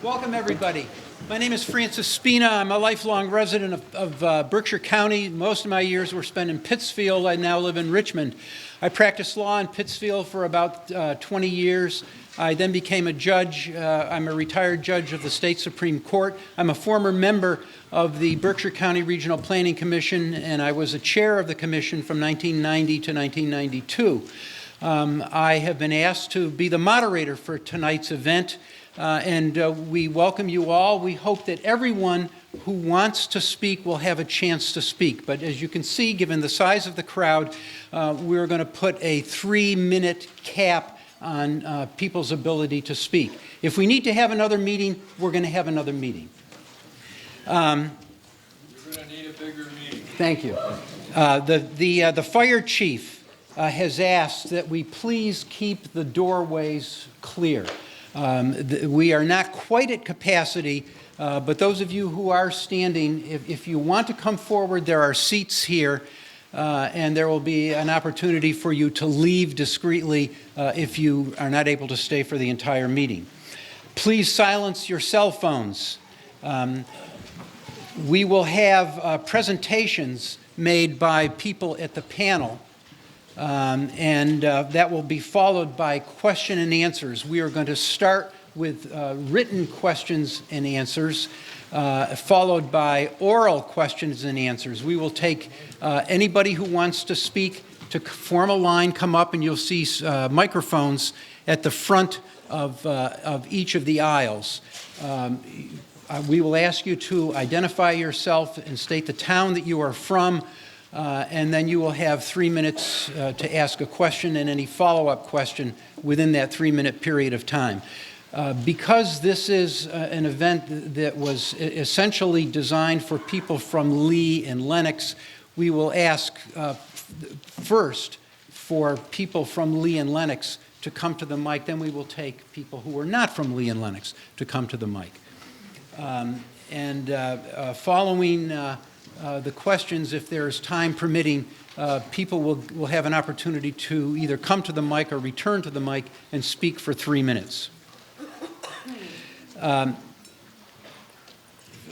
Welcome, everybody. My name is Francis Spina. I'm a lifelong resident of Berkshire County. Most of my years were spent in Pittsfield. I now live in Richmond. I practiced law in Pittsfield for about 20 years. I then became a judge. I'm a retired judge of the state Supreme Court. I'm a former member of the Berkshire County Regional Planning Commission, and I was a chair of the commission from 1990 to 1992. I have been asked to be the moderator for tonight's event, and we welcome you all. We hope that everyone who wants to speak will have a chance to speak. But as you can see, given the size of the crowd, we're going to put a 3-minute cap on people's ability to speak. If we need to have another meeting, we're going to have another meeting. We're going to need a bigger meeting. Thank you. The fire chief has asked that we please keep the doorways clear. We are not quite at capacity, but those of you who are standing, if you want to come forward, there are seats here, and there will be an opportunity for you to leave discreetly if you are not able to stay for the entire meeting. Please silence your cell phones. We will have presentations made by people at the panel, and that will be followed by question and answers. We are going to start with written questions and answers, followed by oral questions and answers. We will take anybody who wants to speak to form a line, come up, and you'll see microphones at the front of each of the aisles. We will ask you to identify yourself and state the town that you are from, and then you will have 3 minutes to ask a question and any follow-up question within that 3-minute period of time. Because this is an event that was essentially designed for people from Lee and Lenox, we will ask first for people from Lee and Lenox to come to the mic. Then we will take people who are not from Lee and Lenox to come to the mic. Following the questions, if there's time permitting, people will have an opportunity to either come to the mic or return to the mic and speak for 3 minutes. Let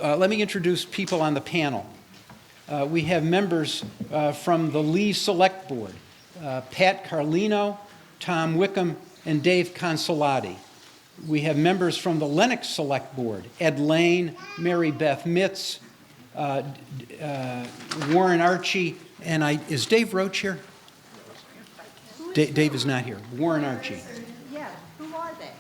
me introduce people on the panel. We have members from the Lee Select Board, Pat Carlino, Tom Wickham, and Dave Consolati. We have members from the Lenox Select Board, Ed Lane, Mary Beth Mitz, Warren Archie, and is Dave Roach here? Dave is not here. Warren Archie. Yeah, who are they?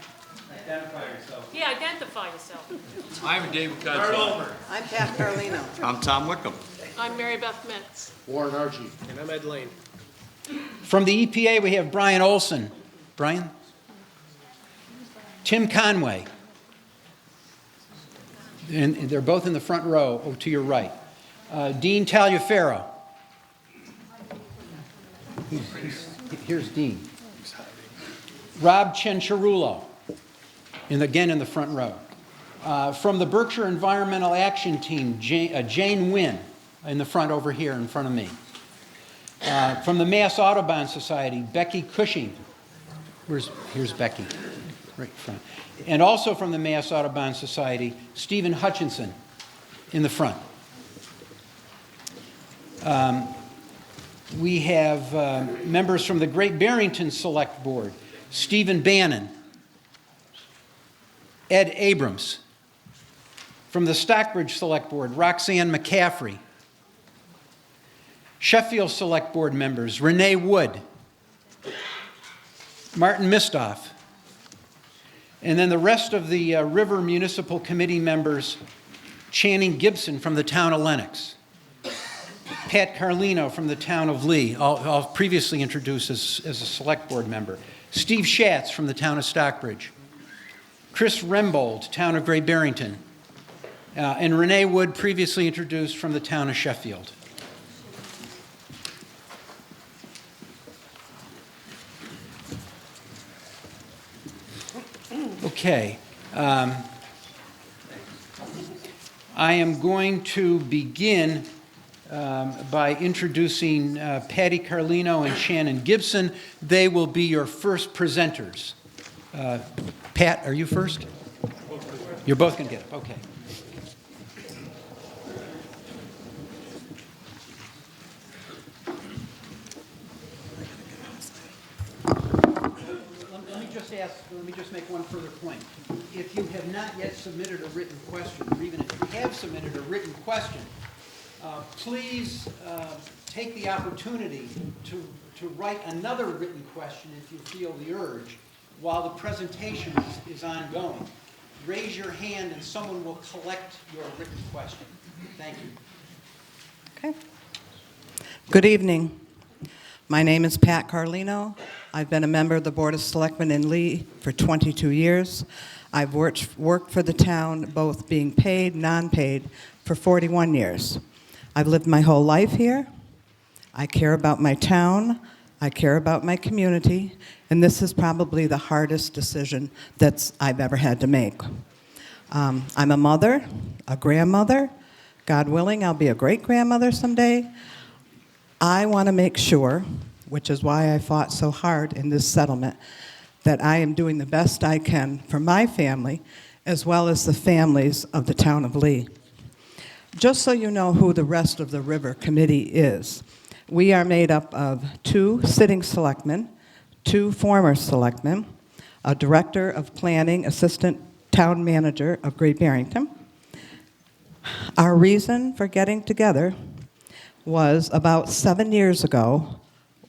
Identify yourself. Yeah, identify yourself. I'm David Consolati. I'm Pat Carlino. I'm Tom Wickham. I'm Mary Beth Mitz. Warren Archie. And I'm Ed Lane. From the EPA, we have Brian Olson. Brian? Tim Conway. And they're both in the front row, to your right. Dean Taliaferro. Here's Dean. Rob Cianciarulo, again in the front row. From the Berkshire Environmental Action Team, Jane Wynn, in the front over here in front of me. From the Mass Audubon Society, Becky Cushing. Here's Becky, right in front. And also from the Mass Audubon Society, Stephen Hutchinson in the front. We have members from the Great Barrington Select Board, Stephen Bannon, Ed Abrams. From the Stockbridge Select Board, Roxanne McCaffrey. Sheffield Select Board members, Renee Wood, Martin Mistoff. And then the rest of the River Municipal Committee members, Channing Gibson from the town of Lenox, Pat Carlino from the town of Lee, all previously introduced as a select board member, Steve Schatz from the town of Stockbridge, Chris Rembold, town of Great Barrington, and Renee Wood, previously introduced from the town of Sheffield. Okay. I am going to begin by introducing Patty Carlino and Shannon Gibson. They will be your first presenters. Pat, are you first? You're both going to get up, okay. Let me just make one further point. If you have not yet submitted a written question, or even if you have submitted a written question, please take the opportunity to write another written question if you feel the urge while the presentation is ongoing. Raise your hand and someone will collect your written question. Thank you. Okay. Good evening. My name is Pat Carlino. I've been a member of the Board of Selectmen in Lee for 22 years. I've worked for the town, both being paid, non-paid, for 41 years. I've lived my whole life here. I care about my town. I care about my community. And this is probably the hardest decision that I've ever had to make. I'm a mother, a grandmother. God willing, I'll be a great-grandmother someday. I want to make sure, which is why I fought so hard in this settlement, that I am doing the best I can for my family, as well as the families of the town of Lee. Just so you know who the rest of the River Committee is, we are made up of 2 sitting selectmen, 2 former selectmen, a director of planning, assistant town manager of Great Barrington. Our reason for getting together was about 7 years ago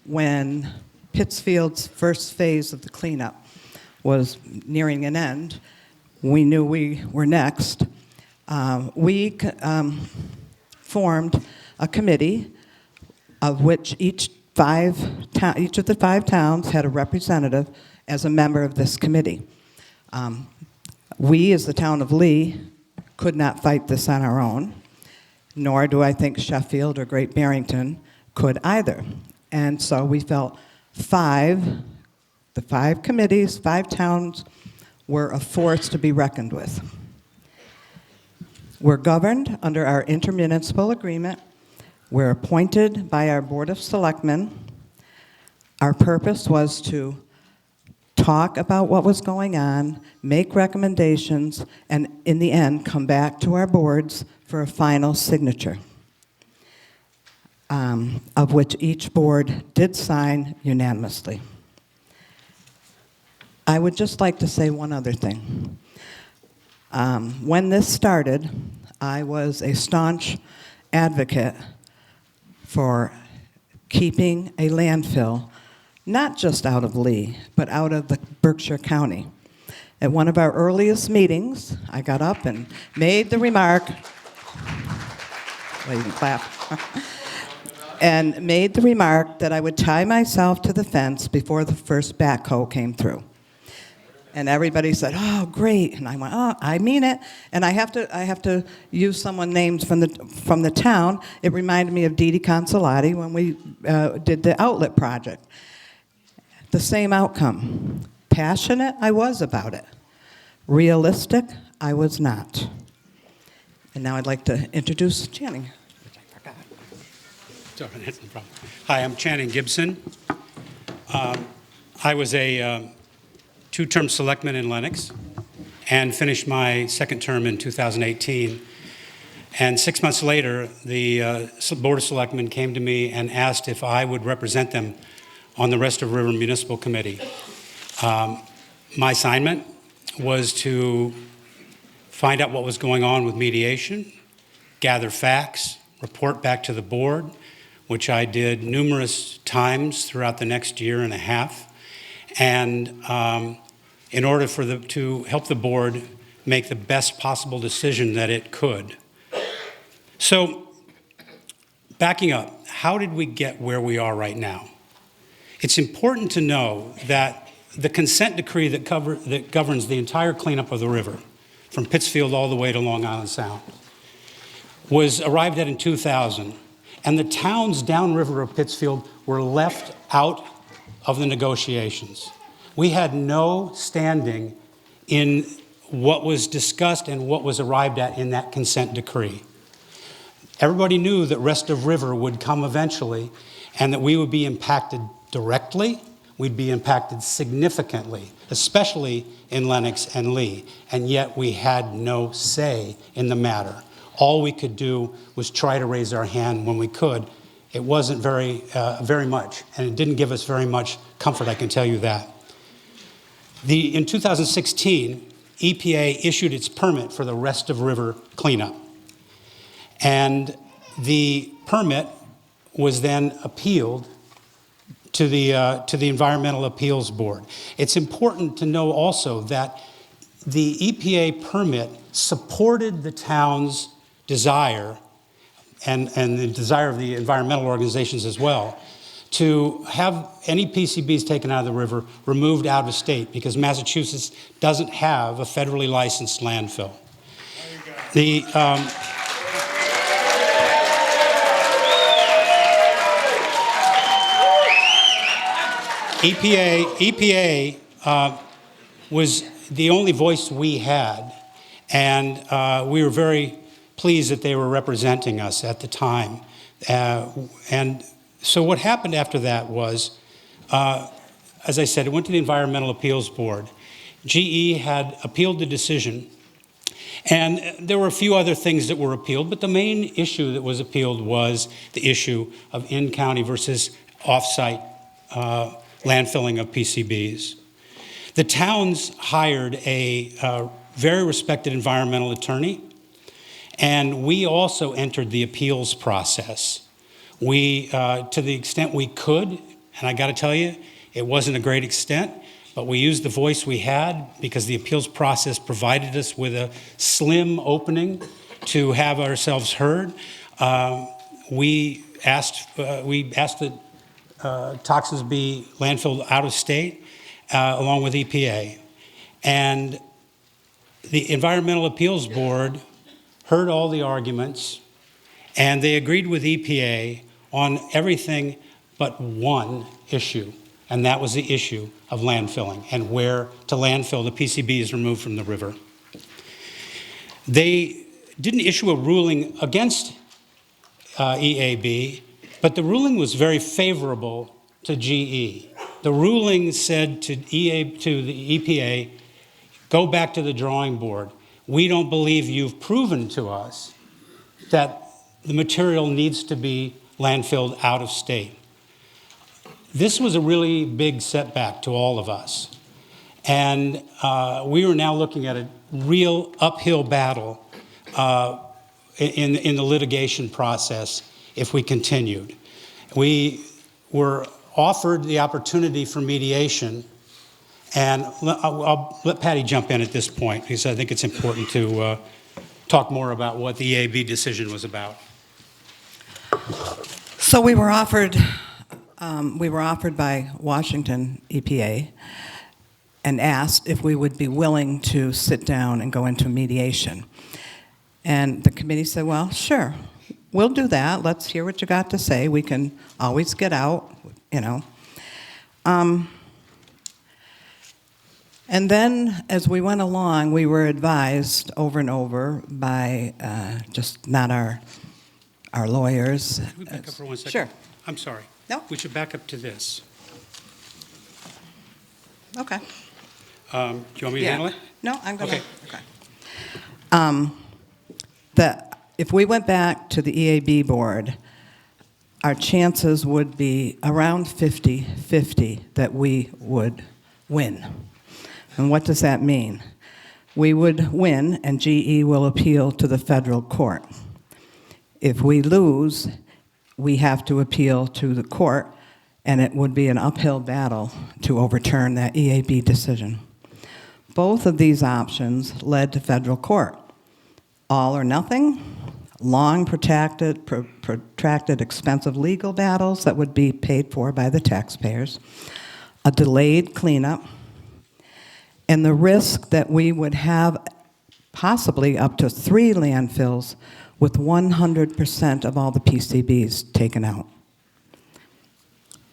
when Pittsfield's first phase of the cleanup was nearing an end. We knew we were next. We formed a committee of which each of the 5 towns had a representative as a member of this committee. We, as the town of Lee, could not fight this on our own, nor do I think Sheffield or Great Barrington could either. And so we felt the 5 committees, 5 towns were a force to be reckoned with. We're governed under our intermunicipal agreement. We're appointed by our Board of Selectmen. Our purpose was to talk about what was going on, make recommendations, and in the end, come back to our boards for a final signature, of which each board did sign unanimously. I would just like to say one other thing. When this started, I was a staunch advocate for keeping a landfill, not just out of Lee, but out of the Berkshire County. At one of our earliest meetings, I got up and made the remark, well, you can clap, and made the remark that I would tie myself to the fence before the first backhoe came through. And everybody said, "Oh, great!" And I went, "Oh, I mean it." And I have to use someone named from the town. It reminded me of Dee Dee Consolati when we did the outlet project. The same outcome. Passionate, I was about it. Realistic, I was not. And now I'd like to introduce Channing. Which I forgot. Sorry, that's no problem. Hi, I'm Channing Gibson. I was a 2-term selectman in Lenox and finished my 2nd term in 2018. And 6 months later, the Board of Selectmen came to me and asked if I would represent them on the Rest of River Municipal Committee. My assignment was to find out what was going on with mediation, gather facts, report back to the board, which I did numerous times throughout the next year and a half, and in order to help the board make the best possible decision that it could. So, backing up, how did we get where we are right now? It's important to know that the consent decree that governs the entire cleanup of the river, from Pittsfield all the way to Long Island Sound, was arrived at in 2000, and the towns downriver of Pittsfield were left out of the negotiations. We had no standing in what was discussed and what was arrived at in that consent decree. Everybody knew that Rest of River would come eventually and that we would be impacted directly. we'd be impacted significantly, especially in Lenox and Lee, and yet we had no say in the matter. All we could do was try to raise our hand when we could. It wasn't very much, and it didn't give us very much comfort, I can tell you that. In 2016, EPA issued its permit for the rest of river cleanup. And the permit was then appealed to the Environmental Appeals Board. It's important to know also that the EPA permit supported the town's desire, and the desire of the environmental organizations as well, to have any PCBs taken out of the river removed out of state, because Massachusetts doesn't have a federally licensed landfill. The EPA was the only voice we had, and we were very pleased that they were representing us at the time. And so what happened after that was, as I said, it went to the Environmental Appeals Board. GE had appealed the decision, and there were a few other things that were appealed, but the main issue that was appealed was the issue of in-county versus off-site landfilling of PCBs. The towns hired a very respected environmental attorney, and we also entered the appeals process. We, to the extent we could, and I got to tell you, it wasn't a great extent, but we used the voice we had because the appeals process provided us with a slim opening to have ourselves heard. We asked that toxins be landfilled out of state, along with EPA. And the Environmental Appeals Board heard all the arguments, and they agreed with EPA on everything but one issue, and that was the issue of landfilling and where to landfill the PCBs removed from the river. They didn't issue a ruling against EAB, but the ruling was very favorable to GE. The ruling said to the EPA, go back to the drawing board. We don't believe you've proven to us that the material needs to be landfilled out of state. This was a really big setback to all of us. And we were now looking at a real uphill battle in the litigation process if we continued. We were offered the opportunity for mediation, and I'll let Patty jump in at this point because I think it's important to talk more about what the EAB decision was about. So we were offered by Washington EPA and asked if we would be willing to sit down and go into mediation. And the committee said, well, sure, we'll do that. Let's hear what you got to say. We can always get out, you know. And then as we went along, we were advised over and over by just not our lawyers. Can we back up for 1 second? Sure. I'm sorry. No. We should back up to this. Okay. Do you want me to handle it? No, I'm going to. Okay. That if we went back to the EAB board, our chances would be around 50-50 that we would win. And what does that mean? We would win, and GE will appeal to the federal court. If we lose, we have to appeal to the court, and it would be an uphill battle to overturn that EAB decision. Both of these options led to federal court. All or nothing, long protracted, expensive legal battles that would be paid for by the taxpayers, a delayed cleanup, and the risk that we would have possibly up to 3 landfills with 100% of all the PCBs taken out.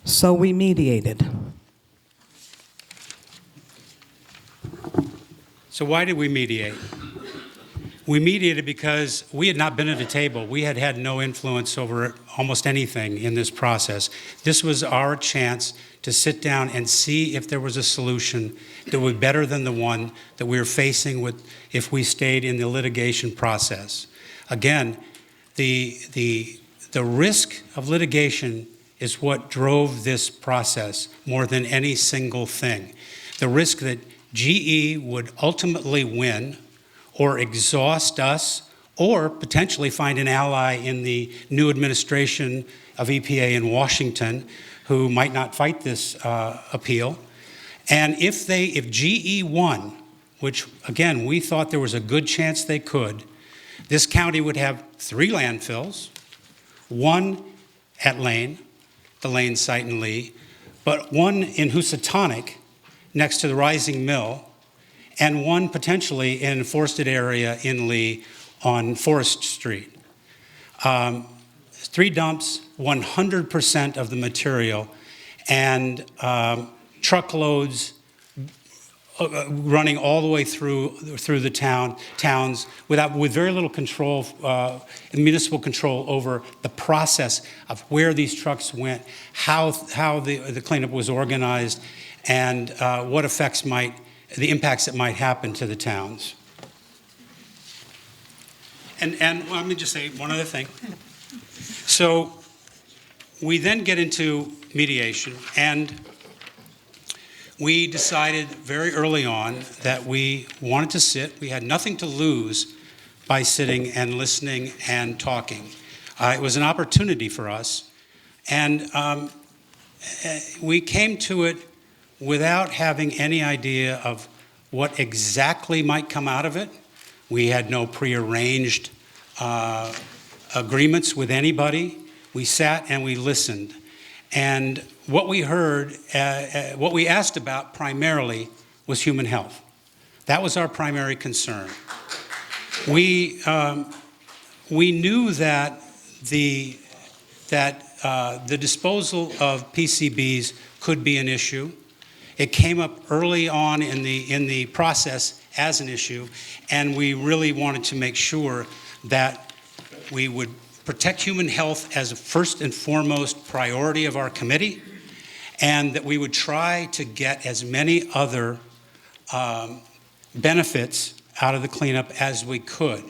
So we mediated. So why did we mediate? We mediated because we had not been at a table. We had had no influence over almost anything in this process. This was our chance to sit down and see if there was a solution that would be better than the one that we were facing with if we stayed in the litigation process. Again, the risk of litigation is what drove this process more than any single thing. The risk that GE would ultimately win or exhaust us, or potentially find an ally in the new administration of EPA in Washington who might not fight this appeal. And if GE won, which again, we thought there was a good chance they could, this county would have 3 landfills, 1 at Lane, the Lane site in Lee, but 1 in Housatonic next to the Rising Mill, and 1 potentially in a forested area in Lee on Forest Street. 3 dumps, 100% of the material, and truckloads running all the way through the towns with very little control, municipal control over the process of where these trucks went, how the cleanup was organized, and what the impacts that might happen to the towns. And let me just say one other thing. So we then get into mediation, and we decided very early on that we wanted to sit. We had nothing to lose by sitting and listening and talking. It was an opportunity for us, and we came to it without having any idea of what exactly might come out of it. We had no prearranged agreements with anybody. We sat and we listened. And what we heard, what we asked about primarily was human health. That was our primary concern. We knew that the disposal of PCBs could be an issue. It came up early on in the process as an issue, and we really wanted to make sure that we would protect human health as a first and foremost priority of our committee, and that we would try to get as many other benefits out of the cleanup as we could.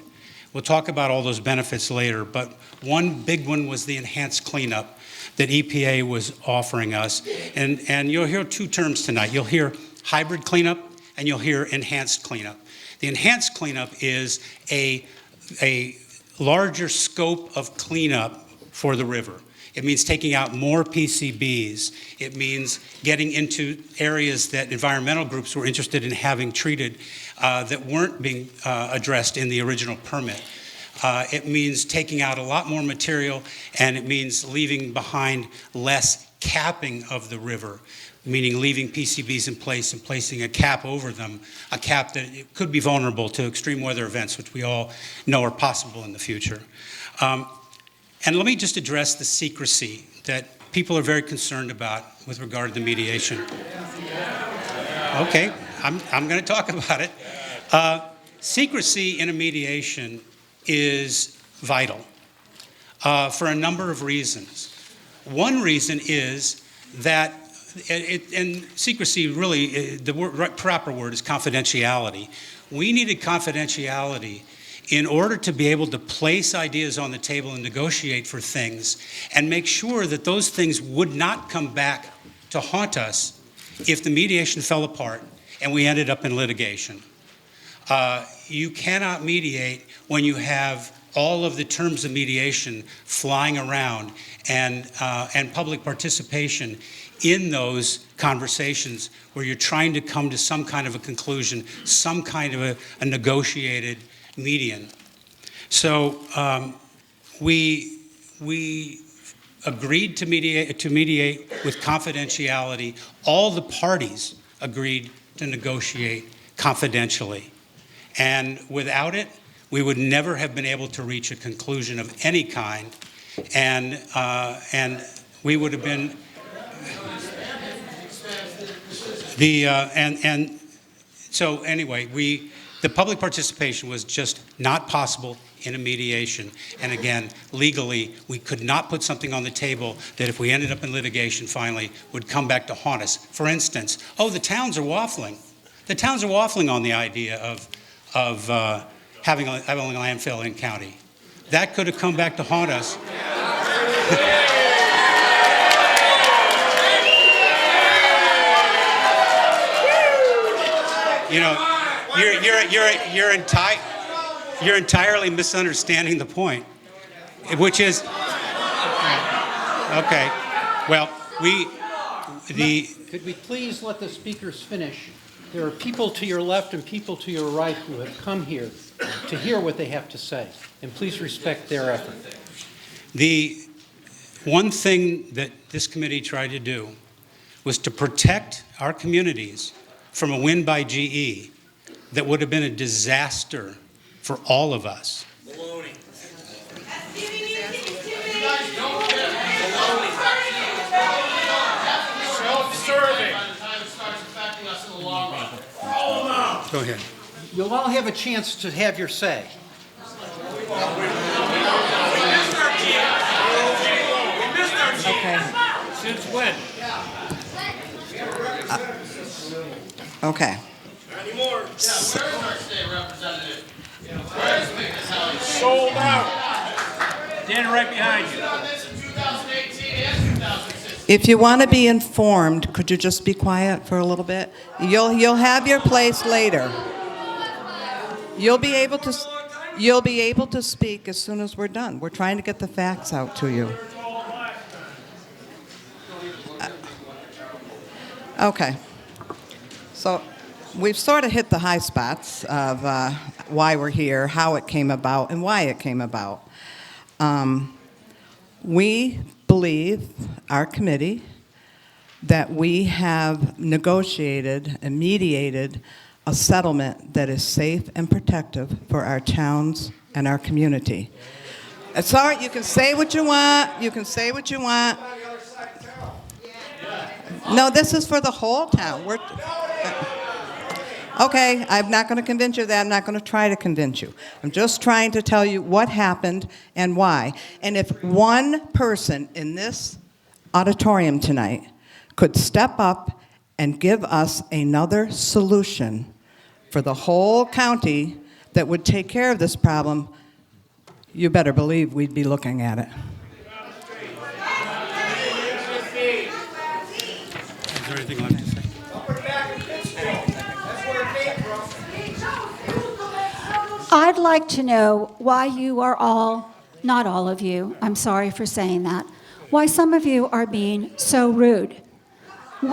We'll talk about all those benefits later, but one big one was the enhanced cleanup that EPA was offering us. And you'll hear 2 terms tonight. You'll hear hybrid cleanup and you'll hear enhanced cleanup. The enhanced cleanup is a larger scope of cleanup for the river. It means taking out more PCBs. It means getting into areas that environmental groups were interested in having treated that weren't being addressed in the original permit. It means taking out a lot more material, and it means leaving behind less capping of the river, meaning leaving PCBs in place and placing a cap over them, a cap that it could be vulnerable to extreme weather events, which we all know are possible in the future. And let me just address the secrecy that people are very concerned about with regard to the mediation. Okay, I'm going to talk about it. Secrecy in a mediation is vital for a number of reasons. One reason is that, and secrecy really, the proper word is confidentiality. We needed confidentiality in order to be able to place ideas on the table and negotiate for things and make sure that those things would not come back to haunt us if the mediation fell apart and we ended up in litigation. You cannot mediate when you have all of the terms of mediation flying around and public participation in those conversations where you're trying to come to some kind of a conclusion, some kind of a negotiated median. So we agreed to mediate with confidentiality. All the parties agreed to negotiate confidentially. And without it, we would never have been able to reach a conclusion of any kind. And we would have been so anyway, The public participation was just not possible in a mediation. And again, legally, we could not put something on the table that if we ended up in litigation finally would come back to haunt us. For instance, oh, the towns are waffling. The towns are waffling on the idea of having a landfill in county. That could have come back to haunt us. You know, you're entirely misunderstanding the point, which is okay. Well, Could we please let the speakers finish? There are people to your left and people to your right who have come here to hear what they have to say, and please respect their effort. The one thing that this committee tried to do was to protect our communities from a win by GE that would have been a disaster for all of us. Baloney. Self-serving. Go ahead. You'll all have a chance to have your say. Okay. Since when? Okay. Anymore. Sold out. Standing right behind you. If you want to be informed, could you just be quiet for a little bit? You'll have your place later. You'll be able to speak as soon as we're done. We're trying to get the facts out to you. Okay. So we've sort of hit the high spots of why we're here, how it came about, and why it came about. We believe, our committee, that we have negotiated and mediated a settlement that is safe and protective for our towns and our community. It's all right, you can say what you want, you can say what you want. No, this is for the whole town. Okay, I'm not going to convince you of that. I'm not going to try to convince you. I'm just trying to tell you what happened and why. And if one person in this auditorium tonight could step up and give us another solution for the whole county that would take care of this problem, you better believe we'd be looking at it. Is there anything left to say? I'd like to know why you are all, not all of you, I'm sorry for saying that, why some of you are being so rude. No.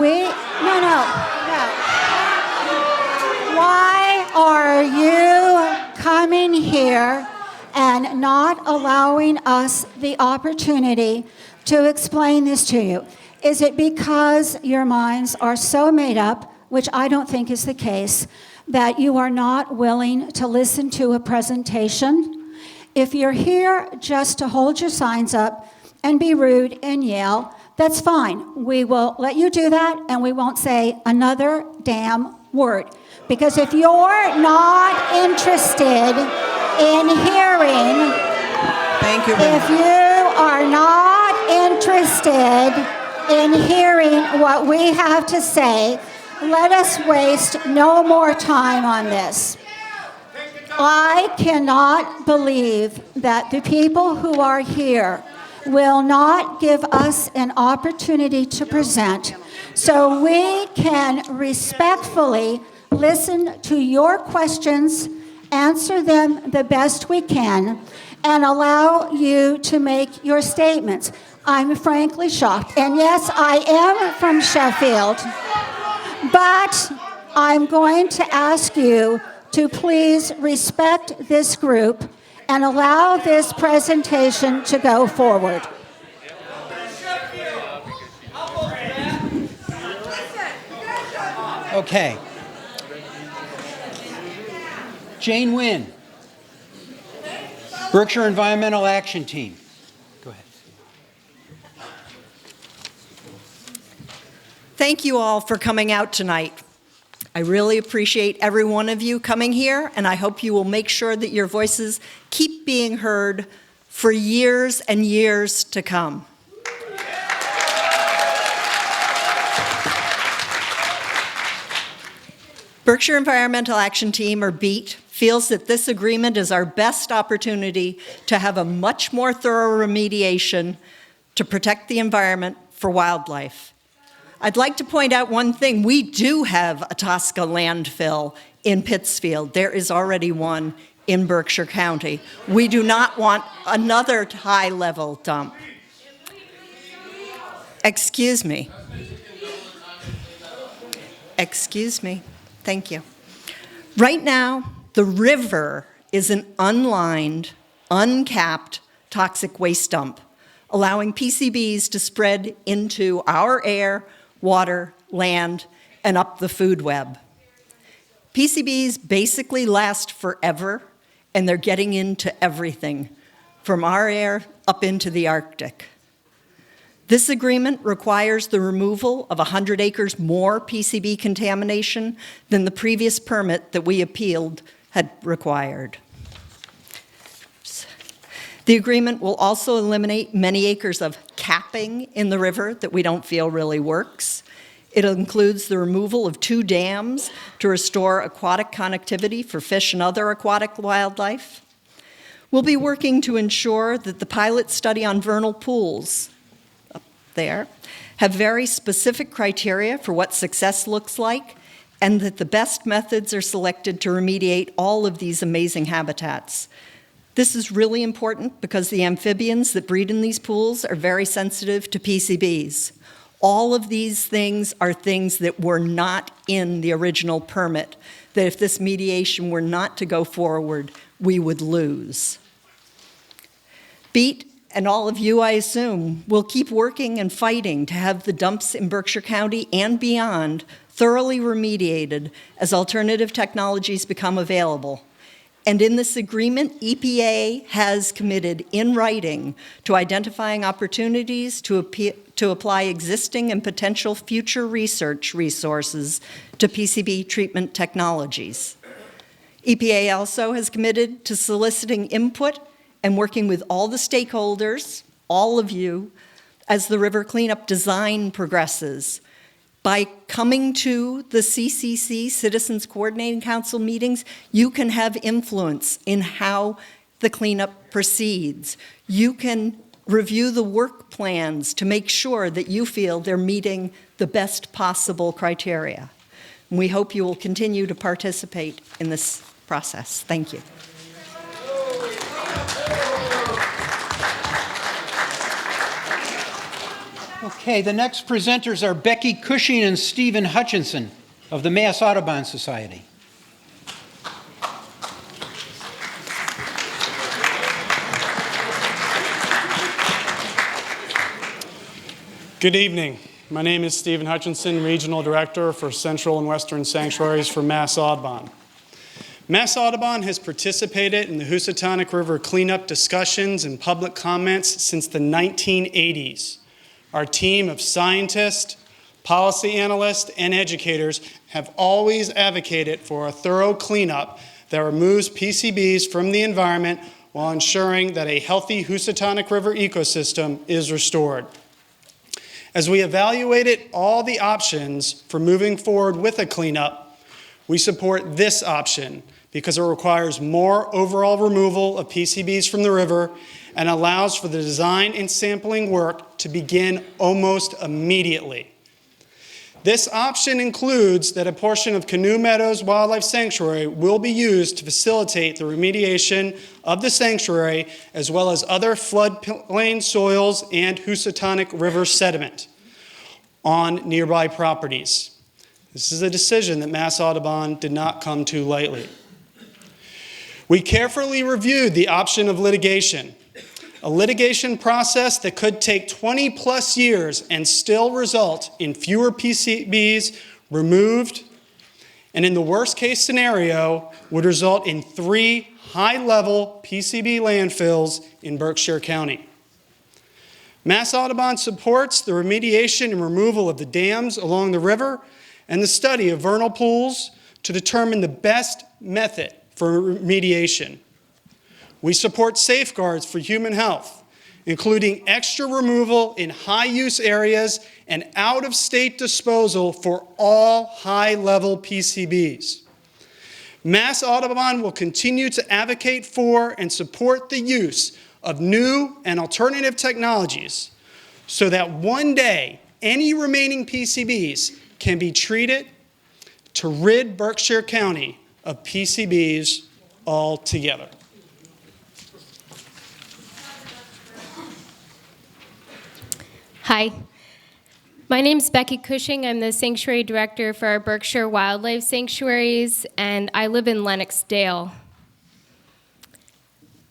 Why are you coming here and not allowing us the opportunity to explain this to you? Is it because your minds are so made up, which I don't think is the case, that you are not willing to listen to a presentation? If you're here just to hold your signs up and be rude and yell, that's fine. We will let you do that, and we won't say another damn word. Because if you're not interested in hearing, Thank you. if you are not interested in hearing what we have to say, let us waste no more time on this. I cannot believe that the people who are here will not give us an opportunity to present so we can respectfully listen to your questions, answer them the best we can, and allow you to make your statements. I'm frankly shocked. And yes, I am from Sheffield. But I'm going to ask you to please respect this group and allow this presentation to go forward. Okay. Jane Wynn, Berkshire Environmental Action Team. Go ahead. Thank you all for coming out tonight. I really appreciate every one of you coming here, and I hope you will make sure that your voices keep being heard for years and years to come. Berkshire Environmental Action Team, or BEAT, feels that this agreement is our best opportunity to have a much more thorough remediation to protect the environment for wildlife. I'd like to point out one thing. We do have a Tosca landfill in Pittsfield. There is already one in Berkshire County. We do not want another high-level dump. Excuse me. Excuse me. Thank you. Right now, the river is an unlined, uncapped toxic waste dump, allowing PCBs to spread into our air, water, land, and up the food web. PCBs basically last forever, and they're getting into everything, from our air up into the Arctic. This agreement requires the removal of 100 acres more PCB contamination than the previous permit that we appealed had required. The agreement will also eliminate many acres of capping in the river that we don't feel really works. It includes the removal of 2 dams to restore aquatic connectivity for fish and other aquatic wildlife. We'll be working to ensure that the pilot study on vernal pools up there have very specific criteria for what success looks like, and that the best methods are selected to remediate all of these amazing habitats. This is really important because the amphibians that breed in these pools are very sensitive to PCBs. All of these things are things that were not in the original permit, that if this mediation were not to go forward, we would lose. BEAT and all of you, I assume, will keep working and fighting to have the dumps in Berkshire County and beyond thoroughly remediated as alternative technologies become available. And in this agreement, EPA has committed in writing to identifying opportunities to apply existing and potential future research resources to PCB treatment technologies. EPA also has committed to soliciting input and working with all the stakeholders, all of you, as the river cleanup design progresses. By coming to the CCC, Citizens Coordinating Council meetings, you can have influence in how the cleanup proceeds. You can review the work plans to make sure that you feel they're meeting the best possible criteria. And we hope you will continue to participate in this process. Thank you. Okay, the next presenters are Becky Cushing and Stephen Hutchinson of the Mass Audubon Society. Good evening. My name is Stephen Hutchinson, Regional Director for Central and Western Sanctuaries for Mass Audubon. Mass Audubon has participated in the Housatonic River cleanup discussions and public comments since the 1980s. Our team of scientists, policy analysts, and educators have always advocated for a thorough cleanup that removes PCBs from the environment while ensuring that a healthy Housatonic River ecosystem is restored. As we evaluated all the options for moving forward with a cleanup, we support this option because it requires more overall removal of PCBs from the river and allows for the design and sampling work to begin almost immediately. This option includes that a portion of Canoe Meadows Wildlife Sanctuary will be used to facilitate the remediation of the sanctuary, as well as other floodplain soils and Housatonic River sediment on nearby properties. This is a decision that Mass Audubon did not come to lightly. We carefully reviewed the option of litigation, a litigation process that could take 20 plus years and still result in fewer PCBs removed, and in the worst case scenario, would result in 3 high-level PCB landfills in Berkshire County. Mass Audubon supports the remediation and removal of the dams along the river, and the study of vernal pools to determine the best method for remediation. We support safeguards for human health, including extra removal in high-use areas and out-of-state disposal for all high-level PCBs. Mass Audubon will continue to advocate for and support the use of new and alternative technologies so that one day any remaining PCBs can be treated to rid Berkshire County of PCBs altogether. Hi, my name's Becky Cushing. I'm the Sanctuary Director for our Berkshire Wildlife Sanctuaries, and I live in Lenoxdale.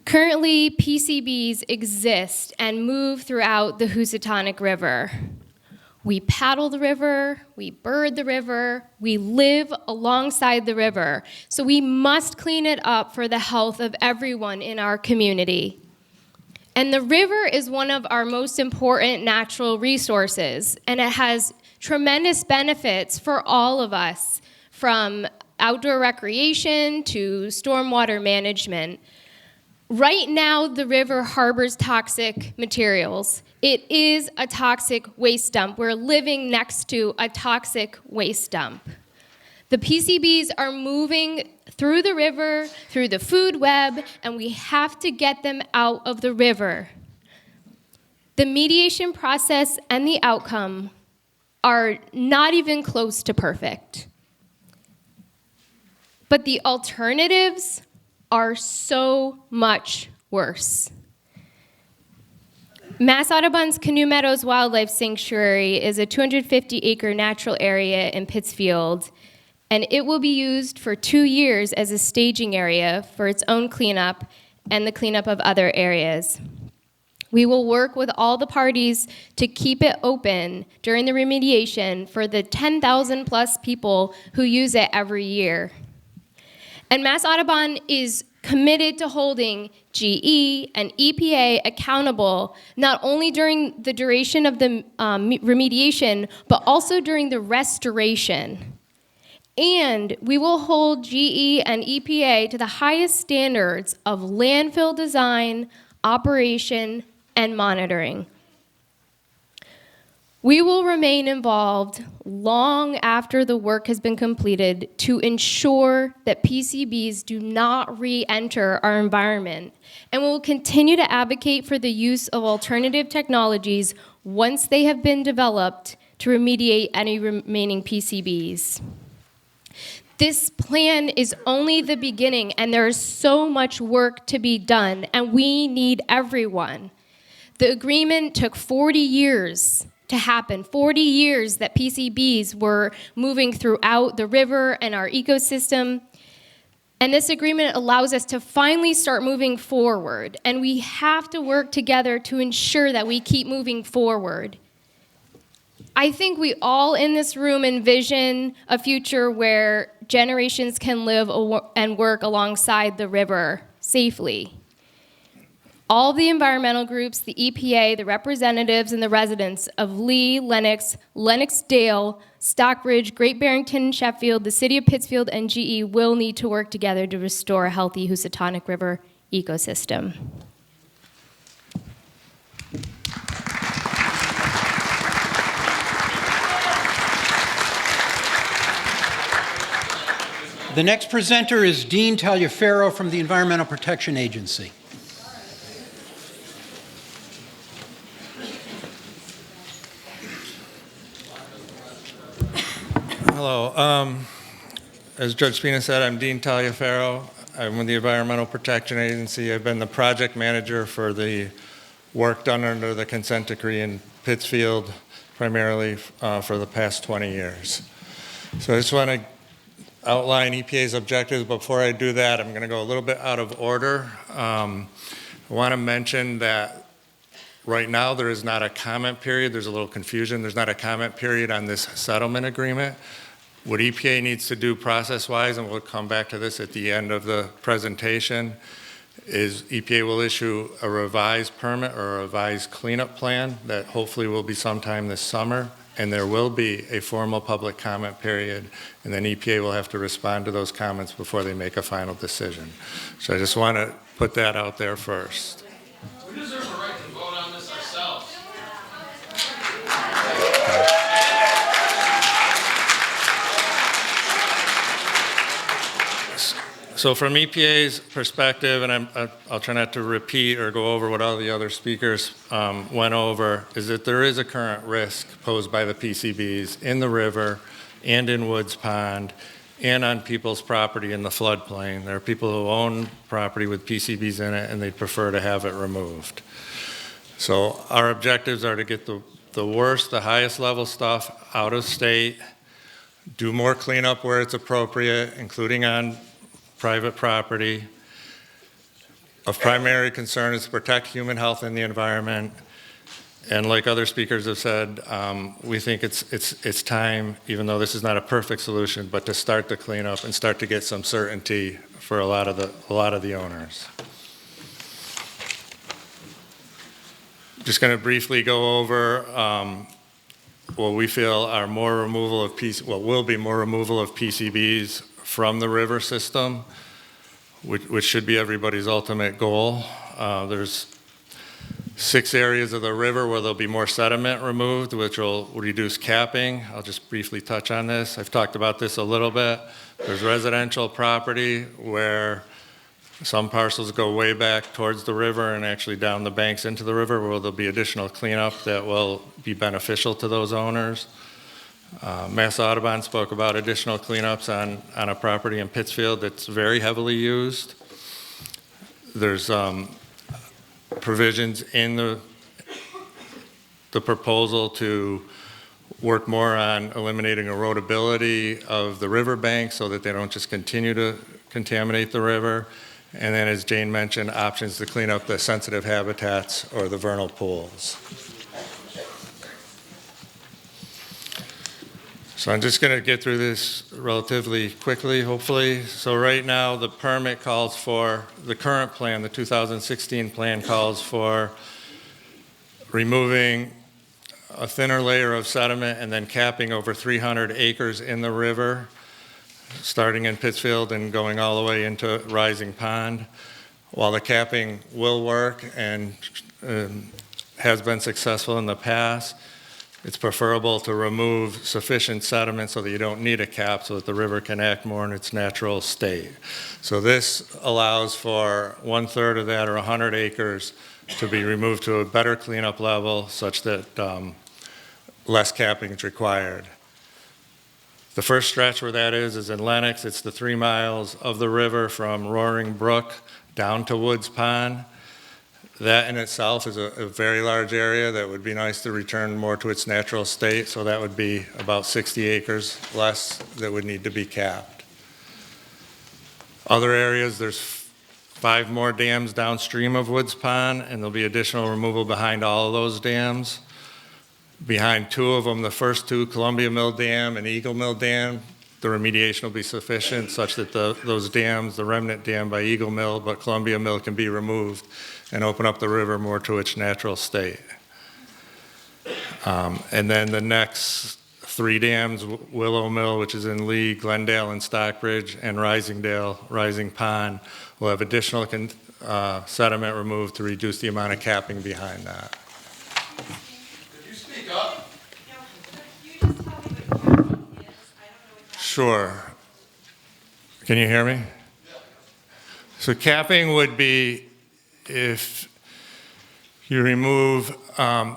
Currently, PCBs exist and move throughout the Housatonic River. We paddle the river, we bird the river, we live alongside the river, so we must clean it up for the health of everyone in our community. And the river is one of our most important natural resources, and it has tremendous benefits for all of us, from outdoor recreation to stormwater management. Right now, the river harbors toxic materials. It is a toxic waste dump. We're living next to a toxic waste dump. The PCBs are moving through the river, through the food web, and we have to get them out of the river. The mediation process and the outcome are not even close to perfect. But the alternatives are so much worse. Mass Audubon's Canoe Meadows Wildlife Sanctuary is a 250-acre natural area in Pittsfield, and it will be used for 2 years as a staging area for its own cleanup and the cleanup of other areas. We will work with all the parties to keep it open during the remediation for the 10,000 plus people who use it every year. And Mass Audubon is committed to holding GE and EPA accountable, not only during the duration of the remediation, but also during the restoration. And we will hold GE and EPA to the highest standards of landfill design, operation, and monitoring. We will remain involved long after the work has been completed to ensure that PCBs do not re-enter our environment, and we will continue to advocate for the use of alternative technologies once they have been developed to remediate any remaining PCBs. This plan is only the beginning, and there is so much work to be done, and we need everyone. The agreement took 40 years to happen, 40 years that PCBs were moving throughout the river and our ecosystem. And this agreement allows us to finally start moving forward. And we have to work together to ensure that we keep moving forward. I think we all in this room envision a future where generations can live and work alongside the river safely. All the environmental groups, the EPA, the representatives, and the residents of Lee, Lenox, Lenoxdale, Stockbridge, Great Barrington, Sheffield, the city of Pittsfield, and GE will need to work together to restore a healthy Housatonic River ecosystem. The next presenter is Dean Taliaferro from the Environmental Protection Agency. Hello. As Judge Spina said, I'm Dean Taliaferro. I'm with the Environmental Protection Agency. I've been the project manager for the work done under the consent decree in Pittsfield, primarily for the past 20 years. So I just want to outline EPA's objectives. Before I do that, I'm going to go a little bit out of order. I want to mention that right now there is not a comment period. There's a little confusion. There's not a comment period on this settlement agreement. What EPA needs to do process-wise, and we'll come back to this at the end of the presentation, is EPA will issue a revised permit or a revised cleanup plan that hopefully will be sometime this summer, and there will be a formal public comment period, and then EPA will have to respond to those comments before they make a final decision. So I just want to put that out there first. We deserve a right to vote on this ourselves. So from EPA's perspective, and I'll try not to repeat or go over what all the other speakers went over, is that there is a current risk posed by the PCBs in the river and in Woods Pond and on people's property in the floodplain. There are people who own property with PCBs in it and they'd prefer to have it removed. So our objectives are to get the worst, the highest level stuff out of state, do more cleanup where it's appropriate, including on private property. Of primary concern is to protect human health and the environment. And like other speakers have said, we think it's time, even though this is not a perfect solution, but to start the cleanup and start to get some certainty for a lot of the owners. Just going to briefly go over what we feel are more removal of will be more removal of PCBs from the river system, which should be everybody's ultimate goal. There's 6 areas of the river where there'll be more sediment removed, which will reduce capping. I'll just briefly touch on this. I've talked about this a little bit. There's residential property where some parcels go way back towards the river and actually down the banks into the river, where there'll be additional cleanup that will be beneficial to those owners. Mass Audubon spoke about additional cleanups on a property in Pittsfield that's very heavily used. There's provisions in the proposal to work more on eliminating erodibility of the riverbank so that they don't just continue to contaminate the river. And then, as Jane mentioned, options to clean up the sensitive habitats or the vernal pools. So I'm just going to get through this relatively quickly, hopefully. So right now, the permit calls for, the current plan, the 2016 plan calls for removing a thinner layer of sediment and then capping over 300 acres in the river, starting in Pittsfield and going all the way into Rising Pond. While the capping will work and has been successful in the past, it's preferable to remove sufficient sediment so that you don't need a cap, so that the river can act more in its natural state. So this allows for 1/3 of that, or 100 acres, to be removed to a better cleanup level such that less capping is required. The first stretch where that is in Lenox. It's the 3 miles of the river from Roaring Brook down to Woods Pond. That in itself is a very large area that would be nice to return more to its natural state. So that would be about 60 acres less that would need to be capped. Other areas, there's 5 more dams downstream of Woods Pond, and there'll be additional removal behind all of those dams. Behind 2 of them, the first 2, Columbia Mill Dam and Eagle Mill Dam, the remediation will be sufficient such that those dams, the remnant dam by Eagle Mill, but Columbia Mill, can be removed and open up the river more to its natural state. And then the next 3 dams, Willow Mill, which is in Lee, Glendale, and Stockbridge, and Rising Pond, will have additional sediment removed to reduce the amount of capping behind that. Could you speak up? Sure. Can you hear me? So capping would be if you remove a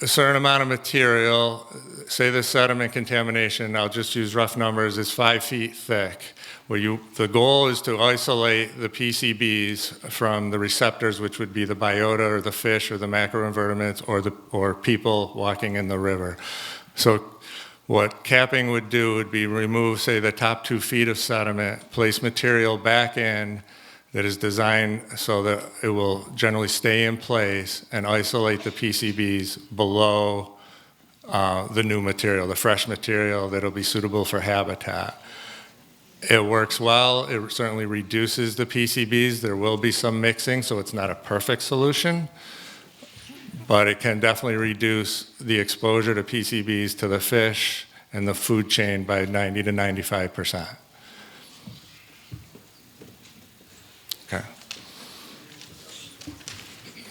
certain amount of material, say the sediment contamination, I'll just use rough numbers, is 5 feet thick. The goal is to isolate the PCBs from the receptors, which would be the biota or the fish or the macroinvertebrates or people walking in the river. So what capping would do would be remove, say, the top 2 feet of sediment, place material back in that is designed so that it will generally stay in place and isolate the PCBs below the new material, the fresh material that will be suitable for habitat. It works well. It certainly reduces the PCBs. There will be some mixing, so it's not a perfect solution. but it can definitely reduce the exposure to PCBs to the fish and the food chain by 90 to 95%. Okay.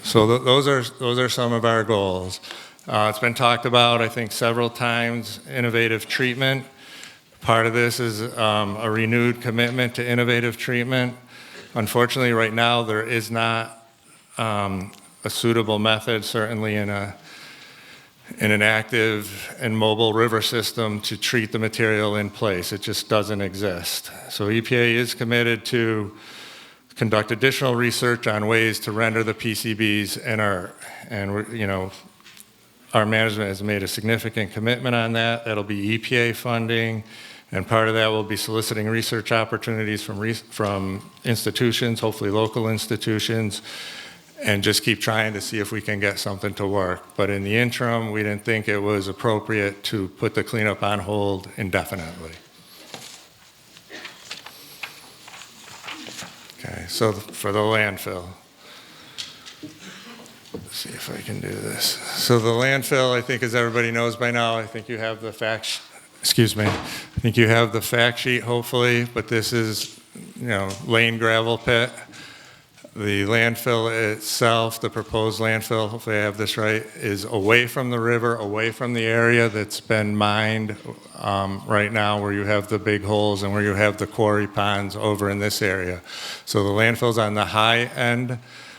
So those are some of our goals. It's been talked about, I think, several times, innovative treatment. Part of this is a renewed commitment to innovative treatment. Unfortunately, right now, there is not a suitable method, certainly in an active and mobile river system, to treat the material in place. It just doesn't exist. So EPA is committed to conduct additional research on ways to render the PCBs inert. And our management has made a significant commitment on that. That'll be EPA funding, and part of that will be soliciting research opportunities from institutions, hopefully local institutions, and just keep trying to see if we can get something to work. But in the interim, we didn't think it was appropriate to put the cleanup on hold indefinitely. Okay, so for the landfill. Let's see if I can do this. So the landfill, I think, as everybody knows by now, I think you have the fact, I think you have the fact sheet, hopefully, but this is, lane gravel pit. The landfill itself, the proposed landfill, hopefully I have this right, is away from the river, away from the area that's been mined right now, where you have the big holes and where you have the quarry ponds over in this area. So the landfill's on the high end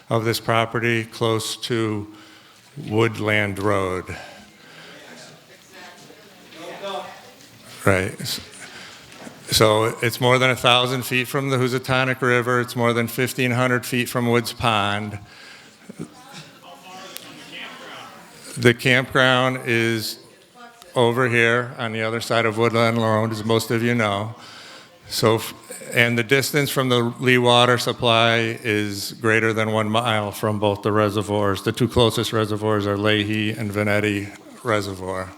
of this property, close to Woodland Road. Right. So it's more than 1,000 feet from the Housatonic River. It's more than 1,500 feet from Woods Pond. The campground is over here on the other side of Woodland Road, as most of you know. So, and the distance from the Lee water supply is greater than 1 mile from both the reservoirs. The two closest reservoirs are Leahy and Venetti Reservoir.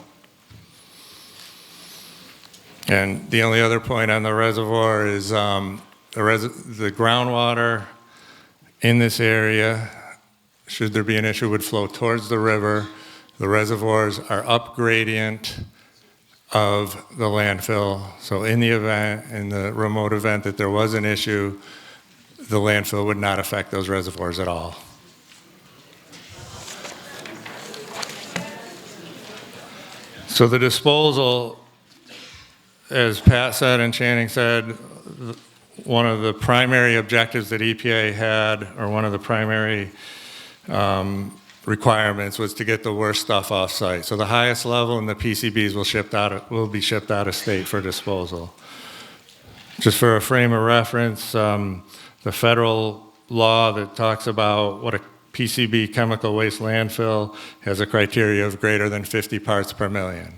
And the only other point on the reservoir is the groundwater in this area, should there be an issue, would flow towards the river. The reservoirs are up gradient of the landfill. So in the remote event that there was an issue, the landfill would not affect those reservoirs at all. So the disposal, as Pat said and Channing said, one of the primary objectives that EPA had, or one of the primary requirements, was to get the worst stuff off site. So the highest level in the PCBs will be shipped out of state for disposal. Just for a frame of reference, the federal law that talks about what a PCB chemical waste landfill has a criteria of greater than 50 parts per million.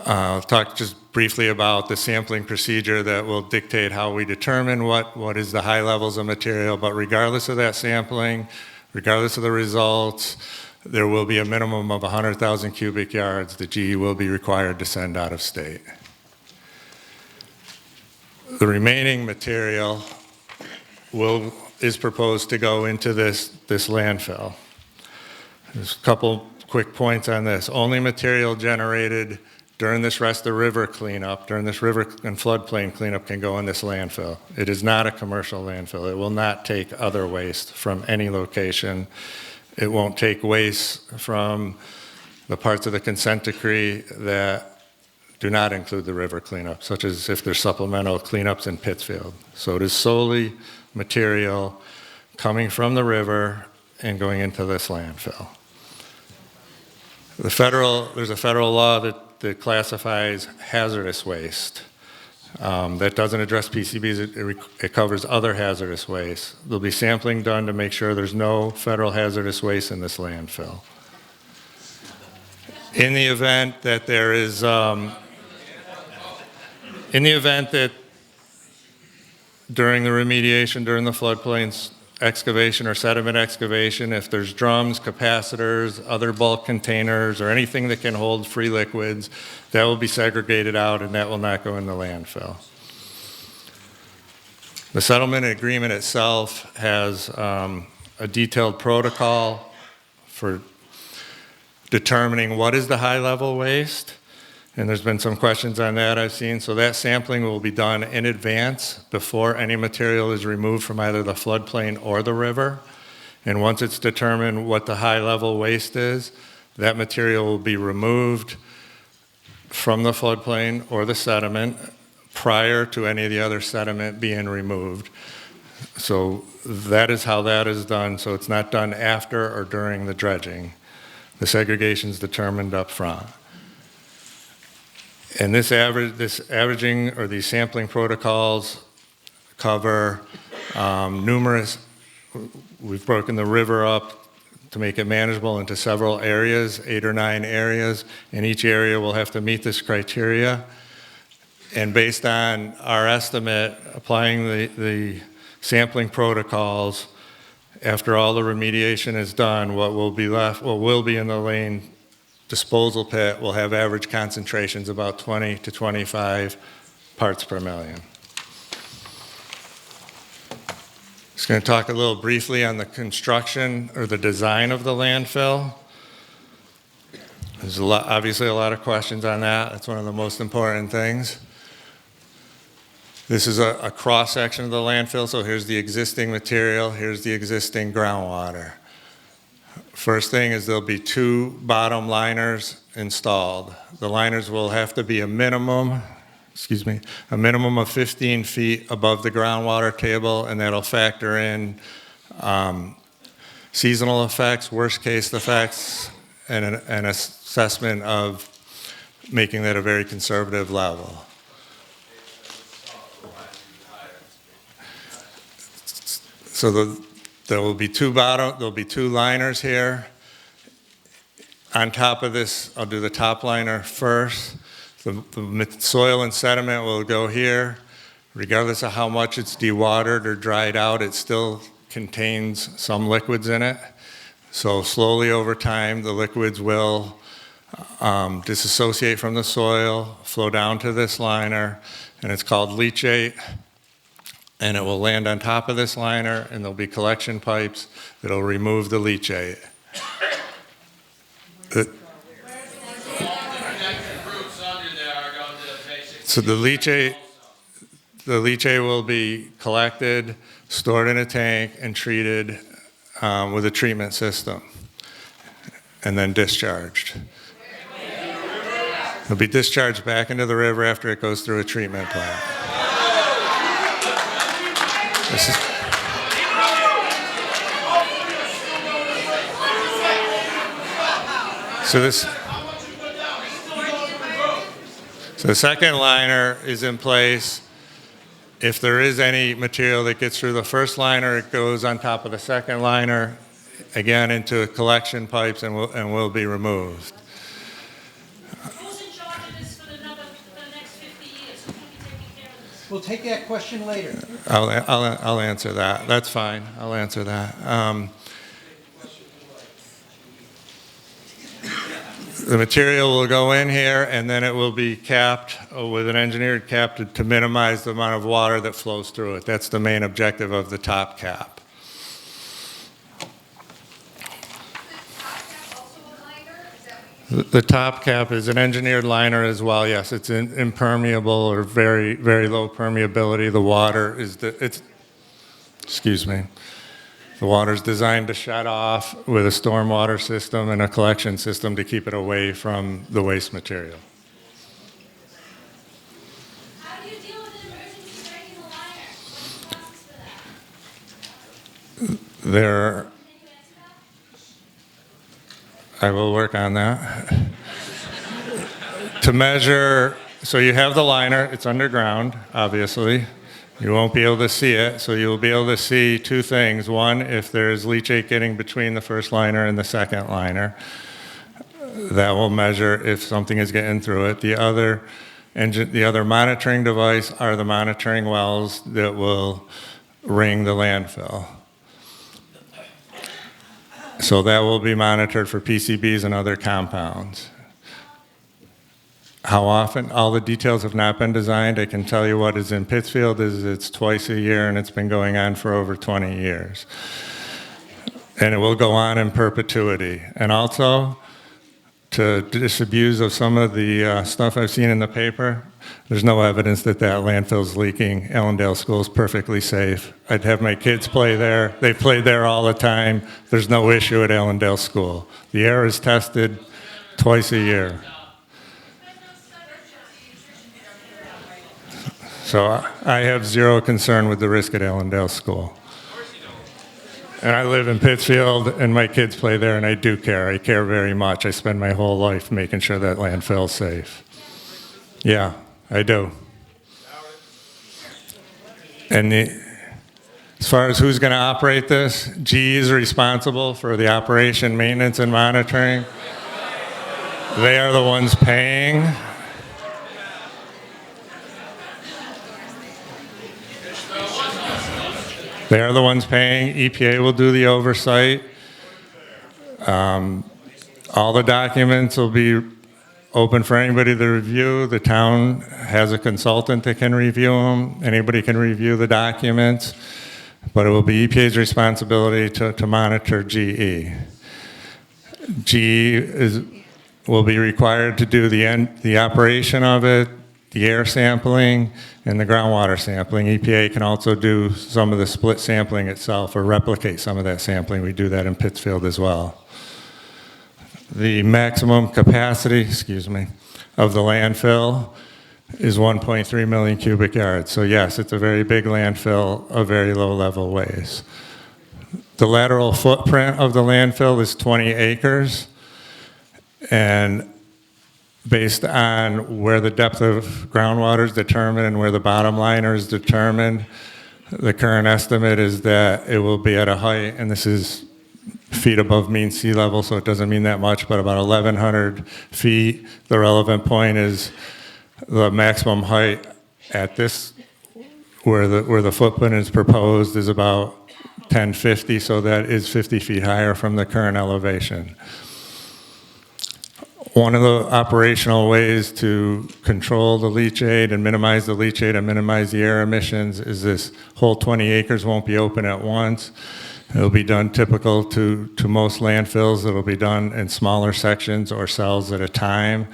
I'll talk just briefly about the sampling procedure that will dictate how we determine what is the high levels of material, but regardless of that sampling, regardless of the results, there will be a minimum of 100,000 cubic yards that GE will be required to send out of state. The remaining material is proposed to go into this landfill. There's a couple quick points on this. Only material generated during this rest of the river cleanup, during this river and floodplain cleanup, can go in this landfill. It is not a commercial landfill. It will not take other waste from any location. It won't take waste from the parts of the consent decree that do not include the river cleanup, such as if there's supplemental cleanups in Pittsfield. So it is solely material coming from the river and going into this landfill. There's a federal law that classifies hazardous waste. That doesn't address PCBs, it covers other hazardous waste. There'll be sampling done to make sure there's no federal hazardous waste in this landfill. In the event that there is, in the event that during the remediation, during the floodplains excavation or sediment excavation, if there's drums, capacitors, other bulk containers, or anything that can hold free liquids, that will be segregated out and that will not go in the landfill. The settlement agreement itself has a detailed protocol for determining what is the high-level waste. And there's been some questions on that I've seen. So that sampling will be done in advance before any material is removed from either the floodplain or the river. And once it's determined what the high-level waste is, that material will be removed from the floodplain or the sediment prior to any of the other sediment being removed. So that is how that is done. So it's not done after or during the dredging. The segregation is determined up front. And this averaging or these sampling protocols cover numerous, we've broken the river up to make it manageable into several areas, 8 or 9 areas, and each area will have to meet this criteria. And based on our estimate, applying the sampling protocols, after all the remediation is done, what will be left, what will be in the lane disposal pit will have average concentrations about 20 to 25 parts per million. Just going to talk a little briefly on the construction or the design of the landfill. There's obviously a lot of questions on that. That's one of the most important things. This is a cross-section of the landfill, so here's the existing material, here's the existing groundwater. First thing is there'll be 2 bottom liners installed. The liners will have to be a minimum of 15 feet above the groundwater table, and that'll factor in seasonal effects, worst case effects, and an assessment of making that a very conservative level. So there will be 2 liners here. On top of this, I'll do the top liner first. The soil and sediment will go here. Regardless of how much it's dewatered or dried out, it still contains some liquids in it. So slowly over time, the liquids will disassociate from the soil, flow down to this liner, and it's called leachate. And it will land on top of this liner, and there'll be collection pipes that'll remove the leachate. So the leachate will be collected, stored in a tank, and treated with a treatment system, and then discharged. It'll be discharged back into the river after it goes through a treatment plant. So the second liner is in place. If there is any material that gets through the first liner, it goes on top of the second liner, again into collection pipes, and will be removed. Who's in charge of this for the next 50 years? Who's going to be taking care of this? We'll take that question later. I'll answer that. That's fine. I'll answer that. The material will go in here, and then it will be capped with an engineered cap to minimize the amount of water that flows through it. That's the main objective of the top cap. The top cap is an engineered liner as well. Yes, it's impermeable or very, very low permeability. The water is the water is designed to shut off with a stormwater system and a collection system to keep it away from the waste material. How do you deal with an emergency breaking the liner? What's the process for that? I will work on that. To measure, so you have the liner, it's underground, obviously. You won't be able to see it, so you'll be able to see 2 things. One, if there's leachate getting between the first liner and the second liner. That will measure if something is getting through it. The other monitoring device are the monitoring wells that will ring the landfill. So that will be monitored for PCBs and other compounds. How often? All the details have not been designed. I can tell you what is in Pittsfield is it's twice a year, and it's been going on for over 20 years. and it will go on in perpetuity. And also, to disabuse of some of the stuff I've seen in the paper, there's no evidence that that landfill's leaking. Allendale School is perfectly safe. I'd have my kids play there. They play there all the time. There's no issue at Allendale School. The air is tested twice a year. So I have zero concern with the risk at Allendale School. And I live in Pittsfield, and my kids play there, and I do care. I care very much. I spend my whole life making sure that landfill's safe. Yeah, I do. And as far as who's going to operate this, GE is responsible for the operation, maintenance, and monitoring. They are the ones paying. They are the ones paying. EPA will do the oversight. All the documents will be open for anybody to review. The town has a consultant that can review them. Anybody can review the documents, but it will be EPA's responsibility to monitor GE. Will be required to do the operation of it, the air sampling, and the groundwater sampling. EPA can also do some of the split sampling itself or replicate some of that sampling. We do that in Pittsfield as well. The maximum capacity, of the landfill is 1.3 million cubic yards. So yes, it's a very big landfill of very low level waste. The lateral footprint of the landfill is 20 acres. And based on where the depth of groundwater is determined and where the bottom liner is determined, the current estimate is that it will be at a height, and this is feet above mean sea level, so it doesn't mean that much, but about 1,100 feet. The relevant point is the maximum height at this, where the footprint is proposed, is about 1050, so that is 50 feet higher from the current elevation. One of the operational ways to control the leachate and minimize the leachate and minimize the air emissions is this whole 20 acres won't be open at once. It'll be done typical to most landfills. It'll be done in smaller sections or cells at a time,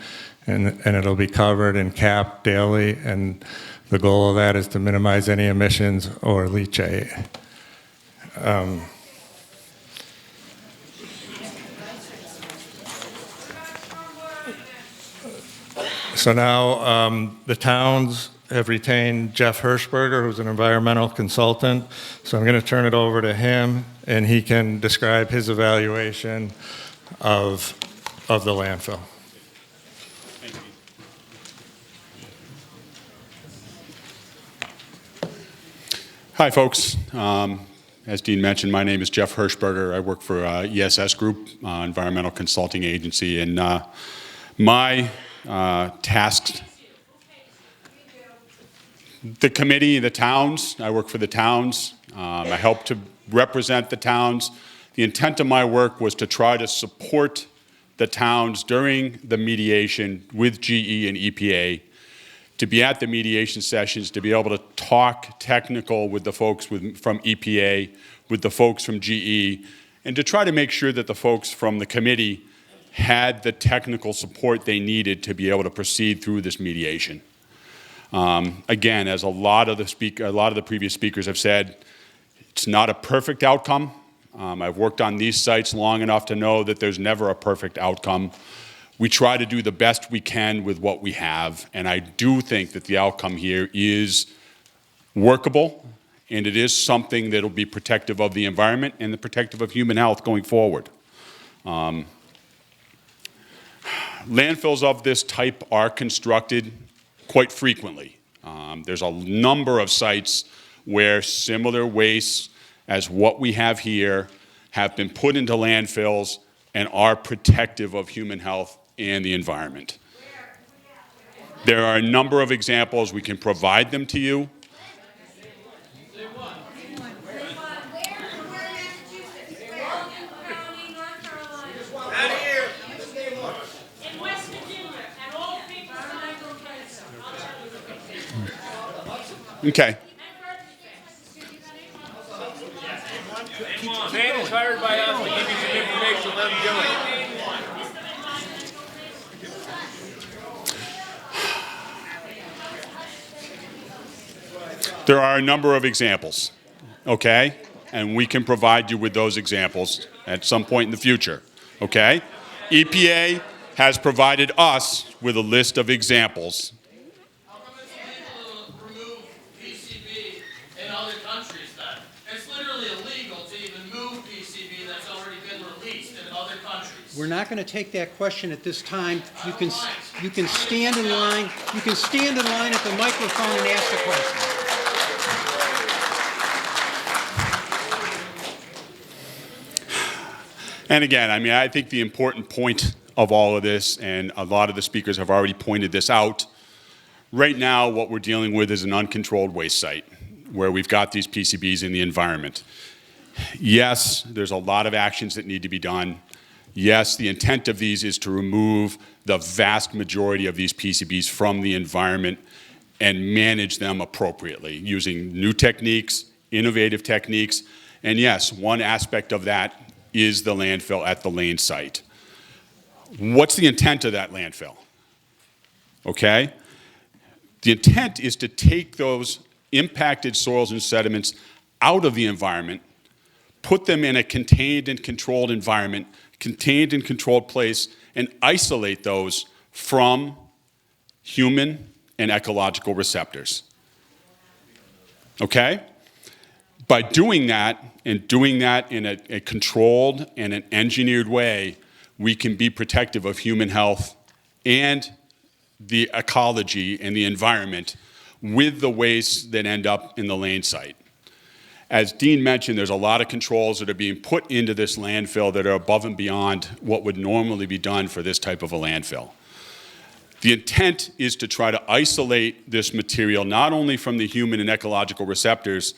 and it'll be covered and capped daily, and the goal of that is to minimize any emissions or leachate. So now the towns have retained Jeff Hirschberger, who's an environmental consultant. So I'm going to turn it over to him, and he can describe his evaluation of the landfill. Hi, folks. As Dean mentioned, my name is Jeff Hirschberger. I work for ESS Group, environmental consulting agency, and my tasks, the committee, the towns, I work for the towns. I help to represent the towns. The intent of my work was to try to support the towns during the mediation with GE and EPA, to be at the mediation sessions, to be able to talk technical with the folks from EPA, with the folks from GE, and to try to make sure that the folks from the committee had the technical support they needed to be able to proceed through this mediation. Again, as a lot of the previous speakers have said, it's not a perfect outcome. I've worked on these sites long enough to know that there's never a perfect outcome. We try to do the best we can with what we have, and I do think that the outcome here is workable, and it is something that will be protective of the environment and the protective of human health going forward. Landfills of this type are constructed quite frequently. There's a number of sites where similar wastes as what we have here have been put into landfills and are protective of human health and the environment. There are a number of examples. We can provide them to you. Okay. Man is hired by us. them do it. There are a number of examples, okay? And we can provide you with those examples at some point in the future, okay? EPA has provided us with a list of examples. How come it's illegal to remove PCB in other countries then? It's literally illegal to even move PCB that's already been released in other countries. We're not going to take that question at this time. You can stand in line. You can stand in line at the microphone and ask the question. And again, I mean, I think the important point of all of this, and a lot of the speakers have already pointed this out, right now what we're dealing with is an uncontrolled waste site where we've got these PCBs in the environment. Yes, there's a lot of actions that need to be done. Yes, the intent of these is to remove the vast majority of these PCBs from the environment and manage them appropriately using new techniques, innovative techniques. And yes, one aspect of that is the landfill at the Lane site. What's the intent of that landfill? Okay? The intent is to take those impacted soils and sediments out of the environment, put them in a contained and controlled environment, contained and controlled place, and isolate those from human and ecological receptors. Okay? By doing that, and doing that in a controlled and an engineered way, we can be protective of human health and the ecology and the environment with the wastes that end up in the Lane site. As Dean mentioned, there's a lot of controls that are being put into this landfill that are above and beyond what would normally be done for this type of a landfill. The intent is to try to isolate this material not only from the human and ecological receptors,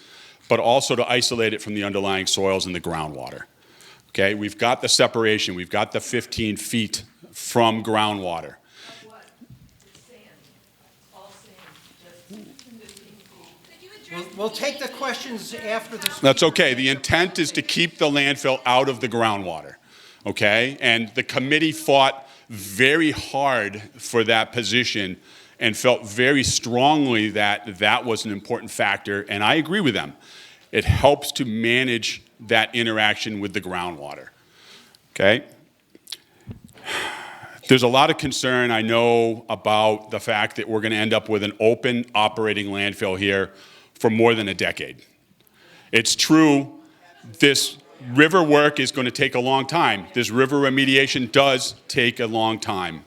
but also to isolate it from the underlying soils and the groundwater. Okay, we've got the separation, we've got the 15 feet from groundwater. We'll take the questions after the speaker. That's okay. The intent is to keep the landfill out of the groundwater, okay? And the committee fought very hard for that position and felt very strongly that that was an important factor, and I agree with them. It helps to manage that interaction with the groundwater, okay? There's a lot of concern, I know, about the fact that we're going to end up with an open operating landfill here for more than a decade. It's true, this river work is going to take a long time. This river remediation does take a long time.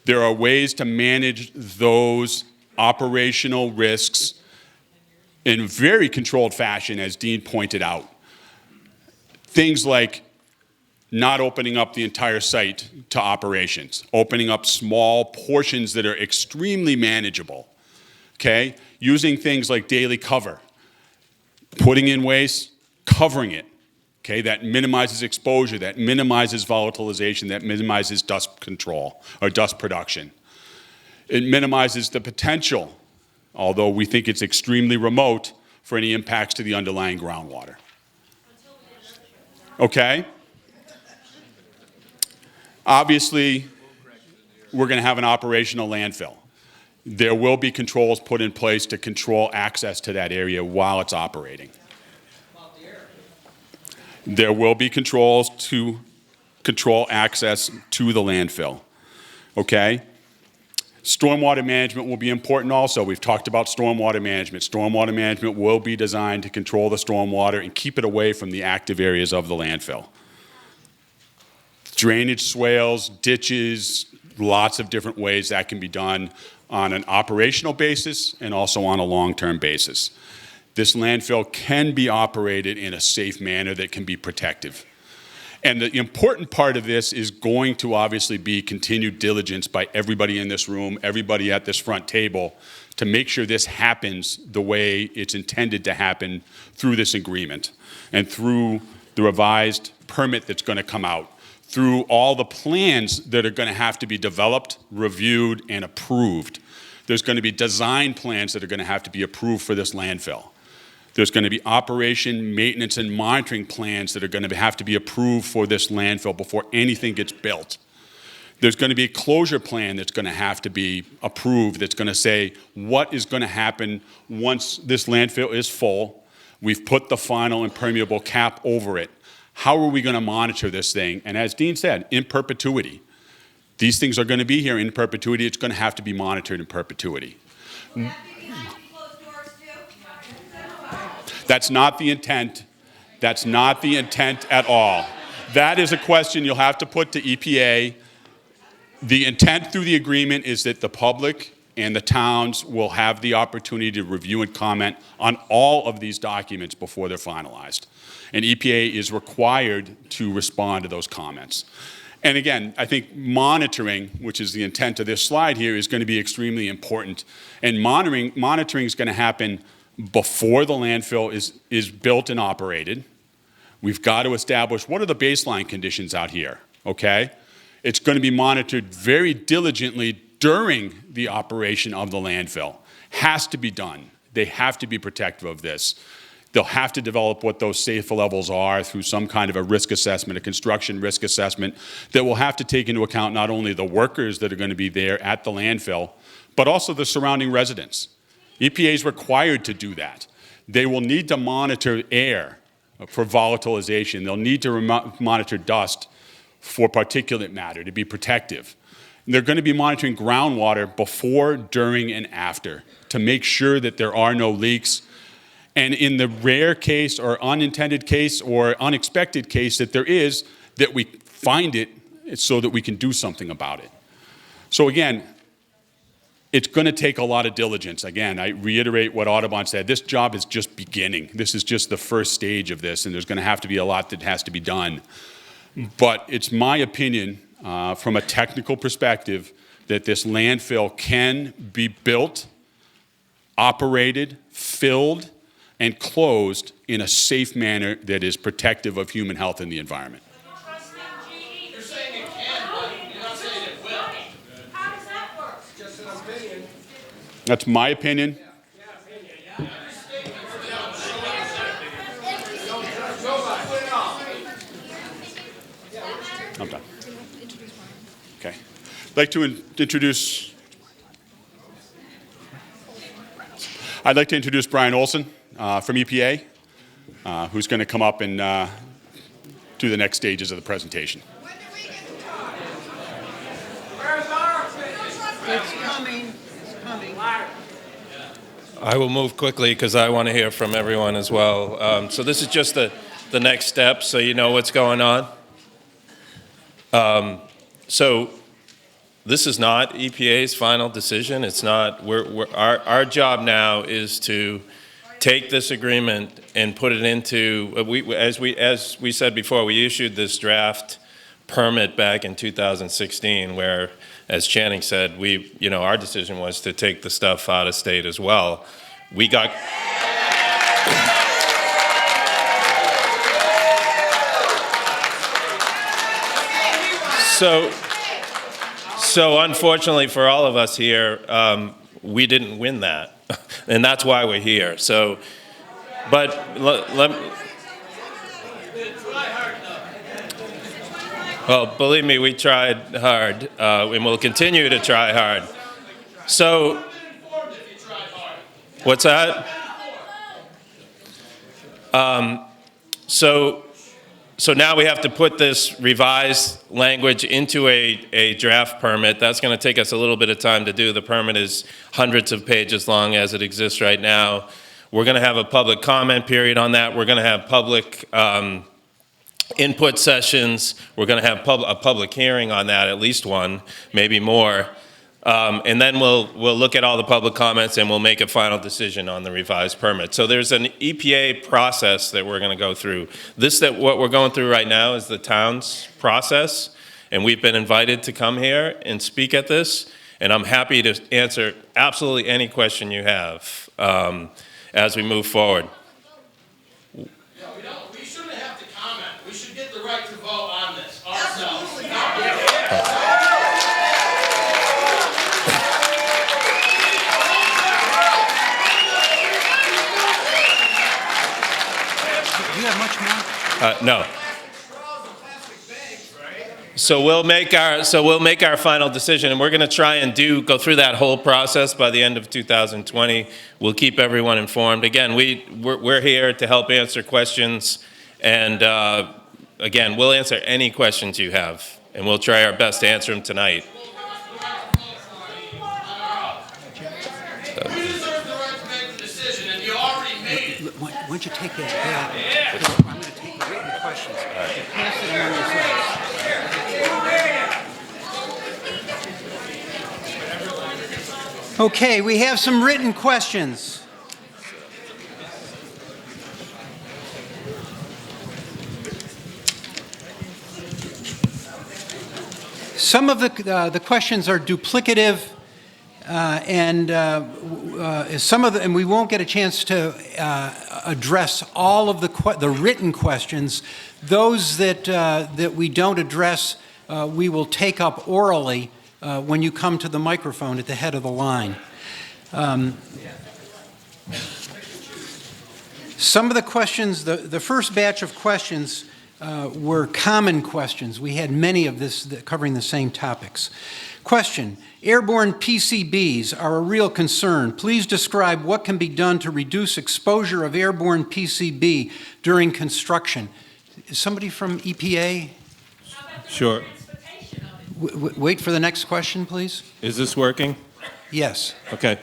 There are ways to manage those operational risks in very controlled fashion, as Dean pointed out. Things like not opening up the entire site to operations, opening up small portions that are extremely manageable, okay? Using things like daily cover, putting in waste, covering it, okay? That minimizes exposure, that minimizes volatilization, that minimizes dust control or dust production. It minimizes the potential, although we think it's extremely remote, for any impacts to the underlying groundwater. Okay? Obviously, we're going to have an operational landfill. There will be controls put in place to control access to that area while it's operating. There will be controls to control access to the landfill. Okay? Stormwater management will be important also. We've talked about stormwater management. Stormwater management will be designed to control the stormwater and keep it away from the active areas of the landfill. Drainage swales, ditches, lots of different ways that can be done on an operational basis and also on a long-term basis. This landfill can be operated in a safe manner that can be protective. And the important part of this is going to obviously be continued diligence by everybody in this room, everybody at this front table, to make sure this happens the way it's intended to happen through this agreement and through the revised permit that's going to come out, through all the plans that are going to have to be developed, reviewed, and approved. There's going to be design plans that are going to have to be approved for this landfill. There's going to be operation, maintenance, and monitoring plans that are going to have to be approved for this landfill before anything gets built. There's going to be a closure plan that's going to have to be approved that's going to say what is going to happen once this landfill is full. We've put the final impermeable cap over it. How are we going to monitor this thing? And as Dean said, in perpetuity. These things are going to be here in perpetuity. It's going to have to be monitored in perpetuity. That's not the intent. That's not the intent at all. That is a question you'll have to put to EPA. The intent through the agreement is that the public and the towns will have the opportunity to review and comment on all of these documents before they're finalized. And EPA is required to respond to those comments. And again, I think monitoring, which is the intent of this slide here, is going to be extremely important. And monitoring is going to happen before the landfill is built and operated. We've got to establish what are the baseline conditions out here, okay? It's going to be monitored very diligently during the operation of the landfill. Has to be done. They have to be protective of this. They'll have to develop what those safe levels are through some kind of a risk assessment, a construction risk assessment that will have to take into account not only the workers that are going to be there at the landfill, but also the surrounding residents. EPA is required to do that. They will need to monitor air for volatilization. They'll need to monitor dust for particulate matter to be protective. And they're going to be monitoring groundwater before, during, and after to make sure that there are no leaks. And in the rare case or unintended case or unexpected case that there is, that we find it so that we can do something about it. So again, it's going to take a lot of diligence. Again, I reiterate what Audubon said. This job is just beginning. This is just the first stage of this, and there's going to have to be a lot that has to be done. But it's my opinion, from a technical perspective, that this landfill can be built, operated, filled, and closed in a safe manner that is protective of human health and the environment. You're saying it can, but you're not saying it will. How does that work? Just an opinion. That's my opinion. I'm done. Okay. I'd like to introduce Brian Olson from EPA, who's going to come up and do the next stages of the presentation. It's coming. It's coming. I will move quickly because I want to hear from everyone as well. So this is just the next step, so you know what's going on. So this is not EPA's final decision. It's not. Our job now is to take this agreement and put it into. As we said before, we issued this draft permit back in 2016, where, as Channing said, our decision was to take the stuff out of state as well. We got. So unfortunately for all of us here, we didn't win that, and that's why we're here. So, but well, believe me, we tried hard, and we'll continue to try hard. So, what's that? So now we have to put this revised language into a draft permit. That's going to take us a little bit of time to do. The permit is hundreds of pages long as it exists right now. We're going to have a public comment period on that. We're going to have public input sessions. We're going to have a public hearing on that, at least one, maybe more. And then we'll look at all the public comments and we'll make a final decision on the revised permit. So there's an EPA process that we're going to go through. What we're going through right now is the town's process, and we've been invited to come here and speak at this, and I'm happy to answer absolutely any question you have as we move forward. We shouldn't have to comment. We should get the right to vote on this ourselves. No. So we'll make our final decision, and we're going to try and go through that whole process by the end of 2020. We'll keep everyone informed. Again, we're here to help answer questions, and again, we'll answer any questions you have, and we'll try our best to answer them tonight. You deserve the right to make the decision, and you already made it. Why don't you take that back? I'm going to take the written questions. Pass it among yourselves. Okay, we have some written questions. Some of the questions are duplicative, and we won't get a chance to address all of the written questions. Those that we don't address, we will take up orally when you come to the microphone at the head of the line. Some of the questions, the first batch of questions were common questions. We had many of this covering the same topics. Question: airborne PCBs are a real concern. Please describe what can be done to reduce exposure of airborne PCB during construction. Is somebody from EPA? Sure. Wait for the next question, please. Is this working? Yes. Okay.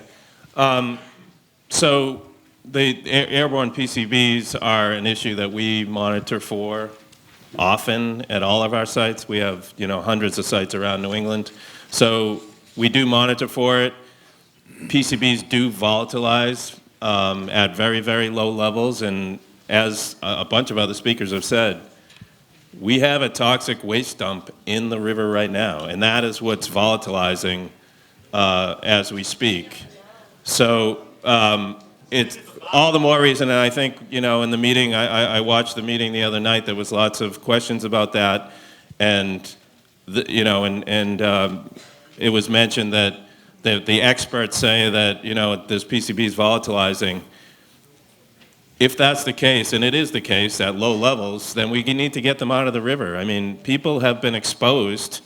So the airborne PCBs are an issue that we monitor for often at all of our sites. We have, hundreds of sites around New England. So we do monitor for it. PCBs do volatilize at very, very low levels. And as a bunch of other speakers have said, we have a toxic waste dump in the river right now, and that is what's volatilizing as we speak. So it's all the more reason, and I think, in the meeting, I watched the meeting the other night, there was lots of questions about that, and, it was mentioned that the experts say that, this PCB is volatilizing. If that's the case, and it is the case at low levels, then we need to get them out of the river. I mean, people have been exposed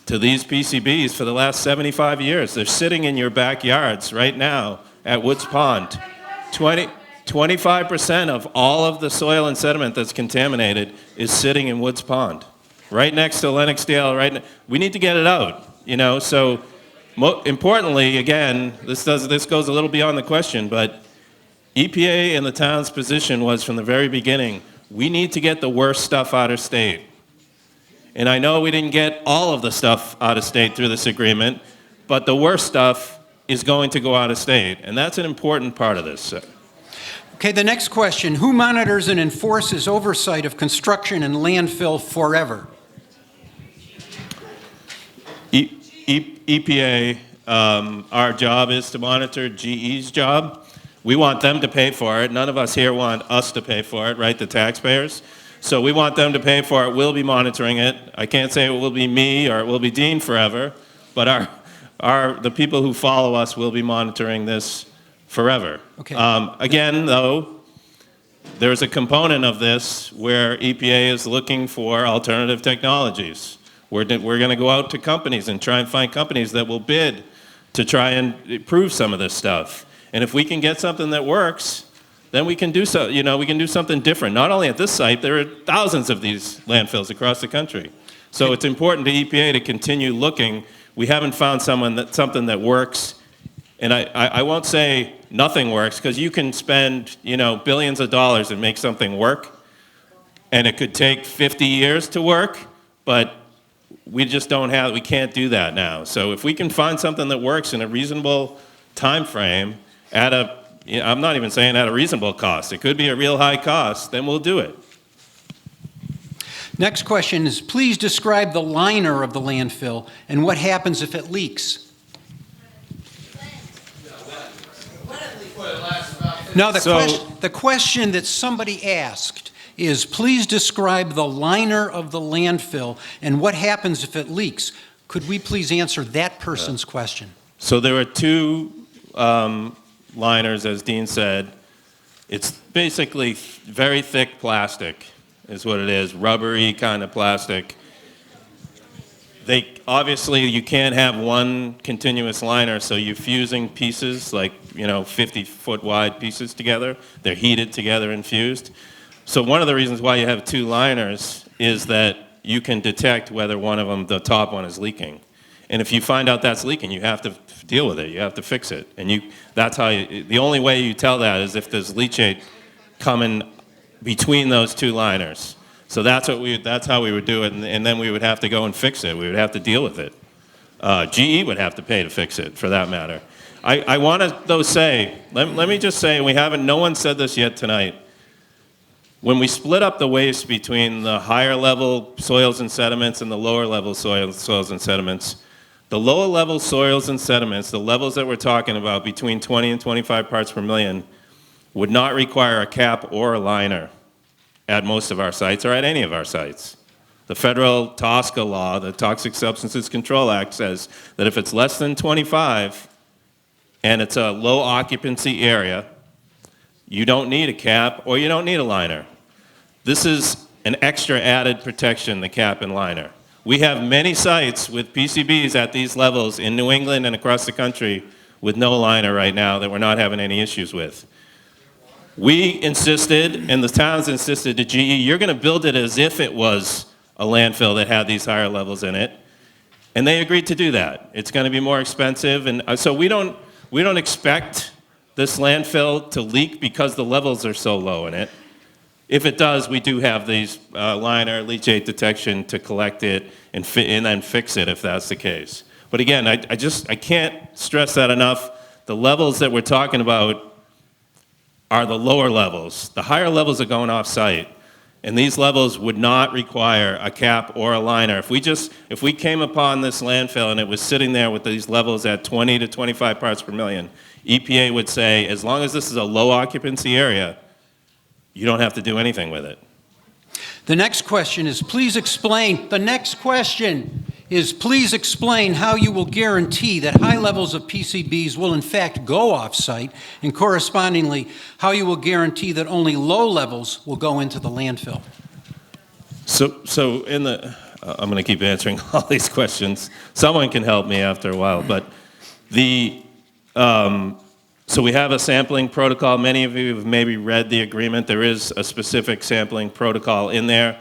to these PCBs for the last 75 years. They're sitting in your backyards right now at Woods Pond. 25% of all of the soil and sediment that's contaminated is sitting in Woods Pond, right next to Lennoxdale. We need to get it out, So, importantly, again, this goes a little beyond the question, but EPA and the town's position was from the very beginning, we need to get the worst stuff out of state. And I know we didn't get all of the stuff out of state through this agreement, but the worst stuff is going to go out of state. And that's an important part of this. Okay, the next question: who monitors and enforces oversight of construction and landfill forever? EPA, our job is to monitor GE's job. We want them to pay for it. None of us here want us to pay for it, right? The taxpayers. So we want them to pay for it. We'll be monitoring it. I can't say it will be me or it will be Dean forever, but the people who follow us will be monitoring this forever. Okay. Again, though, there's a component of this where EPA is looking for alternative technologies. We're going to go out to companies and try and find companies that will bid to try and improve some of this stuff. And if we can get something that works, then we can do we can do something different. Not only at this site, there are thousands of these landfills across the country. So it's important to EPA to continue looking. We haven't found something that works. And I won't say nothing works, because you can spend, billions of dollars and make something work. And it could take 50 years to work, but we just we can't do that now. So if we can find something that works in a reasonable time frame, I'm not even saying at a reasonable cost. It could be a real high cost, then we'll do it. Next question is, please describe the liner of the landfill and what happens if it leaks. No, the question that somebody asked is, please describe the liner of the landfill and what happens if it leaks. Could we please answer that person's question? So there are two liners, as Dean said. It's basically very thick plastic. is what it is, rubbery kind of plastic. Obviously, you can't have one continuous liner, so you're fusing pieces, like, 50-foot wide pieces together. They're heated together and fused. So one of the reasons why you have two liners is that you can detect whether one of them, the top one, is leaking. And if you find out that's leaking, you have to deal with it. You have to fix it. And the only way you tell that is if there's leachate coming between those two liners. So that's how we would do it, and then we would have to go and fix it. We would have to deal with it. GE would have to pay to fix it, for that matter. I want to, though, say, let me just say, no one said this yet tonight. When we split up the waste between the higher level soils and sediments and the lower level soils and sediments, the lower level soils and sediments, the levels that we're talking about between 20 and 25 parts per million, would not require a cap or a liner at most of our sites or at any of our sites. The federal TSCA law, the Toxic Substances Control Act, says that if it's less than 25 and it's a low occupancy area, you don't need a cap or you don't need a liner. This is an extra added protection, the cap and liner. We have many sites with PCBs at these levels in New England and across the country with no liner right now that we're not having any issues with. We insisted, and the towns insisted to GE, you're going to build it as if it was a landfill that had these higher levels in it. And they agreed to do that. It's going to be more expensive. And so we don't expect this landfill to leak because the levels are so low in it. If it does, we do have these liner leachate detection to collect it and then fix it if that's the case. But again, I can't stress that enough. The levels that we're talking about are the lower levels. The higher levels are going off-site, and these levels would not require a cap or a liner. If we came upon this landfill and it was sitting there with these levels at 20 to 25 parts per million, EPA would say, as long as this is a low occupancy area, you don't have to do anything with it. The next question is, please explain how you will guarantee that high levels of PCBs will in fact go off-site, and correspondingly, how you will guarantee that only low levels will go into the landfill. So I'm going to keep answering all these questions. Someone can help me after a while, but so we have a sampling protocol. Many of you have maybe read the agreement. There is a specific sampling protocol in there.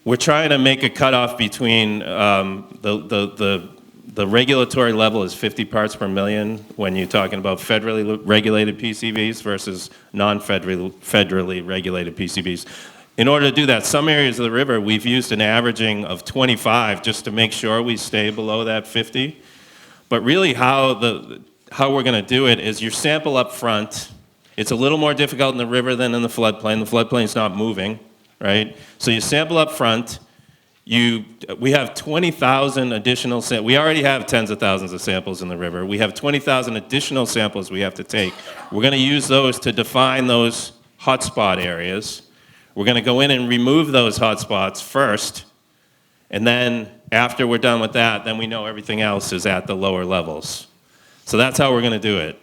We're trying to make a cutoff between the regulatory level is 50 parts per million when you're talking about federally regulated PCBs versus non-federally regulated PCBs. In order to do that, some areas of the river, we've used an averaging of 25 just to make sure we stay below that 50. But really how we're going to do it is you sample up front. It's a little more difficult in the river than in the floodplain. The floodplain's not moving, right? So you sample up front. We have 20,000 additional samples. We already have tens of thousands of samples in the river. We have 20,000 additional samples we have to take. We're going to use those to define those hotspot areas. We're going to go in and remove those hotspots first, and then after we're done with that, then we know everything else is at the lower levels. So that's how we're going to do it.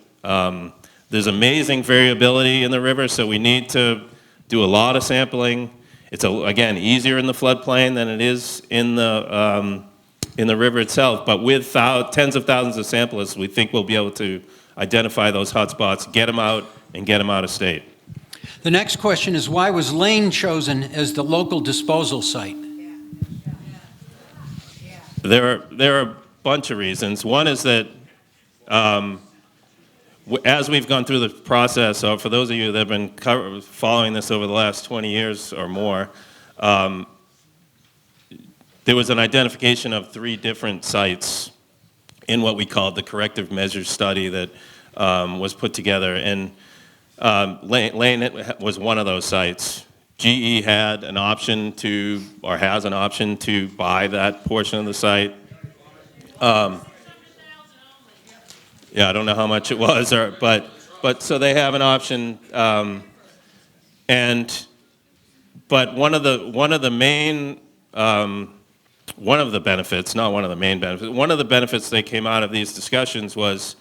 There's amazing variability in the river, so we need to do a lot of sampling. It's, again, easier in the floodplain than it is in the river itself, but with tens of thousands of samples, we think we'll be able to identify those hotspots, get them out, and get them out of state. The next question is, why was Lane chosen as the local disposal site? There are a bunch of reasons. One is that as we've gone through the process, so for those of you that have been following this over the last 20 years or more, there was an identification of 3 different sites in what we called the corrective measures study that was put together. And Lane was one of those sites. GE had an option to, or has an option to buy that portion of the site. Yeah, I don't know how much it was, but so they have an option, but one of the benefits that came out of these discussions was,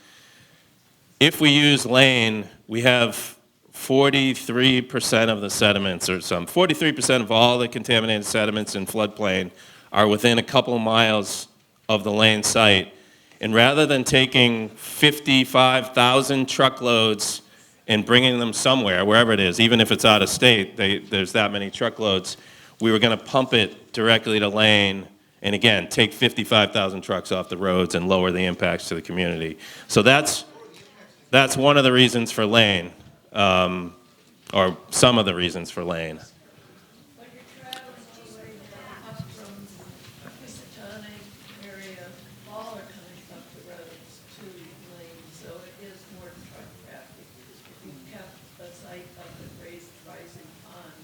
if we use Lane, we have 43% of the sediments, or 43% of all the contaminated sediments in floodplain are within a couple miles of the Lane site. And rather than taking 55,000 truckloads and bringing them somewhere, wherever it is, even if it's out of state, there's that many truckloads, we were going to pump it directly to Lane, and again, take 55,000 trucks off the roads and lower the impacts to the community. So that's one of the reasons for Lane, or some of the reasons for Lane. But you're traveling all the way up from Housatonic area, all are coming up the roads to Lane, so it is more truck traffic. If you kept a site up at Rising Pond,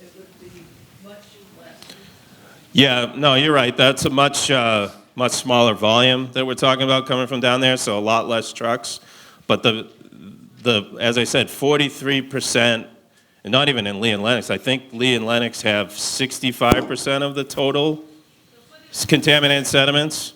it would be much less. Yeah, no, you're right. That's a much smaller volume that we're talking about coming from down there, so a lot less trucks. But as I said, 43%, and not even in Lee and Lennox. I think Lee and Lennox have 65% of the total contaminated sediments.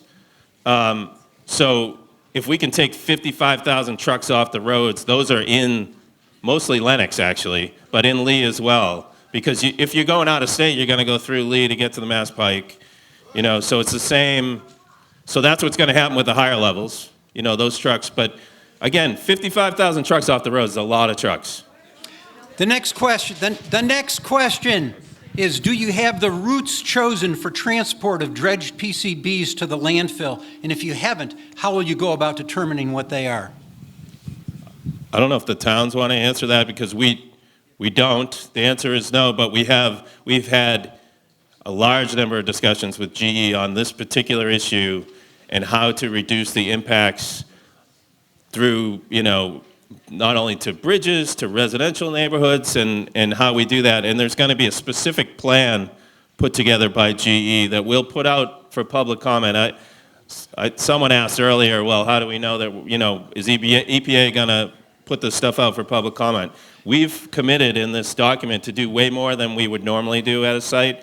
So if we can take 55,000 trucks off the roads, those are in mostly Lennox actually, but in Lee as well. Because if you're going out of state, you're going to go through Lee to get to the Mass Pike. So it's the same. So that's what's going to happen with the higher levels, those trucks. But again, 55,000 trucks off the road is a lot of trucks. The next question is, do you have the routes chosen for transport of dredged PCBs to the landfill? And if you haven't, how will you go about determining what they are? I don't know if the towns want to answer that, because we don't. The answer is no, but we've had a large number of discussions with GE on this particular issue and how to reduce the impacts through, not only to bridges, to residential neighborhoods, and how we do that. And there's going to be a specific plan put together by GE that we'll put out for public comment. Someone asked earlier, well, how do we know that, is EPA going to put this stuff out for public comment? We've committed in this document to do way more than we would normally do at a site.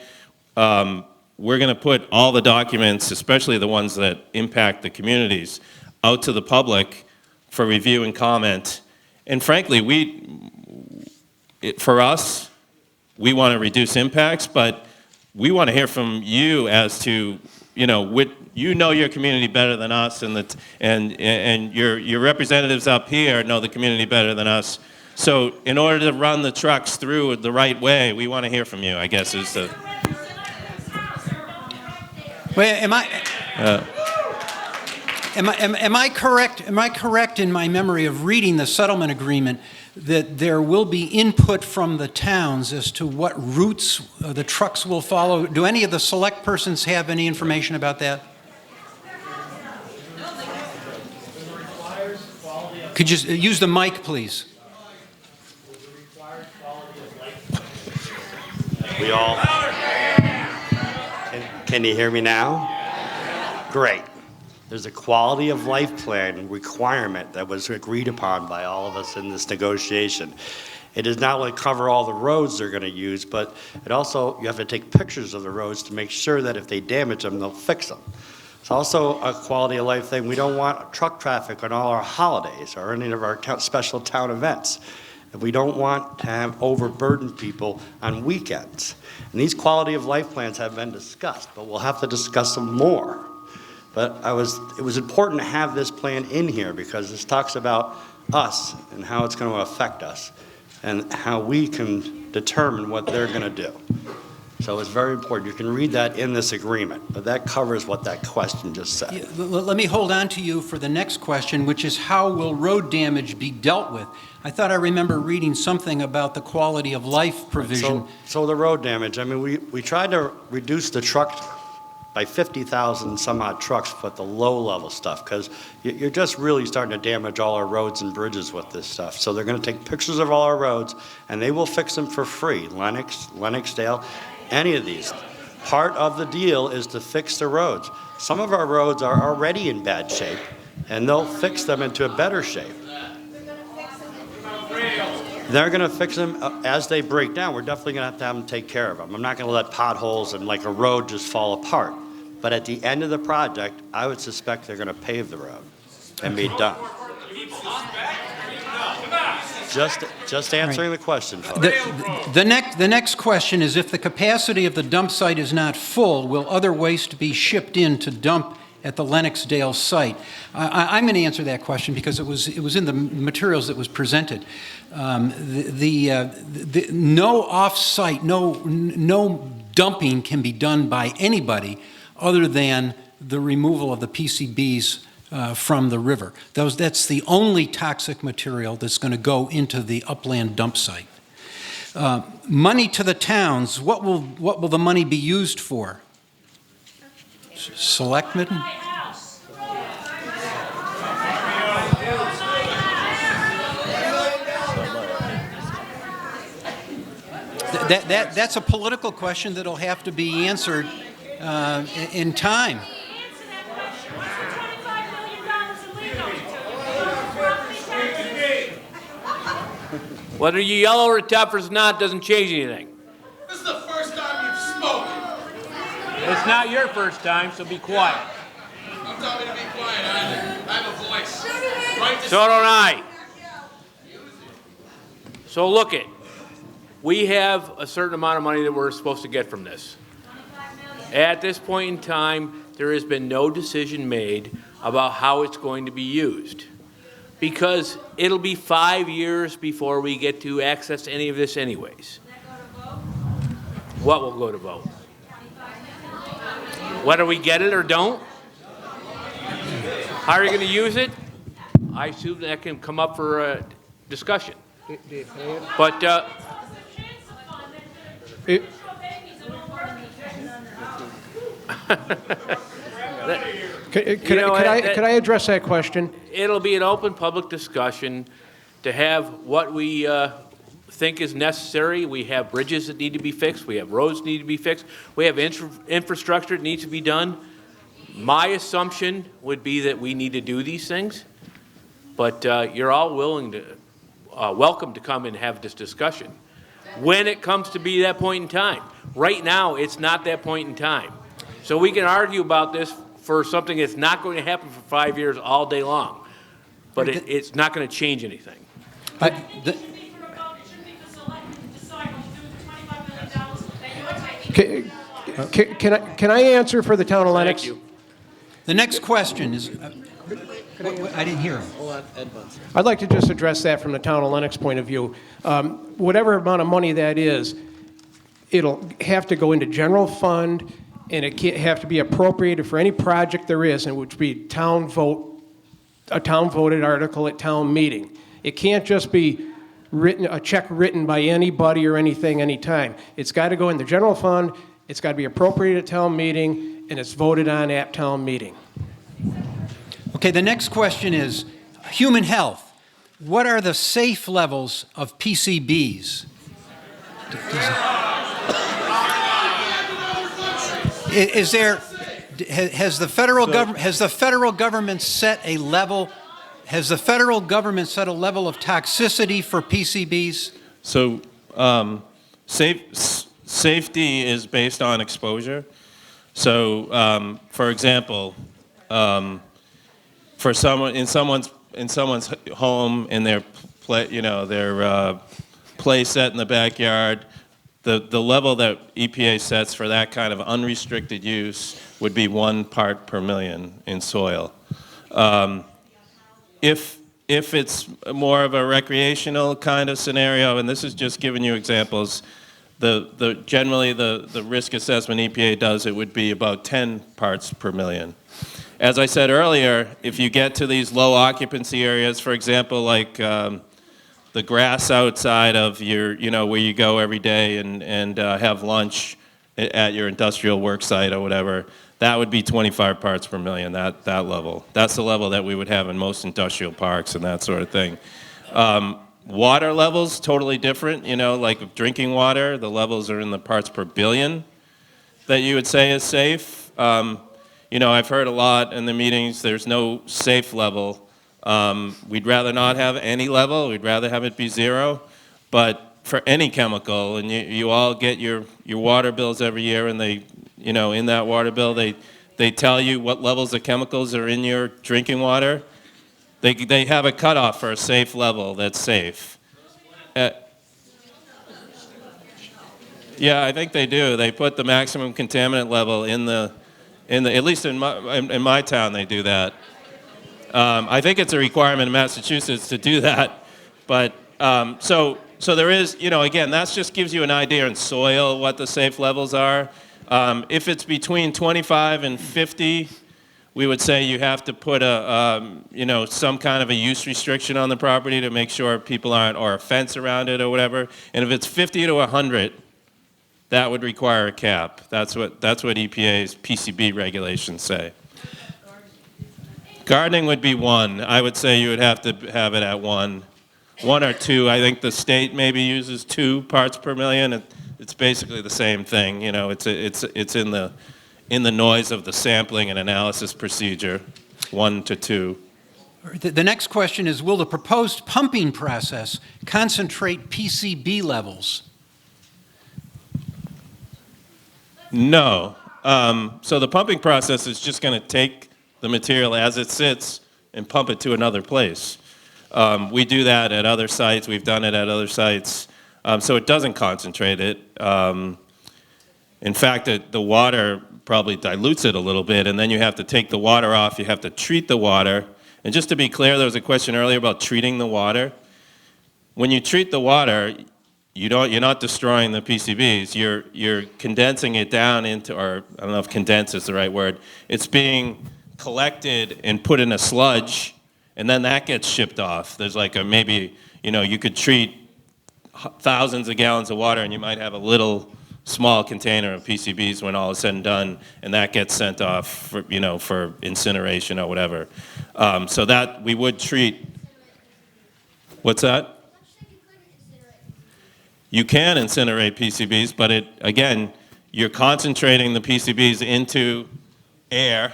We're going to put all the documents, especially the ones that impact the communities, out to the public for review and comment. And frankly, for us, we want to reduce impacts, but we want to hear from you as to, your community better than us, and your representatives up here know the community better than us. So in order to run the trucks through the right way, we want to hear from you, I guess, is the... Wait, am I correct? Am I correct in my memory of reading the settlement agreement that there will be input from the towns as to what routes the trucks will follow? Do any of the select persons have any information about that? Could you use the mic, please? We all. Can you hear me now? Great. There's a quality of life plan requirement that was agreed upon by all of us in this negotiation. It does not only cover all the roads they're going to use, but it also, you have to take pictures of the roads to make sure that if they damage them, they'll fix them. It's also a quality of life thing. We don't want truck traffic on all our holidays or any of our special town events. We don't want to have overburdened people on weekends. And these quality of life plans have been discussed, but we'll have to discuss them more. But it was important to have this plan in here because this talks about us and how it's going to affect us and how we can determine what they're going to do. So it's very important. You can read that in this agreement, but that covers what that question just said. Yeah, let me hold on to you for the next question, which is how will road damage be dealt with? I thought I remember reading something about the quality of life provision. So the road damage, I mean, we tried to reduce the truck by 50,000 some odd trucks, but the low level stuff, because you're just really starting to damage all our roads and bridges with this stuff. So they're going to take pictures of all our roads and they will fix them for free. Lennoxdale, any of these. Part of the deal is to fix the roads. Some of our roads are already in bad shape and they'll fix them into a better shape. They're going to fix them as they break down. We're definitely going to have them take care of them. I'm not going to let potholes and like a road just fall apart. But at the end of the project, I would suspect they're going to pave the road and be done. Just answering the question, folks. The next question is, if the capacity of the dump site is not full, will other waste be shipped in to dump at the Lennoxdale site? I'm going to answer that question because it was in the materials that was presented. No off-site, no dumping can be done by anybody other than the removal of the PCBs from the river. That's the only toxic material that's going to go into the upland dump site. Money to the towns, what will the money be used for? Selectmen? That's a political question that'll have to be answered in time. Whether you yell or tough or not doesn't change anything. This is the first time you've spoken. It's not your first time, so be quiet. Don't tell me to be quiet. I have a voice. Right to So don't I. So look it. We have a certain amount of money that we're supposed to get from this. At this point in time, there has been no decision made about how it's going to be used. Because it'll be 5 years before we get to access any of this anyways. What will go to vote? Whether we get it or don't? How are you going to use it? I assume that can come up for discussion. But Could I address that question? It'll be an open public discussion to have what we think is necessary. We have bridges that need to be fixed. We have roads that need to be fixed. We have infrastructure that needs to be done. My assumption would be that we need to do these things, but you're all welcome to come and have this discussion when it comes to be that point in time. Right now, it's not that point in time. So we can argue about this for something that's not going to happen for 5 years all day long. But it's not going to change anything. Can I answer for the town of Lennox? Thank you. The next question is, I didn't hear him. I'd like to just address that from the town of Lennox point of view. Whatever amount of money that is, it'll have to go into general fund, and it can't have to be appropriated for any project there is, and it would be a town voted article at town meeting. It can't just be a check written by anybody or anything anytime. It's got to go in the general fund, it's got to be appropriated at town meeting, and it's voted on at town meeting. Okay, the next question is human health. What are the safe levels of PCBs? Is there, has the federal government set a level? Has the federal government set a level of toxicity for PCBs? So safety is based on exposure. So, for example, for someone in someone's home, in their play set in the backyard, the level that EPA sets for that kind of unrestricted use would be 1 part per million in soil. If it's more of a recreational kind of scenario, and this is just giving you examples, generally the risk assessment EPA does, it would be about 10 parts per million. As I said earlier, if you get to these low occupancy areas, for example, like the grass outside of your, where you go every day and have lunch at your industrial work site or whatever, that would be 25 parts per million, that level. That's the level that we would have in most industrial parks and that sort of thing. Water levels, totally different. Like drinking water, the levels are in the parts per billion that you would say is safe. I've heard a lot in the meetings, there's no safe level. We'd rather not have any level. We'd rather have it be 0. But for any chemical, and you all get your water bills every year, and they, in that water bill, they tell you what levels of chemicals are in your drinking water. They have a cutoff for a safe level that's safe. Yeah, I think they do. They put the maximum contaminant level in the at least in my town, they do that. I think it's a requirement in Massachusetts to do that. But so there is, again, that just gives you an idea in soil what the safe levels are. If it's between 25 and 50, we would say you have to put some kind of a use restriction on the property to make sure people aren't, or a fence around it or whatever. And if it's 50 to 100, that would require a cap. That's what EPA's PCB regulations say. Gardening would be 1. I would say you would have to have it at 1 or 2. I think the state maybe uses 2 parts per million. It's basically the same thing. It's in the noise of the sampling and analysis procedure, 1 to 2. The next question is, will the proposed pumping process concentrate PCB levels? No. So the pumping process is just going to take the material as it sits and pump it to another place. We do that at other sites. We've done it at other sites. So it doesn't concentrate it. In fact, the water probably dilutes it a little bit, and then you have to take the water off. You have to treat the water. And just to be clear, there was a question earlier about treating the water. When you treat the water, you're not destroying the PCBs. You're condensing it down into, or I don't know if condense is the right word. It's being collected and put in a sludge, and then that gets shipped off. There's like you could treat thousands of gallons of water, and you might have a little small container of PCBs when all is said and done, and that gets sent off for incineration or whatever. So that we would treat. What's that? You can incinerate PCBs, but again, you're concentrating the PCBs into air.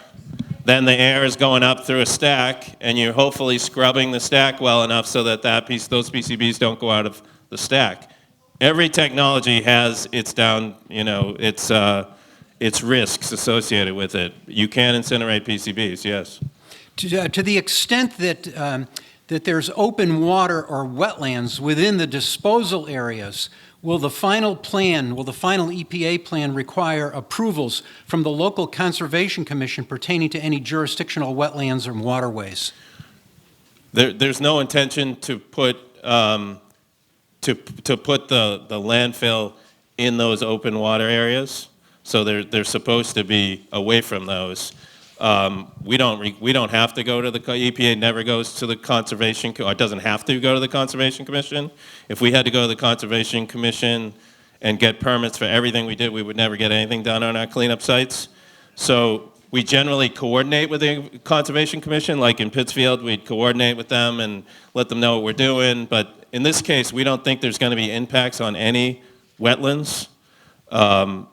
Then the air is going up through a stack, and you're hopefully scrubbing the stack well enough so that those PCBs don't go out of the stack. Every technology has its risks associated with it. You can incinerate PCBs, yes. To the extent that there's open water or wetlands within the disposal areas, will the final EPA plan require approvals from the local conservation commission pertaining to any jurisdictional wetlands or waterways? There's no intention to put the landfill in those open water areas, so they're supposed to be away from those. We don't have to go to the EPA. Never goes to the conservation, or doesn't have to go to the Conservation Commission. If we had to go to the Conservation Commission and get permits for everything we did, we would never get anything done on our cleanup sites. So we generally coordinate with the Conservation Commission. Like in Pittsfield, we'd coordinate with them and let them know what we're doing. But in this case, we don't think there's going to be impacts on any wetlands.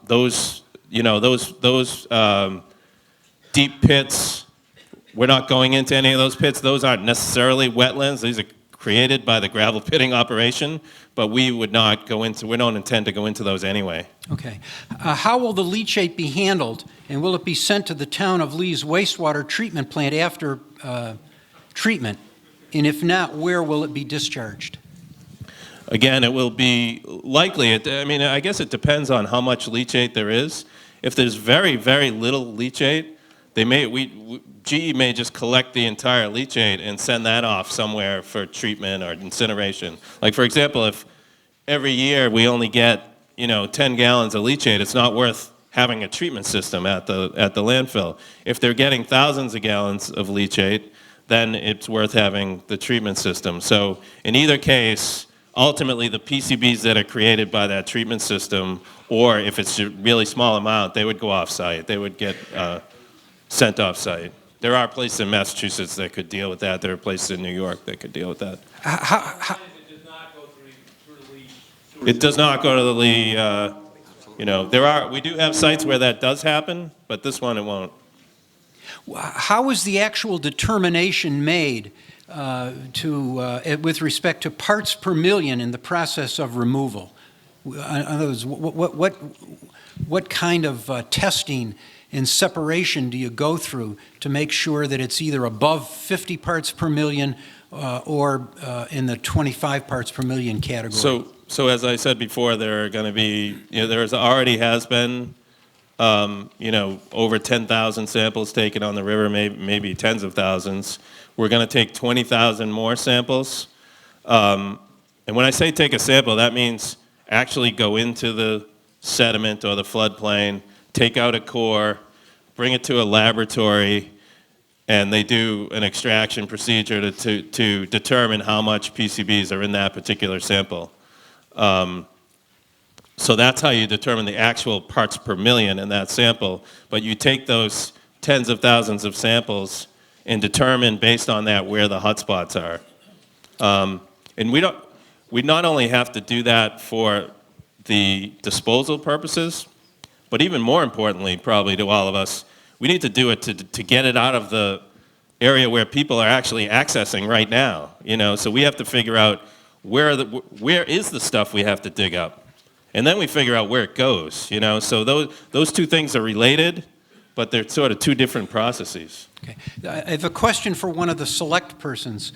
Those deep pits, we're not going into any of those pits. Those aren't necessarily wetlands. These are created by the gravel pitting operation, but we don't intend to go into those anyway. Okay. How will the leachate be handled, and will it be sent to the town of Lee's wastewater treatment plant after treatment? And if not, where will it be discharged? Again, it will be likely, I guess it depends on how much leachate there is. If there's very, very little leachate, GE may just collect the entire leachate and send that off somewhere for treatment or incineration. Like, for example, if every year we only get 10 gallons of leachate, it's not worth having a treatment system at the landfill. If they're getting thousands of gallons of leachate, then it's worth having the treatment system. So in either case, ultimately the PCBs that are created by that treatment system, or if it's a really small amount, they would go off-site. They would get sent off-site. There are places in Massachusetts that could deal with that. There are places in New York that could deal with that. It does not go to the Lee. We do have sites where that does happen, but this one it won't. How is the actual determination made with respect to parts per million in the process of removal? In other words, what kind of testing and separation do you go through to make sure that it's either above 50 parts per million or in the 25 parts per million category? So as I said before, there are going to be, there's already has been, over 10,000 samples taken on the river, maybe tens of thousands. We're going to take 20,000 more samples. And when I say take a sample, that means actually go into the sediment or the floodplain, take out a core, bring it to a laboratory, and they do an extraction procedure to determine how much PCBs are in that particular sample. So that's how you determine the actual parts per million in that sample. But you take those tens of thousands of samples and determine based on that where the hotspots are. And we not only have to do that for the disposal purposes, but even more importantly, probably to all of us, we need to do it to get it out of the area where people are actually accessing right now. So we have to figure out where is the stuff we have to dig up, and then we figure out where it goes. So those two things are related, but they're sort of two different processes. Okay. I have a question for one of the select persons.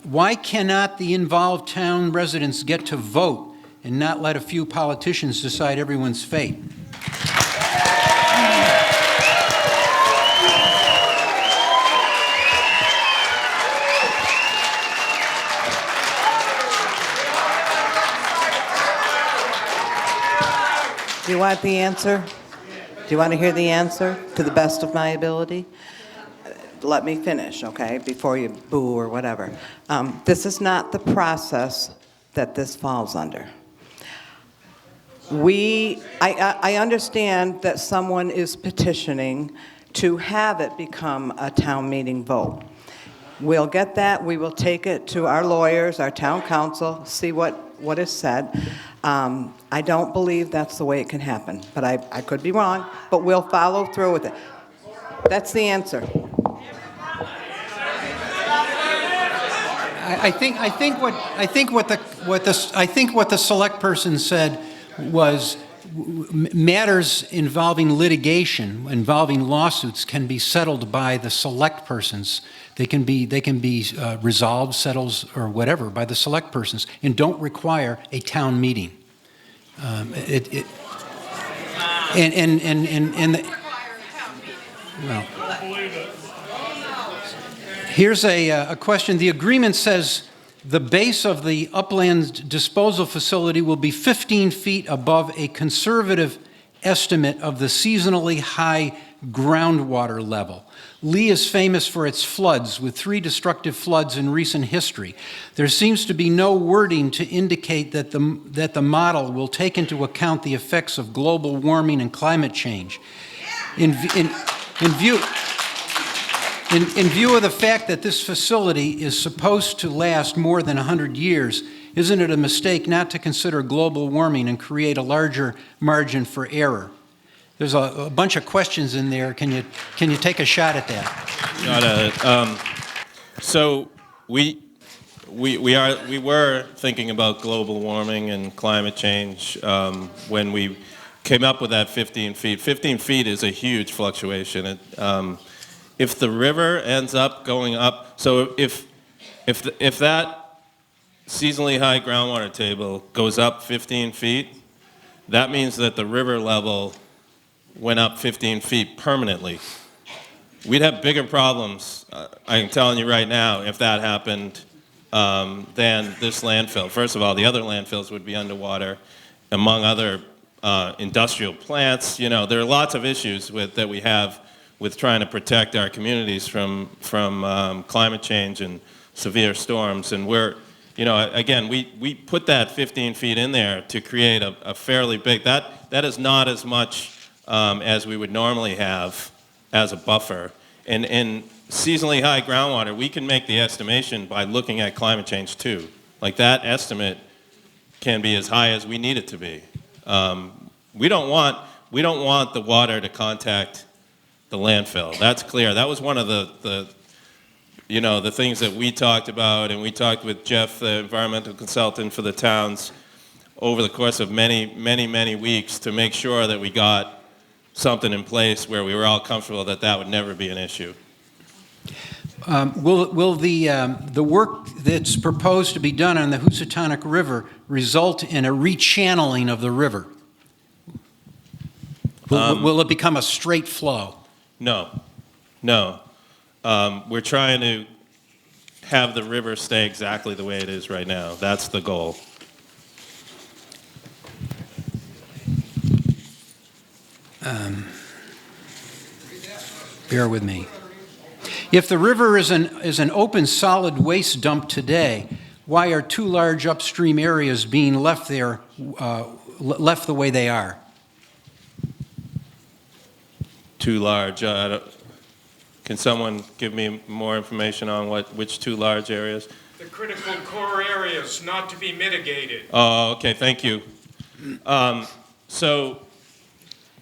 Why cannot the involved town residents get to vote and not let a few politicians decide everyone's fate? Do you want the answer? Do you want to hear the answer to the best of my ability? Let me finish, okay, before you boo or whatever. This is not the process that this falls under. I understand that someone is petitioning to have it become a town meeting vote. We'll get that. We will take it to our lawyers, our town council, see what is said. I don't believe that's the way it can happen, but I could be wrong, but we'll follow through with it. That's the answer. I think what the select person said was matters involving litigation, involving lawsuits, can be settled by the select persons. They can be resolved, settled, or whatever by the select persons, and don't require a town meeting. Here's a question. The agreement says the base of the upland disposal facility will be 15 feet above a conservative estimate of the seasonally high groundwater level. Lee is famous for its floods, with 3 destructive floods in recent history. There seems to be no wording to indicate that the model will take into account the effects of global warming and climate change. In view of the fact that this facility is supposed to last more than 100 years, isn't it a mistake not to consider global warming and create a larger margin for error? There's a bunch of questions in there. Can you take a shot at that? Got it. So we were thinking about global warming and climate change when we came up with that 15 feet. 15 feet is a huge fluctuation. If the river ends up going up, so if that seasonally high groundwater table goes up 15 feet, that means that the river level went up 15 feet permanently. We'd have bigger problems, I'm telling you right now, if that happened, than this landfill. First of all, the other landfills would be underwater, among other industrial plants. There are lots of issues that we have with trying to protect our communities from climate change and severe storms. And again, we put that 15 feet in there to create a fairly big, that is not as much as we would normally have as a buffer. And in seasonally high groundwater, we can make the estimation by looking at climate change too. Like that estimate can be as high as we need it to be. We don't want the water to contact the landfill. That's clear. That was one of the things that we talked about, and we talked with Jeff, the environmental consultant for the towns, over the course of many weeks to make sure that we got something in place where we were all comfortable that that would never be an issue. Will the work that's proposed to be done on the Housatonic River result in a rechanneling of the river? Will it become a straight flow? No, no. We're trying to have the river stay exactly the way it is right now. That's the goal. Bear with me. If the river is an open solid waste dump today, why are two large upstream areas being left there, left the way they are? Too large. Can someone give me more information on which two large areas? The critical core areas not to be mitigated. Oh, okay, thank you. So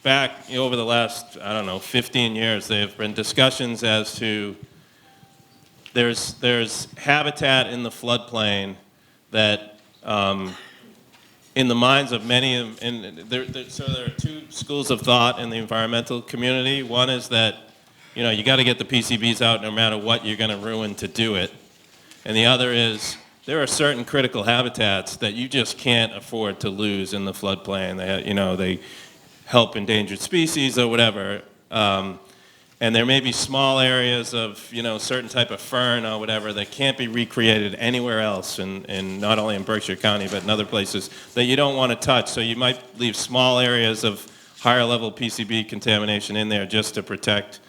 back over the last, 15 years, there have been discussions as to there's habitat in the floodplain that in the minds of many, so there are two schools of thought in the environmental community. One is that, you got to get the PCBs out no matter what you're going to ruin to do it. And the other is there are certain critical habitats that you just can't afford to lose in the floodplain. They help endangered species or whatever. And there may be small areas of, certain type of fern or whatever that can't be recreated anywhere else, in not only in Berkshire County, but in other places that you don't want to touch. So you might leave small areas of higher level PCB contamination in there just to protect.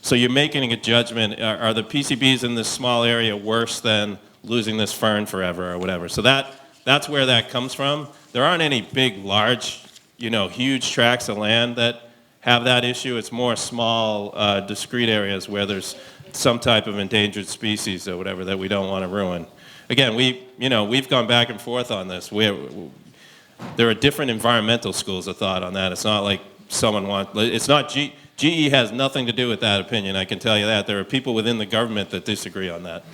So you're making a judgment, are the PCBs in this small area worse than losing this fern forever or whatever? So that's where that comes from. There aren't any big, large, huge tracts of land that have that issue. It's more small, discrete areas where there's some type of endangered species or whatever that we don't want to ruin. Again, we've gone back and forth on this. There are different environmental schools of thought on that. It's not like it's not GE has nothing to do with that opinion, I can tell you that. There are people within the government that disagree on that.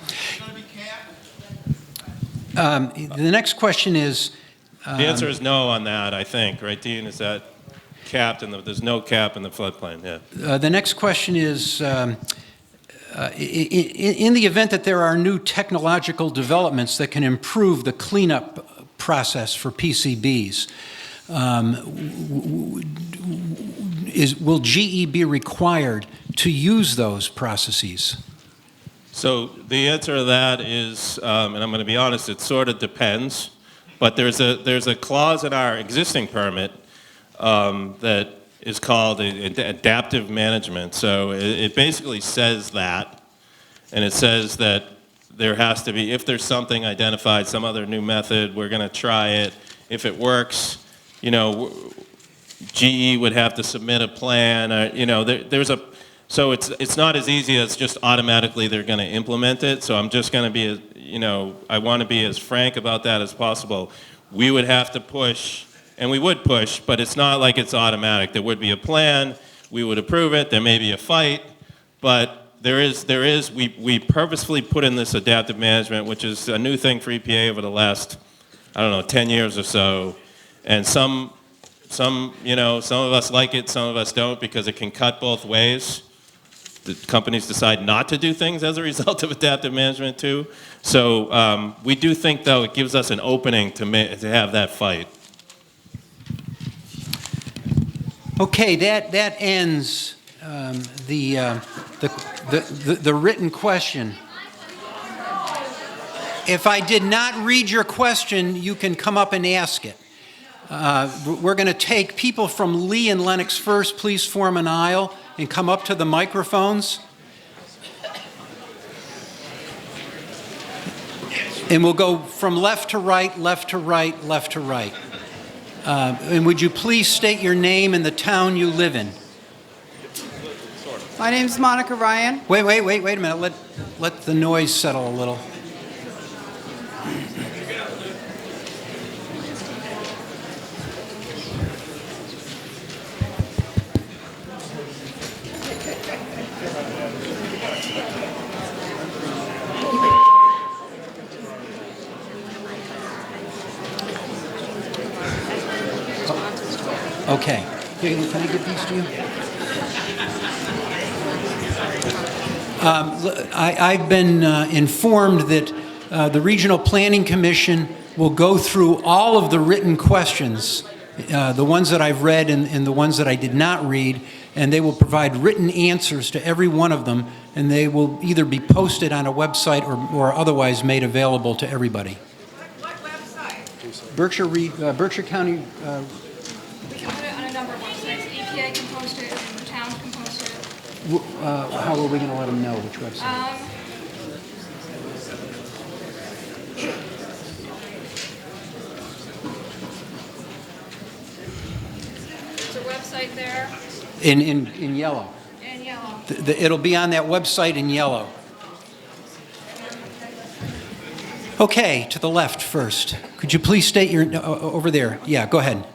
The next question is... the answer is no on that, I think, right, Dean? Is that capped? There's no cap in the floodplain, yeah. The next question is, in the event that there are new technological developments that can improve the cleanup process for PCBs, will GE be required to use those processes? So the answer to that is, and I'm going to be honest, it sort of depends. But there's a clause in our existing permit that is called adaptive management. So it basically says that, and it says that there has to be, if there's something identified, some other new method, we're going to try it. If it works, GE would have to submit a plan. So it's not as easy as just automatically they're going to implement it. So I'm just going to be, I want to be as frank about that as possible. We would have to push, and we would push, but it's not like it's automatic. There would be a plan. We would approve it. There may be a fight, but we purposefully put in this adaptive management, which is a new thing for EPA over the last, 10 years or so. And some of us like it, some of us don't, because it can cut both ways. The companies decide not to do things as a result of adaptive management too. So we do think, though, it gives us an opening to have that fight. Okay, that ends the written question. If I did not read your question, you can come up and ask it. We're going to take people from Lee and Lennox first. Please form an aisle and come up to the microphones. And we'll go from left to right, left to right, left to right. And would you please state your name and the town you live in? My name's Monica Ryan. Wait a minute. Let the noise settle a little. Okay. Can I give these to you? I've been informed that the Regional Planning Commission will go through all of the written questions, the ones that I've read and the ones that I did not read, and they will provide written answers to every one of them, and they will either be posted on a website or otherwise made available to everybody. What website? Berkshire County. We can put it on a number of websites. EPA can post it, and the towns can post it. How are we going to let them know which website? There's a website there In yellow. in yellow. It'll be on that website in yellow. Okay, to the left first. Could you please state your, over there. Yeah, go ahead.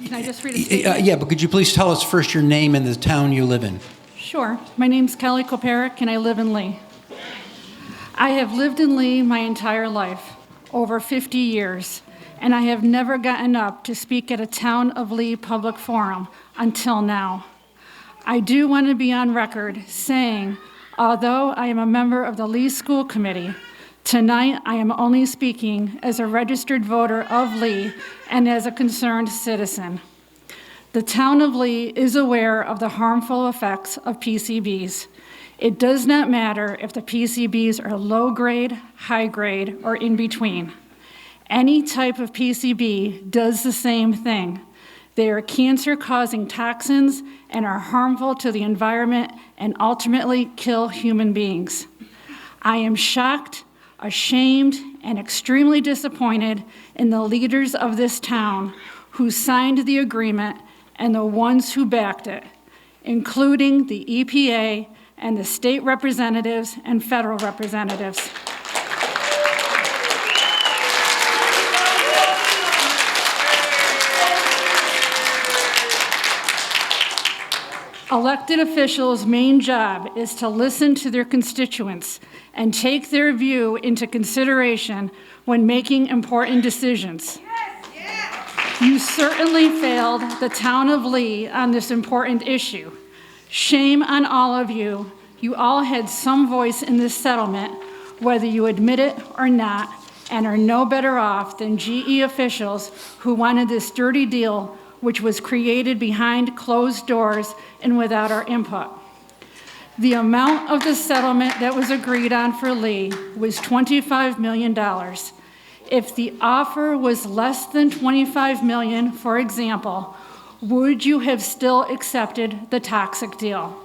Can I just read a statement? Yeah, but could you please tell us first your name and the town you live in? Sure. My name's Kelly Koperick, and I live in Lee. I have lived in Lee my entire life, over 50 years, and I have never gotten up to speak at a Town of Lee public forum until now. I do want to be on record saying, although I am a member of the Lee School Committee, tonight I am only speaking as a registered voter of Lee and as a concerned citizen. The Town of Lee is aware of the harmful effects of PCBs. It does not matter if the PCBs are low grade, high grade, or in between. Any type of PCB does the same thing. They are cancer-causing toxins and are harmful to the environment and ultimately kill human beings. I am shocked, ashamed, and extremely disappointed in the leaders of this town who signed the agreement and the ones who backed it, including the EPA and the state representatives and federal representatives. Elected officials' main job is to listen to their constituents and take their view into consideration when making important decisions. You certainly failed the town of Lee on this important issue. Shame on all of you. You all had some voice in this settlement, whether you admit it or not, and are no better off than GE officials who wanted this dirty deal, which was created behind closed doors and without our input. The amount of the settlement that was agreed on for Lee was $25 million. If the offer was less than $25 million, for example, would you have still accepted the toxic deal?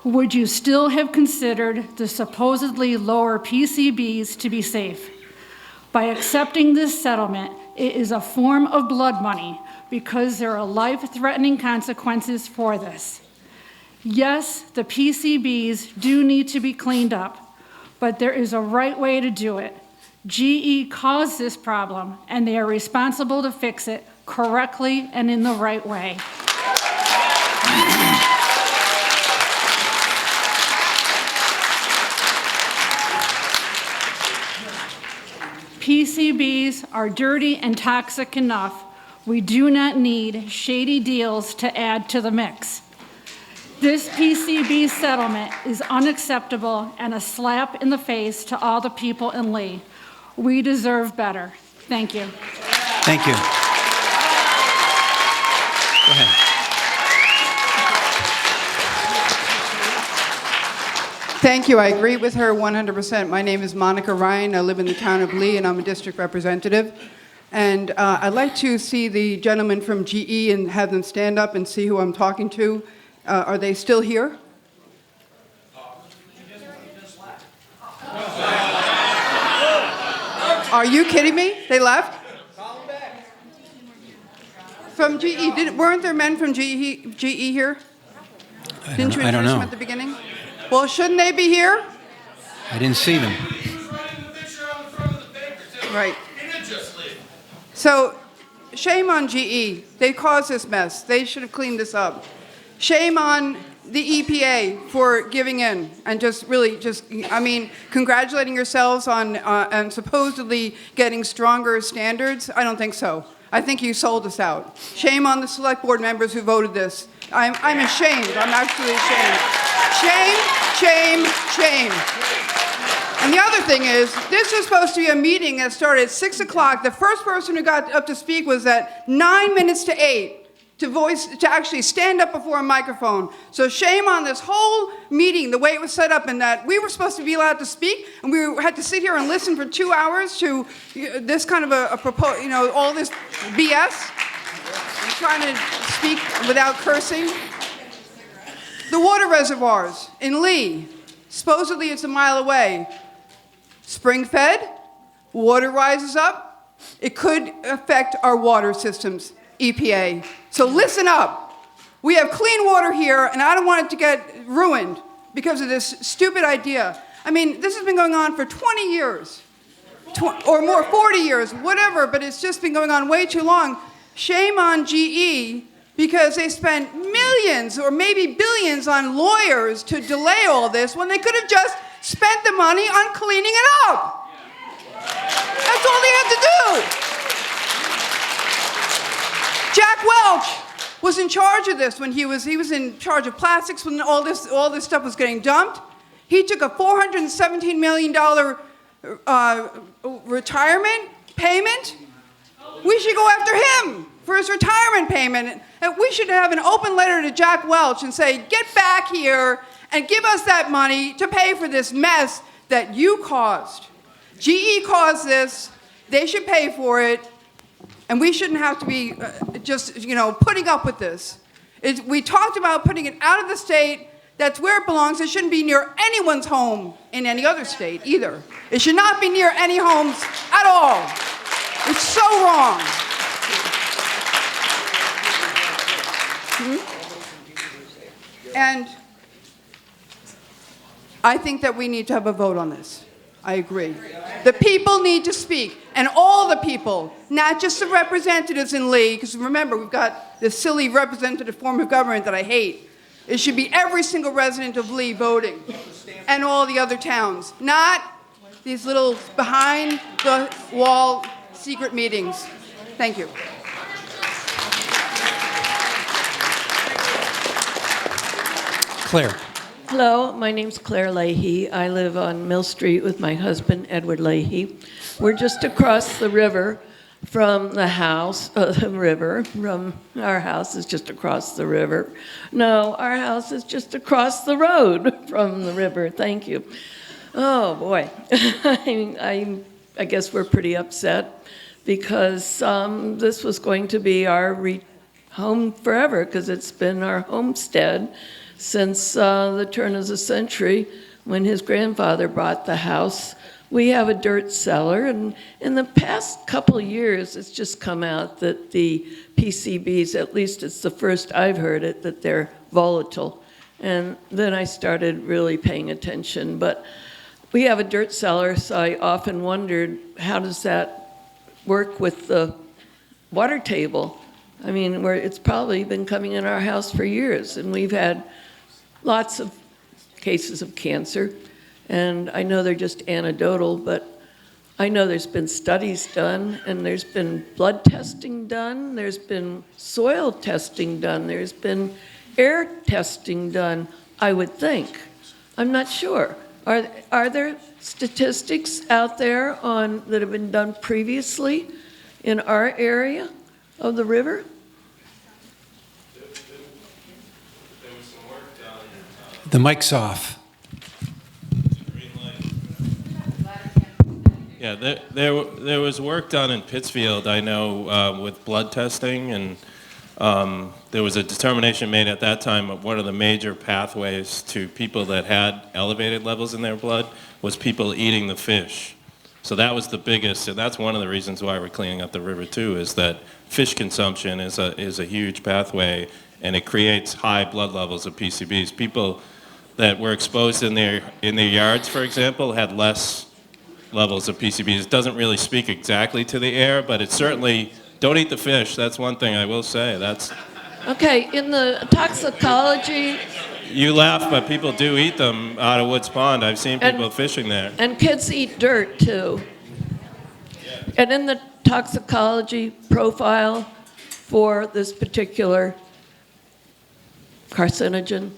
Would you still have considered the supposedly lower PCBs to be safe? By accepting this settlement, it is a form of blood money because there are life-threatening consequences for this. Yes, the PCBs do need to be cleaned up, but there is a right way to do it. GE caused this problem, and they are responsible to fix it correctly and in the right way. PCBs are dirty and toxic enough. We do not need shady deals to add to the mix. This PCB settlement is unacceptable and a slap in the face to all the people in Lee. We deserve better. Thank you. Thank you. Go ahead. Thank you. I agree with her 100%. My name is Monica Ryan. I live in the town of Lee, and I'm a district representative. And I'd like to see the gentleman from GE and have them stand up and see who I'm talking to. Are they still here? Are you kidding me? They left? From GE. Weren't there men from GE here? Didn't you I don't introduce them know. at the beginning? Well, shouldn't they be here? I didn't see them. Right. So, shame on GE. They caused this mess. They should have cleaned this up. Shame on the EPA for giving in and congratulating yourselves on supposedly getting stronger standards. I don't think so. I think you sold us out. Shame on the select board members who voted this. I'm ashamed. I'm actually ashamed. Shame, shame, shame. And the other thing is, this was supposed to be a meeting that started at 6 o'clock. The first person who got up to speak was at 9 minutes to 8 to actually stand up before a microphone. So shame on this whole meeting, the way it was set up, and that we were supposed to be allowed to speak, and we had to sit here and listen for 2 hours to this kind of a proposal, all this BS. I'm trying to speak without cursing. The water reservoirs in Lee, supposedly it's a mile away. Spring-fed, water rises up, it could affect our water systems, EPA. So listen up. We have clean water here, and I don't want it to get ruined because of this stupid idea. I mean, this has been going on for 20 years, or more, 40 years, whatever, but it's just been going on way too long. Shame on GE, because they spent millions or maybe billions on lawyers to delay all this when they could have just spent the money on cleaning it up. That's all they had to do. Jack Welch was in charge of this when he was in charge of plastics when all this stuff was getting dumped. He took a $417 million retirement payment. We should go after him for his retirement payment. And we should have an open letter to Jack Welch and say, get back here and give us that money to pay for this mess that you caused. GE caused this. They should pay for it. And we shouldn't have to be putting up with this. We talked about putting it out of the state. That's where it belongs. It shouldn't be near anyone's home in any other state either. It should not be near any homes at all. It's so wrong. And I think that we need to have a vote on this. I agree. The people need to speak, and all the people, not just the representatives in Lee, because remember, we've got this silly representative form of government that I hate. It should be every single resident of Lee voting, and all the other towns, not these little behind-the-wall secret meetings. Thank you. Claire. Hello, my name's Claire Leahy. I live on Mill Street with my husband, Edward Leahy. We're just across the river from the house, from our house is just across the river. No, our house is just across the road from the river. Thank you. Oh, boy. I guess we're pretty upset because this was going to be our home forever because it's been our homestead since the turn of the century when his grandfather bought the house. We have a dirt cellar, and in the past couple of years, it's just come out that the PCBs, at least it's the first I've heard it, that they're volatile. And then I started really paying attention. But we have a dirt cellar, so I often wondered, how does that work with the water table? I mean, it's probably been coming in our house for years, and we've had lots of cases of cancer, and I know they're just anecdotal, but I know there's been studies done, and there's been blood testing done, there's been soil testing done, there's been air testing done, I would think. I'm not sure. Are there statistics out there that have been done previously in our area of the river? The mic's off. Yeah, there was work done in Pittsfield, I know, with blood testing, and there was a determination made at that time of one of the major pathways to people that had elevated levels in their blood was people eating the fish. So that was the biggest, and that's one of the reasons why we're cleaning up the river too, is that fish consumption is a huge pathway, and it creates high blood levels of PCBs. People that were exposed in their yards, for example, had less levels of PCBs. It doesn't really speak exactly to the air, but it certainly, don't eat the fish. That's one thing I will say. That's Okay, in the toxicology, you laugh, but people do eat them out of Woods Pond. I've seen people fishing there. and kids eat dirt too. And in the toxicology profile for this particular carcinogen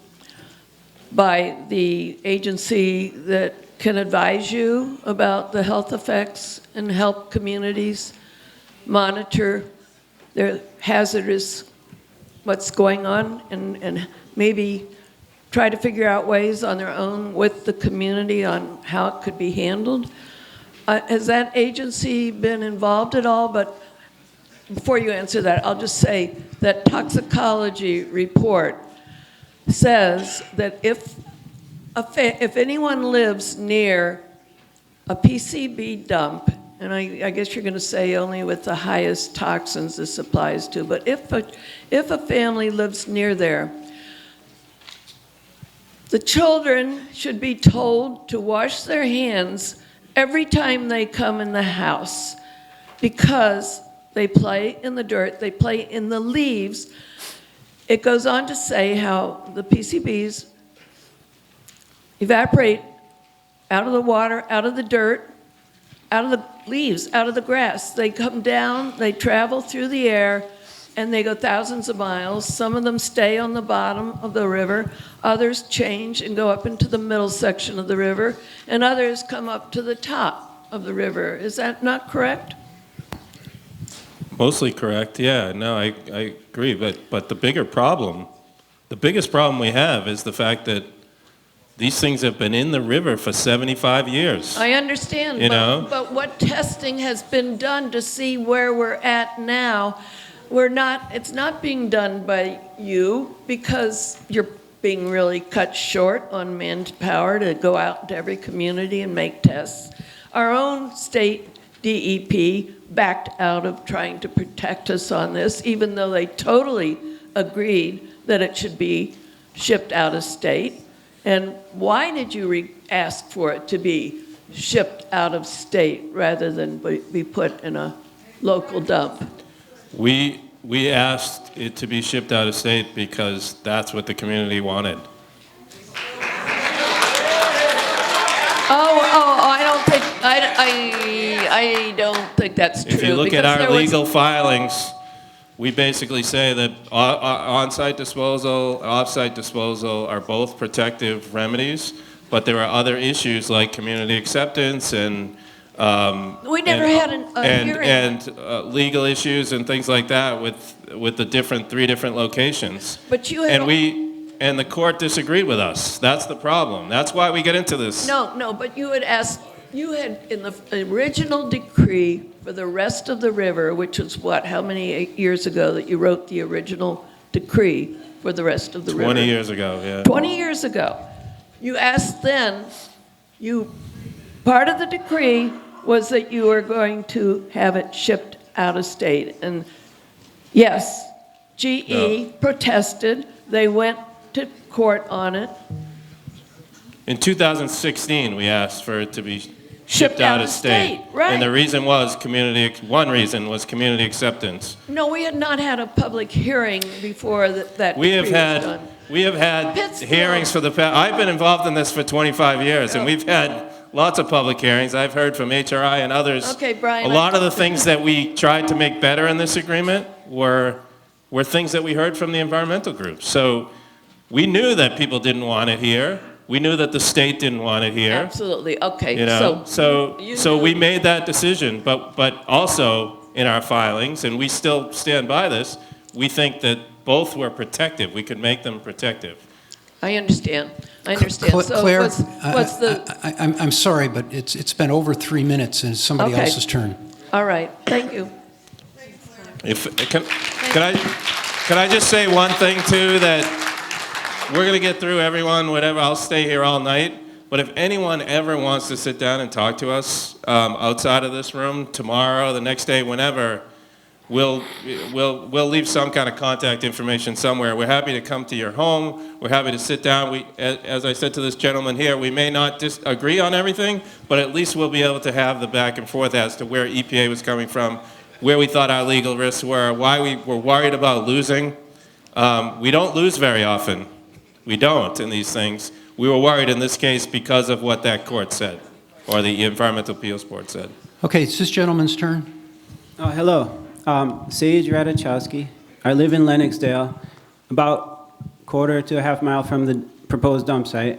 by the agency that can advise you about the health effects and help communities monitor their hazardous, what's going on, and maybe try to figure out ways on their own with the community on how it could be handled. Has that agency been involved at all? But before you answer that, I'll just say that toxicology report says that if anyone lives near a PCB dump, and I guess you're going to say only with the highest toxins this applies to, but if a family lives near there, the children should be told to wash their hands every time they come in the house, because they play in the dirt, they play in the leaves. It goes on to say how the PCBs evaporate out of the water, out of the dirt, out of the leaves, out of the grass. They come down, they travel through the air, and they go thousands of miles. Some of them stay on the bottom of the river. Others change and go up into the middle section of the river, and others come up to the top of the river. Is that not correct? Mostly correct, yeah. No, I agree. But the biggest problem we have is the fact that these things have been in the river for 75 years. I understand, but what testing has been done to see where we're at now? It's not being done by you, because you're being really cut short on manpower to go out to every community and make tests. Our own state DEP backed out of trying to protect us on this, even though they totally agreed that it should be shipped out of state. And why did you ask for it to be shipped out of state rather than be put in a local dump? We asked it to be shipped out of state because that's what the community wanted. I don't think that's true. If you look at our legal filings, we basically say that on-site disposal, off-site disposal are both protective remedies, but there are other issues like community acceptance and we never had a hearing. And legal issues and things like that with the three different locations. But you had and the court disagreed with us. That's the problem. That's why we get into this. No, but you had asked. You had, in the original decree for the rest of the river, which was how many years ago that you wrote the original decree for the rest of the river? 20 years ago, yeah. 20 years ago. You asked then, part of the decree was that you were going to have it shipped out of state. And yes, GE protested. They went to court on it. In 2016, we asked for it to be shipped out of state. Right. And the reason was one reason was community acceptance. No, we had not had a public hearing before that We have decree was done. Hearings for the past. I've been involved in this for 25 years, and we've had lots of public hearings. I've heard from HRI and others. Okay, Brian. A lot of the things that we tried to make better in this agreement were things that we heard from the environmental groups. So we knew that people didn't want it here. We knew that the state didn't want it here. Absolutely. Okay. So we made that decision, but also in our filings, and we still stand by this, we think that both were protective. We could make them protective. I understand. So Claire, what's the? I'm sorry, but it's been over 3 minutes, and it's somebody else's turn. All right. Thank you. Can I just say one thing too, that we're going to get through everyone, whatever. I'll stay here all night. But if anyone ever wants to sit down and talk to us outside of this room, tomorrow, the next day, whenever, we'll leave some kind of contact information somewhere. We're happy to come to your home. We're happy to sit down. As I said to this gentleman here, we may not disagree on everything, but at least we'll be able to have the back and forth as to where EPA was coming from, where we thought our legal risks were, why we were worried about losing. We don't lose very often. We don't in these things. We were worried in this case because of what that court said, or the Environmental Appeals Board said. Okay, it's this gentleman's turn. Hello. Sage Radachowski. I live in Lennoxdale. About quarter to a half mile from the proposed dump site.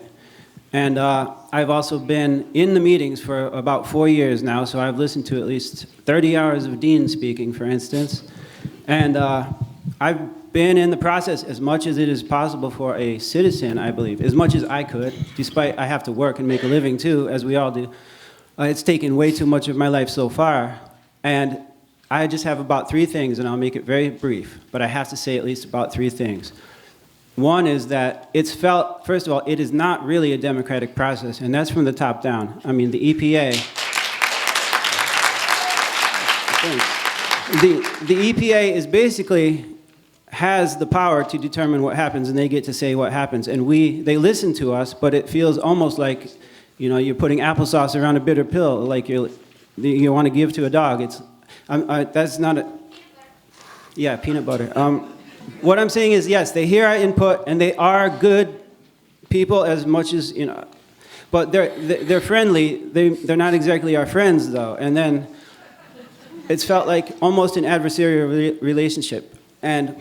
And I've also been in the meetings for about 4 years now, so I've listened to at least 30 hours of Dean speaking, for instance. And I've been in the process as much as it is possible for a citizen, I believe, as much as I could, despite I have to work and make a living too, as we all do. It's taken way too much of my life so far. And I just have about 3 things, and I'll make it very brief, but I have to say at least about 3 things. One is that it's felt, first of all, it is not really a democratic process, and that's from the top down. I mean, the EPA, the EPA is basically has the power to determine what happens, and they get to say what happens. And they listen to us, but it feels almost like, you know, you're putting applesauce around a bitter pill, like you want to give to a dog. That's not a, yeah, peanut butter. What I'm saying is, yes, they hear our input, and they are good people as much as, you know, but they're friendly. They're not exactly our friends, though. And then it's felt like almost an adversarial relationship. And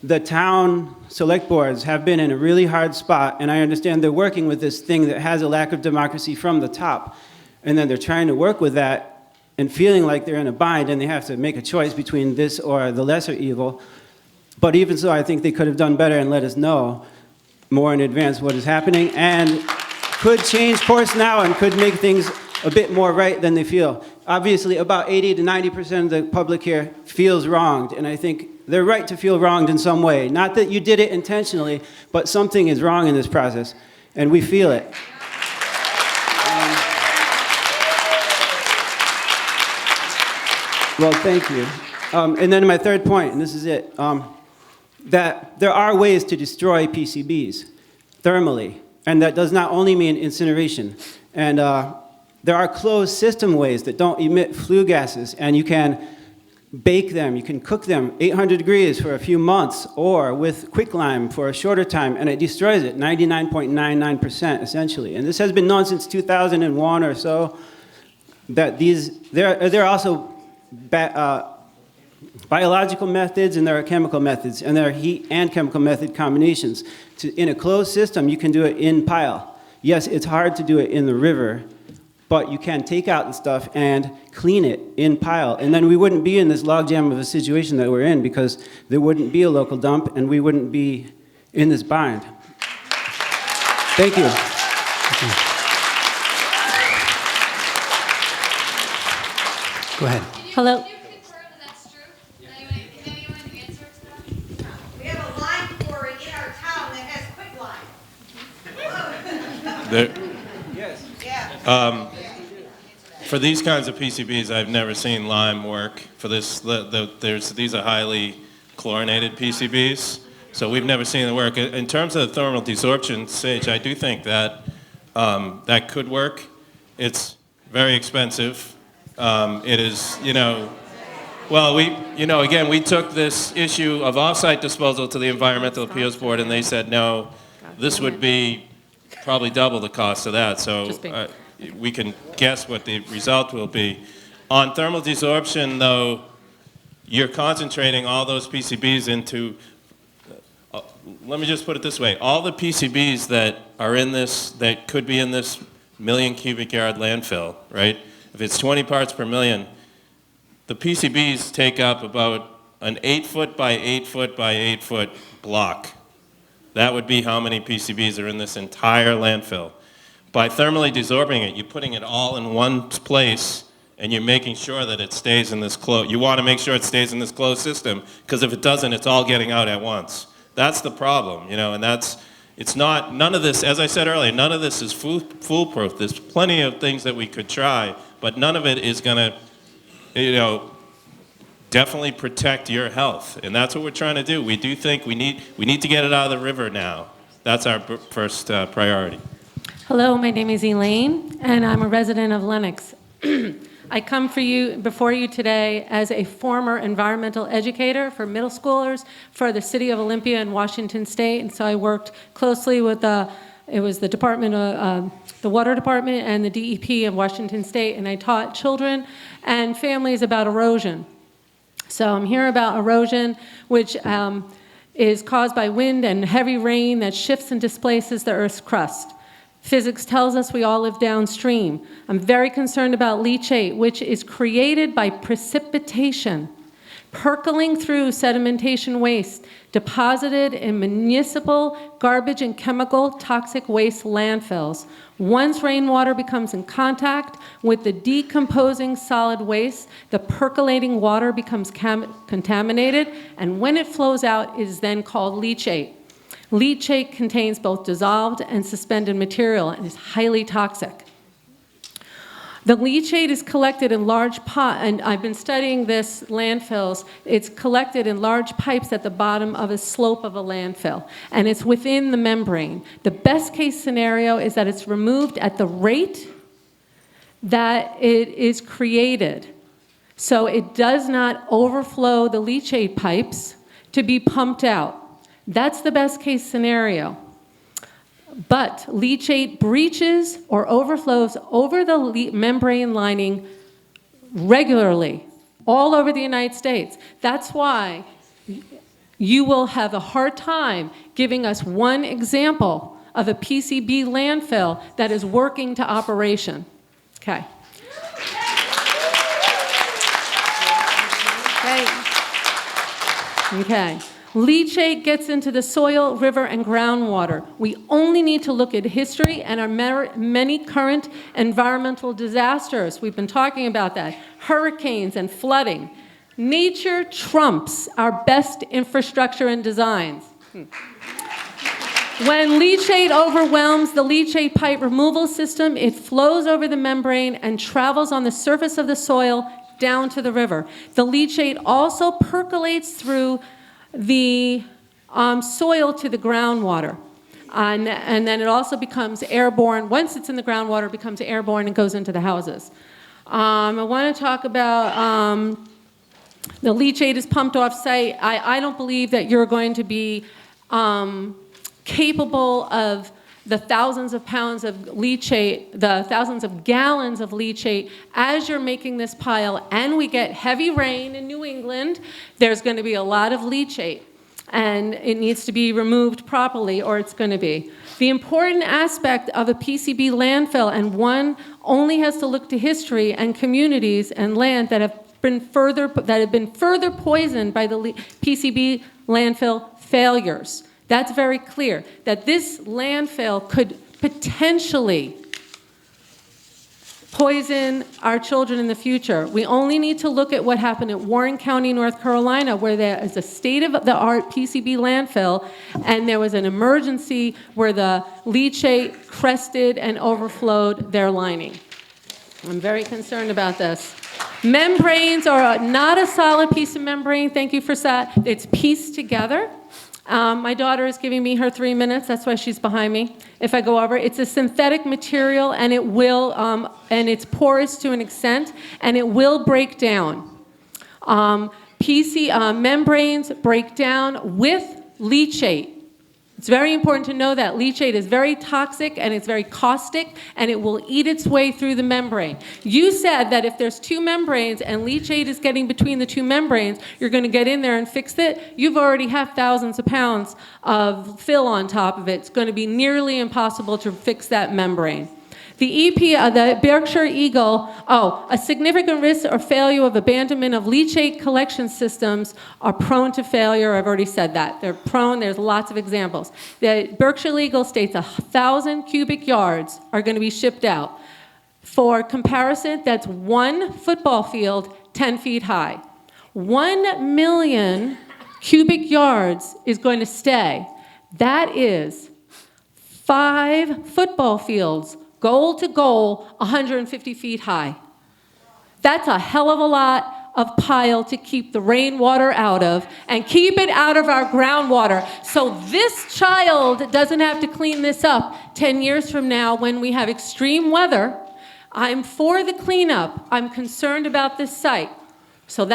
the town select boards have been in a really hard spot, and I understand they're working with this thing that has a lack of democracy from the top. And then they're trying to work with that and feeling like they're in a bind, and they have to make a choice between this or the lesser evil. But even so, I think they could have done better and let us know more in advance what is happening, and could change course now and could make things a bit more right than they feel. Obviously, about 80 to 90% of the public here feels wronged, and I think they're right to feel wronged in some way. Not that you did it intentionally, but something is wrong in this process, and we feel it. Well, thank you. And then my third point, and this is it, that there are ways to destroy PCBs thermally, and that does not only mean incineration. And there are closed system ways that don't emit flue gases, and you can bake them, you can cook them 800 degrees for a few months, or with quicklime for a shorter time, and it destroys it 99.99% essentially. And this has been known since 2001 or so, that there are also biological methods and there are chemical methods, and there are heat and chemical method combinations. In a closed system, you can do it in pile. Yes, it's hard to do it in the river, but you can take out the stuff and clean it in pile. And then we wouldn't be in this logjam of a situation that we're in, because there wouldn't be a local dump and we wouldn't be in this bind. Thank you. Go ahead. Hello. We have a lime quarry in our town that has quicklime. Yes. Yeah. For these kinds of PCBs, I've never seen lime work. For this, these are highly chlorinated PCBs, so we've never seen it work. In terms of the thermal desorption, Sage, I do think that that could work. It's very expensive. It is, well, again, we took this issue of off-site disposal to the Environmental Appeals Board, and they said, no, this would be probably double the cost of that. So we can guess what the result will be. On thermal desorption, though, you're concentrating all those PCBs into, let me just put it this way, all the PCBs that are in this, that could be in this million cubic yard landfill, right? If it's 20 parts per million, the PCBs take up about an 8-foot by 8-foot by 8-foot block. That would be how many PCBs are in this entire landfill. By thermally desorbing it, you're putting it all in one place, and you're making sure that it stays in this closed, you want to make sure it stays in this closed system, because if it doesn't, it's all getting out at once. That's the problem, and it's not, none of this, as I said earlier, none of this is foolproof. There's plenty of things that we could try, but none of it is going to, definitely protect your health, and that's what we're trying to do. We do think we need to get it out of the river now. That's our first priority. Hello, my name is Elaine, and I'm a resident of Lenox. I come before you today as a former environmental educator for middle schoolers for the City of Olympia in Washington State, and so I worked closely with it was the Department of the Water Department and the DEP of Washington State, and I taught children and families about erosion. So I'm here about erosion, which is caused by wind and heavy rain that shifts and displaces the Earth's crust. Physics tells us we all live downstream. I'm very concerned about leachate, which is created by precipitation, percolating through sedimentation waste, deposited in municipal garbage and chemical toxic waste landfills. Once rainwater becomes in contact with the decomposing solid waste, the percolating water becomes contaminated, and when it flows out, it is then called leachate. Leachate contains both dissolved and suspended material and is highly toxic. The leachate is collected in large and I've been studying this landfills. It's collected in large pipes at the bottom of a slope of a landfill, and it's within the membrane. The best case scenario is that it's removed at the rate that it is created, so it does not overflow the leachate pipes to be pumped out. That's the best case scenario. But leachate breaches or overflows over the membrane lining regularly, all over the United States. That's why you will have a hard time giving us one example of a PCB landfill that is working to operation. Okay. Okay. Leachate gets into the soil, river, and groundwater. We only need to look at history and our many current environmental disasters. We've been talking about that. Hurricanes and flooding. Nature trumps our best infrastructure and designs. When leachate overwhelms the leachate pipe removal system, it flows over the membrane and travels on the surface of the soil down to the river. The leachate also percolates through the soil to the groundwater. And then it also becomes airborne. Once it's in the groundwater, it becomes airborne and goes into the houses. I want to talk about the leachate is pumped off site. I don't believe that you're going to be capable of the thousands of pounds of leachate, the thousands of gallons of leachate as you're making this pile, and we get heavy rain in New England, there's going to be a lot of leachate, and it needs to be removed properly, or it's going to be. The important aspect of a PCB landfill, and one only has to look to history and communities and land that have been further poisoned by the PCB landfill failures. That's very clear, that this landfill could potentially poison our children in the future. We only need to look at what happened at Warren County, North Carolina, where there is a state-of-the-art PCB landfill, and there was an emergency where the leachate crested and overflowed their lining. I'm very concerned about this. Membranes are not a solid piece of membrane. Thank you for that. It's pieced together. My daughter is giving me her 3 minutes. That's why she's behind me. If I go over, it's a synthetic material, and it will, and it's porous to an extent, and it will break down. Membranes break down with leachate. It's very important to know that leachate is very toxic and it's very caustic, and it will eat its way through the membrane. You said that if there's two membranes and leachate is getting between the two membranes, you're going to get in there and fix it. You've already have thousands of pounds of fill on top of it. It's going to be nearly impossible to fix that membrane. The EPA, the Berkshire Eagle, a significant risk or failure of abandonment of leachate collection systems are prone to failure. I've already said that. They're prone, there's lots of examples. The Berkshire Eagle states 1,000 cubic yards are going to be shipped out. For comparison, that's one football field 10 feet high. 1 million cubic yards is going to stay. That is 5 football fields, goal to goal, 150 feet high. That's a hell of a lot of pile to keep the rainwater out of and keep it out of our groundwater. So this child doesn't have to clean this up 10 years from now when we have extreme weather. I'm for the cleanup. I'm concerned about this site. So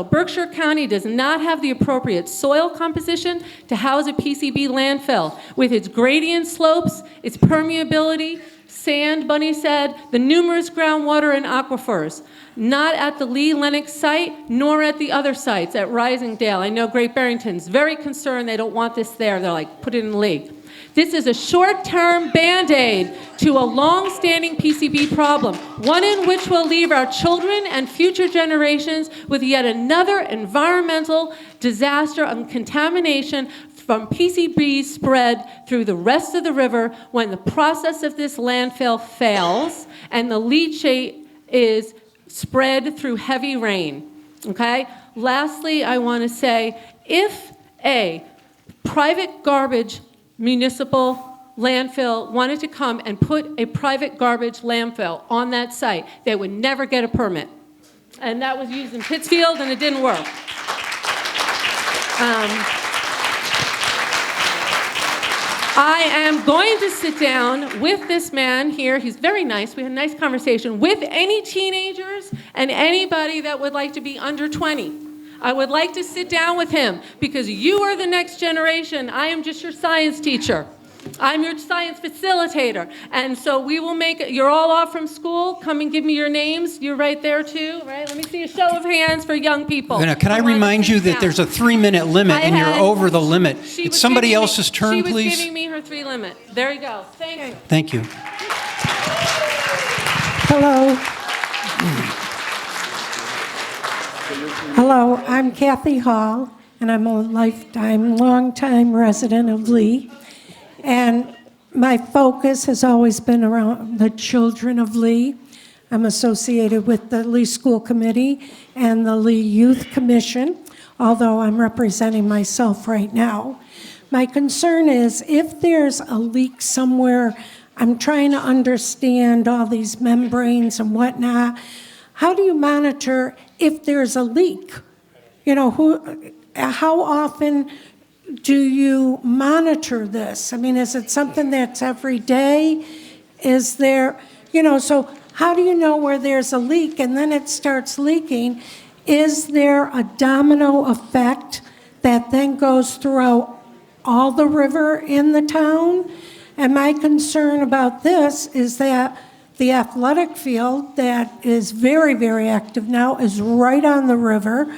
Berkshire County does not have the appropriate soil composition to house a PCB landfill with its gradient slopes, its permeability, Sand, Bunny said, the numerous groundwater and aquifers, not at the Lee Lennox site, nor at the other sites at Risingdale. I know Great Barrington's very concerned. They don't want this there. They're like, put it in Lee. This is a short-term Band-Aid to a long-standing PCB problem, one in which will leave our children and future generations with yet another environmental disaster and contamination from PCBs spread through the rest of the river when the process of this landfill fails and the leachate is spread through heavy rain, okay? Lastly, I want to say, if a private garbage municipal landfill wanted to come and put a private garbage landfill on that site, they would never get a permit. And that was used in Pittsfield, and it didn't work. I am going to sit down with this man here. He's very nice. We had a nice conversation with any teenagers and anybody that would like to be under 20. I would like to sit down with him because you are the next generation. I am just your science teacher. I'm your science facilitator. And so we will make it. You're all off from school. Come and give me your names. You're right there too, right? Let me see a show of hands for young people. Can I remind you that there's a 3-minute limit and you're over the limit? It's somebody else's turn, please. She was giving me her 3 limit. There you go. Thank you. Thank you. Hello. Hello, I'm Kathy Hall, and I'm a long-time resident of Lee. And my focus has always been around the children of Lee. I'm associated with the Lee School Committee and the Lee Youth Commission, although I'm representing myself right now. My concern is if there's a leak somewhere, I'm trying to understand all these membranes and whatnot. How do you monitor if there's a leak? You know, how often do you monitor this? I mean, is it something that's every day? Is there, so how do you know where there's a leak and then it starts leaking? Is there a domino effect that then goes throughout all the river in the town? And my concern about this is that the athletic field that is very, very active now is right on the river.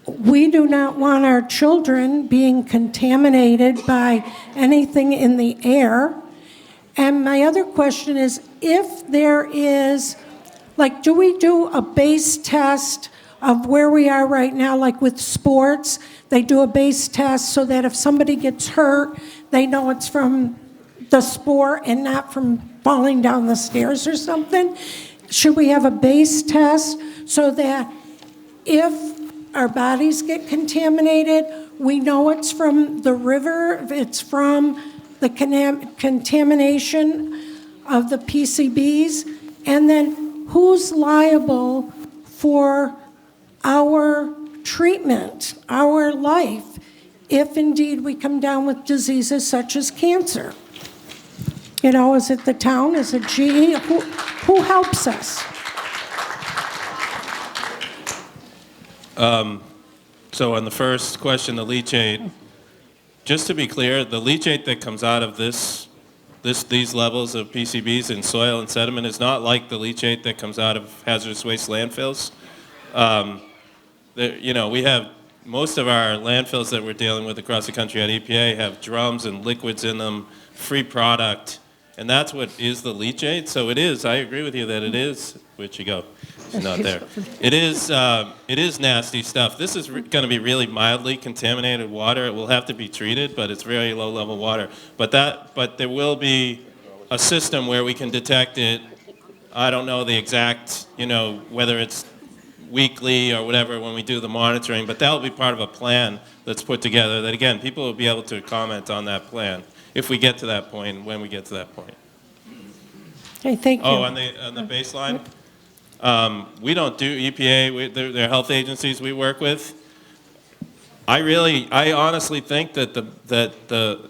We do not want our children being contaminated by anything in the air. And my other question is, if there is, do we do a base test of where we are right now, like with sports? They do a base test so that if somebody gets hurt, they know it's from the sport and not from falling down the stairs or something? Should we have a base test so that if our bodies get contaminated, we know it's from the river, it's from the contamination of the PCBs, and then who's liable for our treatment, our life, if indeed we come down with diseases such as cancer? Is it the town? Is it GE? Who helps us? So on the first question, the leachate, just to be clear, the leachate that comes out of these levels of PCBs in soil and sediment is not like the leachate that comes out of hazardous waste landfills. We have most of our landfills that we're dealing with across the country at EPA have drums and liquids in them, free product. And that's what is the leachate. So it is, I agree with you that it is, where'd she go? She's not there. It is nasty stuff. This is going to be really mildly contaminated water. It will have to be treated, but it's very low level water. But there will be a system where we can detect it. I don't know the exact, whether it's weekly or whatever when we do the monitoring, but that will be part of a plan that's put together that, again, people will be able to comment on that plan. If we get to that point, when we get to that point. Okay, thank you. Oh, on the baseline? We don't do EPA, they're health agencies we work with. I honestly think that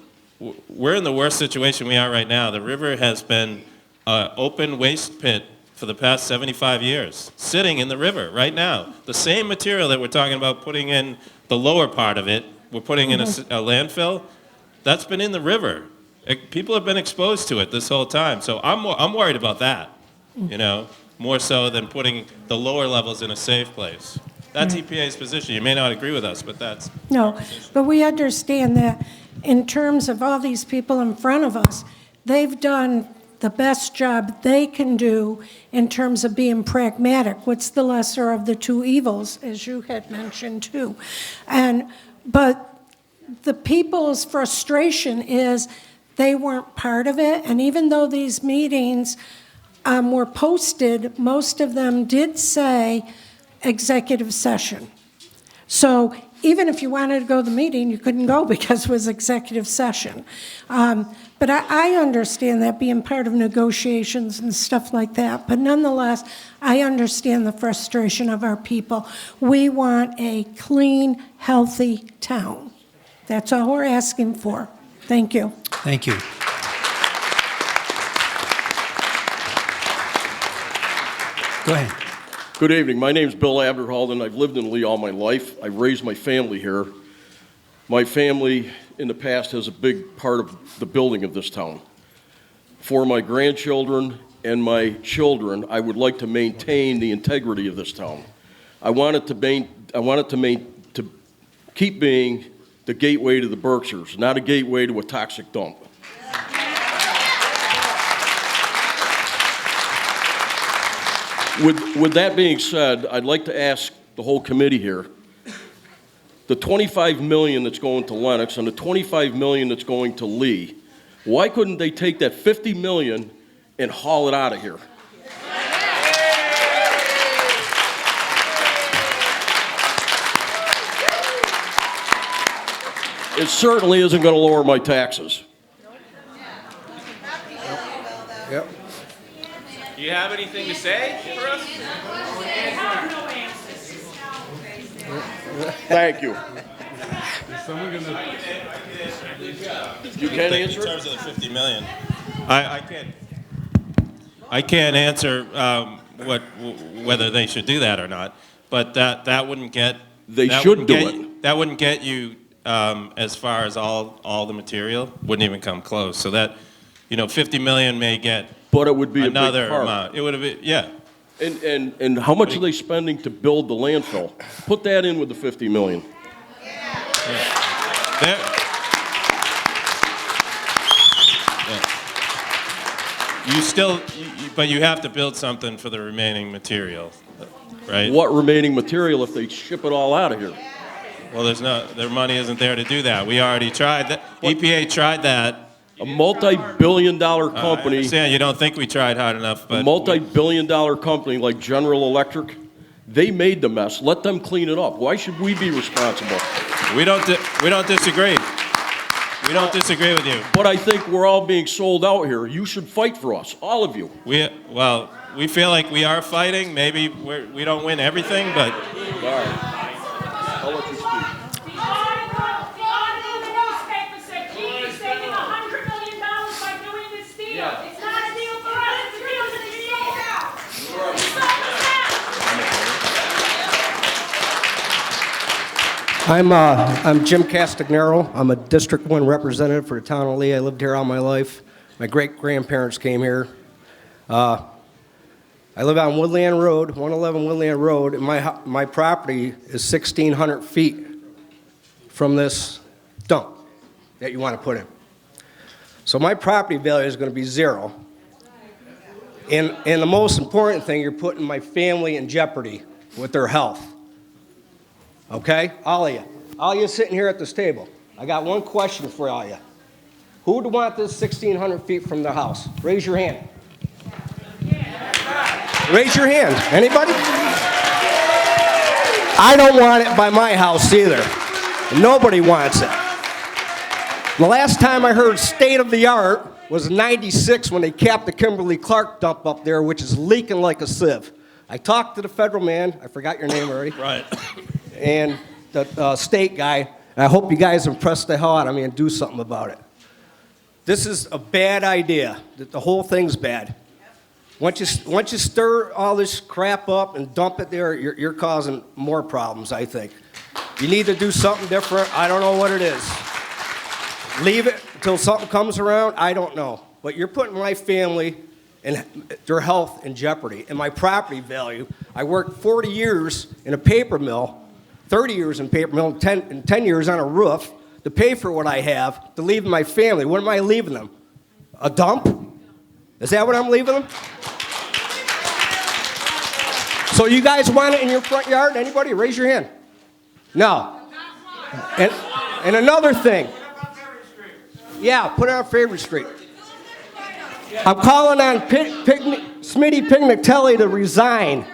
we're in the worst situation we are right now. The river has been an open waste pit for the past 75 years, sitting in the river right now. The same material that we're talking about putting in the lower part of it, we're putting in a landfill. That's been in the river People have been exposed to it this whole time, so I'm worried about that, you know, more so than putting the lower levels in a safe place. That's EPA's position. You may not agree with us, but that's... No, but we understand that in terms of all these people in front of us, they've done the best job they can do in terms of being pragmatic. What's the lesser of the two evils, as you had mentioned too. But the people's frustration is they weren't part of it, and even though these meetings were posted, most of them did say executive session. So even if you wanted to go to the meeting, you couldn't go because it was executive session. But I understand that being part of negotiations and stuff like that. But nonetheless, I understand the frustration of our people. We want a clean, healthy town. That's all we're asking for. Thank you. Thank you. Go ahead. Good evening. My name is Bill Abderhalden. I've lived in Lee all my life. I've raised my family here. My family in the past has a big part of the building of this town. For my grandchildren and my children, I would like to maintain the integrity of this town. I want it to keep being the gateway to the Berkshires, not a gateway to a toxic dump. With that being said, I'd like to ask the whole committee here, the $25 million that's going to Lennox and the $25 million that's going to Lee, why couldn't they take that $50 million and haul it out of here? It certainly isn't going to lower my taxes. Yep. Do you have anything to say for us? Thank you. You can't answer in terms of the 50 million. I can't answer whether they should do that or not. But that wouldn't get. They should do it. That wouldn't get you as far as all the material. Wouldn't even come close. So that, 50 million may get. But it would be another a big part. amount. It would have been, yeah. And how much are they spending to build the landfill? Put that in with the 50 million. But you have to build something for the remaining material, right? What remaining material if they ship it all out of here? Well, their money isn't there to do that. We already tried that. EPA tried that. A multi-billion-dollar company. I understand you don't think we tried hard enough, but a multi-billion-dollar company like General Electric, they made the mess. Let them clean it up. Why should we be responsible? We don't disagree. We don't disagree with you. But I think we're all being sold out here. You should fight for us, all of you. We feel like we are fighting. Maybe we don't win everything, but. All right. I'll let you speak. I'm Jim Castagnaro. I'm a District 1 representative for the town of Lee. I lived here all my life. My great-grandparents came here. I live on Woodland Road, 111 Woodland Road, and my property is 1,600 feet from this dump that you want to put in. So my property value is going to be zero. And the most important thing, you're putting my family in jeopardy with their health. Okay? All of you sitting here at this table. I got one question for all you. Who would want this 1,600 feet from the house? Raise your hand. Raise your hand. Anybody? I don't want it by my house either. Nobody wants it. The last time I heard state of the art was in '96 when they capped the Kimberly-Clark dump up there, which is leaking like a sieve. I talked to the federal man. I forgot your name already. Right. And the state guy, and I hope you guys impress the hell out of me and do something about it. This is a bad idea. The whole thing's bad. Once you stir all this crap up and dump it there, you're causing more problems, I think. You need to do something different. I don't know what it is. until something comes around, I don't know. But you're putting my family and their health in jeopardy and my property value. I worked 40 years in a paper mill, 30 years in paper mill, and 10 years on a roof to pay for what I have, to leave my family. What am I leaving them? A dump? Is that what I'm leaving them? So you guys want it in your front yard? Anybody? Raise your hand. No. And another thing. Yeah, put it on Favorite Street. I'm calling on Smitty Pignatelli to resign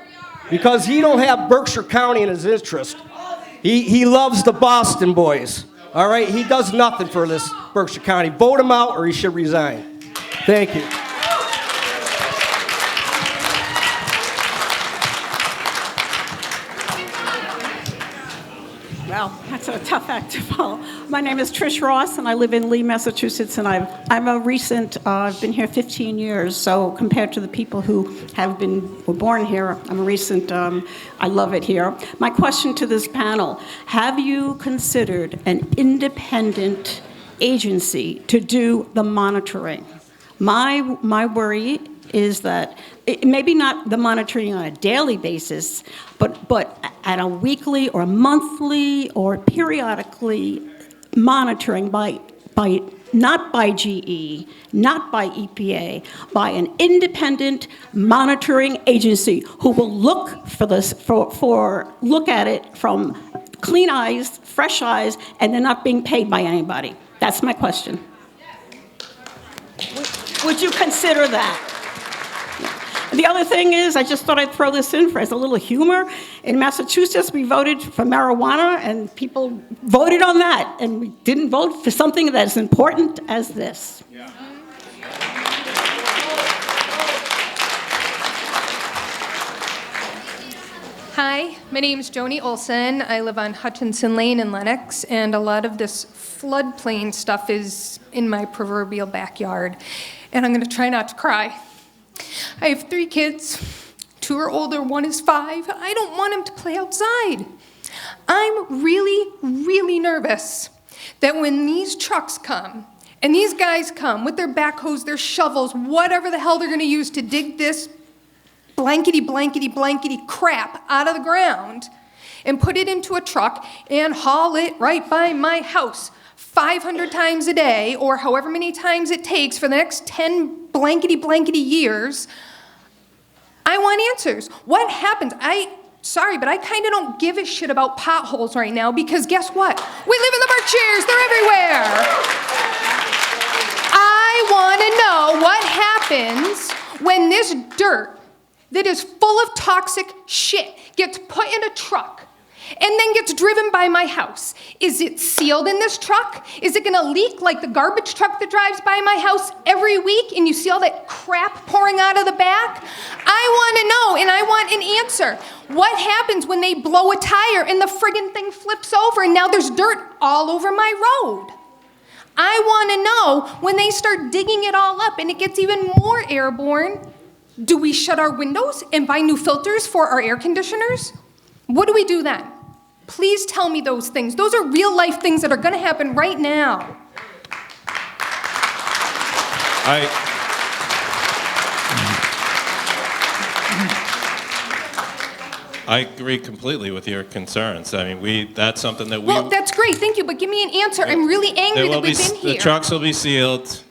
because he don't have Berkshire County in his interest. He loves the Boston boys. All right? He does nothing for this Berkshire County. Vote him out or he should resign. Thank you. Well, that's a tough act to follow. My name is Trish Ross, and I live in Lee, Massachusetts, and I'm a recent, I've been here 15 years, so compared to the people who were born here, I'm a recent, I love it here. My question to this panel, have you considered an independent agency to do the monitoring? My worry is that maybe not the monitoring on a daily basis, but at a weekly or monthly or periodically monitoring by not by GE, not by EPA, by an independent monitoring agency who will look for this look at it from clean eyes, fresh eyes, and they're not being paid by anybody. That's my question. Would you consider that? The other thing is, I just thought I'd throw this in for as a little humor. In Massachusetts, we voted for marijuana, and people voted on that, and we didn't vote for something that is important as this. Yeah. Hi, my name is Joni Olson. I live on Hutchinson Lane in Lenox, and a lot of this floodplain stuff is in my proverbial backyard, and I'm going to try not to cry. I have 3 kids. 2 are older, 1 is 5. I don't want them to play outside. I'm really, really nervous that when these trucks come, and these guys come with their backhoes, their shovels, whatever the hell they're going to use to dig this blankety crap out of the ground and put it into a truck and haul it right by my house 500 times a day, or however many times it takes for the next 10 blankety years, I want answers. What happens? Sorry, but I kind of don't give a shit about potholes right now because guess what? We live in the Berkshires. They're everywhere. I want to know what happens when this dirt that is full of toxic shit gets put in a truck and then gets driven by my house. Is it sealed in this truck? Is it gonna leak like the garbage truck that drives by my house every week and you see all that crap pouring out of the back? I wanna know, and I want an answer. What happens when they blow a tire and the friggin' thing flips over and now there's dirt all over my road? I wanna know when they start digging it all up and it gets even more airborne, do we shut our windows and buy new filters for our air conditioners? What do we do then? Please tell me those things. Those are real life things that are going to happen right now. I agree completely with your concerns. I mean, that's something that we... Well, that's great, thank you, but give me an answer. I'm really angry that we've been here. The trucks will be sealed.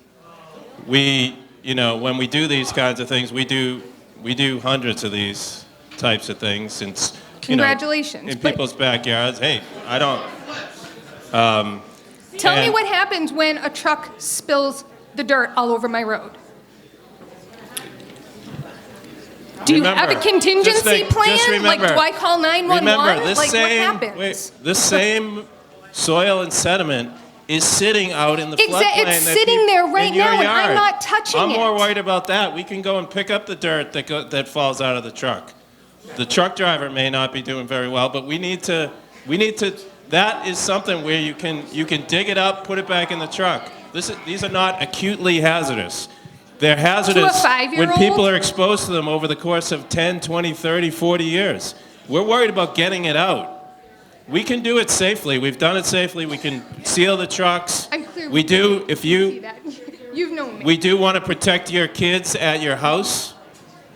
When we do these kinds of things, we do hundreds of these types of things since... Congratulations. In people's backyards. Hey, I don't... Tell me what happens when a truck spills the dirt all over my road. Do you have a contingency plan? Like, do I call 911? Remember, what happens? This same soil and sediment is sitting out in the floodplain. It's sitting there right now, and I'm not touching it. I'm more worried about that. We can go and pick up the dirt that falls out of the truck. The truck driver may not be doing very well, but we need to, that is something where you can dig it up, put it back in the truck. These are not acutely hazardous. They're hazardous to a 5-year-old? when people are exposed to them over the course of 10, 20, 30, 40 years. We're worried about getting it out. We can do it safely. We've done it safely. We can seal the trucks. I'm clearly We do, if you, You've known me. we do want to protect your kids at your house.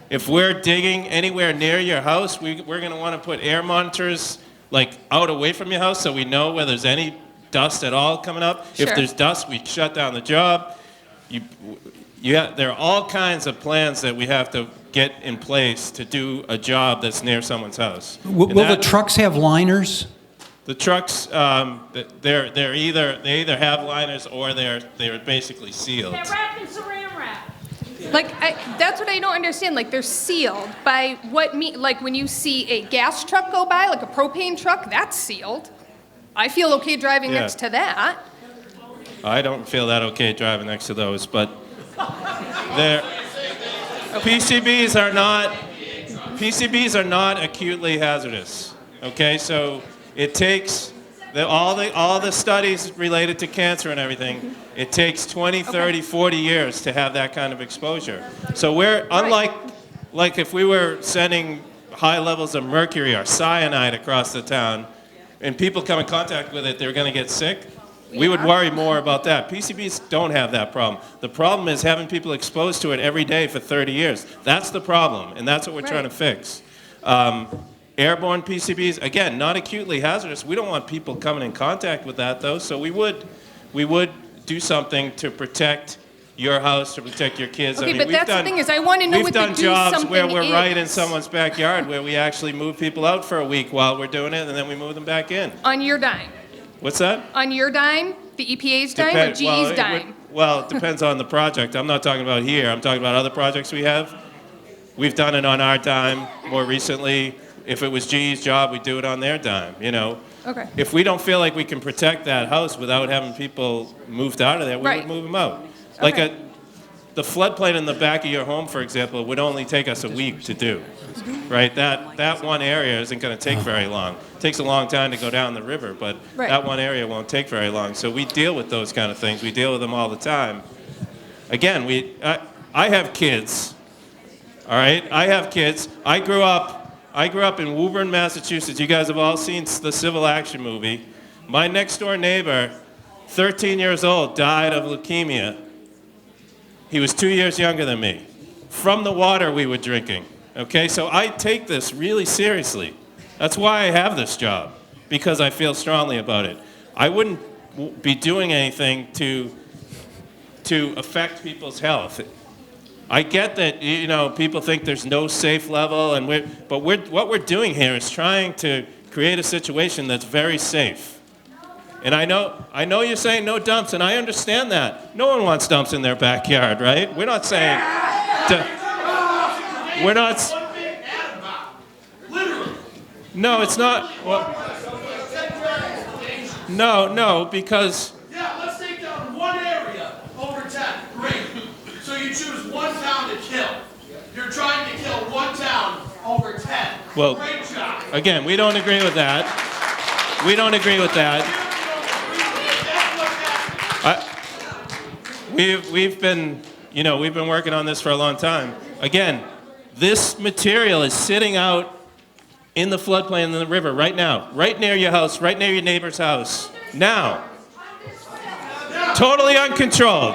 If we're digging anywhere near your house, we're going to want to put air monitors like out away from your house so we know whether there's any dust at all coming up. Sure. If there's dust, we shut down the job. There are all kinds of plans that we have to get in place to do a job that's near someone's house. Will the trucks have liners? The trucks, they either have liners or they're basically sealed. They're wrapped in saran wrap. Like, that's what I don't understand. Like, they're sealed by like when you see a gas truck go by, like a propane truck, that's sealed. I feel okay driving Yeah. next to that. I don't feel that okay driving next to those, but PCBs are not acutely hazardous. Okay, so it takes all the studies related to cancer and everything. It takes 20, 30, 40 years to have that kind of exposure. So we're unlike if we were sending high levels of mercury or cyanide across the town, and people come in contact with it, they're going to get sick. We would worry more about that. PCBs don't have that problem. The problem is having people exposed to it every day for 30 years. That's the problem, and that's what we're trying to fix. Airborne PCBs, again, not acutely hazardous. We don't want people coming in contact with that, though, so we would do something to protect your house, to protect your kids. Okay, but that's the thing is I want to know what the do We've done jobs something where we're is. right in someone's backyard where we actually move people out for a week while we're doing it, and then we move them back in. On your dime. What's that? On your dime, the EPA's dime, or GE's dime? Well, it depends on the project. I'm not talking about here. I'm talking about other projects we have. We've done it on our dime more recently. If it was GE's job, we'd do it on their dime, you know. Okay. If we don't feel like we can protect that house without having people moved out of there, we would move them out. Like the floodplain in the back of your home, for example, would only take us a week to do, right? That one area isn't going to take very long. It takes a long time to go down the river, but that one area won't take very long. So we deal with those kind of things. We deal with them all the time. Again, I have kids, all right? I have kids. I grew up in Woburn, Massachusetts. You guys have all seen the Civil Action movie. My next door neighbor, 13 years old, died of leukemia. He was 2 years younger than me, from the water we were drinking. Okay, so I take this really seriously. That's why I have this job, because I feel strongly about it. I wouldn't be doing anything to affect people's health. I get that, you know, people think there's no safe level, but what we're doing here is trying to create a situation that's very safe. And I know you're saying no dumps, and I understand that. No one wants dumps in their backyard, right? We're not saying, we're not. No, it's not. Well, no, because. Yeah, let's take down one area over 10. Great. So you choose one town to kill. You're trying to kill one town over 10. Well, great job. Again, we don't agree with that. We don't agree with that. We've been working on this for a long time. Again, this material is sitting out in the floodplain in the river right now, right near your house, right near your neighbor's house. Now. Totally uncontrolled,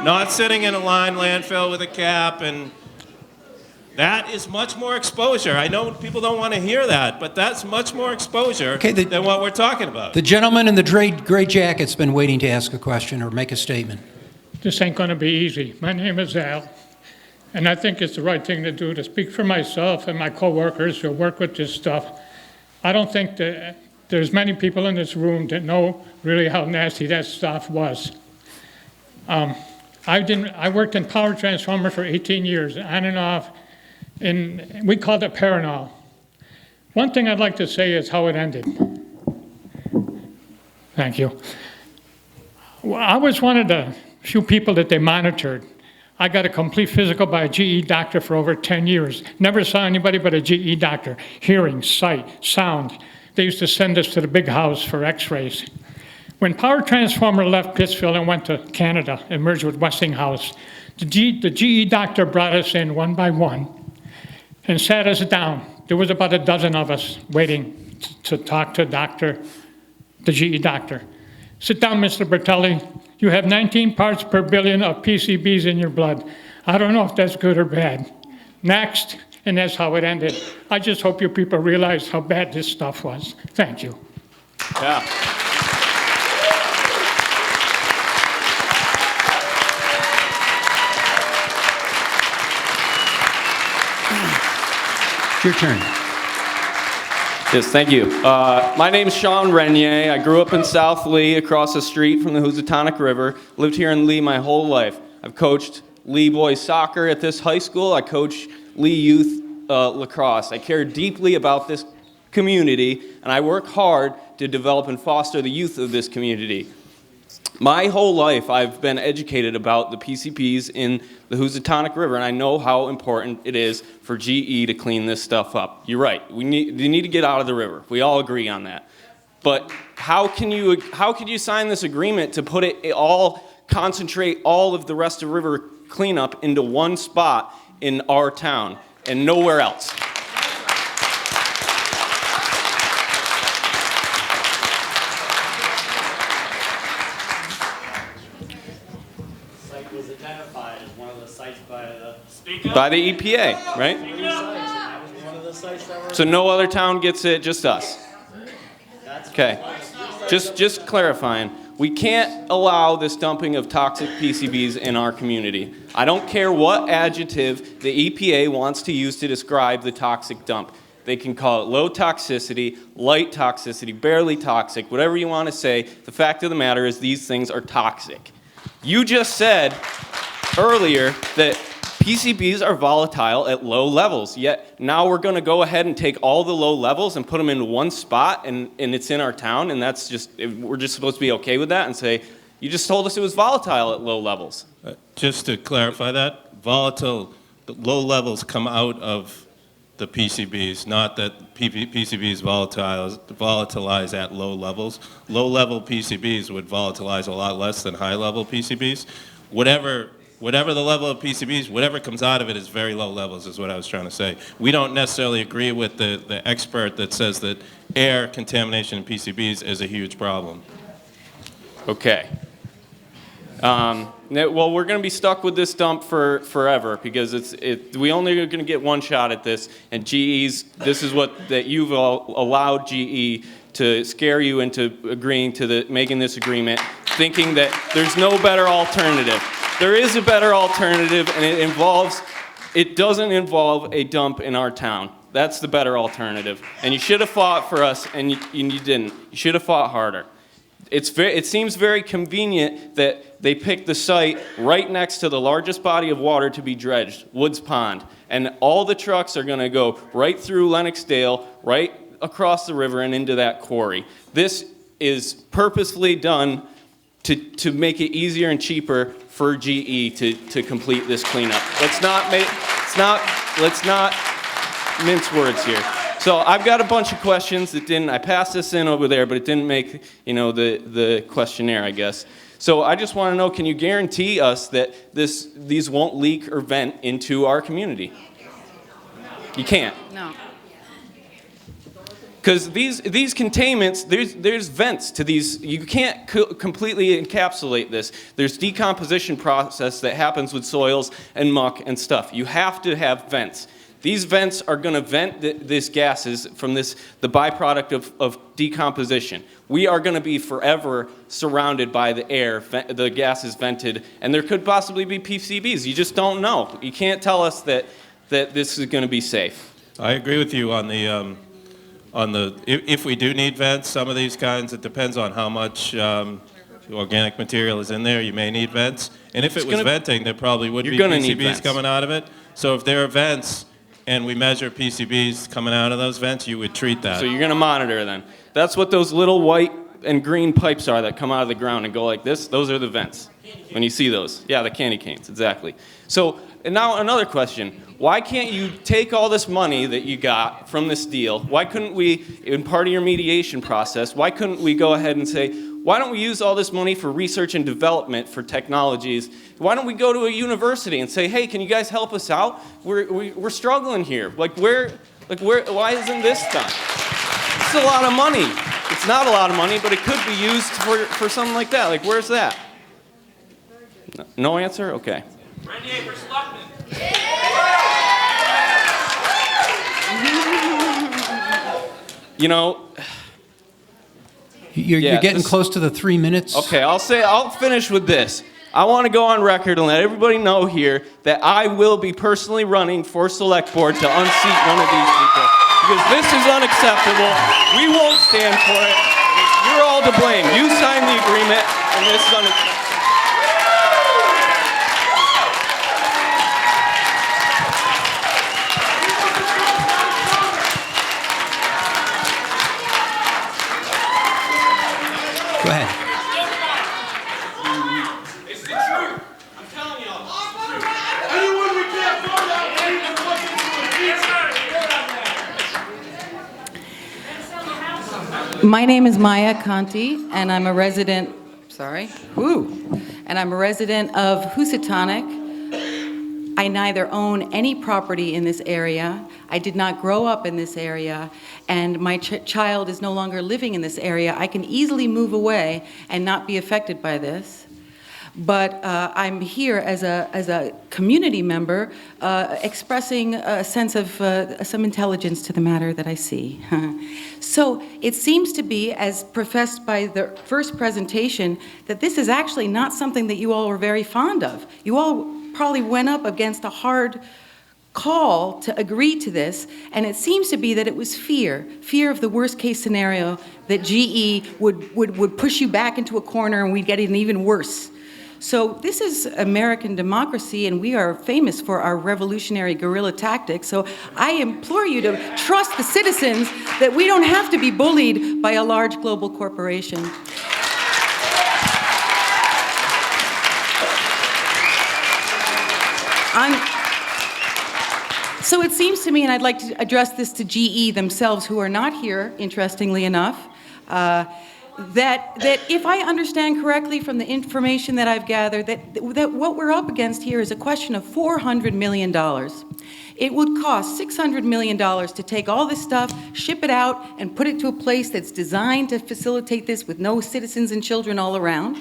not sitting in a lined landfill with a cap, and that is much more exposure. I know people don't want to hear that, but that's much more exposure than what we're talking about. The gentleman in the gray jacket's been waiting to ask a question or make a statement. This ain't going to be easy. My name is Al, and I think it's the right thing to do to speak for myself and my coworkers who work with this stuff. I don't think that there's many people in this room that know really how nasty that stuff was. I worked in power transformer for 18 years, on and off, and we called it Paranol. One thing I'd like to say is how it ended. Thank you. Well, I was one of the few people that they monitored. I got a complete physical by a GE doctor for over 10 years. Never saw anybody but a GE doctor. Hearing, sight, sound. They used to send us to the big house for x-rays. When Power Transformer left Pittsfield and went to Canada and merged with Westinghouse, the GE doctor brought us in one by one and sat us down. There was about a dozen of us waiting to talk to the GE doctor. Sit down, Mr. Bertelli. You have 19 parts per billion of PCBs in your blood. I don't know if that's good or bad. Next, and that's how it ended. I just hope you people realize how bad this stuff was. Thank you. Yeah. Your turn. Yes, thank you. My name's Sean Renier. I grew up in South Lee, across the street from the Housatonic River. Lived here in Lee my whole life. I've coached Lee boys soccer at this high school. I coach Lee youth lacrosse. I care deeply about this community, and I work hard to develop and foster the youth of this community. My whole life, I've been educated about the PCBs in the Housatonic River, and I know how important it is for GE to clean this stuff up. You're right. They need to get out of the river. We all agree on that. But how could you sign this agreement to put it all, concentrate all of the rest of river cleanup into one spot in our town and nowhere else? By the EPA, right? So no other town gets it, just us. Okay. Just clarifying. We can't allow this dumping of toxic PCBs in our community. I don't care what adjective the EPA wants to use to describe the toxic dump. They can call it low toxicity, light toxicity, barely toxic, whatever you want to say. The fact of the matter is these things are toxic. You just said earlier that PCBs are volatile at low levels, yet now we're going to go ahead and take all the low levels and put them in one spot, and it's in our town, and that's just, we're just supposed to be okay with that and say, you just told us it was volatile at low levels. Just to clarify that, volatile, the low levels come out of the PCBs, not that PCBs volatilize at low levels. Low-level PCBs would volatilize a lot less than high-level PCBs. Whatever the level of PCBs, whatever comes out of it is very low levels, is what I was trying to say. We don't necessarily agree with the expert that says that air contamination in PCBs is a huge problem. Okay. Well, we're going to be stuck with this dump for forever because we only are going to get one shot at this, and this is that you've allowed GE to scare you into agreeing to making this agreement, thinking that there's no better alternative. There is a better alternative, and it doesn't involve a dump in our town. That's the better alternative. And you should have fought for us, and you didn't. You should have fought harder. It seems very convenient that they picked the site right next to the largest body of water to be dredged, Woods Pond. And all the trucks are going to go right through Lennoxdale, right across the river and into that quarry. This is purposefully done to make it easier and cheaper for GE to complete this cleanup. Let's not mince words here. So I've got a bunch of questions that I passed this in over there, but it didn't make, the questionnaire, I guess. So I just want to know, can you guarantee us that these won't leak or vent into our community? You can't. No. Because these containments, there's vents to these. You can't completely encapsulate this. There's decomposition process that happens with soils and muck and stuff. You have to have vents. These vents are going to vent these gases from the byproduct of decomposition. We are going to be forever surrounded by the air, the gases vented, and there could possibly be PCBs. You just don't know. You can't tell us that this is going to be safe. I agree with you on if we do need vents, some of these kinds, it depends on how much organic material is in there. You may need vents. And if it was venting, there probably would be PCBs coming out of it. So if there are vents and we measure PCBs coming out of those vents, you would treat that. So you're going to monitor then. That's what those little white and green pipes are that come out of the ground and go like this. Those are the vents. When you see those. Yeah, the candy canes, exactly. So, and now another question. Why can't you take all this money that you got from this deal? Why couldn't we, in part of your mediation process, why couldn't we go ahead and say, why don't we use all this money for research and development for technologies? Why don't we go to a university and say, hey, can you guys help us out? We're struggling here. Why isn't this done? It's a lot of money. It's not a lot of money, but it could be used for something like that. Like, where's that? No answer? Okay. Renier for Selectman. You know, You're getting close to the 3 minutes. okay, I'll finish with this. I want to go on record and let everybody know here that I will be personally running for select board to unseat one of these people. Because this is unacceptable. We won't stand for it. You're all to blame. You signed the agreement, and this is unacceptable. Go ahead. It's the truth. I'm telling y'all. Anyone we can't vote out, even looking to My name is Maya Conti, and I'm a resident, and I'm a resident of Housatonic. I neither own any property in this area. I did not grow up in this area, and my child is no longer living in this area. I can easily move away and not be affected by this. But I'm here as a community member expressing a sense of some intelligence to the matter that I see. So it seems to be, as professed by the first presentation, that this is actually not something that you all were very fond of. You all probably went up against a hard call to agree to this, and it seems to be that it was fear of the worst case scenario, that GE would push you back into a corner and we'd get it even worse. So this is American democracy, and we are famous for our revolutionary guerrilla tactics. So I implore you to trust the citizens that we don't have to be bullied by a large global corporation. So it seems to me, and I'd like to address this to GE themselves, who are not here, interestingly enough, that if I understand correctly from the information that I've gathered, that what we're up against here is a question of $400 million. It would cost $600 million to take all this stuff, ship it out, and put it to a place that's designed to facilitate this with no citizens and children all around.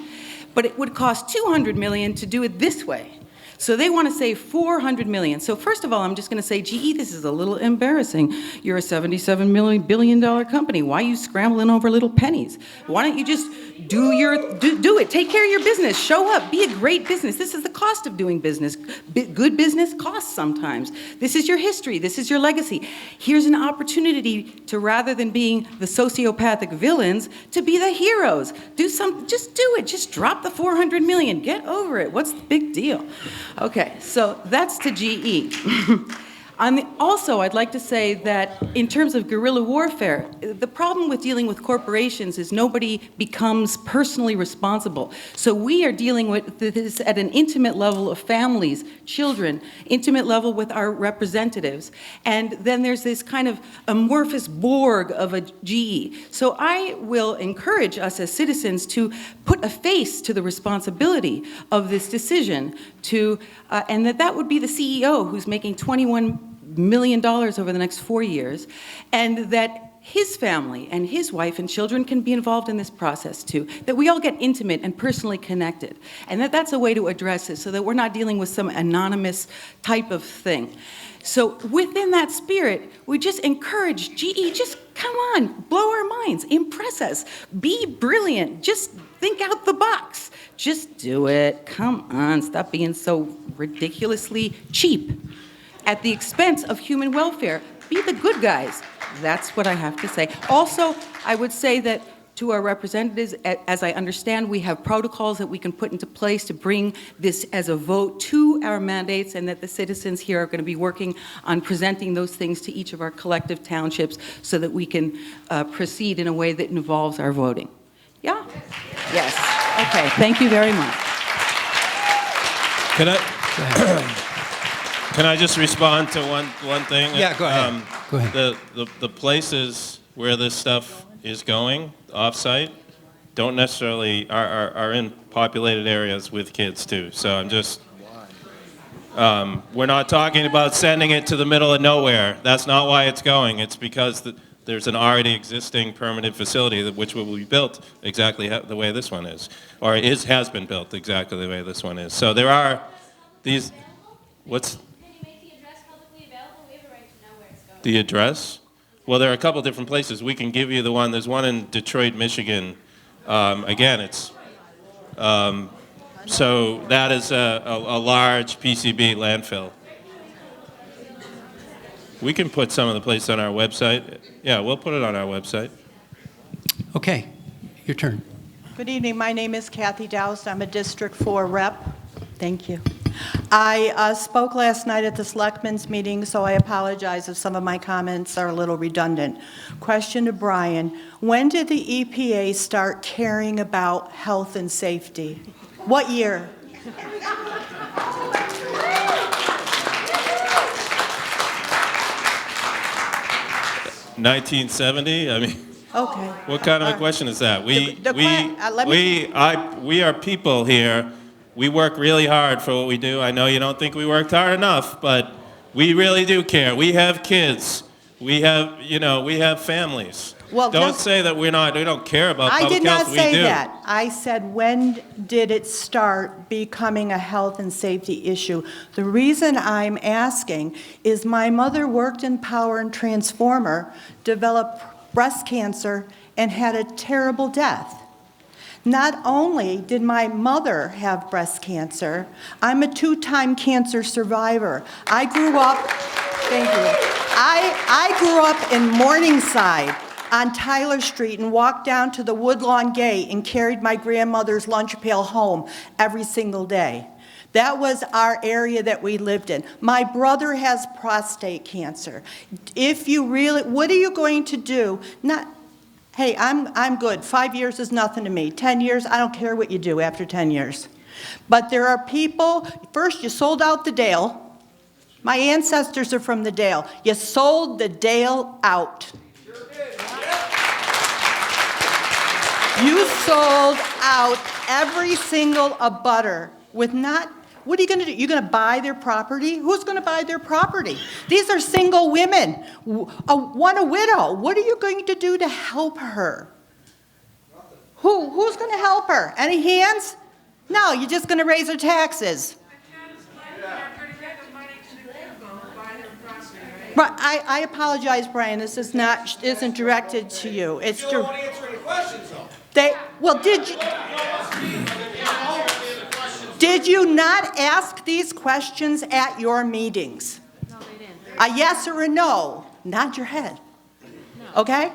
But it would cost $200 million to do it this way. So they want to save $400 million. So first of all, I'm just going to say, GE, this is a little embarrassing. You're a $77 billion company. Why are you scrambling over little pennies? Why don't you just do it? Take care of your business. Show up. Be a great business. This is the cost of doing business. Good business costs sometimes. This is your history. This is your legacy. Here's an opportunity to, rather than being the sociopathic villains, to be the heroes. Just do it. Just drop the $400 million. Get over it. What's the big deal? Okay, so that's to GE. Also, I'd like to say that in terms of guerrilla warfare, the problem with dealing with corporations is nobody becomes personally responsible. So we are dealing with this at an intimate level of families, children, intimate level with our representatives. And then there's this kind of amorphous Borg of a GE. So I will encourage us as citizens to put a face to the responsibility of this decision, and that would be the CEO who's making $21 million over the next 4 years, and that his family and his wife and children can be involved in this process too, that we all get intimate and personally connected, and that's a way to address it so that we're not dealing with some anonymous type of thing. So within that spirit, we just encourage GE, just come on, blow our minds, impress us, be brilliant, just think out the box. Just do it. Come on, stop being so ridiculously cheap at the expense of human welfare. Be the good guys. That's what I have to say. Also, I would say that to our representatives, as I understand, we have protocols that we can put into place to bring this as a vote to our mandates, and that the citizens here are going to be working on presenting those things to each of our collective townships so that we can proceed in a way that involves our voting. Yeah? Yes. Okay. Thank you very much. Can I just respond to one thing? Yeah, go ahead. Go ahead. The places where this stuff is going, off-site, don't necessarily, are in populated areas with kids too. So I'm just, we're not talking about sending it to the middle of nowhere. That's not why it's going. It's because there's an already existing permanent facility which will be built exactly the way this one is, or has been built exactly the way this one is. So there are these, what's the address? Well, there are a couple different places. We can give you the one. There's one in Detroit, Michigan. Again, it's, so that is a large PCB landfill. We can put some of the places on our website. Yeah, we'll put it on our website. Okay, your turn. Good evening. My name is Kathy Dowse. I'm a District 4 rep. Thank you. I spoke last night at the Selectmen's meeting, so I apologize if some of my comments are a little redundant. Question to Brian. When did the EPA start caring about health and safety? What year? 1970? I mean, okay. What kind of a question is that? We are people here. We work really hard for what we do. I know you don't think we worked hard enough, but we really do care. We have kids. We have, we have families. Well, don't say that we don't care about I public did not health. say We do. that. I said, when did it start becoming a health and safety issue? The reason I'm asking is my mother worked in Power and Transformer, developed breast cancer, and had a terrible death. Not only did my mother have breast cancer, I'm a 2-time cancer survivor. I grew up, thank you. I grew up in Morningside on Tyler Street and walked down to the Woodlawn Gate and carried my grandmother's lunch pail home every single day. That was our area that we lived in. My brother has prostate cancer. If you really, what are you going to do? Hey, I'm good. 5 years is nothing to me. 10 years, I don't care what you do after 10 years. But there are people, first you sold out the Dale. My ancestors are from the Dale. You sold the Dale out. You sold out every single abutter with not, what are you going to do? You're going to buy their property? Who's going to buy their property? These are single women, one a widow. What are you going to do to help her? Who's going to help her? Any hands? No, you're just going to raise her taxes. But I apologize, Brian. This is isn't directed to you. It's You don't want to answer any questions, though. Did you not ask these questions at your meetings? No, they didn't. A yes or a no. Nod your head. No. Okay?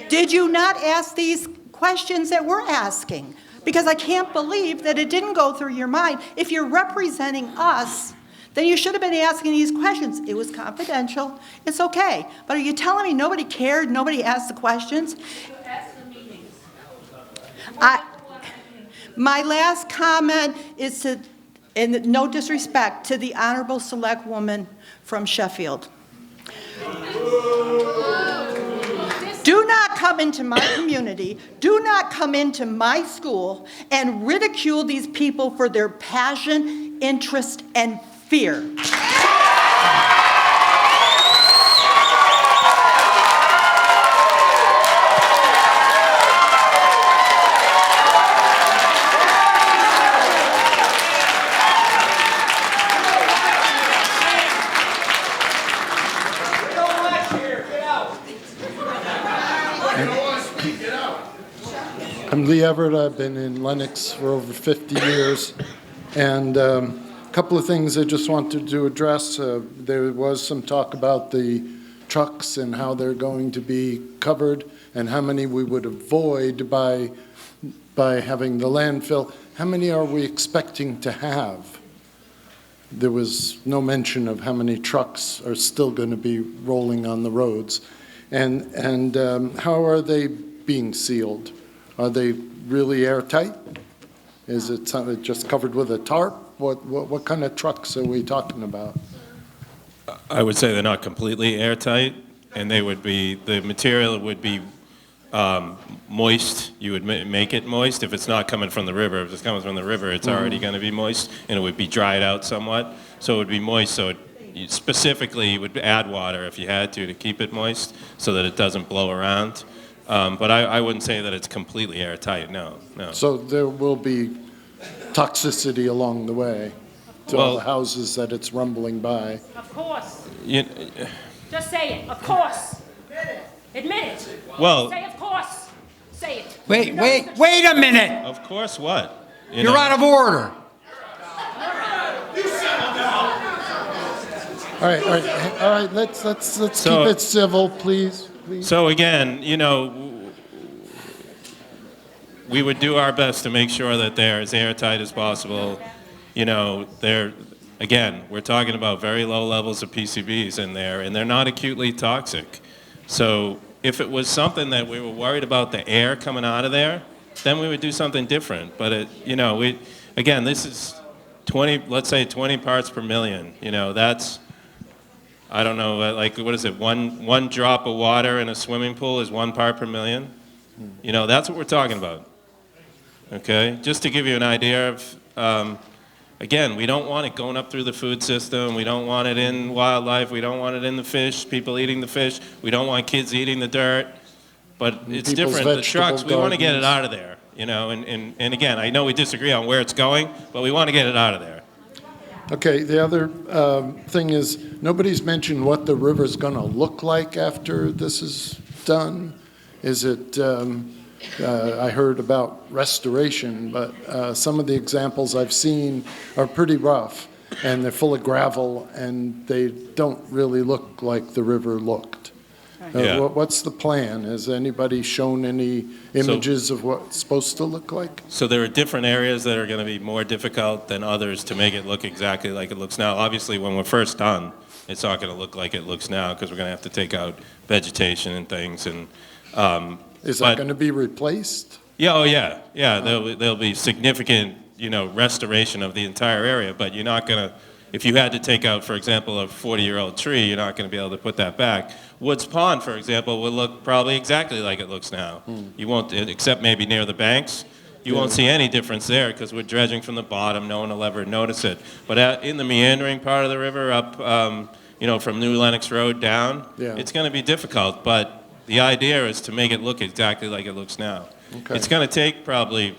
Did you not ask these questions that we're asking? Because I can't believe that it didn't go through your mind. If you're representing us, then you should have been asking these questions. It was confidential. It's okay. But are you telling me nobody cared, nobody asked the questions? My last comment is to, and no disrespect, to the Honorable Select Woman from Sheffield. Do not come into my community, do not come into my school and ridicule these people for their passion, interest, and fear. I'm Lee Everett. I've been in Lennox for over 50 years. And a couple of things I just wanted to address. There was some talk about the trucks and how they're going to be covered and how many we would avoid by having the landfill. How many are we expecting to have? There was no mention of how many trucks are still going to be rolling on the roads. And how are they being sealed? Are they really airtight? Is it just covered with a tarp? What kind of trucks are we talking about? I would say they're not completely airtight, and they would be, the material would be moist. You would make it moist if it's not coming from the river. If it's coming from the river, it's already going to be moist, and it would be dried out somewhat. So it would be moist, so specifically, you would add water if you had to keep it moist so that it doesn't blow around. But I wouldn't say that it's completely airtight, no. So there will be toxicity along the way to all the houses that it's rumbling by. Of course. You- Just say it. Of course. Admit it. Well- Say of course. Say it. Wait a minute. Of course, what? You're out of order. All right, let's keep it civil, please. So again, we would do our best to make sure that they're as airtight as possible. Again, we're talking about very low levels of PCBs in there, and they're not acutely toxic. So if it was something that we were worried about the air coming out of there, then we would do something different. But again, this is 20, let's say 20 parts per million. That's, I don't know, like, what is it? One drop of water in a swimming pool is 1 part per million. That's what we're talking about. Okay, just to give you an idea of, again, we don't want it going up through the food system. We don't want it in wildlife. We don't want it in the fish, people eating the fish. We don't want kids eating the dirt. But it's People's different. The vegetable trucks, we want to get it gardens. out of there. And again, I know we disagree on where it's going, but we want to get it out of there. Okay, the other thing is, nobody's mentioned what the river's going to look like after this is done. Is it, I heard about restoration, but some of the examples I've seen are pretty rough, and they're full of gravel, and they don't really look like the river looked. Yeah. What's the plan? Has anybody shown any images of what it's supposed to look like? So there are different areas that are going to be more difficult than others to make it look exactly like it looks now. Obviously, when we're first done, it's not going to look like it looks now because we're going to have to take out vegetation and things. And Is that going to be replaced? Yeah, oh yeah, yeah. There'll be significant, restoration of the entire area. But you're not going to, if you had to take out, for example, a 40-year-old tree, you're not going to be able to put that back. Woods Pond, for example, will look probably exactly like it looks now. You won't, except maybe near the banks. You won't see any difference there because we're dredging from the bottom. No one will ever notice it. But in the meandering part of the river, up, from New Lenox Road down, it's going to be difficult. But the idea is to make it look exactly like it looks now. Okay. It's going to take probably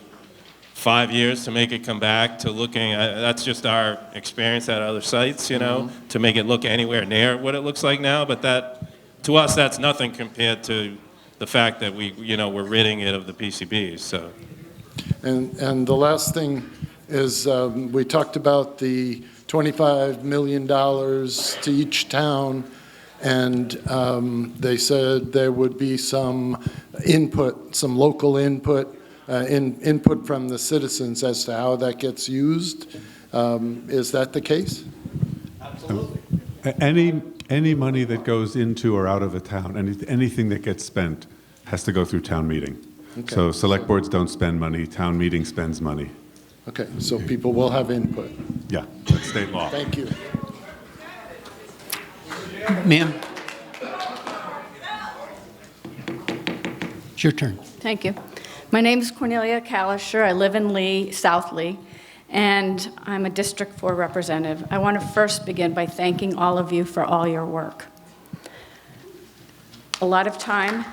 5 years to make it come back to looking. That's just our experience at other sites, to make it look anywhere near what it looks like now. But to us, that's nothing compared to the fact that we're ridding it of the PCBs. So. And the last thing is, we talked about the $25 million to each town, and they said there would be some input, some local input, input from the citizens as to how that gets used. Is that the case? Absolutely. Any money that goes into or out of a town, anything that gets spent has to go through town meeting. Okay. So select boards don't spend money, town meeting spends money. Okay, so people will have input. Yeah, that's state law. Thank you. Ma'am? It's your turn. Thank you. My name is Cornelia Kalischer. I live in Lee, South Lee, and I'm a District 4 representative. I want to first begin by thanking all of you for all your work. A lot of time.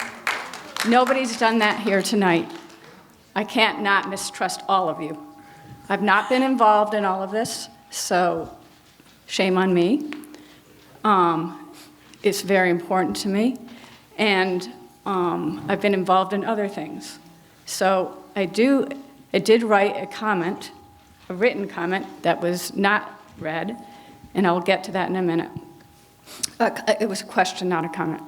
Nobody's done that here tonight. I can't not mistrust all of you. I've not been involved in all of this, so shame on me. It's very important to me, and I've been involved in other things. So I did write a comment, a written comment that was not read, and I'll get to that in a minute. It was a question, not a comment.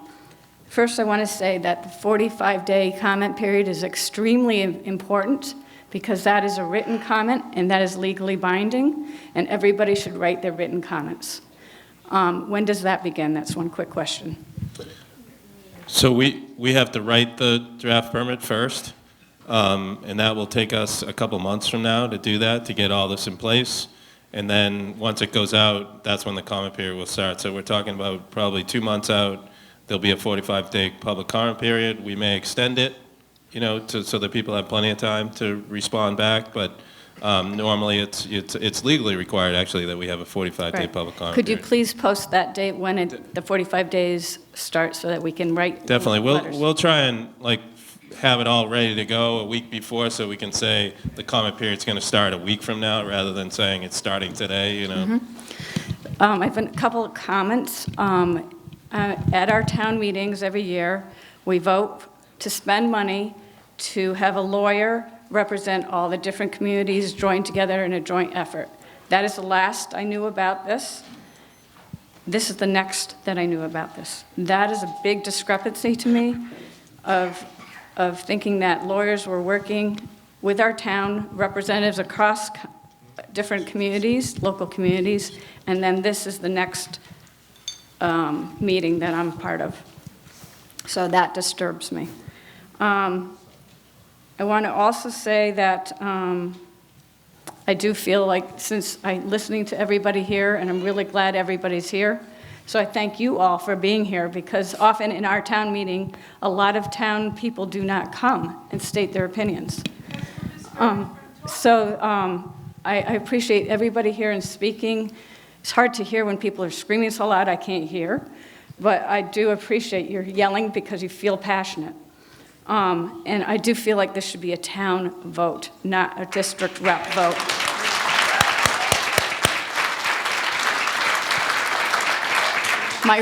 First, I want to say that the 45-day comment period is extremely important because that is a written comment and that is legally binding, and everybody should write their written comments. When does that begin? That's one quick question. So we have to write the draft permit first, and that will take us a couple months from now to do that, to get all this in place. And then once it goes out, that's when the comment period will start. So we're talking about probably 2 months out. There'll be a 45-day public comment period. We may extend it, so that people have plenty of time to respond back. But Normally, it's legally required, actually, that we have a 45-day Right. public comment Could you period. please post that date when the 45 days starts so that we can write Definitely. letters? We'll try and have it all ready to go a week before, so we can say the comment period's going to start a week from now, rather than saying it's starting today, you know? I have a couple of comments. At our town meetings every year, we vote to spend money to have a lawyer represent all the different communities joined together in a joint effort. That is the last I knew about this. This is the next that I knew about this. That is a big discrepancy to me of thinking that lawyers were working with our town representatives across different communities, local communities, and then this is the next meeting that I'm part of. So that disturbs me. I want to also say that I do feel like, since I'm listening to everybody here, and I'm really glad everybody's here, so I thank you all for being here, because often in our town meeting, a lot of town people do not come and state their opinions. I appreciate everybody here and speaking. It's hard to hear when people are screaming so loud I can't hear, but I do appreciate your yelling because you feel passionate. And I do feel like this should be a town vote, not a district rep vote. My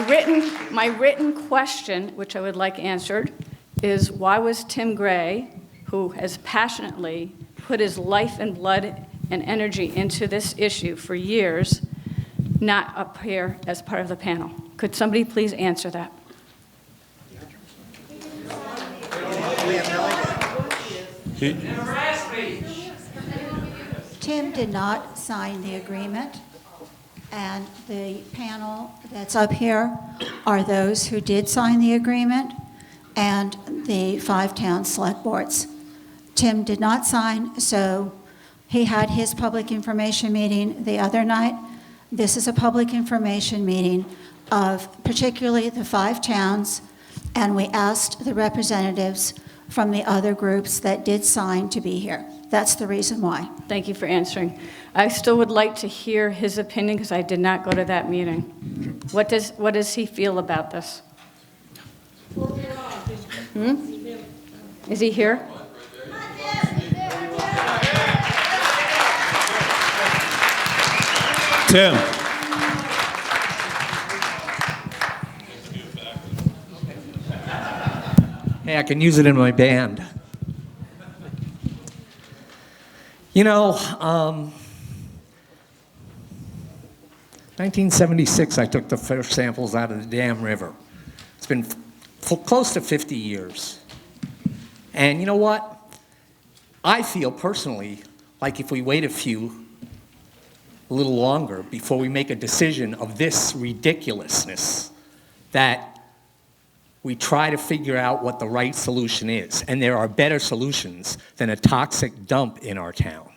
written question, which I would like answered, is why was Tim Gray, who has passionately put his life and blood and energy into this issue for years, not up here as part of the panel? Could somebody please answer that? Tim did not sign the agreement, and the panel that's up here are those who did sign the agreement and the 5 town select boards. Tim did not sign, so he had his public information meeting the other night. This is a public information meeting of particularly the 5 towns, and we asked the representatives from the other groups that did sign to be here. That's the reason why. Thank you for answering. I still would like to hear his opinion because I did not go to that meeting. What does he feel about this? Is he here? Tim. Hey, I can use it in my band. You know, 1976, I took the first samples out of the Dam River. It's been close to 50 years. And you know what? I feel personally like if we wait a little longer before we make a decision of this ridiculousness, that we try to figure out what the right solution is. And there are better solutions than a toxic dump in our town.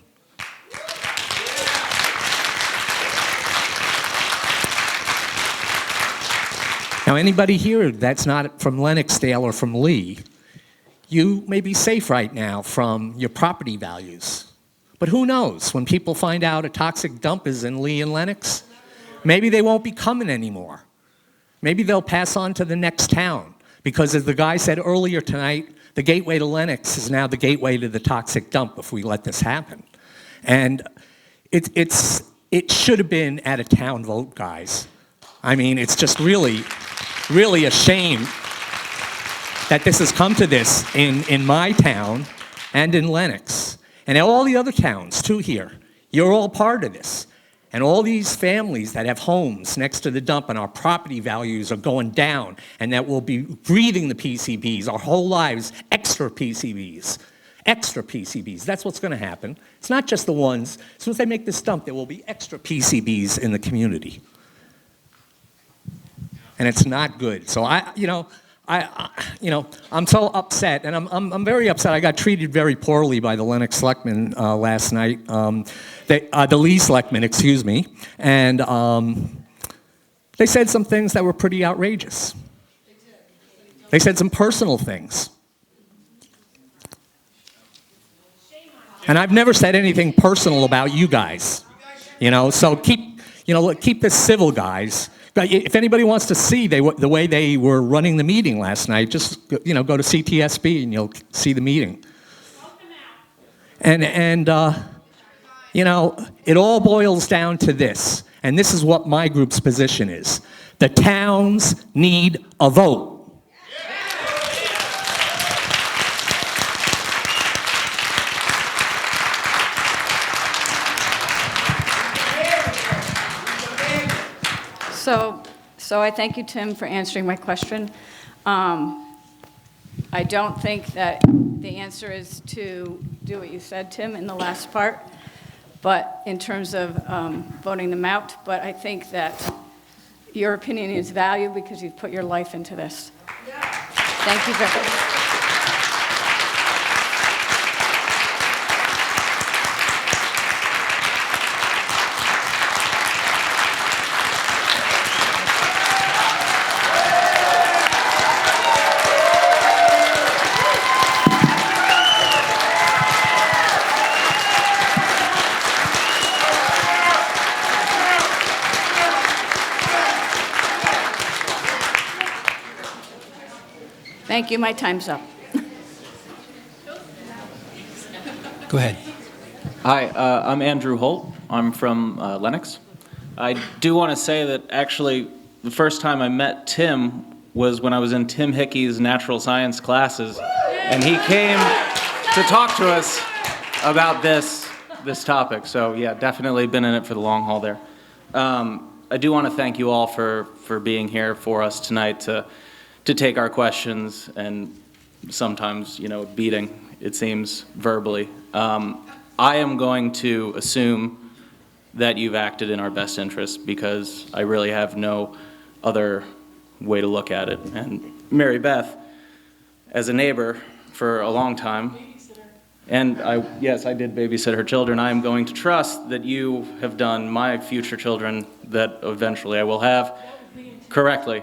Now, anybody here that's not from Lennoxdale or from Lee, you may be safe right now from your property values. But who knows? When people find out a toxic dump is in Lee and Lennox, maybe they won't be coming anymore. Maybe they'll pass on to the next town. Because as the guy said earlier tonight, the gateway to Lennox is now the gateway to the toxic dump if we let this happen. And it should have been at a town vote, guys. I mean, it's just really a shame that this has come to this in my town and in Lennox. And all the other towns, too, here. You're all part of this. And all these families that have homes next to the dump and our property values are going down, and that we'll be breathing the PCBs our whole lives, extra PCBs. Extra PCBs. That's what's going to happen. It's not just the ones. As soon as they make this dump, there will be extra PCBs in the community. And it's not good. So I'm so upset, and I'm very upset. I got treated very poorly by the Lennox selectmen last night, the Lee selectmen, excuse me, and they said some things that were pretty outrageous. They said some personal things. And I've never said anything personal about you guys, so keep this civil, guys. But if anybody wants to see the way they were running the meeting last night, just, go to CTSB and you'll see the meeting. And it all boils down to this, and this is what my group's position is. The towns need a vote. So I thank you, Tim, for answering my question. I don't think that the answer is to do what you said, Tim, in the last part, but in terms of voting them out. But I think that your opinion is valued because you've put your life into this. Thank you very much. Thank you. My time's up. Go ahead. Hi, I'm Andrew Holt. I'm from Lenox. I do want to say that actually the first time I met Tim was when I was in Tim Hickey's natural science classes, and he came to talk to us about this topic. So yeah, definitely been in it for the long haul there. I do want to thank you all for being here for us tonight to take our questions and sometimes, beating, it seems, verbally. I am going to assume that you've acted in our best interest because I really have no other way to look at it. And Mary Beth, as a neighbor for a long time, and yes, I did babysit her children, I am going to trust that you have done my future children that eventually I will have correctly.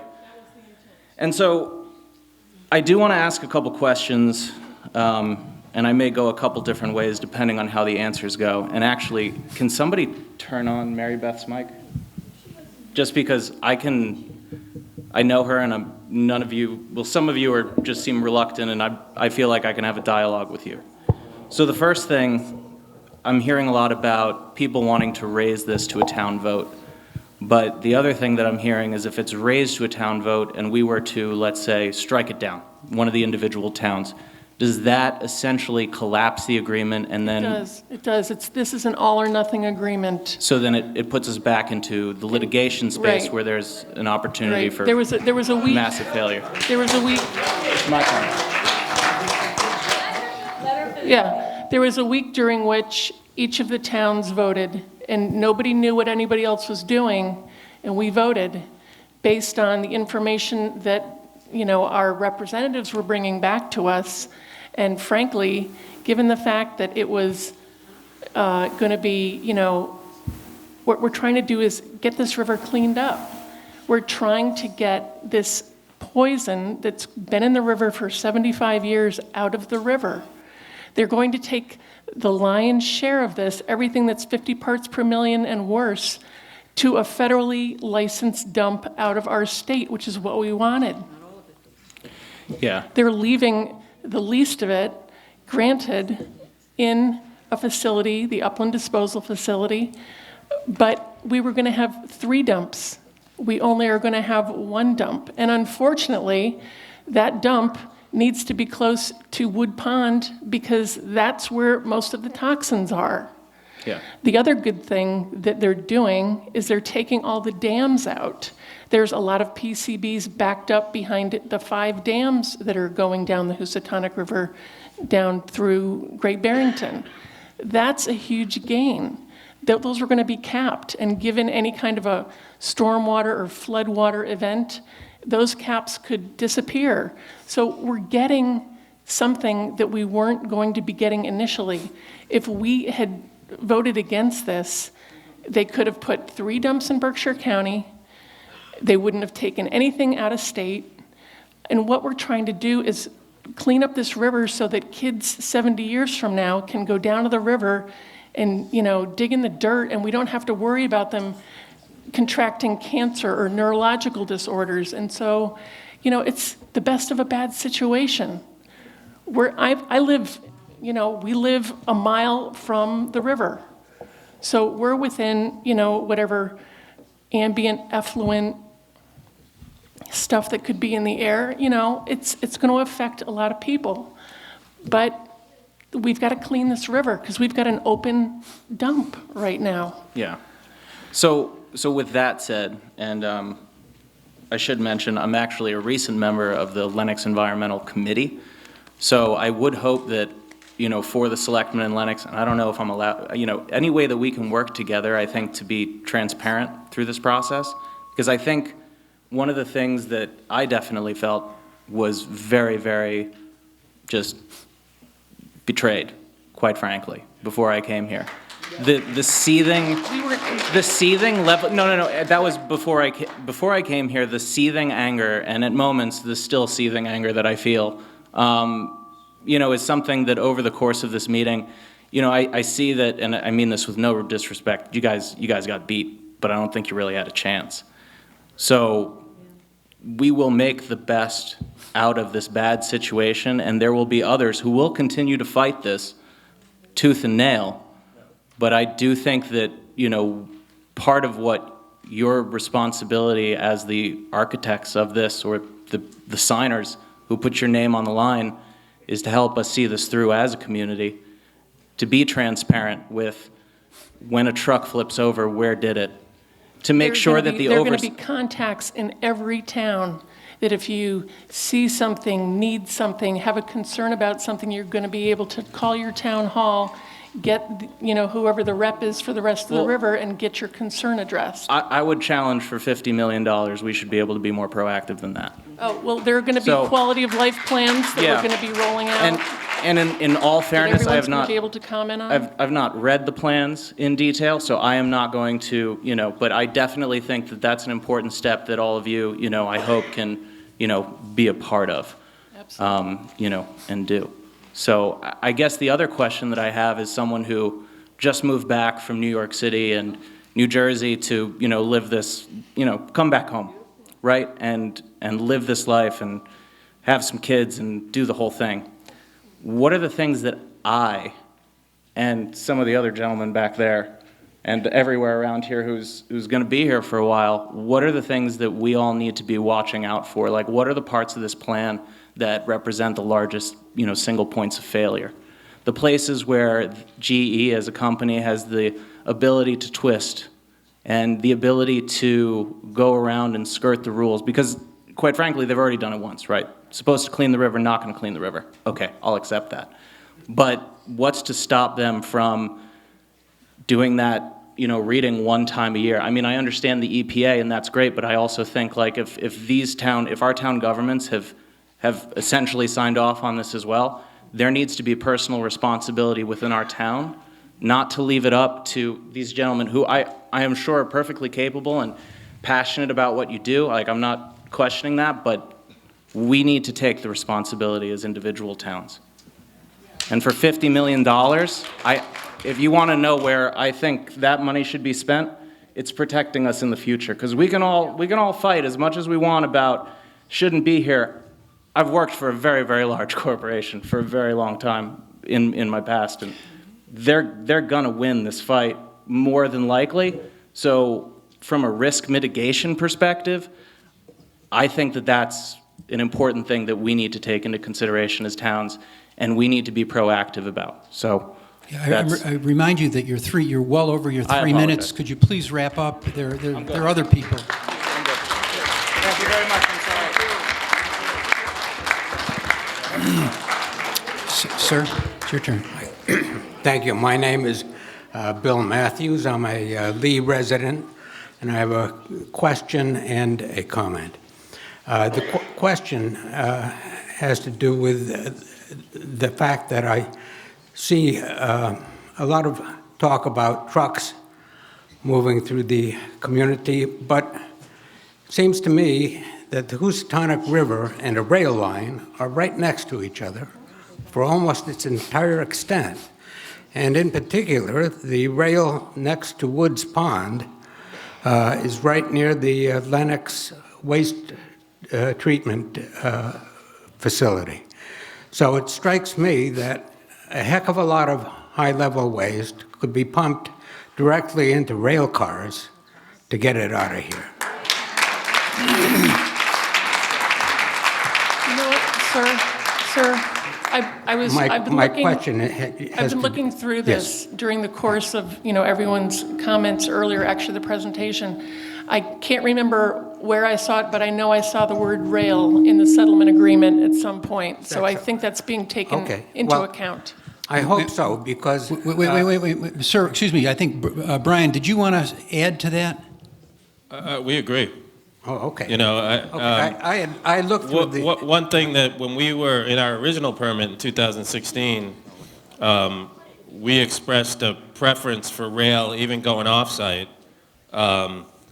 And so I do want to ask a couple questions, and I may go a couple different ways depending on how the answers go. And actually, can somebody turn on Mary Beth's mic? Just because I know her, and none of you, well, some of you just seem reluctant, and I feel like I can have a dialogue with you. So the first thing, I'm hearing a lot about people wanting to raise this to a town vote. But the other thing that I'm hearing is if it's raised to a town vote and we were to, let's say, strike it down, one of the individual towns, does that essentially collapse the agreement and then... It does. This is an all or nothing agreement. So then it puts us back into the litigation space Right. where there's an opportunity Right. for There was a week. massive failure. There was a week. It's my turn. Yeah, there was a week during which each of the towns voted, and nobody knew what anybody else was doing, and we voted based on the information that, our representatives were bringing back to us. And frankly, given the fact that it was going to be, what we're trying to do is get this river cleaned up. We're trying to get this poison that's been in the river for 75 years out of the river. They're going to take the lion's share of this, everything that's 50 parts per million and worse, to a federally licensed dump out of our state, which is what we wanted. Yeah. They're leaving the least of it, granted, in a facility, the Upland Disposal Facility, but we were going to have 3 dumps. We only are going to have 1 dump. And unfortunately, that dump needs to be close to Wood Pond because that's where most of the toxins are. Yeah. The other good thing that they're doing is they're taking all the dams out. There's a lot of PCBs backed up behind the 5 dams that are going down the Housatonic River down through Great Barrington. That's a huge gain. Those were going to be capped, and given any kind of a stormwater or floodwater event, those caps could disappear. So we're getting something that we weren't going to be getting initially. If we had voted against this, they could have put 3 dumps in Berkshire County. They wouldn't have taken anything out of state. And what we're trying to do is clean up this river so that kids 70 years from now can go down to the river and, dig in the dirt, and we don't have to worry about them contracting cancer or neurological disorders. And so, it's the best of a bad situation. Where I live, we live a mile from the river. So we're within, whatever ambient effluent stuff that could be in the air, it's going to affect a lot of people. But we've got to clean this river because we've got an open dump right now. Yeah. So with that said, and I should mention, I'm actually a recent member of the Lennox Environmental Committee. So I would hope that, for the selectmen in Lennox, and I don't know if I'm allowed, any way that we can work together, I think, to be transparent through this process. Because I think one of the things that I definitely felt was very, very just betrayed, quite frankly, before I came here. The seething level, no, that was before I came here, the seething anger, and at moments, the still seething anger that I feel, is something that over the course of this meeting, I see that, and I mean this with no disrespect, you guys got beat, but I don't think you really had a chance. So we will make the best out of this bad situation, and there will be others who will continue to fight this tooth and nail. But I do think that, part of what your responsibility as the architects of this, or the signers who put your name on the line, is to help us see this through as a community, to be transparent with when a truck flips over, where did it? To make sure that there are going to be contacts in every town that if you see something, need something, have a concern about something, you're going to be able to call your town hall, get, whoever the rep is for the rest of the river, and get your concern addressed. I would challenge for $50 million, we should be able to be more proactive than that. Oh, well, there are going to be quality of life plans that we're going to be rolling out. And in all fairness, I have not be able to comment on. I've not read the plans in detail, so I am not going to, but I definitely think that that's an important step that all of you, I hope can, be a part of, and do. So I guess the other question that I have is someone who just moved back from New York City and New Jersey to, live this, come back home, right? And live this life and have some kids and do the whole thing. What are the things that I and some of the other gentlemen back there and everywhere around here who's going to be here for a while, what are the things that we all need to be watching out for? Like, what are the parts of this plan that represent the largest, single points of failure? The places where GE as a company has the ability to twist and the ability to go around and skirt the rules, because quite frankly, they've already done it once, right? Supposed to clean the river, not going to clean the river. Okay, I'll accept that. But what's to stop them from doing that, reading one time a year? I mean, I understand the EPA, and that's great, but I also think, like, if our town governments have essentially signed off on this as well, there needs to be personal responsibility within our town, not to leave it up to these gentlemen who I am sure are perfectly capable and passionate about what you do. Like, I'm not questioning that, but we need to take the responsibility as individual towns. And for $50 million, if you want to know where I think that money should be spent, it's protecting us in the future. Because we can all fight as much as we want about shouldn't be here. I've worked for a very, very large corporation for a very long time in my past, and they're gonna win this fight more than likely. So from a risk mitigation perspective, I think that that's an important thing that we need to take into consideration as towns, and we need to be proactive about. So I remind you that you're well over your 3 minutes. Could you please wrap up? There are other people. Thank you very much. Sir, it's your turn. Thank you. My name is Bill Matthews. I'm a Lee resident, and I have a question and a comment. The question has to do with the fact that I see a lot of talk about trucks moving through the community, but it seems to me that the Housatonic River and a rail line are right next to each other for almost its entire extent. And in particular, the rail next to Woods Pond is right near the Lennox waste treatment facility. So it strikes me that a heck of a lot of high-level waste could be pumped directly into rail cars to get it out of here. You know what, sir, I've been looking through this during the course of, everyone's comments earlier, actually the presentation. I can't remember where I saw it, but I know I saw the word rail in the settlement agreement at some point. So I think that's being taken into account. I hope so, because... Wait. Sir, excuse me. I think, Brian, did you want to add to that? We agree. Oh, okay. I looked through the... One thing that when we were in our original permit in 2016, we expressed a preference for rail even going off-site.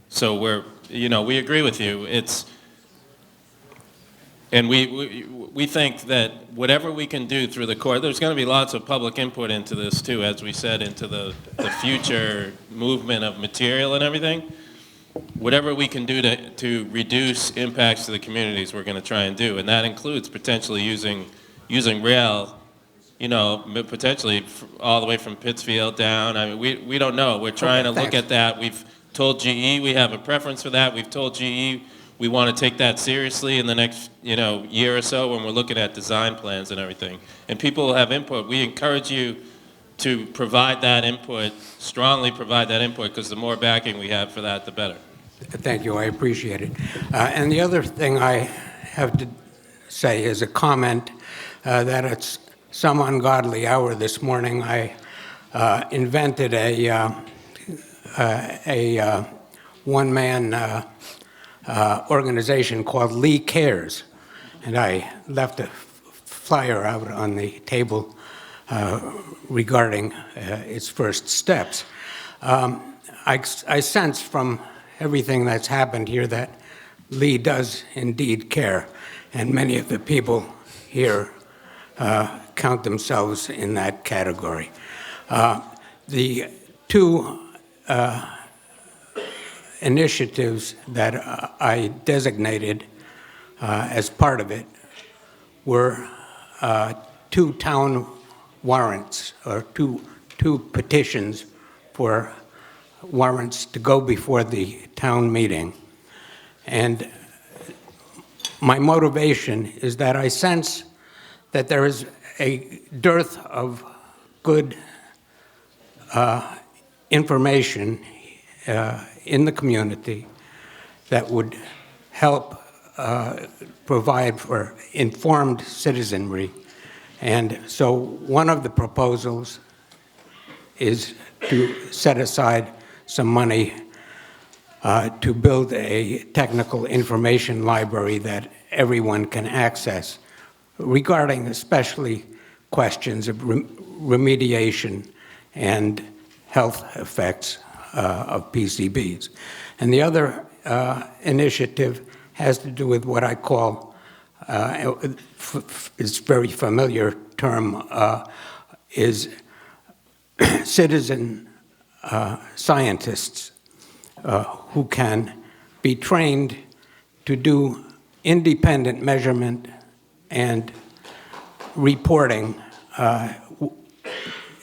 So we agree with you. And we think that whatever we can do through the court, there's going to be lots of public input into this too, as we said, into the future movement of material and everything. Whatever we can do to reduce impacts to the communities, we're going to try and do, and that includes potentially using rail, potentially all the way from Pittsfield down. I mean, we don't know. We're trying to look at that. We've told GE we have a preference for that. We've told GE we want to take that seriously in the next year or so when we're looking at design plans and everything. And people have input. We encourage you to provide that input, strongly provide that input, because the more backing we have for that, the better. Thank you, I appreciate it. And the other thing I have to say is a comment that it's some ungodly hour this morning. I invented a one-man organization called Lee Cares, and I left a flyer out on the table regarding its first steps. I sense from everything that's happened here that Lee does indeed care, and many of the people here count themselves in that category. The two initiatives that I designated as part of it were two town warrants, or two petitions for warrants to go before the town meeting. And my motivation is that I sense that there is a dearth of good information in the community that would help provide for informed citizenry. And so one of the proposals is to set aside some money to build a technical information library that everyone can access regarding especially questions of remediation and health effects of PCBs. And the other initiative has to do with what I call, is very familiar term, is citizen scientists who can be trained to do independent measurement and reporting,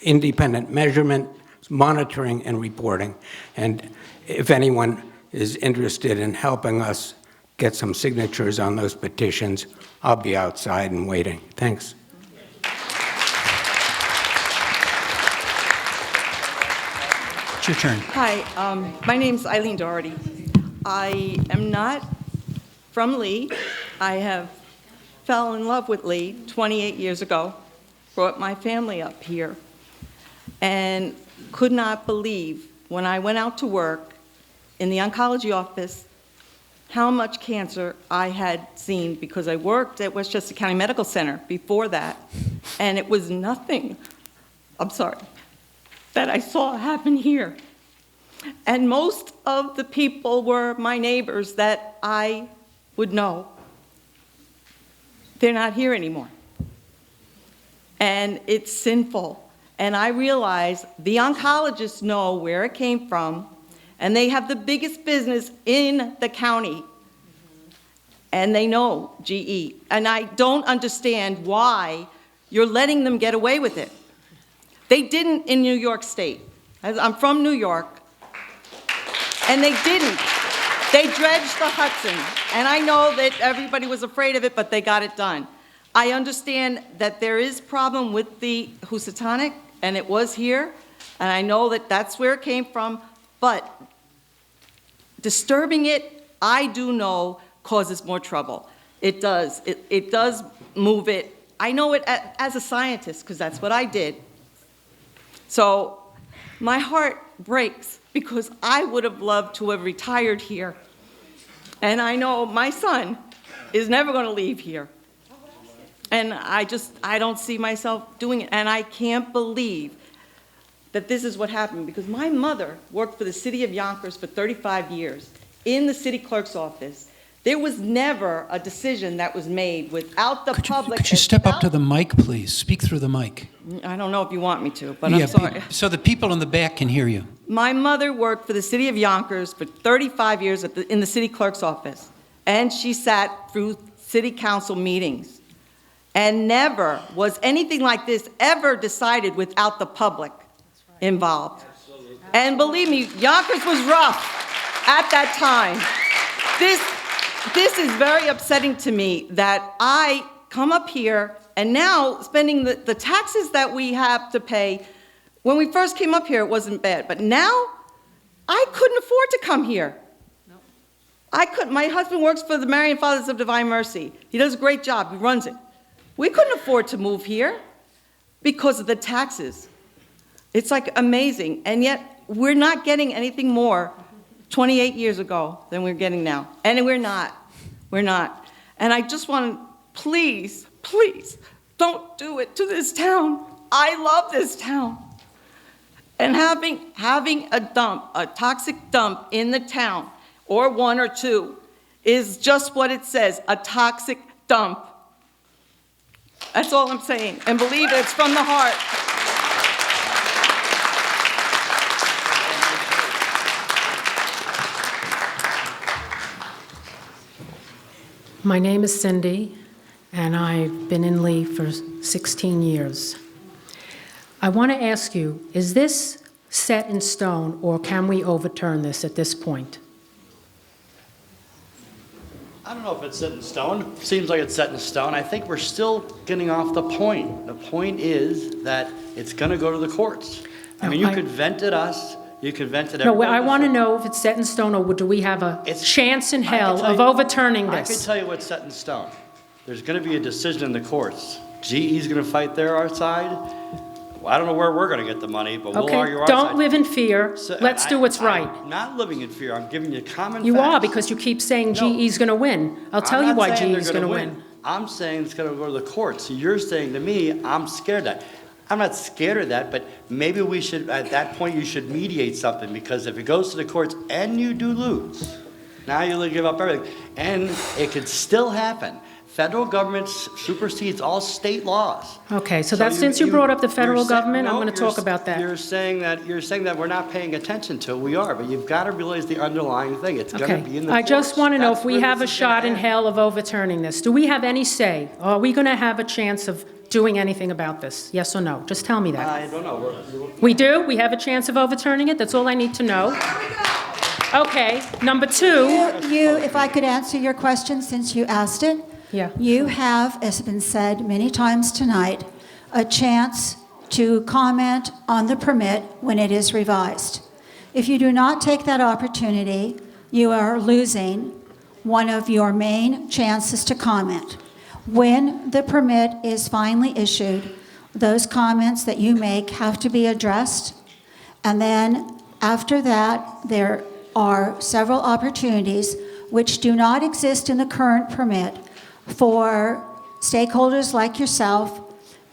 independent measurement, monitoring, and reporting. And if anyone is interested in helping us get some signatures on those petitions, I'll be outside and waiting. Thanks. It's your turn. Hi, my name's Eileen Doherty. I am not from Lee. I fell in love with Lee 28 years ago, brought my family up here, and could not believe when I went out to work in the oncology office how much cancer I had seen, because I worked at Westchester County Medical Center before that, and it was nothing, that I saw happen here. And most of the people were my neighbors that I would know, they're not here anymore. And it's sinful. And I realize the oncologists know where it came from, and they have the biggest business in the county. And they know GE. And I don't understand why you're letting them get away with it. They didn't in New York State. I'm from New York. And they didn't. They dredged the Hudson. And I know that everybody was afraid of it, but they got it done. I understand that there is problem with the Housatonic, and it was here, and I know that that's where it came from, but disturbing it, I do know, causes more trouble. It does. It does move it. I know it as a scientist, because that's what I did. So my heart breaks, because I would have loved to have retired here. And I know my son is never going to leave here. And I don't see myself doing it. And I can't believe that this is what happened, because my mother worked for the city of Yonkers for 35 years in the city clerk's office. There was never a decision that was made without the public. Could you step up to the mic, please? Speak through the mic. I don't know if you want me to, but I'm sorry. So the people in the back can hear you. My mother worked for the city of Yonkers for 35 years in the city clerk's office, and she sat through city council meetings. And never was anything like this ever decided without the public involved. And believe me, Yonkers was rough at that time. This is very upsetting to me that I come up here and now spending the taxes that we have to pay. When we first came up here, it wasn't bad, but now I couldn't afford to come here. I couldn't. My husband works for the Marian Fathers of Divine Mercy. He does a great job. He runs it. We couldn't afford to move here because of the taxes. It's like amazing, and yet we're not getting anything more 28 years ago than we're getting now. And we're not. We're not. And I just want to, please, please, don't do it to this town. I love this town. And having a dump, a toxic dump in the town, or one or two, is just what it says, a toxic dump. That's all I'm saying. And believe it, it's from the heart. My name is Cindy, and I've been in Lee for 16 years. I want to ask you, is this set in stone, or can we overturn this at this point? I don't know if it's set in stone. Seems like it's set in stone. I think we're still getting off the point. The point is that it's going to go to the courts. I mean, you could vent at us. You could vent at everybody. No, I want to know if it's set in stone, or do we have a chance in hell of overturning this? I can tell you what's set in stone. There's going to be a decision in the courts. GE's going to fight our side. Well, I don't know where we're going to get the money, but we'll argue our side. Don't live in fear. Let's do what's right. I'm not living in fear. I'm giving you common You facts. are, because you keep saying GE's going to win. I'll tell you why GE's going to win. I'm saying it's going to go to the courts. So you're saying to me, I'm scared of that. I'm not scared of that, but maybe we should, at that point, you should mediate something, because if it goes to the courts and you do lose, now you'll give up everything. And it could still happen. Federal government supersedes all state laws. Okay, so that's, since you brought up the federal government, I'm going to talk about that. You're saying that we're not paying attention to it. We are, but you've got to realize the underlying thing. It's going to be in the I just courts. want to know That's if we where have a this is gonna shot in end. hell of overturning this. Do we have any say? Are we going to have a chance of doing anything about this? Yes or no? Just tell me that. I don't know. We do? We have a chance of overturning it? That's all I need to know. Okay, number two. If I could answer your question since you asked it. Yeah. You have, as has been said many times tonight, a chance to comment on the permit when it is revised. If you do not take that opportunity, you are losing one of your main chances to comment. When the permit is finally issued, those comments that you make have to be addressed, and then after that, there are several opportunities which do not exist in the current permit for stakeholders like yourself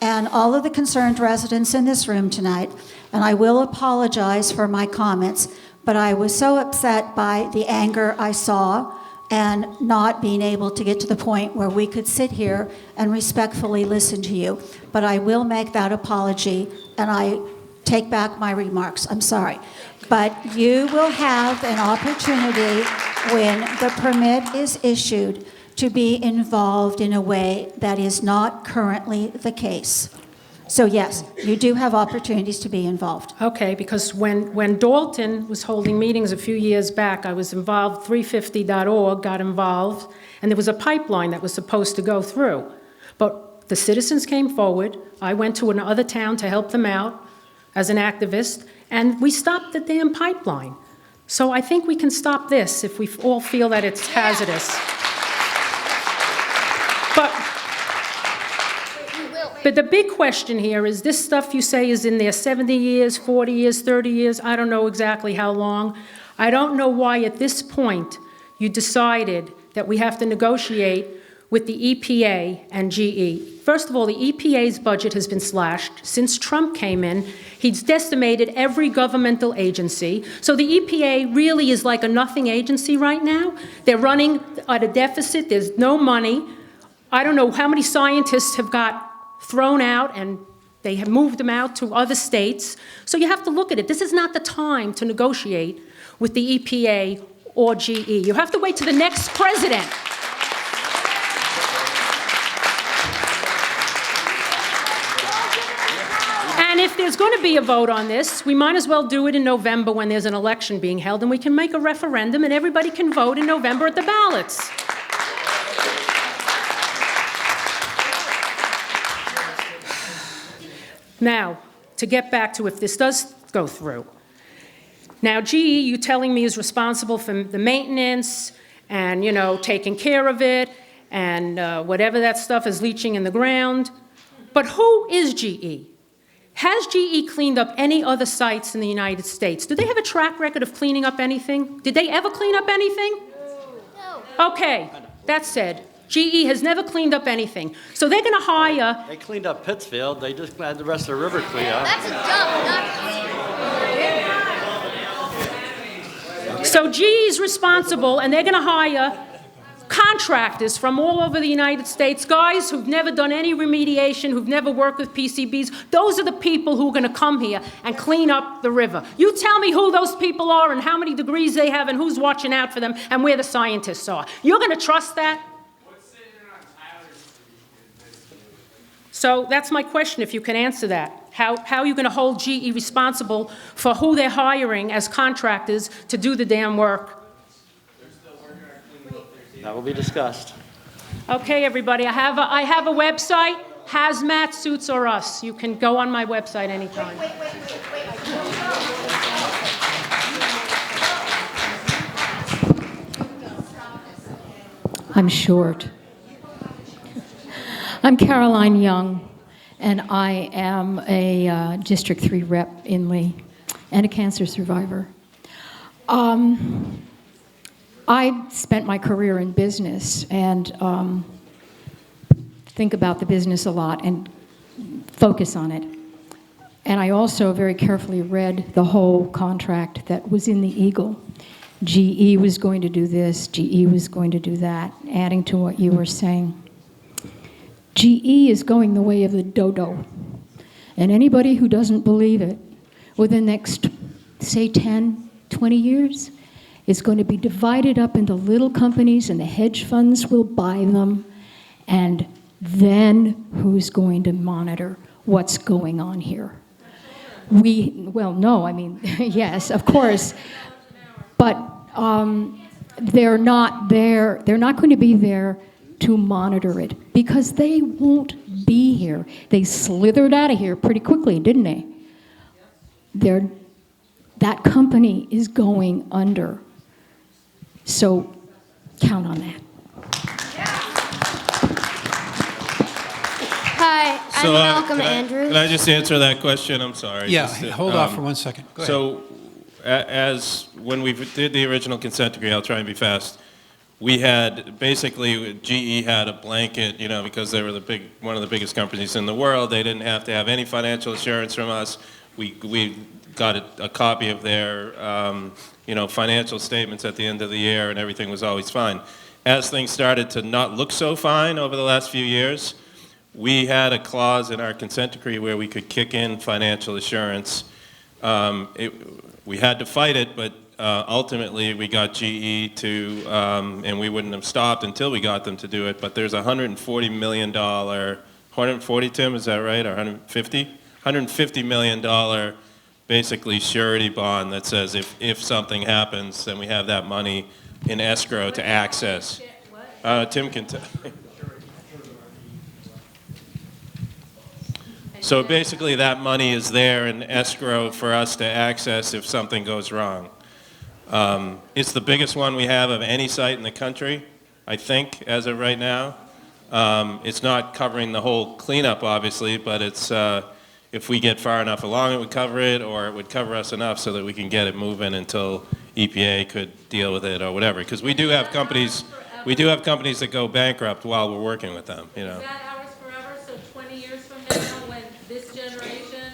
and all of the concerned residents in this room tonight. And I will apologize for my comments, but I was so upset by the anger I saw and not being able to get to the point where we could sit here and respectfully listen to you. But I will make that apology, and I take back my remarks. I'm sorry. But you will have an opportunity when the permit is issued to be involved in a way that is not currently the case. So yes, you do have opportunities to be involved. Okay, because when Dalton was holding meetings a few years back, I was involved, 350.org got involved, and there was a pipeline that was supposed to go through. But the citizens came forward. I went to another town to help them out as an activist, and we stopped the damn pipeline. So I think we can stop this if we all feel that it's hazardous. But the big question here is this stuff you say is in there 70 years, 40 years, 30 years, I don't know exactly how long. I don't know why at this point you decided that we have to negotiate with the EPA and GE. First of all, the EPA's budget has been slashed. Since Trump came in, he's decimated every governmental agency. So the EPA really is like a nothing agency right now. They're running at a deficit. There's no money. I don't know how many scientists have got thrown out, and they have moved them out to other states. So you have to look at it. This is not the time to negotiate with the EPA or GE. You have to wait to the next president. And if there's going to be a vote on this, we might as well do it in November when there's an election being held, and we can make a referendum, and everybody can vote in November at the ballots. Now, to get back to if this does go through. Now, GE, you telling me, is responsible for the maintenance and, taking care of it and whatever that stuff is leaching in the ground. But who is GE? Has GE cleaned up any other sites in the United States? Do they have a track record of cleaning up anything? Did they ever clean up anything? No. Okay, that said, GE has never cleaned up anything. So they're going to hire... They cleaned up Pittsfield. They just had the rest of the river clean up. That's a dump. So GE's responsible, and they're going to hire contractors from all over the United States, guys who've never done any remediation, who've never worked with PCBs. Those are the people who are going to come here and clean up the river. You tell me who those people are and how many degrees they have and who's watching out for them and where the scientists are. You're going to trust that? So that's my question, if you can answer that. How are you going to hold GE responsible for who they're hiring as contractors to do the damn work? That will be discussed. Okay, everybody, I have a website, Hazmat Suits or Us. You can go on my website anytime. I'm short. I'm Caroline Young, and I am a District 3 rep in Lee and a cancer survivor. I spent my career in business and think about the business a lot and focus on it. And I also very carefully read the whole contract that was in the Eagle. GE was going to do this, GE was going to do that, adding to what you were saying. GE is going the way of the dodo. And anybody who doesn't believe it, within the next, say, 10, 20 years, is going to be divided up into little companies, and the hedge funds will buy them. And then who's going to monitor what's going on here? Yes, of course. But they're not there. They're not going to be there to monitor it because they won't be here. They slithered out of here pretty quickly, didn't they? That company is going under. So count on that. Hi, I'm Malcolm Andrews. Can I just answer that question? I'm sorry. Yeah, hold off for 1 second. Go ahead. So as when we did the original consent decree, I'll try and be fast, we had, basically, GE had a blanket, because they were one of the biggest companies in the world. They didn't have to have any financial assurance from us. We got a copy of their, financial statements at the end of the year, and everything was always fine. As things started to not look so fine over the last few years, we had a clause in our consent decree where we could kick in financial assurance. We had to fight it, but ultimately we got GE to, and we wouldn't have stopped until we got them to do it, but there's a $140 million, 140, Tim, is that right, or 150? $150 million basically surety bond that says if something happens, then we have that money in escrow to access. Tim can tell. So basically that money is there in escrow for us to access if something goes wrong. It's the biggest one we have of any site in the country, I think, as of right now. It's not covering the whole cleanup, obviously, but it's if we get far enough along, it would cover it, or it would cover us enough so that we can get it moving until EPA could deal with it or whatever. Because we do have companies that go bankrupt while we're working with them. You know. Is that ours forever? So 20 years from now, when this generation,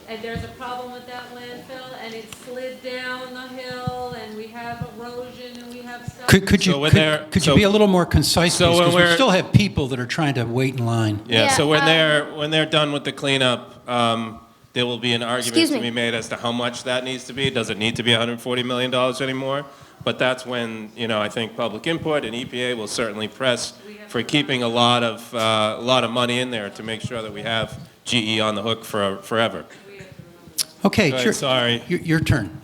and there's a problem with that landfill, and it slid down the hill, and we have erosion, and we have stuff. Could you be a little more concise, So please? when Because we we're- still have people that are trying to wait in line. Yeah, so when they're done with the cleanup, there will be an argument Excuse to me. be made as to how much that needs to be. Does it need to be $140 million anymore? But that's when, I think public input and EPA will certainly press for keeping a lot of money in there to make sure that we have GE on the hook forever. Okay, Go ahead, sure. sorry. Your turn.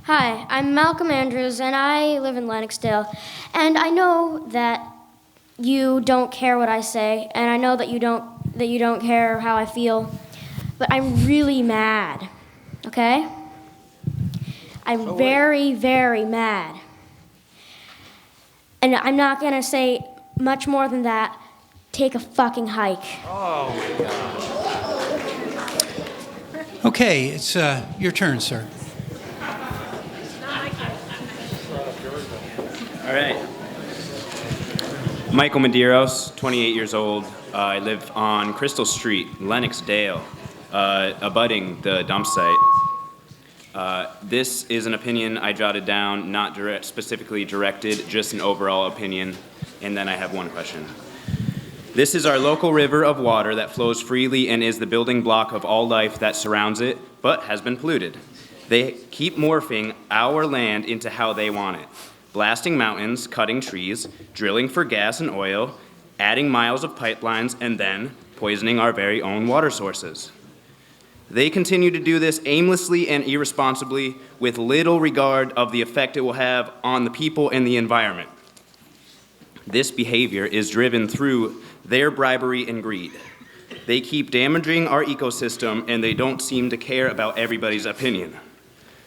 Hi, I'm Malcolm Andrews, and I live in Lennoxdale. And I know that you don't care what I say, and I know that you don't care how I feel. But I'm really mad. Okay? I'm very, very mad. And I'm not gonna say much more than that. Take a fucking hike. Oh my God. Okay, it's your turn, sir. All right. Michael Medeiros, 28 years old. I live on Crystal Street, Lennoxdale, abutting the dump site. This is an opinion I jotted down, not specifically directed, just an overall opinion, and then I have one question. This is our local river of water that flows freely and is the building block of all life that surrounds it, but has been polluted. They keep morphing our land into how they want it, blasting mountains, cutting trees, drilling for gas and oil, adding miles of pipelines, and then poisoning our very own water sources. They continue to do this aimlessly and irresponsibly with little regard of the effect it will have on the people and the environment. This behavior is driven through their bribery and greed. They keep damaging our ecosystem, and they don't seem to care about everybody's opinion.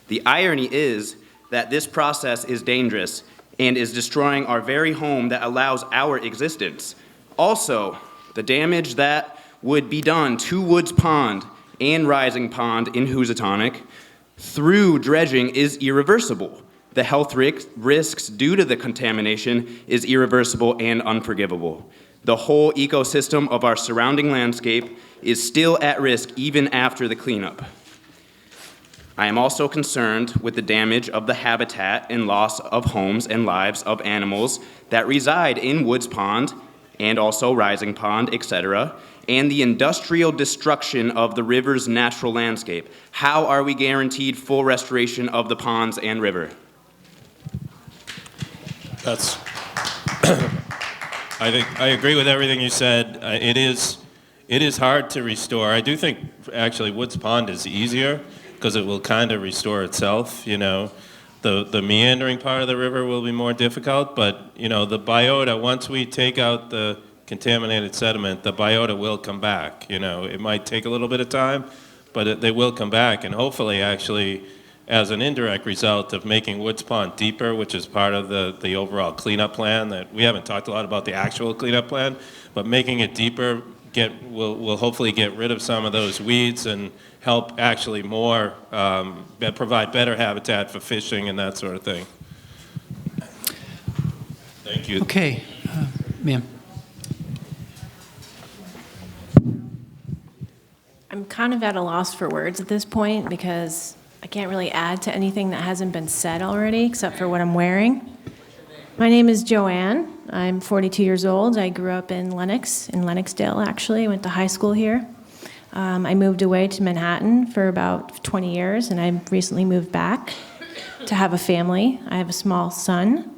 The irony is that this process is dangerous and is destroying our very home that allows our existence. Also, the damage that would be done to Woods Pond and Rising Pond in Housatonic through dredging is irreversible. The health risks due to the contamination is irreversible and unforgivable. The whole ecosystem of our surrounding landscape is still at risk even after the cleanup. I am also concerned with the damage of the habitat and loss of homes and lives of animals that reside in Woods Pond and also Rising Pond, etc., and the industrial destruction of the river's natural landscape. How are we guaranteed full restoration of the ponds and river? That's, I think, I agree with everything you said. It is hard to restore. I do think, actually, Woods Pond is easier because it will kind of restore itself, The meandering part of the river will be more difficult, but, the biota, once we take out the contaminated sediment, the biota will come back. It might take a little bit of time, but they will come back, and hopefully, actually, as an indirect result of making Woods Pond deeper, which is part of the overall cleanup plan, that we haven't talked a lot about the actual cleanup plan, but making it deeper will hopefully get rid of some of those weeds and help actually more provide better habitat for fishing and that sort of thing. Thank you. Okay, ma'am. I'm kind of at a loss for words at this point because I can't really add to anything that hasn't been said already, except for what I'm wearing. My name is Joanne. I'm 42 years old. I grew up in Lennoxdale, actually. I went to high school here. I moved away to Manhattan for about 20 years, and I recently moved back to have a family. I have a small son,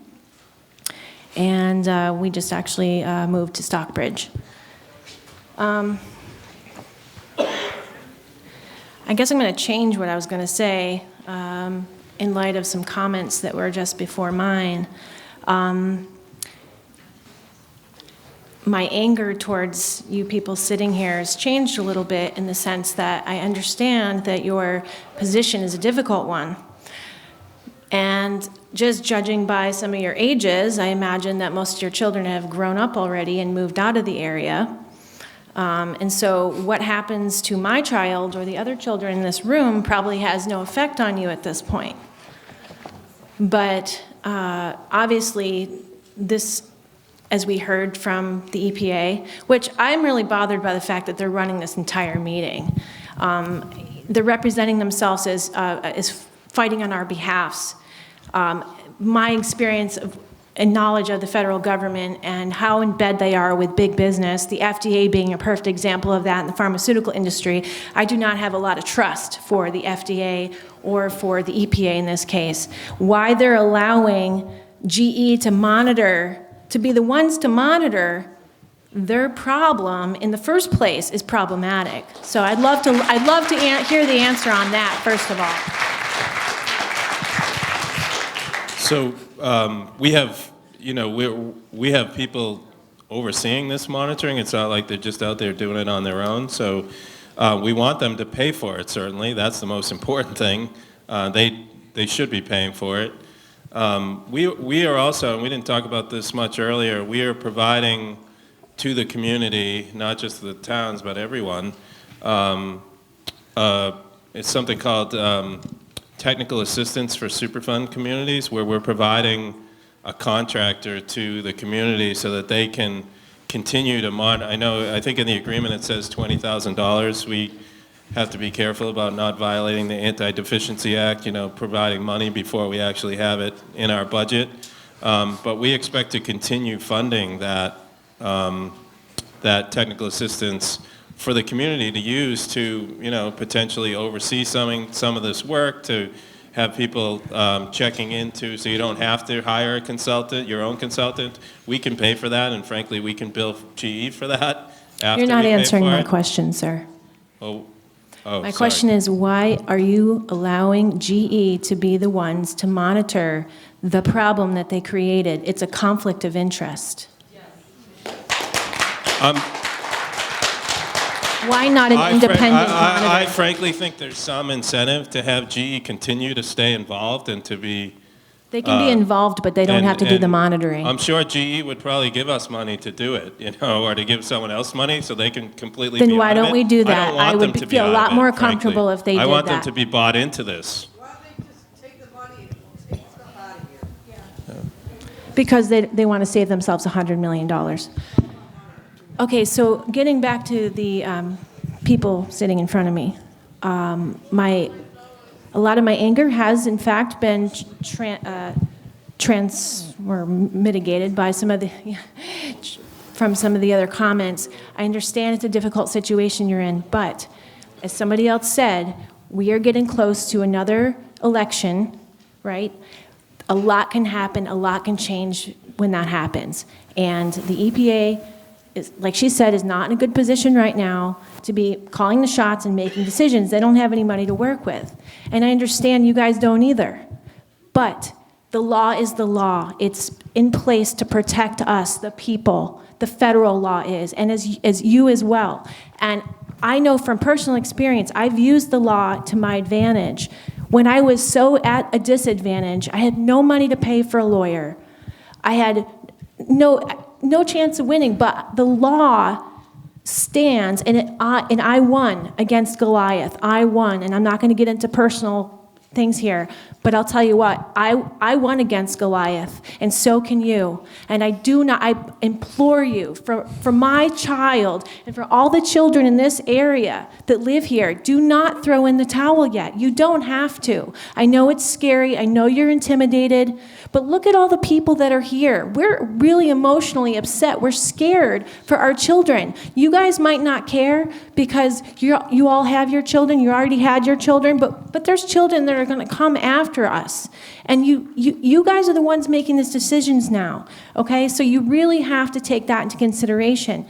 and we just actually moved to Stockbridge. I guess I'm going to change what I was going to say in light of some comments that were just before mine. My anger towards you people sitting here has changed a little bit in the sense that I understand that your position is a difficult one. And just judging by some of your ages, I imagine that most of your children have grown up already and moved out of the area. And so what happens to my child or the other children in this room probably has no effect on you at this point. But obviously, this, as we heard from the EPA, which I'm really bothered by the fact that they're running this entire meeting. They're representing themselves as fighting on our behalfs. My experience and knowledge of the federal government and how in bed they are with big business, the FDA being a perfect example of that in the pharmaceutical industry, I do not have a lot of trust for the FDA or for the EPA in this case. Why they're allowing GE to monitor, to be the ones to monitor their problem in the first place is problematic. So I'd love to hear the answer on that, first of all. So we have, we have people overseeing this monitoring. It's not like they're just out there doing it on their own. So we want them to pay for it, certainly. That's the most important thing. They should be paying for it. We are also, and we didn't talk about this much earlier, we are providing to the community, not just the towns, but everyone, it's something called technical assistance for Superfund communities, where we're providing a contractor to the community so that they can continue to monitor. I think in the agreement it says $20,000. We have to be careful about not violating the Anti-Deficiency Act, providing money before we actually have it in our budget. But we expect to continue funding that technical assistance for the community to use to, potentially oversee some of this work, to have people checking into, so you don't have to hire a consultant, your own consultant. We can pay for that, and frankly, we can bill GE for that after You're not we pay answering for my it. question, sir. Oh, My sorry. question is, why are you allowing GE to be the ones to monitor the problem that they created? It's a conflict of interest. Why not an independent monitor? I frankly think there's some incentive to have GE continue to stay involved and to be. They can be involved, but they don't have to do the monitoring. I'm sure GE would probably give us money to do it, or to give someone else money so they can completely Then be why out of don't it. we do I that? don't want I them would to be feel a out lot of it, more frankly. comfortable if they I did want that. them to be bought into this. Because they want to save themselves $100 million. Okay, so getting back to the people sitting in front of me, a lot of my anger has in fact been mitigated by some of the from some of the other comments. I understand it's a difficult situation you're in, but as somebody else said, we are getting close to another election, right? A lot can happen, a lot can change when that happens. And the EPA, like she said, is not in a good position right now to be calling the shots and making decisions. They don't have any money to work with. And I understand you guys don't either. But the law is the law. It's in place to protect us, the people. The federal law is, and as you as well. And I know from personal experience, I've used the law to my advantage. When I was so at a disadvantage, I had no money to pay for a lawyer. I had no chance of winning, but the law stands, and I won against Goliath. I won, and I'm not going to get into personal things here. But I'll tell you what, I won against Goliath, and so can you. And I implore you, for my child and for all the children in this area that live here, do not throw in the towel yet. You don't have to. I know it's scary. I know you're intimidated. But look at all the people that are here. We're really emotionally upset. We're scared for our children. You guys might not care because you all have your children. You already had your children. But there's children that are going to come after us. And you guys are the ones making these decisions now. Okay? So you really have to take that into consideration.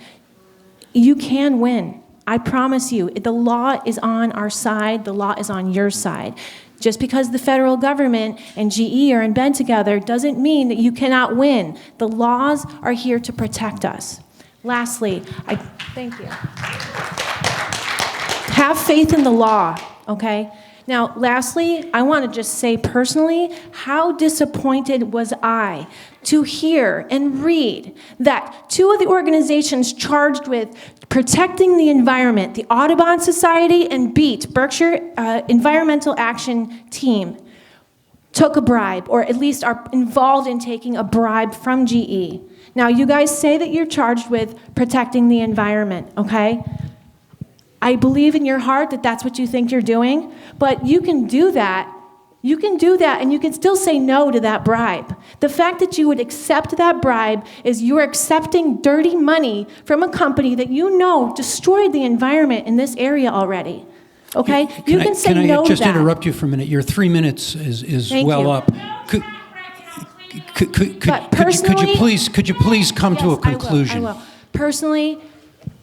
You can win. I promise you. The law is on our side. The law is on your side. Just because the federal government and GE are in bed together doesn't mean that you cannot win. The laws are here to protect us. Lastly, thank you. Have faith in the law, okay? Now, lastly, I want to just say personally, how disappointed was I to hear and read that two of the organizations charged with protecting the environment, the Audubon Society and BEAT, Berkshire Environmental Action Team, took a bribe, or at least are involved in taking a bribe from GE. Now, you guys say that you're charged with protecting the environment, okay? I believe in your heart that that's what you think you're doing, but you can do that. You can do that, and you can still say no to that bribe. The fact that you would accept that bribe is you're accepting dirty money from a company that you know destroyed the environment in this area already. Okay? You can say no to that. Can I just interrupt you for a minute? Your 3 minutes is Thank well you. up. Could you please come to a conclusion? I will. Personally,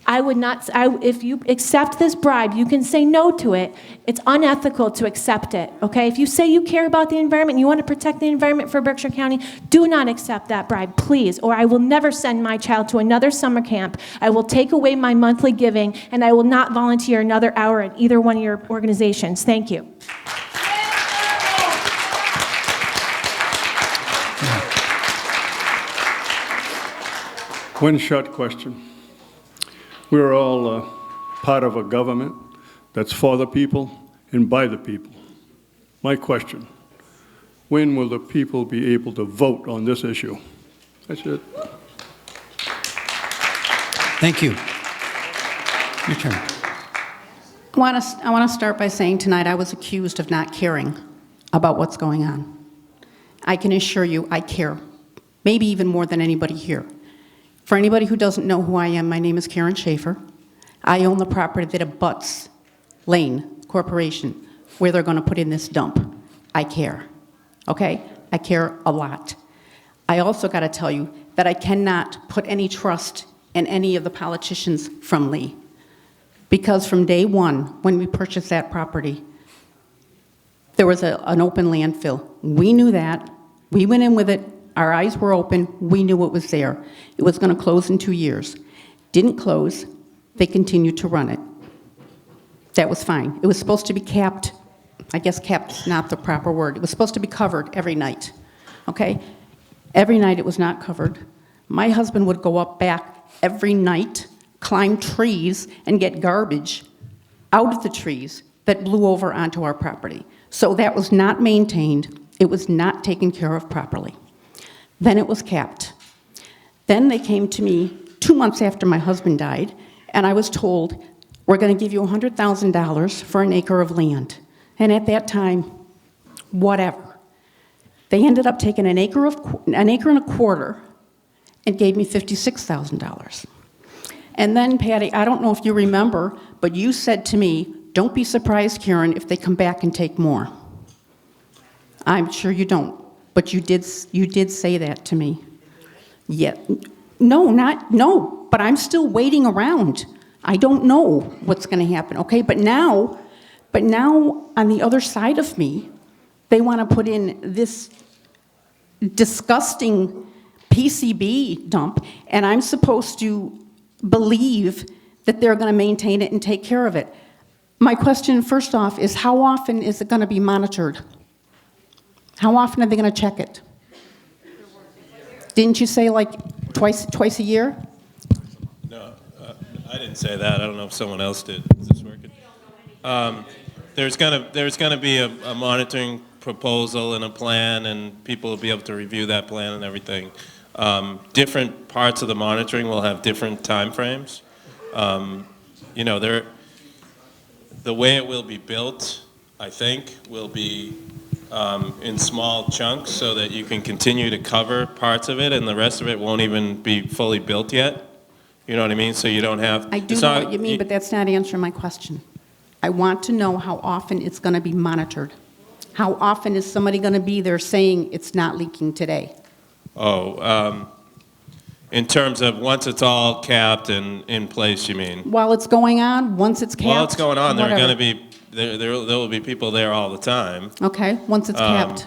I would not, if you accept this bribe, you can say no to it. It's unethical to accept it, okay? If you say you care about the environment, and you want to protect the environment for Berkshire County, do not accept that bribe, please, or I will never send my child to another summer camp. I will take away my monthly giving, and I will not volunteer another hour at either one of your organizations. Thank you. One short question. We're all part of a government that's for the people and by the people. My question, when will the people be able to vote on this issue? That's it. Thank you. Your turn. I want to start by saying tonight I was accused of not caring about what's going on. I can assure you I care, maybe even more than anybody here. For anybody who doesn't know who I am, my name is Karen Schaefer. I own the property that abuts Lane Corporation, where they're going to put in this dump. I care, okay? I care a lot. I also got to tell you that I cannot put any trust in any of the politicians from Lee. Because from day one, when we purchased that property, there was an open landfill. We knew that. We went in with it. Our eyes were open. We knew it was there. It was going to close in 2 years. Didn't close. They continued to run it. That was fine. It was supposed to be capped. I guess capped is not the proper word. It was supposed to be covered every night. Okay? Every night it was not covered. My husband would go up back every night, climb trees, and get garbage out of the trees that blew over onto our property. So that was not maintained. It was not taken care of properly. Then it was capped. Then they came to me 2 months after my husband died, and I was told, we're going to give you $100,000 for an acre of land. And at that time, whatever. They ended up taking an acre and a quarter and gave me $56,000. And then, Patty, I don't know if you remember, but you said to me, don't be surprised, Karen, if they come back and take more. I'm sure you don't. But you did say that to me. Yeah. No, but I'm still waiting around. I don't know what's going to happen, okay? But now on the other side of me, they want to put in this disgusting PCB dump, and I'm supposed to believe that they're going to maintain it and take care of it. My question, first off, is how often is it going to be monitored? How often are they going to check it? Didn't you say like twice a year? No, I didn't say that. I don't know if someone else did. Is this working? there's gonna be a monitoring proposal and a plan, and people will be able to review that plan and everything. Different parts of the monitoring will have different timeframes. You know, the way it will be built, I think, will be in small chunks so that you can continue to cover parts of it, and the rest of it won't even be fully built yet. You know what I mean? So you don't have. I do know what you mean, but that's not answering my question. I want to know how often it's going to be monitored. How often is somebody going to be there saying it's not leaking today? In terms of once it's all capped and in place, you mean? While it's going on, once it's capped? While it's going on, there are whatever. going to be there will be people there all the time. Okay, once it's capped.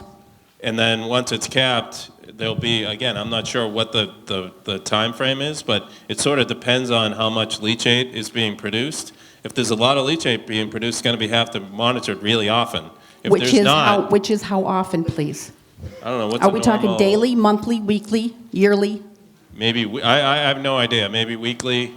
And then once it's capped, there'll be, again, I'm not sure what the time frame is, but it sort of depends on how much leachate is being produced. If there's a lot of leachate being produced, it's going to have to be monitored really often. If Which there's is not, which is how often, please? I don't know. What's Are a we talking normal- daily, monthly, weekly, yearly? Maybe, I have no idea, maybe weekly,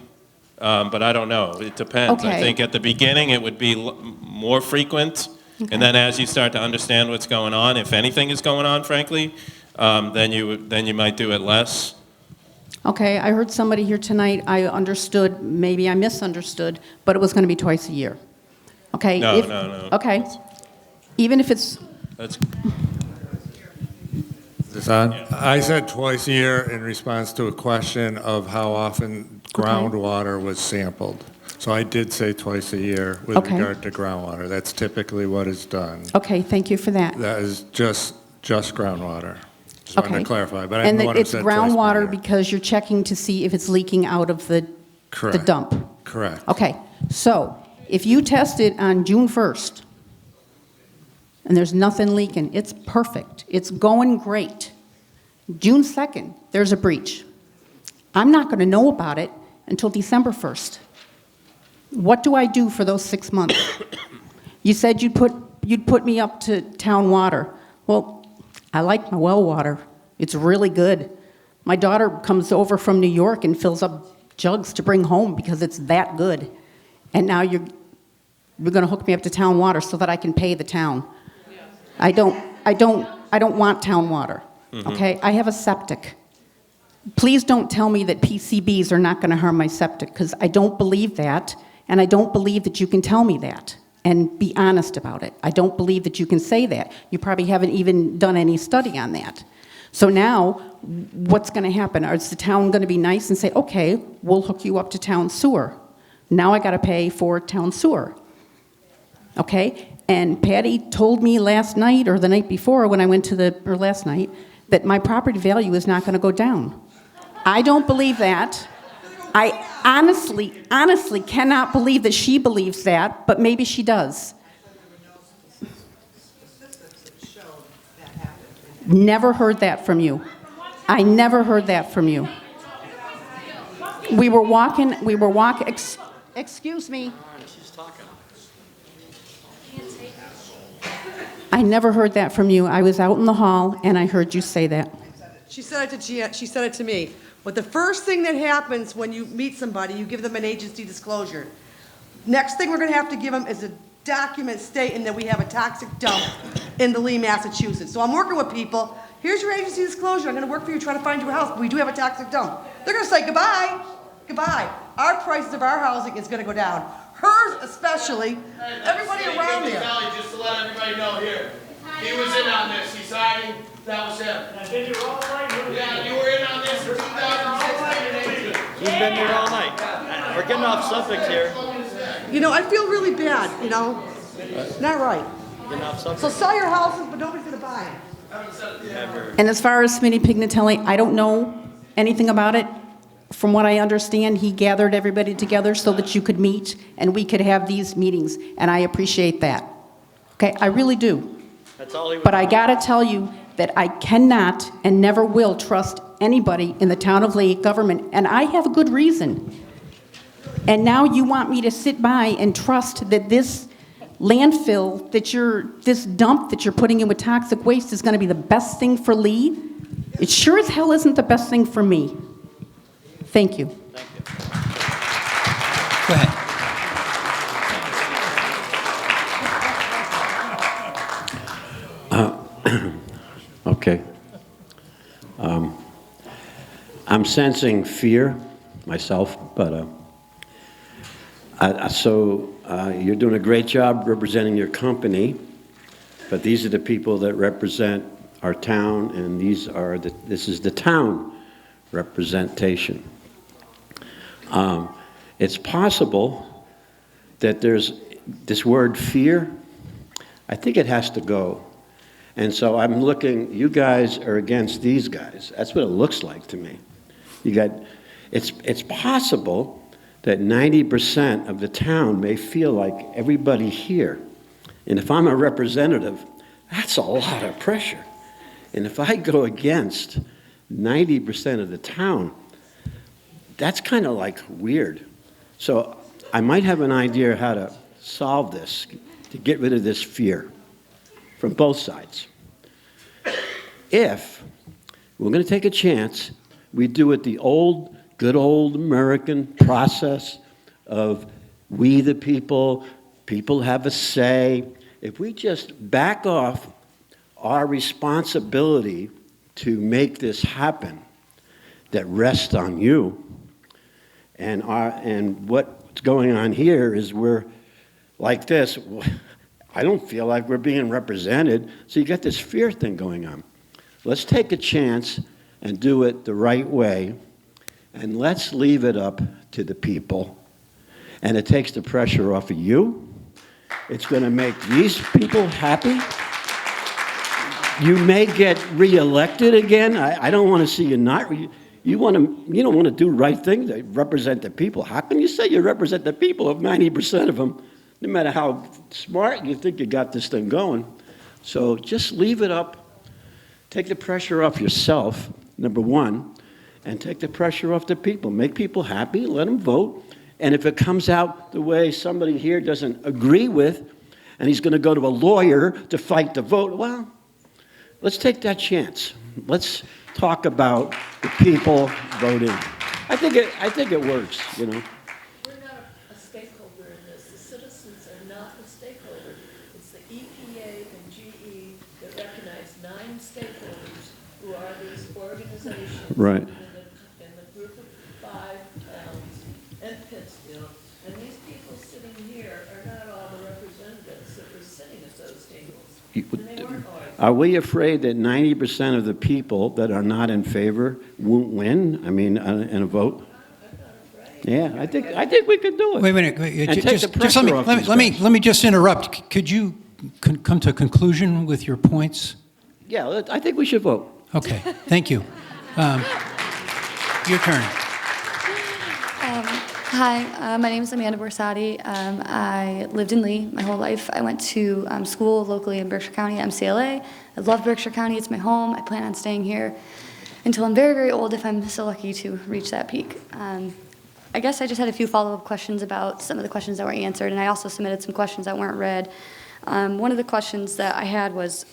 but I don't know. It depends. I Okay. think at the beginning, it would be more frequent, and then as you start to understand what's going on, if anything is going on, frankly, then you might do it less. Okay, I heard somebody here tonight, I understood, maybe I misunderstood, but it was going to be twice a year. Okay? No, if- no. Okay. Even if it's, That's, Is this on? I said twice a year in response to a question of how often groundwater was sampled. So I did say twice a year with Okay. regard to groundwater. That's typically what is done. okay, thank you for that. That is just groundwater. Just wanted Okay. to clarify, but I And didn't want to it's say twice per groundwater year. because you're checking to see if it's leaking out of the Correct. dump? Correct. Okay, so if you test it on June 1st, and there's nothing leaking, it's perfect, it's going great. June 2nd, there's a breach. I'm not going to know about it until December 1st. What do I do for those 6 months? You said you'd put me up to town water. Well, I like my well water. It's really good. My daughter comes over from New York and fills up jugs to bring home because it's that good. And now you're going to hook me up to town water so that I can pay the town. I don't want town water. Okay? I have a septic. Please don't tell me that PCBs are not going to harm my septic, because I don't believe that, and I don't believe that you can tell me that and be honest about it. I don't believe that you can say that. You probably haven't even done any study on that. So now, what's going to happen? Is the town going to be nice and say, okay, we'll hook you up to town sewer? Now I got to pay for town sewer. Okay? And Patty told me last night or the night before when I went to or last night, that my property value is not going to go down. I don't believe that. I honestly cannot believe that she believes that, but maybe she does. Never heard that from you. I never heard that from you. We were walking, excuse me. I never heard that from you. I was out in the hall and I heard you say that. She said it to me. But the first thing that happens when you meet somebody, you give them an agency disclosure. Next thing we're going to have to give them is a document stating that we have a toxic dump in the Lee, Massachusetts. So I'm working with people. Here's your agency disclosure. I'm going to work for you, trying to find you a house. But we do have a toxic dump. They're going to say goodbye. Goodbye. Our prices of our housing is going to go down. Hers especially. Everybody around there. Just to let everybody know here, he was in on this. He's hiding. That was him. I did you all night. Yeah, you were in on this in 2016. He's been here all night. We're getting off subject here. You know, I feel really bad, you know. Not right. Getting off subject. So sell your houses, but nobody's going to buy them. And as far as Smitty Pignatelli, I don't know anything about it. From what I understand, he gathered everybody together so that you could meet and we could have these meetings, and I appreciate that. Okay, I really do. That's all he was. But I gotta tell you that I cannot and never will trust anybody in the town of Lee government, and I have a good reason. And now you want me to sit by and trust that this landfill, this dump that you're putting in with toxic waste is gonna be the best thing for Lee? It sure as hell isn't the best thing for me. Thank you. Go ahead. Okay. I'm sensing fear myself, but you're doing a great job representing your company, but these are the people that represent our town, and this is the town representation. It's possible that there's this word fear. I think it has to go. And so I'm looking, you guys are against these guys. That's what it looks like to me. It's possible that 90% of the town may feel like everybody here. And if I'm a representative, that's a lot of pressure. And if I go against 90% of the town, that's kind of like weird. So I might have an idea how to solve this, to get rid of this fear from both sides. If we're going to take a chance, we do it the good old American process of we the people have a say. If we just back off our responsibility to make this happen that rests on you, and what's going on here is we're like this. I don't feel like we're being represented, so you got this fear thing going on. Let's take a chance and do it the right way, and let's leave it up to the people. And it takes the pressure off of you. It's going to make these people happy. You may get reelected again. I don't want to see you not. You don't want to do right thing to represent the people. How can you say you represent the people if 90% of them, no matter how smart you think you got this thing going? So just leave it up. Take the pressure off yourself, number one, and take the pressure off the people. Make people happy, let them vote. And if it comes out the way somebody here doesn't agree with, and he's going to go to a lawyer to fight the vote, well, let's take that chance. Let's talk about the people voting. I think it works, you know. We're not a stakeholder in this. The citizens are not a stakeholder. It's the EPA and GE that recognize 9 stakeholders who are these organizations. Right. In the group of 5 towns and Pittsfield. And these people sitting here are not all the representatives that were sitting at those tables. And they weren't always. Are we afraid that 90% of the people that are not in favor won't win? I mean, in a vote? Yeah, I think we could do it. Wait a minute. And Just let me just interrupt. Could you come to a conclusion with your points? Yeah, I think we should vote. Okay, thank you. Your turn. Hi, my name is Amanda Borsati. I lived in Lee my whole life. I went to school locally in Berkshire County, MCLA. I love Berkshire County. It's my home. I plan on staying here until I'm very, very old, if I'm so lucky to reach that peak. I guess I just had a few follow-up questions about some of the questions that were answered, and I also submitted some questions that weren't read. One of the questions that I had was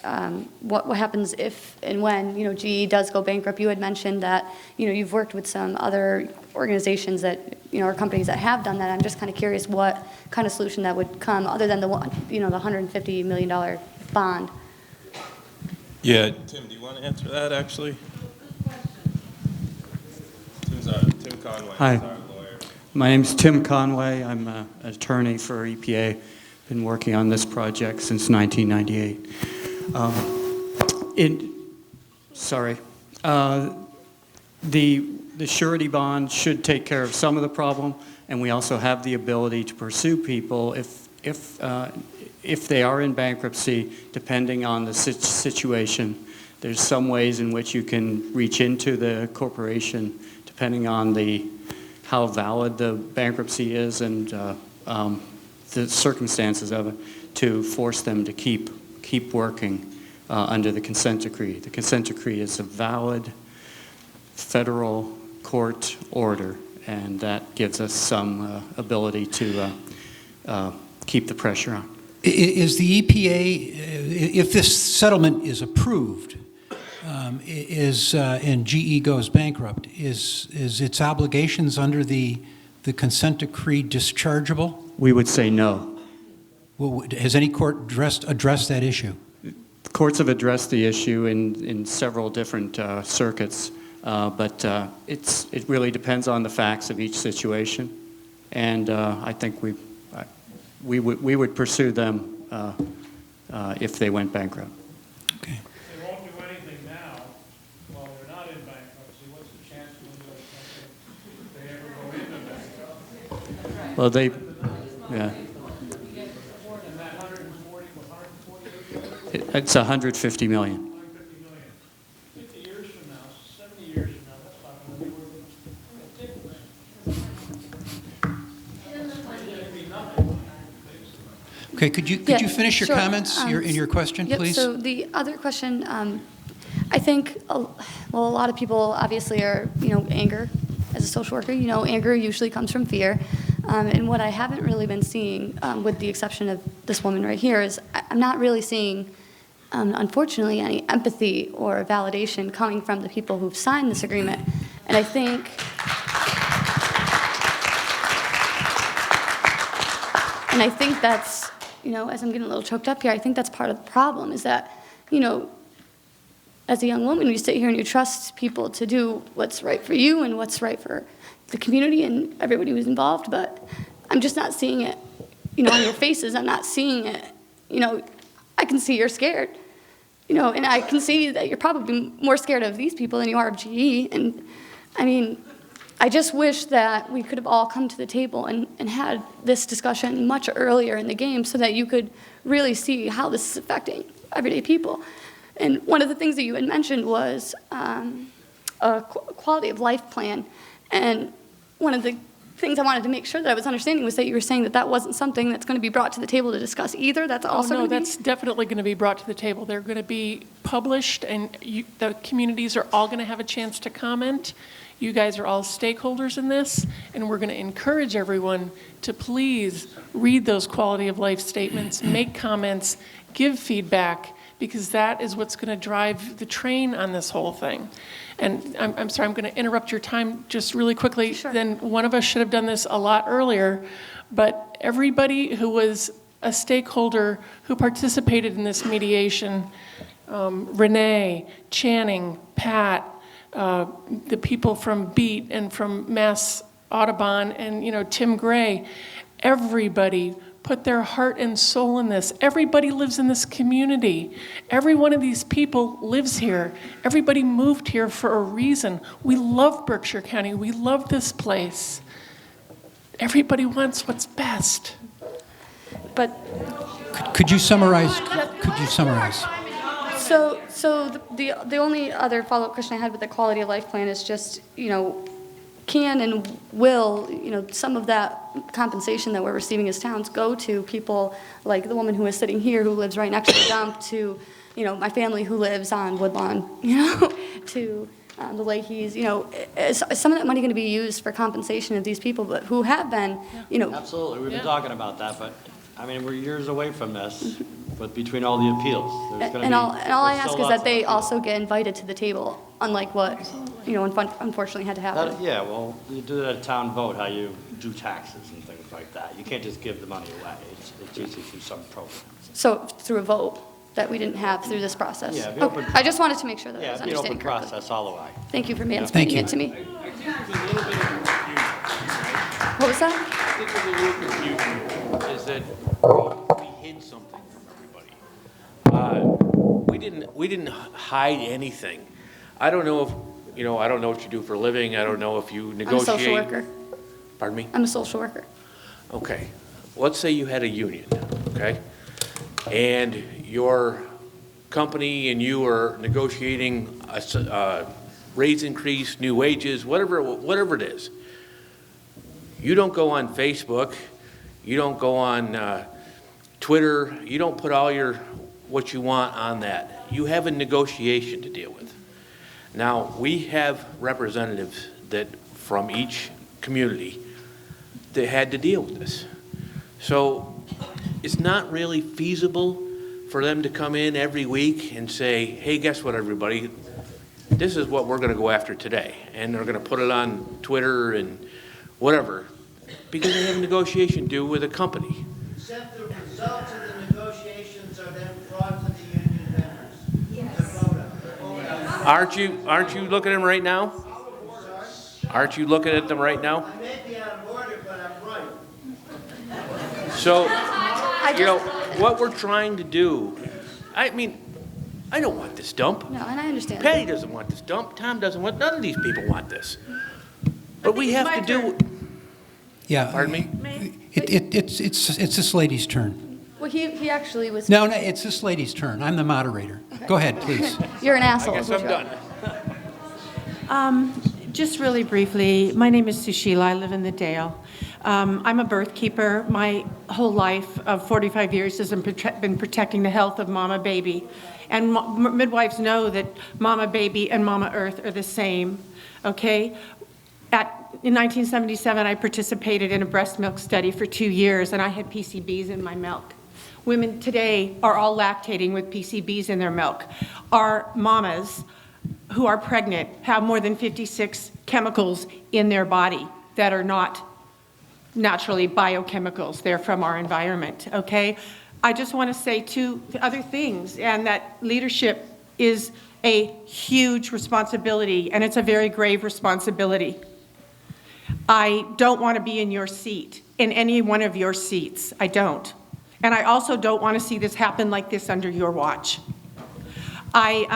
what happens if and when GE does go bankrupt. You had mentioned that you've worked with some other organizations that or companies that have done that. I'm just kind of curious what kind of solution that would come other than the $150 million bond. Yeah, Tim, do you want to answer that actually? Tim Conway. Hi. Is our lawyer. My name's Tim Conway. I'm an attorney for EPA. Been working on this project since 1998. The surety bond should take care of some of the problem, and we also have the ability to pursue people if they are in bankruptcy, depending on the situation. There's some ways in which you can reach into the corporation, depending on how valid the bankruptcy is and the circumstances of it, to force them to keep working under the consent decree. The consent decree is a valid federal court order, and that gives us some ability to keep the pressure on. Is the EPA, if this settlement is approved, and GE goes bankrupt, is its obligations under the consent decree dischargeable? We would say no. Well, has any court addressed that issue? Courts have addressed the issue in several different circuits, but it really depends on the facts of each situation, and I think we would pursue them if they went bankrupt. They won't do anything now while they're not in bankruptcy. What's the chance when they ever go into bankruptcy? Well, yeah. And that 140 It's 150 million. 50 years from now, 70 years from now, that's not going to be worth nothing. Okay, could you finish your comments, in your question, yep, please? So the other question, I think, a lot of people obviously are, anger. As a social worker, anger usually comes from fear. And what I haven't really been seeing, with the exception of this woman right here, is I'm not really seeing, unfortunately, any empathy or validation coming from the people who've signed this agreement. And I think that's, as I'm getting a little choked up here, I think that's part of the problem is that, as a young woman, you sit here and you trust people to do what's right for you and what's right for the community and everybody who's involved, but I'm just not seeing it, on your faces. I'm not seeing it. I can see you're scared, and I can see that you're probably more scared of these people than you are of GE. And I mean, I just wish that we could have all come to the table and had this discussion much earlier in the game so that you could really see how this is affecting everyday people. And one of the things that you had mentioned was a quality of life plan. And one of the things I wanted to make sure that I was understanding was that you were saying that that wasn't something that's going to be brought to the table to discuss either. That's also no, that's definitely going to be brought to the table. They're going to be published, and the communities are all going to have a chance to comment. You guys are all stakeholders in this, and we're going to encourage everyone to please read those quality of life statements, make comments, give feedback, because that is what's going to drive the train on this whole thing. And I'm sorry, I'm going to interrupt your time just really quickly. Sure. Then one of us should have done this a lot earlier, but everybody who was a stakeholder who participated in this mediation, Renee, Channing, Pat, the people from BEAT and from Mass Audubon and Tim Gray, everybody put their heart and soul in this. Everybody lives in this community. Every one of these people lives here. Everybody moved here for a reason. We love Berkshire County. We love this place. Everybody wants what's best. But could you summarize? Could you summarize? So the only other follow-up question I had with the quality of life plan is just, can and will, some of that compensation that we're receiving as towns go to people like the woman who is sitting here who lives right next to the dump, to, my family who lives on Woodlawn, to the Leahys, is some of that money going to be used for compensation of these people, but who have been, Absolutely, we've been talking about that, but, we're years away from this, but between all the appeals, there's going to be... all I ask is that they also get invited to the table, unlike what, unfortunately had to happen. Yeah, well, you do that at a town vote, how you do taxes and things like that. You can't just give the money away. It's usually through some program. So through a vote that we didn't have through this process? Yeah, okay. I just wanted to make sure that I was understanding correctly. Yeah, it'd be an open process all the way. Thank you for explaining it to me. What was that? I think there's a little confusion, is that we hid something from everybody. We didn't hide anything. I don't know if, I don't know what you do for a living. I don't know if you negotiate. I'm a social worker. Pardon me? I'm a social worker. Okay. Let's say you had a union, okay? And your company and you are negotiating a raise increase, new wages, whatever it is. You don't go on Facebook, you don't go on Twitter, you don't put all what you want on that. You have a negotiation to deal with. Now, we have representatives from each community that had to deal with this. So it's not really feasible for them to come in every week and say, hey, guess what, everybody? This is what we're going to go after today. And they're going to put it on Twitter and whatever, because they have a negotiation due with a company. Except the results of the negotiations are then brought to the union members. Aren't you looking at them right now? Aren't you looking at them right now? I may be out of order, but I'm right. So, you know, what we're trying to do, I mean, I don't want this dump. No, and I understand. Patty doesn't want this dump. Tom doesn't want, none of these people want this. But we have to do, Yeah. pardon me? It's this lady's turn. Well, he actually was. No, it's this lady's turn. I'm the moderator. Go ahead, please. You're an asshole. I guess is what I'm you are. done. Just really briefly, my name is Sushila. I live in the Dale. I'm a birth keeper. My whole life of 45 years has been protecting the health of mama baby. And midwives know that mama baby and mama earth are the same, okay? In 1977, I participated in a breast milk study for 2 years, and I had PCBs in my milk. Women today are all lactating with PCBs in their milk. Our mamas who are pregnant have more than 56 chemicals in their body that are not naturally biochemicals. They're from our environment, okay? I just want to say two other things, and that leadership is a huge responsibility, and it's a very grave responsibility. I don't want to be in your seat, in any one of your seats. I don't. And I also don't want to see this happen like this under your watch. I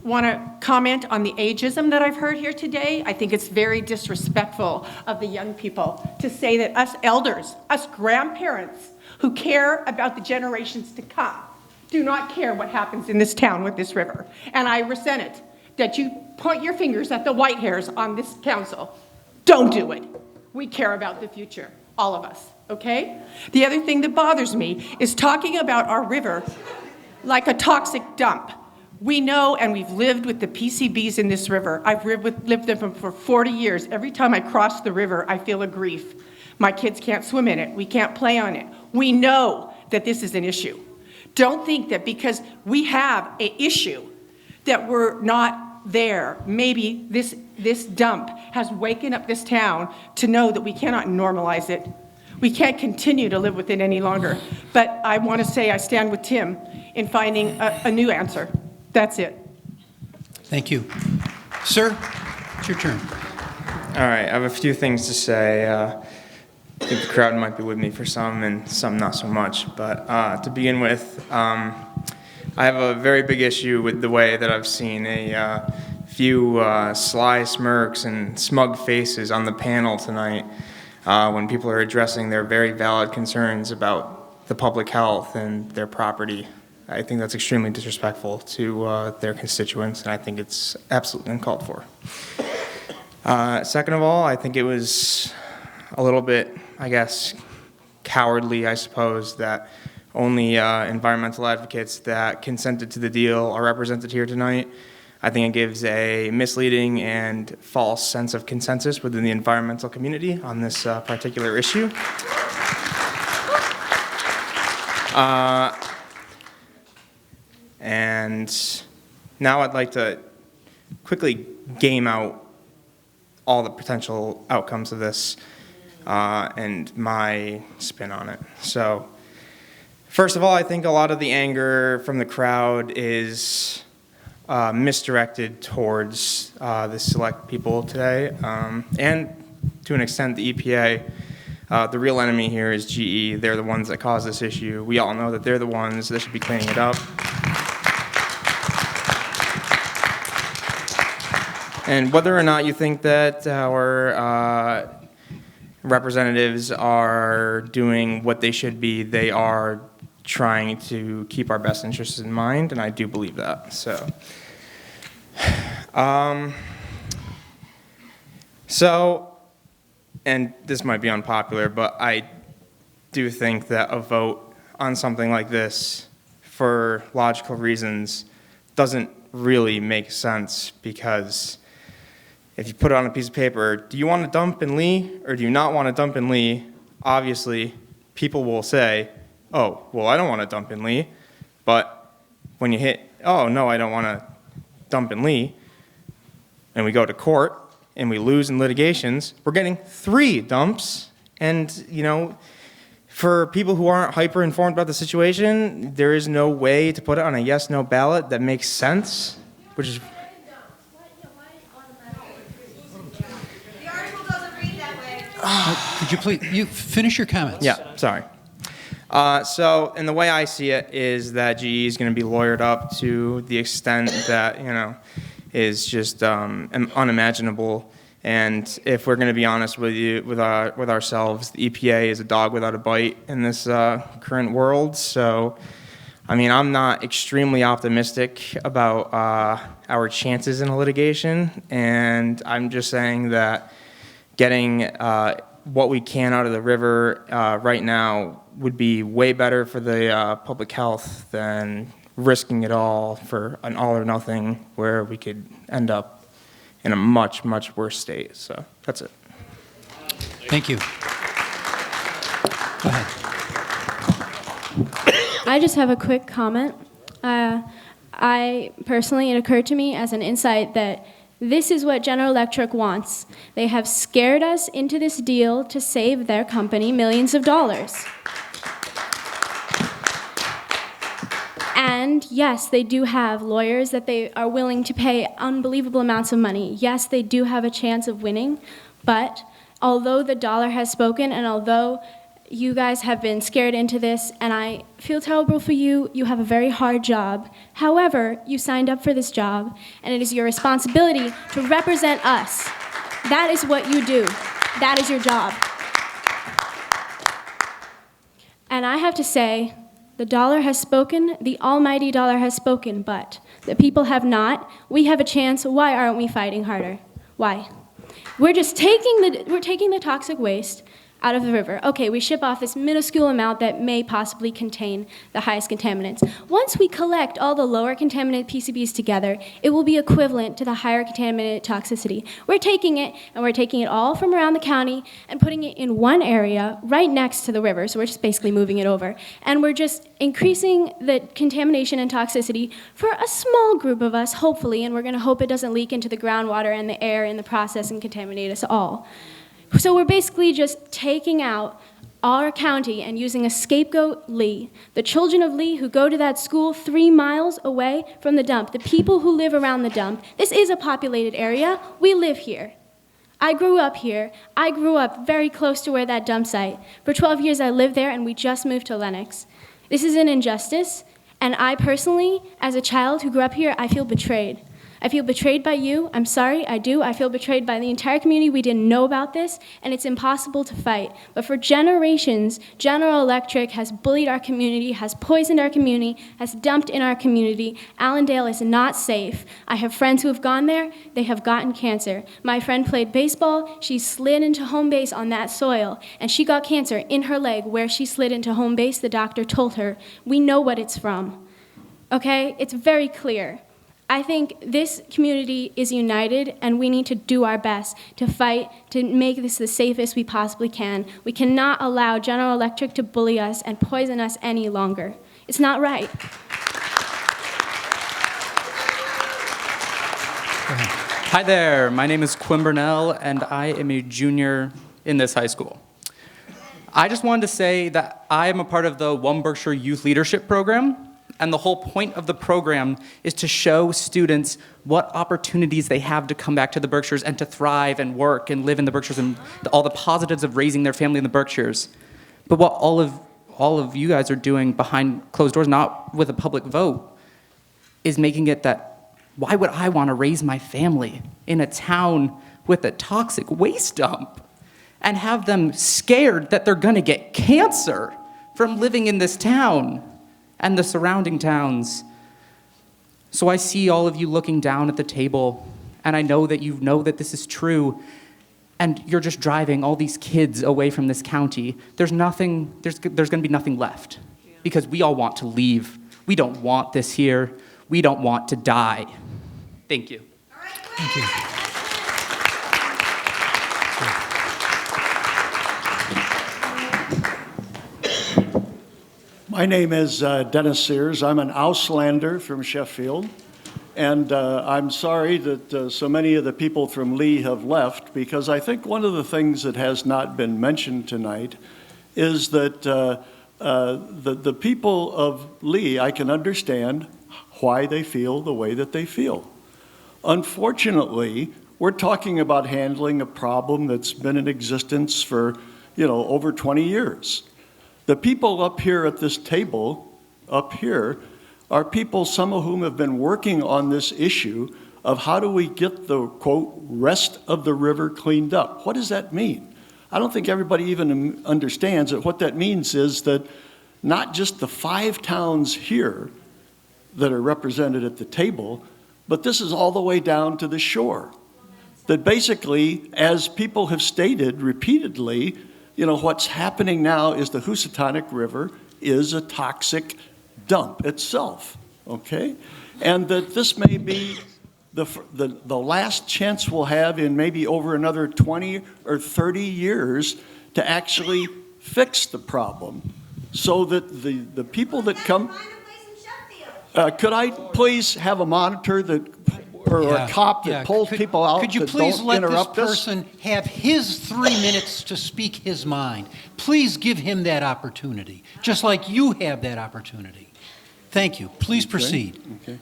want to comment on the ageism that I've heard here today. I think it's very disrespectful of the young people to say that us elders, us grandparents who care about the generations to come, do not care what happens in this town with this river. And I resent it that you point your fingers at the white hairs on this council. Don't do it. We care about the future, all of us, okay? The other thing that bothers me is talking about our river like a toxic dump. We know, and we've lived with the PCBs in this river. I've lived with them for 40 years. Every time I cross the river, I feel a grief. My kids can't swim in it. We can't play on it. We know that this is an issue. Don't think that because we have an issue that we're not there. Maybe this dump has waken up this town to know that we cannot normalize it. We can't continue to live with it any longer. But I want to say I stand with Tim in finding a new answer. That's it. Thank you. Sir, it's your turn. All right, I have a few things to say. I think the crowd might be with me for some and some not so much. But to begin with, I have a very big issue with the way that I've seen a few sly smirks and smug faces on the panel tonight when people are addressing their very valid concerns about the public health and their property. I think that's extremely disrespectful to their constituents, and I think it's absolutely uncalled for. Second of all, I think it was a little bit, I guess, cowardly, I suppose, that only environmental advocates that consented to the deal are represented here tonight. I think it gives a misleading and false sense of consensus within the environmental community on this particular issue. And now I'd like to quickly game out all the potential outcomes of this and my spin on it. So, first of all, I think a lot of the anger from the crowd is misdirected towards the select people today, and to an extent the EPA. The real enemy here is GE. They're the ones that caused this issue. We all know that they're the ones that should be cleaning it up. And whether or not you think that our representatives are doing what they should be, they are trying to keep our best interests in mind, and I do believe that. And this might be unpopular, but I do think that a vote on something like this, for logical reasons, doesn't really make sense, because if you put it on a piece of paper, do you want to dump in Lee or do you not want to dump in Lee? Obviously, people will say, oh, well, I don't want to dump in Lee. But when you hit, oh, no, I don't want to dump in Lee, and we go to court and we lose in litigations, we're getting 3 dumps. And, you know, for people who aren't hyper-informed about the situation, there is no way to put it on a yes-no ballot that makes sense, which is Could you please, you finish your comments? Yeah, sorry. And the way I see it is that GE is going to be lawyered up to the extent that, is just unimaginable. And if we're going to be honest with ourselves, the EPA is a dog without a bite in this current world. So, I'm not extremely optimistic about our chances in a litigation, and I'm just saying that getting what we can out of the river right now would be way better for the public health than risking it all for an all or nothing where we could end up in a much, much worse state. So that's it. Thank you. Go ahead. I just have a quick comment. I personally, it occurred to me as an insight that this is what General Electric wants. They have scared us into this deal to save their company millions of dollars. And yes, they do have lawyers that they are willing to pay unbelievable amounts of money. Yes, they do have a chance of winning, but although the dollar has spoken and although you guys have been scared into this, and I feel terrible for you, you have a very hard job. However, you signed up for this job, and it is your responsibility to represent us. That is what you do. That is your job. And I have to say, the dollar has spoken, the almighty dollar has spoken, but the people have not. We have a chance. Why aren't we fighting harder? Why? We're just taking the toxic waste out of the river. Okay, we ship off this minuscule amount that may possibly contain the highest contaminants. Once we collect all the lower contaminant PCBs together, it will be equivalent to the higher contaminant toxicity. We're taking it, and we're taking it all from around the county and putting it in one area right next to the river, so we're just basically moving it over. And we're just increasing the contamination and toxicity for a small group of us, hopefully, and we're going to hope it doesn't leak into the groundwater and the air in the process and contaminate us all. So we're basically just taking out our county and using a scapegoat, Lee. The children of Lee who go to that school 3 miles away from the dump, the people who live around the dump. This is a populated area. We live here. I grew up here. I grew up very close to where that dump site. For 12 years I lived there and we just moved to Lenox. This is an injustice, and I personally, as a child who grew up here, I feel betrayed. I feel betrayed by you. I'm sorry, I do. I feel betrayed by the entire community. We didn't know about this, and it's impossible to fight. But for generations, General Electric has bullied our community, has poisoned our community, has dumped in our community. Allendale is not safe. I have friends who have gone there. They have gotten cancer. My friend played baseball. She slid into home base on that soil, and she got cancer in her leg where she slid into home base. The doctor told her, we know what it's from. Okay? It's very clear. I think this community is united, and we need to do our best to fight to make this the safest we possibly can. We cannot allow General Electric to bully us and poison us any longer. It's not right. Hi there, my name is Quinn Burnell, and I am a junior in this high school. I just wanted to say that I am a part of the One Berkshire Youth Leadership Program. And the whole point of the program is to show students what opportunities they have to come back to the Berkshires and to thrive and work and live in the Berkshires and all the positives of raising their family in the Berkshires. But what all of you guys are doing behind closed doors, not with a public vote, is making it that, why would I want to raise my family in a town with a toxic waste dump and have them scared that they're going to get cancer from living in this town and the surrounding towns? So I see all of you looking down at the table, and I know that you know that this is true, and you're just driving all these kids away from this county. There's going to be nothing left, because we all want to leave. We don't want this here. We don't want to die. Thank you. Thank you. My name is Dennis Sears. I'm an Auslander from Sheffield, and I'm sorry that so many of the people from Lee have left, because I think one of the things that has not been mentioned tonight is that the people of Lee, I can understand why they feel the way that they feel. Unfortunately, We're talking about handling a problem that's been in existence for, over 20 years. The people up here at this table, up here, are people, some of whom have been working on this issue of how do we get the, quote, rest of the river cleaned up. What does that mean? I don't think everybody even understands that what that means is that not just the 5 towns here that are represented at the table, but this is all the way down to the shore. That basically, as people have stated repeatedly, what's happening now is the Housatonic River is a toxic dump itself, okay? And that this may be the last chance we'll have in maybe over another 20 or 30 years to actually fix the problem so that the people that come... could I please have a monitor or a cop that pulls people out Could you that please don't let this interrupt us? person have his 3 minutes to speak his mind? Please give him that opportunity, just like you have that opportunity. Thank you. Please proceed. Okay.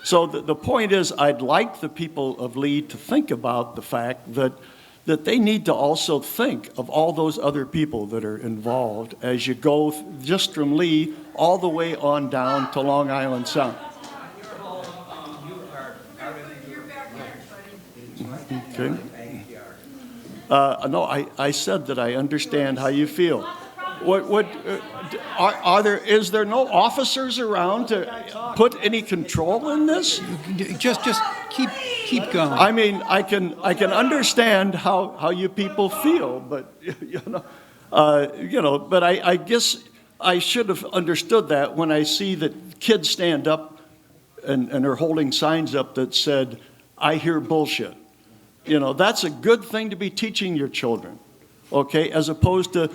So the point is, I'd like the people of Lee to think about the fact that they need to also think of all those other people that are involved as you go just from Lee all the way on down to Long Island Sound. Okay. No, I said that I understand how you feel. Is there no officers around to put any control in this? Just keep going. I mean, I can understand how you people feel, but but I guess I should have understood that when I see that kids stand up and are holding signs up that said, "I hear bullshit." That's a good thing to be teaching your children, okay, as opposed to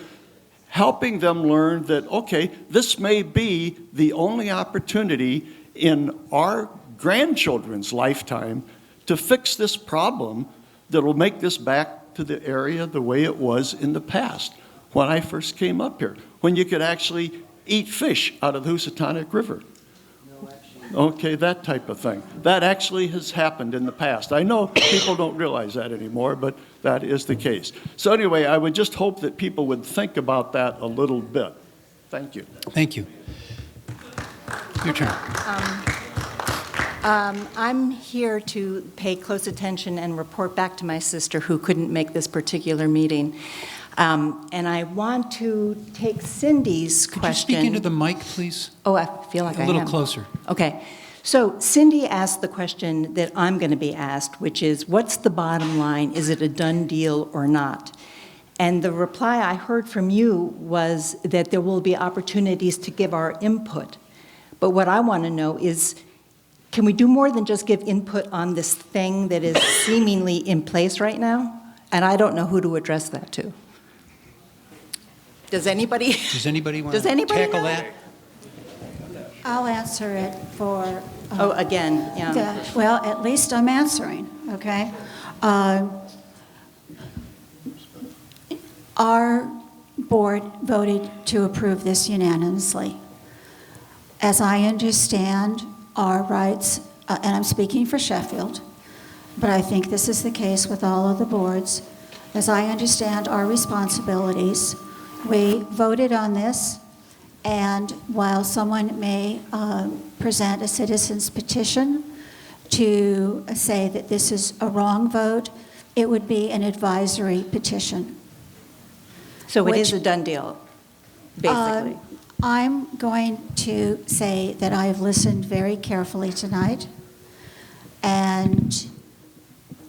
helping them learn that, okay, this may be the only opportunity in our grandchildren's lifetime to fix this problem that will make this back to the area the way it was in the past when I first came up here, when you could actually eat fish out of the Housatonic River. Okay, that type of thing. That actually has happened in the past. I know people don't realize that anymore, but that is the case. So anyway, I would just hope that people would think about that a little bit. Thank you. Thank you. Your turn. I'm here to pay close attention and report back to my sister who couldn't make this particular meeting. And I want to take Cindy's question. Could you speak into the mic, please? Oh, I feel like I am. A little closer. Okay. So Cindy asked the question that I'm going to be asked, which is, what's the bottom line? Is it a done deal or not? And the reply I heard from you was that there will be opportunities to give our input. But what I want to know is, can we do more than just give input on this thing that is seemingly in place right now? And I don't know who to address that to. Does anybody want to tackle know? that? I'll answer it for... oh, again, yeah. Well, at least I'm answering, okay? Our board voted to approve this unanimously. As I understand our rights, and I'm speaking for Sheffield, but I think this is the case with all of the boards, as I understand our responsibilities, we voted on this, and while someone may present a citizen's petition to say that this is a wrong vote, it would be an advisory petition. So it is a done deal, basically. I'm going to say that I have listened very carefully tonight, and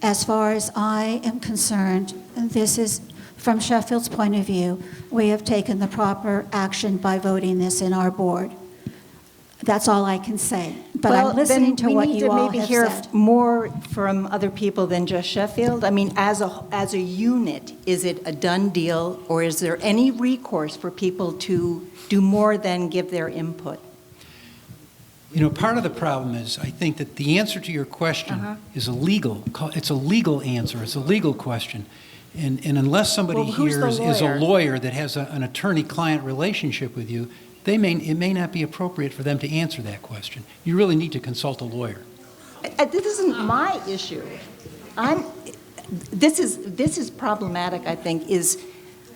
as far as I am concerned, this is, from Sheffield's point of view, we have taken the proper action by voting this in our board. That's all I can say. But well, I'm listening to what you all maybe have hear said. more from other people than just Sheffield. I mean, as a unit, is it a done deal, or is there any recourse for people to do more than give their input? Part of the problem is, I think that the answer to your question is it's a legal answer, it's a legal question. And unless somebody here is a lawyer that has an attorney-client relationship with you, it may not be appropriate for them to answer that question. You really need to consult a lawyer. This isn't my issue. this is problematic, I think, is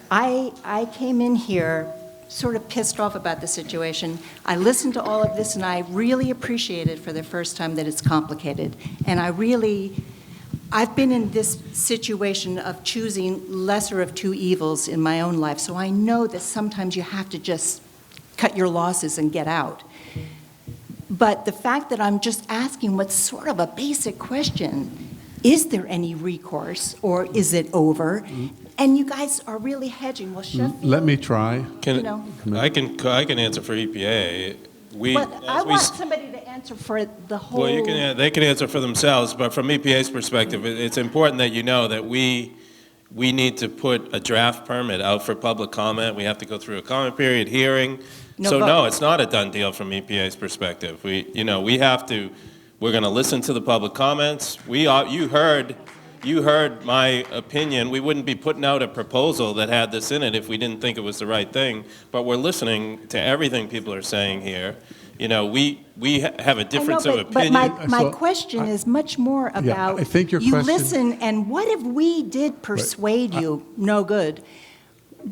I came in here sort of pissed off about the situation. I listened to all of this, and I really appreciate it for the first time that it's complicated. And I've been in this situation of choosing lesser of two evils in my own life, so I know that sometimes you have to just cut your losses and get out. But the fact that I'm just asking what's sort of a basic question, is there any recourse or is it over? And you guys are really hedging. Well, Sheffield, Let me try. I can answer for EPA. But I want somebody to answer for the whole. Well, they can answer for themselves, but from EPA's perspective, it's important that you know that we need to put a draft permit out for public comment. We have to go through a comment period, hearing. No, it's not a done deal from EPA's perspective. We're going to listen to the public comments. You heard my opinion. We wouldn't be putting out a proposal that had this in it if we didn't think it was the right thing. But we're listening to everything people are saying here. We have a difference of opinion. But my question is much more about, I think your you question, listen, and what if we did persuade you, no good?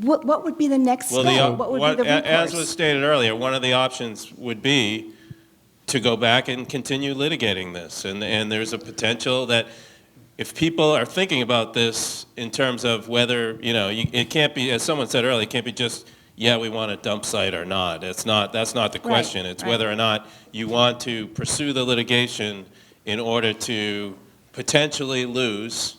What would be the next step? What would be the recourse? As was stated earlier, one of the options would be to go back and continue litigating this. And there's a potential that if people are thinking about this in terms of whether, it can't be, as someone said earlier, it can't be just, yeah, we want a dump site or not. That's not the question. It's whether or not you want to pursue the litigation in order to potentially lose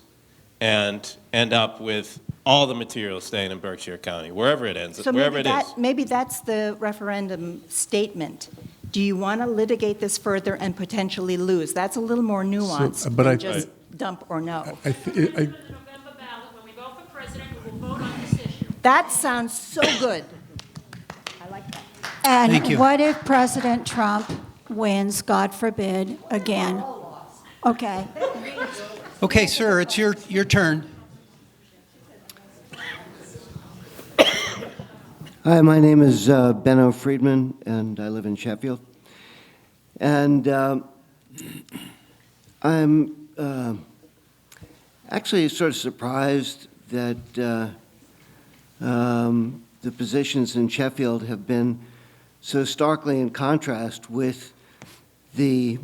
and end up with all the material staying in Berkshire County, wherever it ends, wherever it is. Maybe that's the referendum statement. Do you want to litigate this further and potentially lose? That's a little more nuanced than just dump or no. That sounds so good. I like that. And Thank you. what if President Trump wins, God forbid, again? Okay. Okay, sir, it's your turn. Hi, my name is Benno Friedman, and I live in Sheffield. And I'm actually sort of surprised that the positions in Sheffield have been so starkly in contrast with the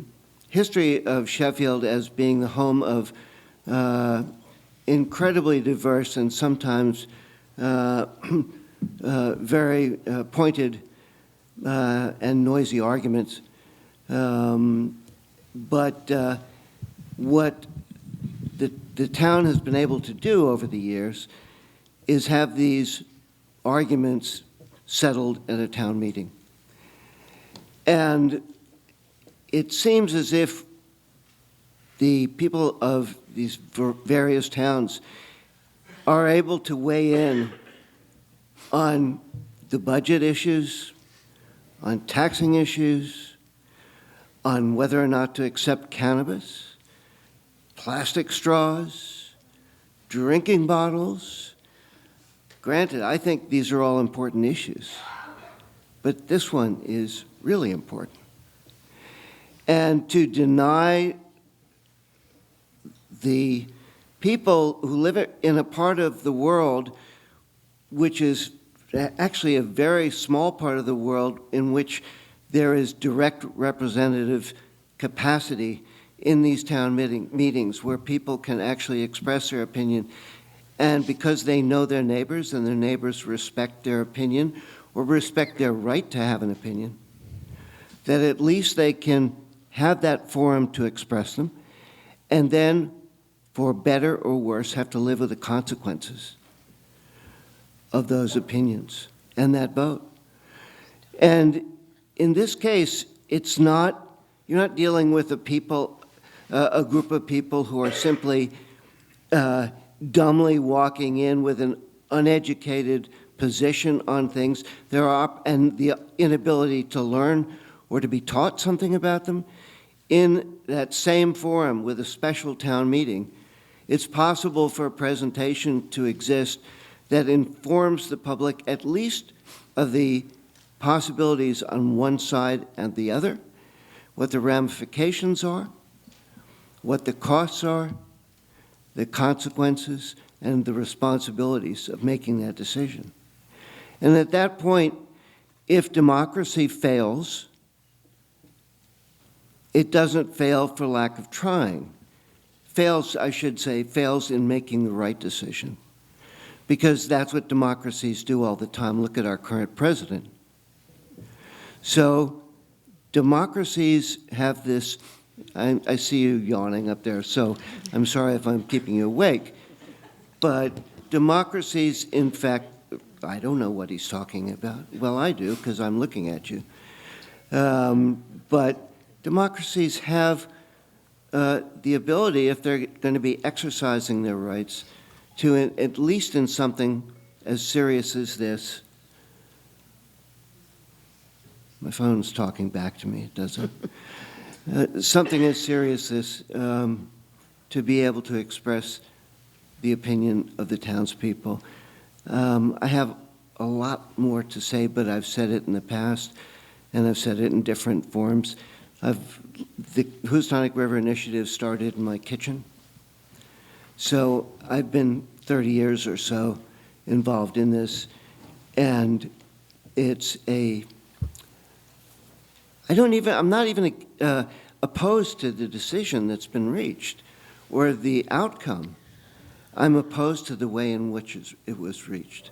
history of Sheffield as being the home of incredibly diverse and sometimes very pointed and noisy arguments. But what the town has been able to do over the years is have these arguments settled at a town meeting. And it seems as if the people of these various towns are able to weigh in on the budget issues, on taxing issues, on whether or not to accept cannabis, plastic straws, drinking bottles. Granted, I think these are all important issues, but this one is really important. And to deny the people who live in a part of the world which is actually a very small part of the world in which there is direct representative capacity in these town meetings where people can actually express their opinion. And because they know their neighbors and their neighbors respect their opinion or respect their right to have an opinion, that at least they can have that forum to express them, and then, for better or worse, have to live with the consequences of those opinions and that vote. And in this case, you're not dealing with a group of people who are simply dumbly walking in with an uneducated position on things. And the inability to learn or to be taught something about them. In that same forum with a special town meeting, it's possible for a presentation to exist that informs the public at least of the possibilities on one side and the other, what the ramifications are, what the costs are, the consequences and the responsibilities of making that decision. And at that point, if democracy fails, it doesn't fail for lack of trying. Fails, I should say, fails in making the right decision. Because that's what democracies do all the time. Look at our current president. So democracies have this, I see you yawning up there, so I'm sorry if I'm keeping you awake. But democracies, in fact, I don't know what he's talking about. Well, I do, because I'm looking at you. But democracies have the ability, if they're going to be exercising their rights, to, at least in something as serious as this, my phone's talking back to me, it doesn't. Something as serious as this, to be able to express the opinion of the townspeople. I have a lot more to say, but I've said it in the past, and I've said it in different forms. The Housatonic River Initiative started in my kitchen. So I've been 30 years or so involved in this, and it's I'm not even opposed to the decision that's been reached or the outcome. I'm opposed to the way in which it was reached.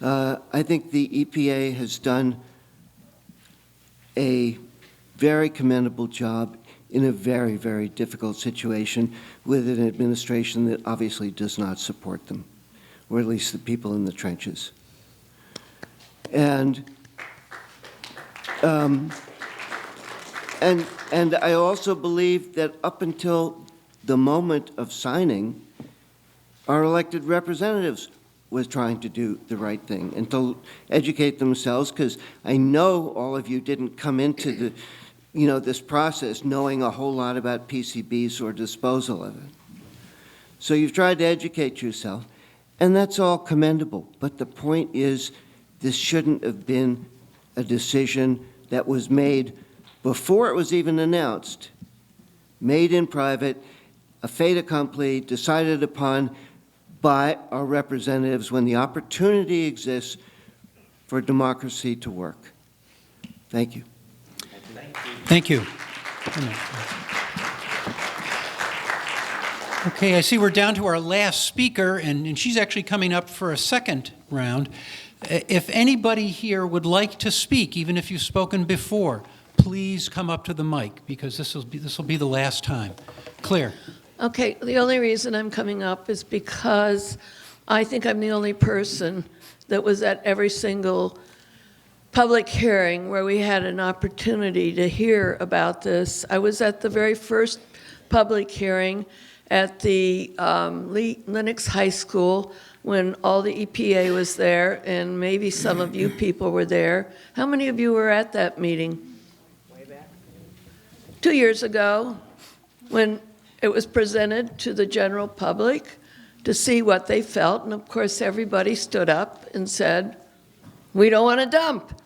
I think the EPA has done a very commendable job in a very, very difficult situation with an administration that obviously does not support them, or at least the people in the trenches. And I also believe that up until the moment of signing, our elected representatives was trying to do the right thing and to educate themselves, because I know all of you didn't come into this process knowing a whole lot about PCBs or disposal of it. So you've tried to educate yourself, and that's all commendable. But the point is, this shouldn't have been a decision that was made before it was even announced, made in private, a fait accompli, decided upon by our representatives when the opportunity exists for democracy to work. Thank you. Thank you. Okay, I see we're down to our last speaker, and she's actually coming up for a second round. If anybody here would like to speak, even if you've spoken before, please come up to the mic, because this will be the last time. Claire. Okay, the only reason I'm coming up is because I think I'm the only person that was at every single public hearing where we had an opportunity to hear about this. I was at the very first public hearing at the Lenox High School when all the EPA was there, and maybe some of you people were there. How many of you were at that meeting? Way back. 2 years ago, when it was presented to the general public to see what they felt, and of course everybody stood up and said, we don't want to dump.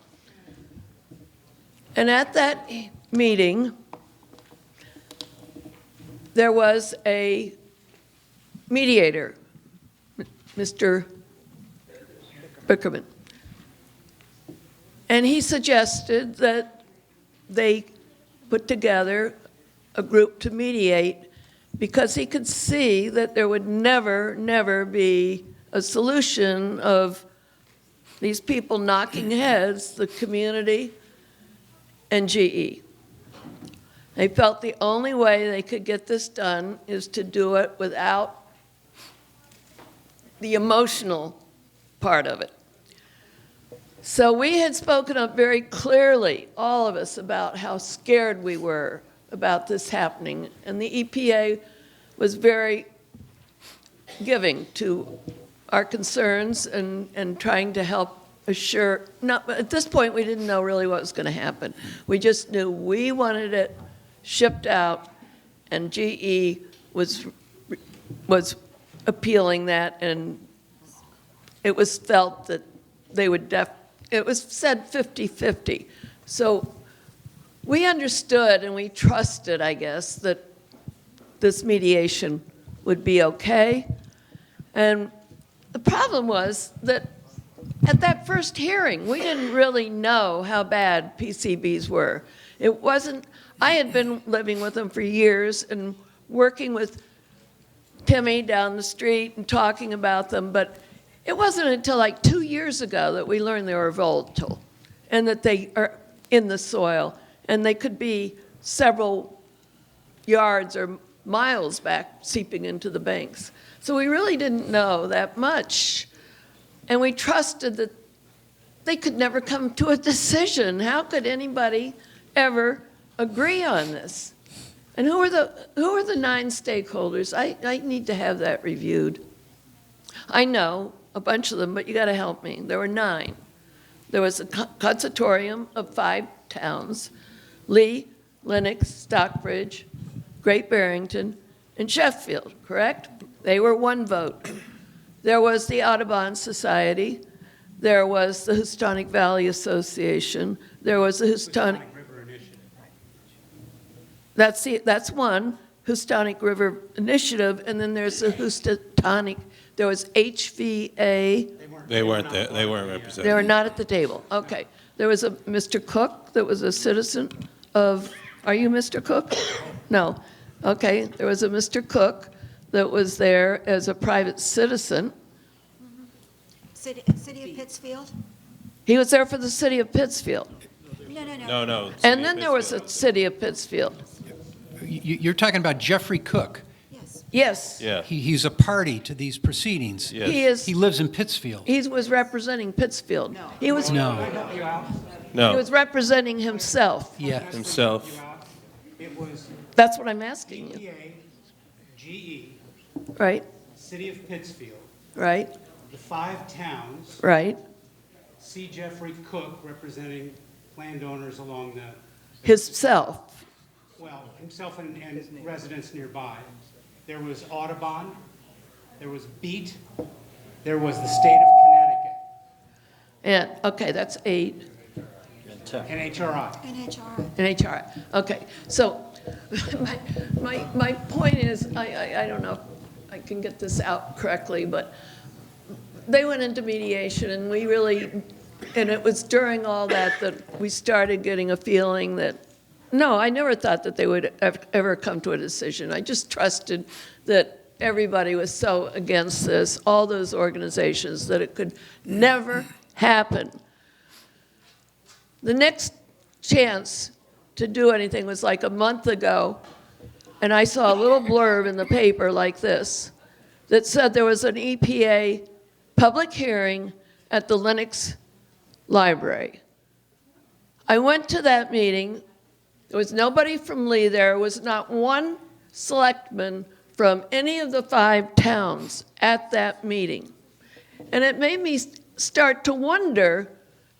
And at that meeting, there was a mediator, Mr. Bickerman. And he suggested that they put together a group to mediate, because he could see that there would never be a solution of these people knocking heads, the community and GE. They felt the only way they could get this done is to do it without the emotional part of it. So we had spoken up very clearly, all of us, about how scared we were about this happening, and the EPA was very giving to our concerns and trying to help assure. At this point, we didn't know really what was going to happen. We just knew we wanted it shipped out, and GE was appealing that, and it was felt that they would it was said 50-50. So we understood and we trusted, I guess, that this mediation would be okay. And the problem was that at that first hearing, we didn't really know how bad PCBs were. It wasn't, I had been living with them for years and working with Timmy down the street and talking about them, but it wasn't until like 2 years ago that we learned they were volatile and that they are in the soil and they could be several yards or miles back seeping into the banks. So we really didn't know that much. And we trusted that they could never come to a decision. How could anybody ever agree on this? And who are the 9 stakeholders? I need to have that reviewed. I know a bunch of them, but you got to help me. There were 9. There was a consortium of 5 towns: Lee, Lenox, Stockbridge, Great Barrington, and Sheffield, correct? They were 1 vote. There was the Audubon Society. There was the Housatonic Valley Association. There was the Housatonic River Initiative. That's one, Housatonic River Initiative, and then there's the Housatonic. There was HVA. They weren't there. They weren't represented. They were not at the table. Okay. There was a Mr. Cook that was a citizen of. Are you Mr. Cook? No. Okay. There was a Mr. Cook that was there as a private citizen. City of Pittsfield? He was there for the city of Pittsfield. No. No. And then there was a city of Pittsfield. You're talking about Jeffrey Cook. Yes. Yeah. He's a party to these proceedings. Yes. He is. He lives in Pittsfield. He was representing Pittsfield. No. He was. No. No. He was representing himself. Yeah. Himself. It was That's what I'm asking you. EPA, GE, Right. City of Pittsfield, Right. the 5 towns, Right. C. Jeffrey Cook representing landowners along the, Himself. well, himself and residents nearby. There was Audubon, there was BEAT, there was the state of Connecticut. And, okay, that's 8. And HRI. NHRI. Okay, so my point is, I don't know if I can get this out correctly, but they went into mediation and we really, and it was during all that we started getting a feeling that, no, I never thought that they would ever come to a decision. I just trusted that everybody was so against this, all those organizations, that it could never happen. The next chance to do anything was like a month ago, and I saw a little blurb in the paper like this that said there was an EPA public hearing at the Lenox Library. I went to that meeting. There was nobody from Lee there. There was not one selectman from any of the 5 towns at that meeting. And it made me start to wonder,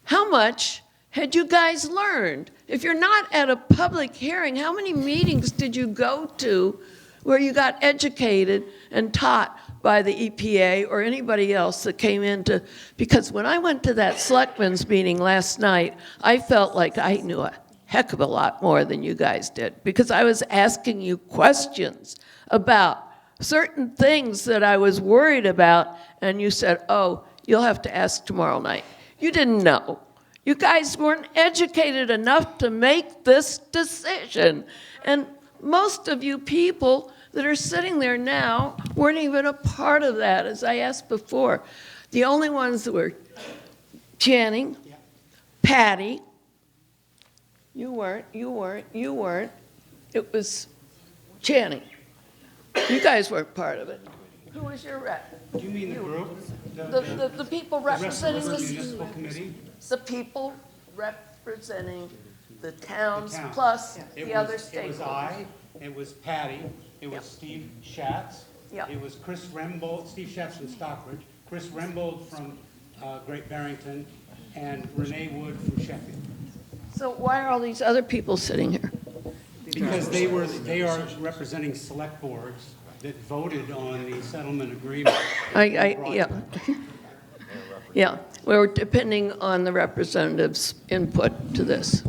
how much had you guys learned? If you're not at a public hearing, how many meetings did you go to where you got educated and taught by the EPA or anybody else that came into, because when I went to that selectmen's meeting last night, I felt like I knew a heck of a lot more than you guys did, because I was asking you questions about certain things that I was worried about, and you said, oh, you'll have to ask tomorrow night. You didn't know. You guys weren't educated enough to make this decision. And most of you people that are sitting there now weren't even a part of that, as I asked before. The only ones that were Channing, Patty, you weren't. It was Channing. You guys weren't part of it. Who was your rep? Do you mean the group? The people representing the this. municipal committee? The people representing the towns plus the other stakeholders. It was I, it was Patty, it was Steve Schatz, it was Chris Rembold, Steve Schatz from Stockbridge, Chris Rembold from Great Barrington, and Renee Wood from Sheffield. So why are all these other people sitting here? Because they are representing select boards that voted on the settlement agreement. Yeah, we're depending on the representatives' input to this.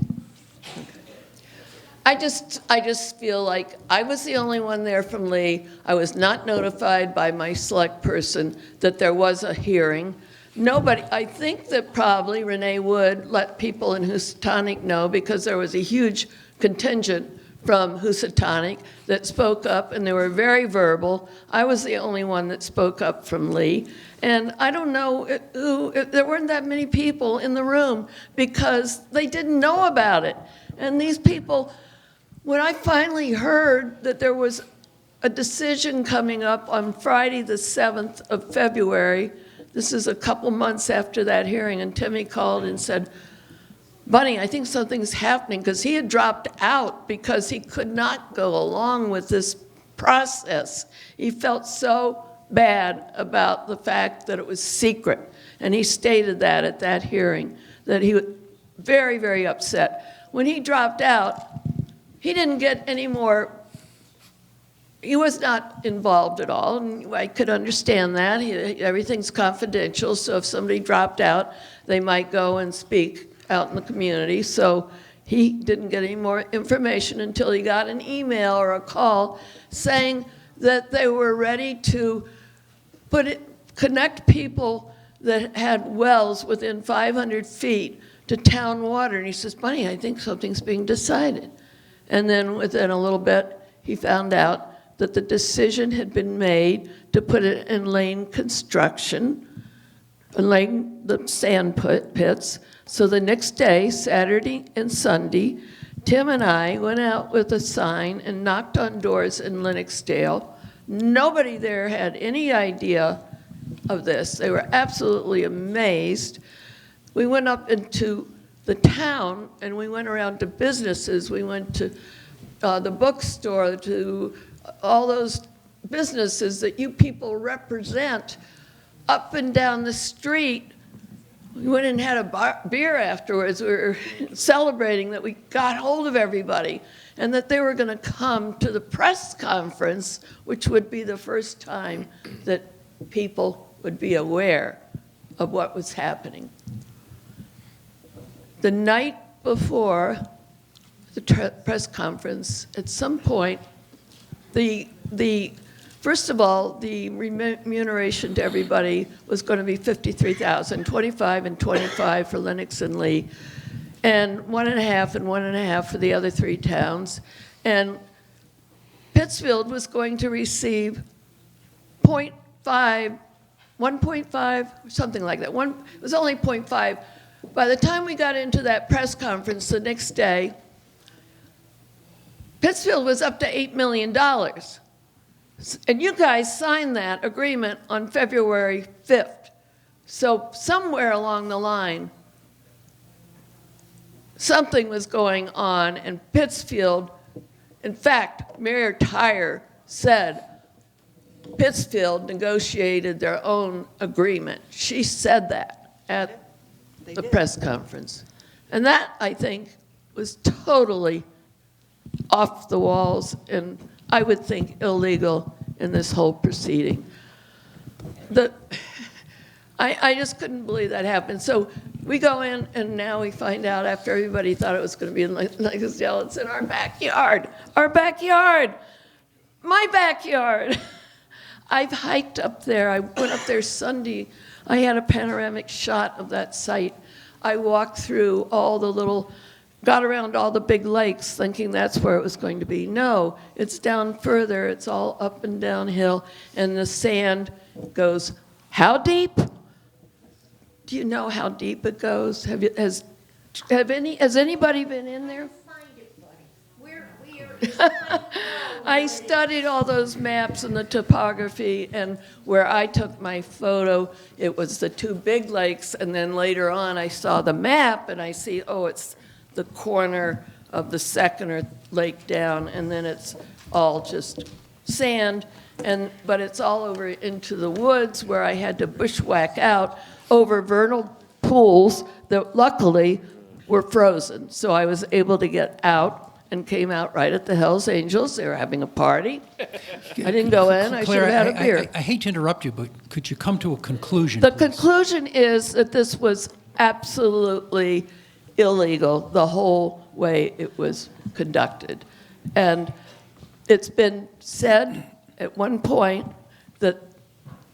I just feel like I was the only one there from Lee. I was not notified by my select person that there was a hearing. Nobody, I think that probably Renee Wood let people in Housatonic know because there was a huge contingent from Housatonic that spoke up, and they were very verbal. I was the only one that spoke up from Lee. And I don't know there weren't that many people in the room because they didn't know about it. And these people, when I finally heard that there was a decision coming up on Friday the 7th of February, this is a couple months after that hearing, and Timmy called and said, Bunny, I think something's happening, because he had dropped out because he could not go along with this process. He felt so bad about the fact that it was secret, and he stated that at that hearing, that he was very, very upset. When he dropped out, he didn't get any more, he was not involved at all, and I could understand that. Everything's confidential, so if somebody dropped out, they might go and speak out in the community. So he didn't get any more information until he got an email or a call saying that they were ready to connect people that had wells within 500 feet to town water. And he says, Bunny, I think something's being decided. And then within a little bit, he found out that the decision had been made to put it in lane construction, laying the sand pits. So the next day, Saturday and Sunday, Tim and I went out with a sign and knocked on doors in Lennoxdale. Nobody there had any idea of this. They were absolutely amazed. We went up into the town and we went around to businesses. We went to the bookstore, to all those businesses that you people represent up and down the street. We went and had a beer afterwards. We were celebrating that we got hold of everybody and that they were going to come to the press conference, which would be the first time that people would be aware of what was happening. The night before the press conference, at some point, first of all, the remuneration to everybody was going to be $53,000, 25 and 25 for Lennox and Lee, and 1.5 and 1.5 for the other 3 towns. And Pittsfield was going to receive 0.5, 1.5, something like that. It was only 0.5. By the time we got into that press conference the next day, Pittsfield was up to $8 million. And you guys signed that agreement on February 5th. So somewhere along the line, something was going on, and Pittsfield, in fact, Mayor Tyre said Pittsfield negotiated their own agreement. She said that at the press conference. And that, I think, was totally off the walls and I would think illegal in this whole proceeding. I just couldn't believe that happened. So we go in, and now we find out after everybody thought it was going to be in Lennoxdale, it's in our backyard. Our backyard! My backyard! I've hiked up there. I went up there Sunday. I had a panoramic shot of that site. I walked through all the got around all the big lakes thinking that's where it was going to be. No, it's down further. It's all up and downhill, and the sand goes how deep? Do you know how deep it goes? Has anybody been in there? I studied all those maps and the topography, and where I took my photo, it was the 2 big lakes, and then later on I saw the map and I see, oh, it's the corner of the second lake down, and then it's all just sand, but it's all over into the woods where I had to bushwhack out over vernal pools that luckily were frozen. So I was able to get out and came out right at the Hells Angels. They were having a party. I didn't go in. I should have had a beer. I hate to interrupt you, but could you come to a conclusion, The please? conclusion is that this was absolutely illegal, the whole way it was conducted. And it's been said at one point that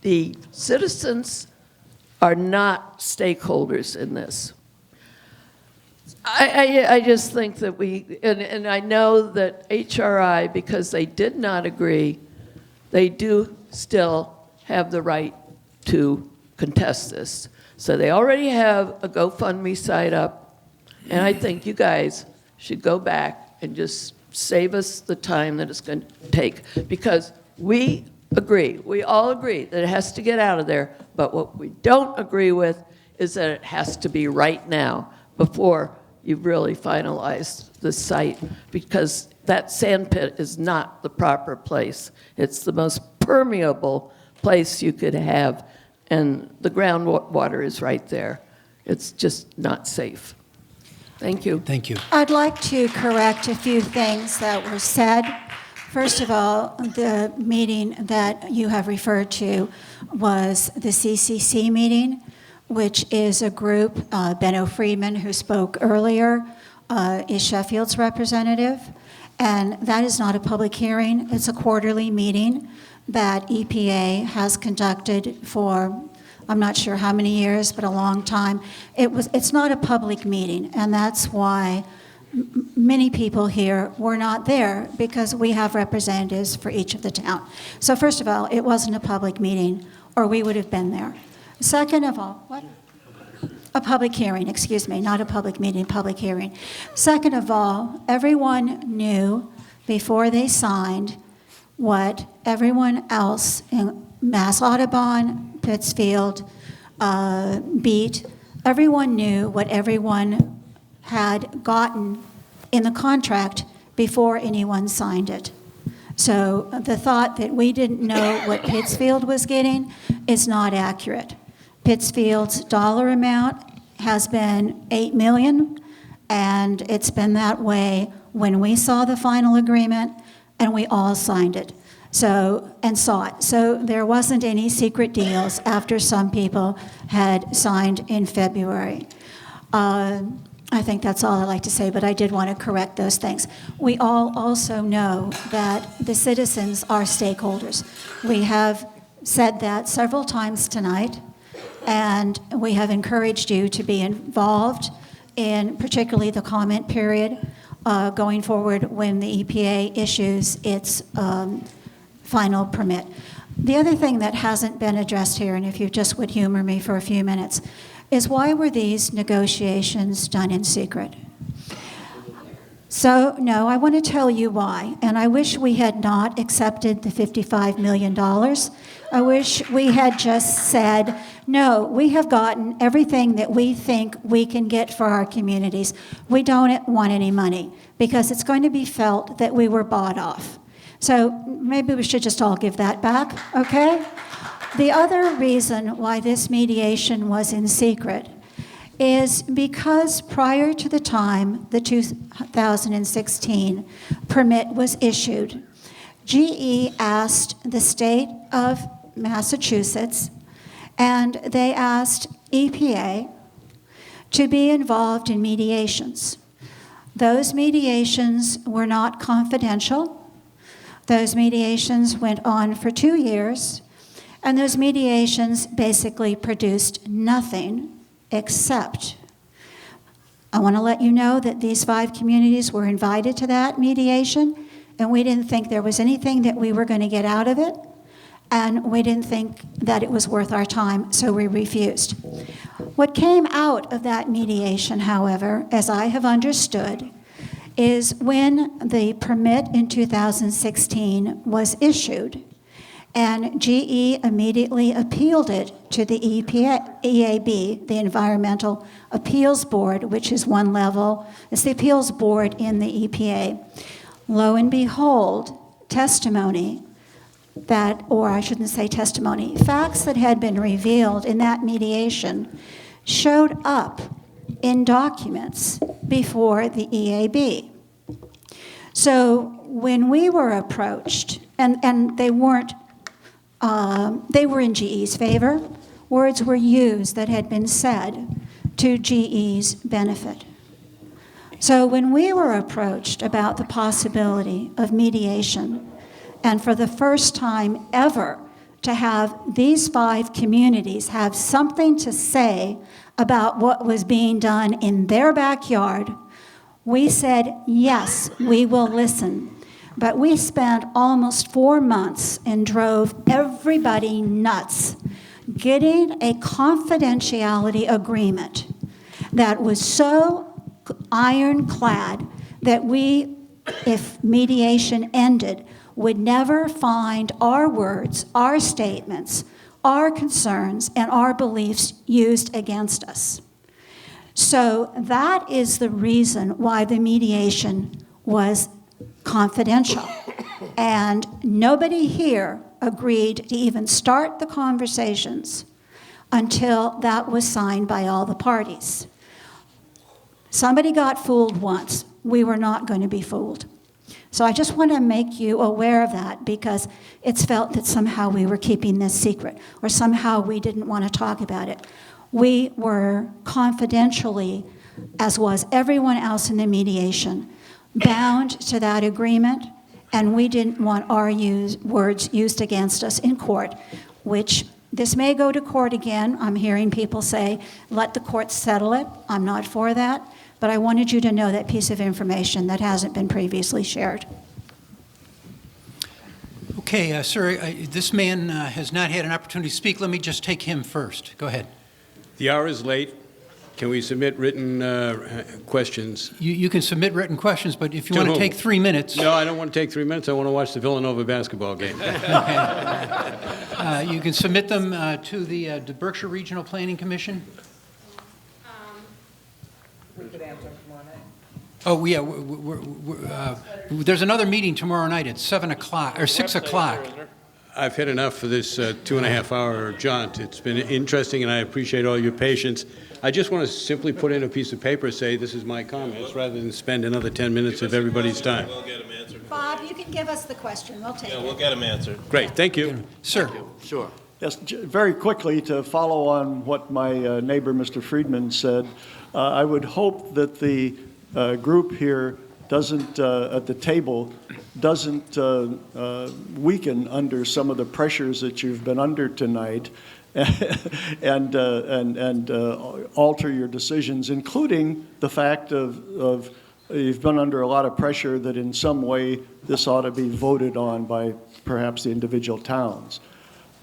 the citizens are not stakeholders in this. I just think that and I know that HRI, because they did not agree, they do still have the right to contest this. So they already have a GoFundMe site up, and I think you guys should go back and just save us the time that it's going to take, because we all agree that it has to get out of there, but what we don't agree with is that it has to be right now before you've really finalized the site, because that sand pit is not the proper place. It's the most permeable place you could have, and the groundwater is right there. It's just not safe. Thank you. Thank you. I'd like to correct a few things that were said. First of all, the meeting that you have referred to was the CCC meeting, which is a group, Benno Friedman, who spoke earlier, is Sheffield's representative. And that is not a public hearing. It's a quarterly meeting that EPA has conducted for, I'm not sure how many years, but a long time. It's not a public meeting, and that's why many people here were not there, because we have representatives for each of the town. So first of all, it wasn't a public meeting, or we would have been there. Second of all, what? A public hearing, excuse me, not a public meeting, public hearing. Second of all, everyone knew before they signed what everyone else in Mass Audubon, Pittsfield, Beat, everyone knew what everyone had gotten in the contract before anyone signed it. So the thought that we didn't know what Pittsfield was getting is not accurate. Pittsfield's dollar amount has been $8 million, and it's been that way when we saw the final agreement, and we all signed it. And saw it. So there wasn't any secret deals after some people had signed in February. I think that's all I'd like to say, but I did want to correct those things. We all also know that the citizens are stakeholders. We have said that several times tonight, and we have encouraged you to be involved in particularly the comment period going forward when the EPA issues its final permit. The other thing that hasn't been addressed here, and if you just would humor me for a few minutes, is why were these negotiations done in secret? So, no, I want to tell you why, and I wish we had not accepted the $55 million. I wish we had just said, no, we have gotten everything that we think we can get for our communities. We don't want any money, because it's going to be felt that we were bought off. So maybe we should just all give that back, okay? The other reason why this mediation was in secret is because prior to the time the 2016 permit was issued, GE asked the state of Massachusetts and they asked EPA to be involved in mediations. Those mediations were not confidential. Those mediations went on for 2 years, and those mediations basically produced nothing except, I want to let you know that these 5 communities were invited to that mediation, and we didn't think there was anything that we were going to get out of it, and we didn't think that it was worth our time, so we refused. What came out of that mediation, however, as I have understood, is when the permit in 2016 was issued, and GE immediately appealed it to the EAB, the Environmental Appeals Board, which is one level. It's the appeals board in the EPA. Lo and behold, testimony that, or I shouldn't say testimony, facts that had been revealed in that mediation showed up in documents before the EAB. So when we were approached, and they weren't, they were in GE's favor, words were used that had been said to GE's benefit. So when we were approached about the possibility of mediation, and for the first time ever to have these 5 communities have something to say about what was being done in their backyard, we said, yes, we will listen. But we spent almost 4 months and drove everybody nuts getting a confidentiality agreement that was so ironclad that we, if mediation ended, would never find our words, our statements, our concerns, and our beliefs used against us. So that is the reason why the mediation was confidential. And nobody here agreed to even start the conversations until that was signed by all the parties. Somebody got fooled once. We were not going to be fooled. So I just want to make you aware of that, because it's felt that somehow we were keeping this secret, or somehow we didn't want to talk about it. We were confidentially, as was everyone else in the mediation, bound to that agreement, and we didn't want our words used against us in court, which this may go to court again. I'm hearing people say, let the court settle it. I'm not for that. But I wanted you to know that piece of information that hasn't been previously shared. Okay, sir, this man has not had an opportunity to speak. Let me just take him first. Go ahead. The hour is late. Can we submit written questions? You can submit written questions, but if you want to take 3 minutes. No, I don't want to take 3 minutes. I want to watch the Villanova basketball game. You can submit them to the Berkshire Regional Planning Commission. We could answer tomorrow night. Oh, yeah, there's another meeting tomorrow night at 7 o'clock, or 6 o'clock. I've had enough for this 2.5-hour jaunt. It's been interesting, and I appreciate all your patience. I just want to simply put in a piece of paper, say this is my comments, rather than spend another 10 minutes of everybody's time. We'll get them answered. Bob, you can give us the question. We'll take it. Yeah, we'll get them answered. Great, thank you. Sir. Sure. Yes, very quickly, to follow on what my neighbor, Mr. Friedman, said, I would hope that the group here doesn't, at the table, doesn't weaken under some of the pressures that you've been under tonight and alter your decisions, including the fact of you've been under a lot of pressure that in some way this ought to be voted on by perhaps the individual towns.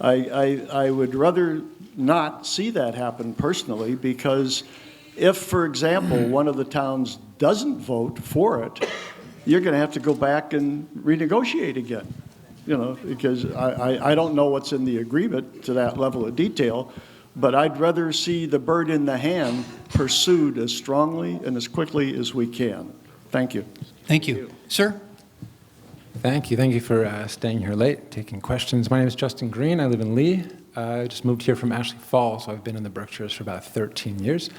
I would rather not see that happen personally, because if, for example, one of the towns doesn't vote for it, you're going to have to go back and renegotiate again, because I don't know what's in the agreement to that level of detail, but I'd rather see the bird in the hand pursued as strongly and as quickly as we can. Thank you. Thank you. Sir? Thank you. Thank you for staying here late, taking questions. My name is Justin Green. I live in Lee. I just moved here from Ashley Falls, so I've been in the Berkshires for about 13 years.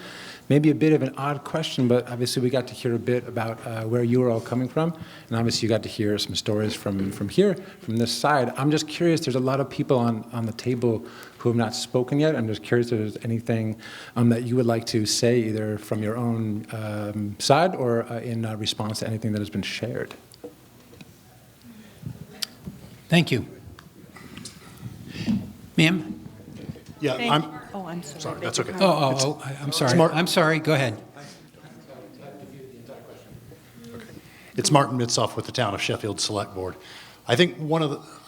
Maybe a bit of an odd question, but obviously we got to hear a bit about where you were all coming from, and obviously you got to hear some stories from here, from this side. I'm just curious, there's a lot of people on the table who have not spoken yet. I'm just curious if there's anything that you would like to say, either from your own side or in response to anything that has been shared. Thank you. Ma'am? Yeah, I'm sorry. Sorry, that's okay. I'm sorry. I'm sorry. Go ahead. It's Martin Mitzoff with the Town of Sheffield Select Board. I think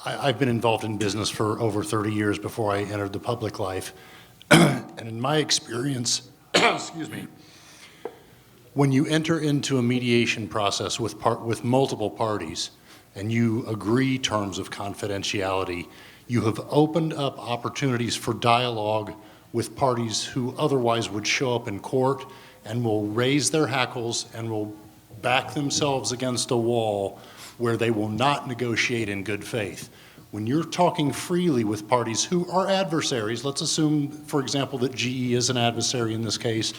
I've been involved in business for over 30 years before I entered the public life. And in my experience, excuse me, when you enter into a mediation process with multiple parties and you agree terms of confidentiality, you have opened up opportunities for dialogue with parties who otherwise would show up in court and will raise their hackles and will back themselves against a wall where they will not negotiate in good faith. When you're talking freely with parties who are adversaries, let's assume, for example, that GE is an adversary in this case,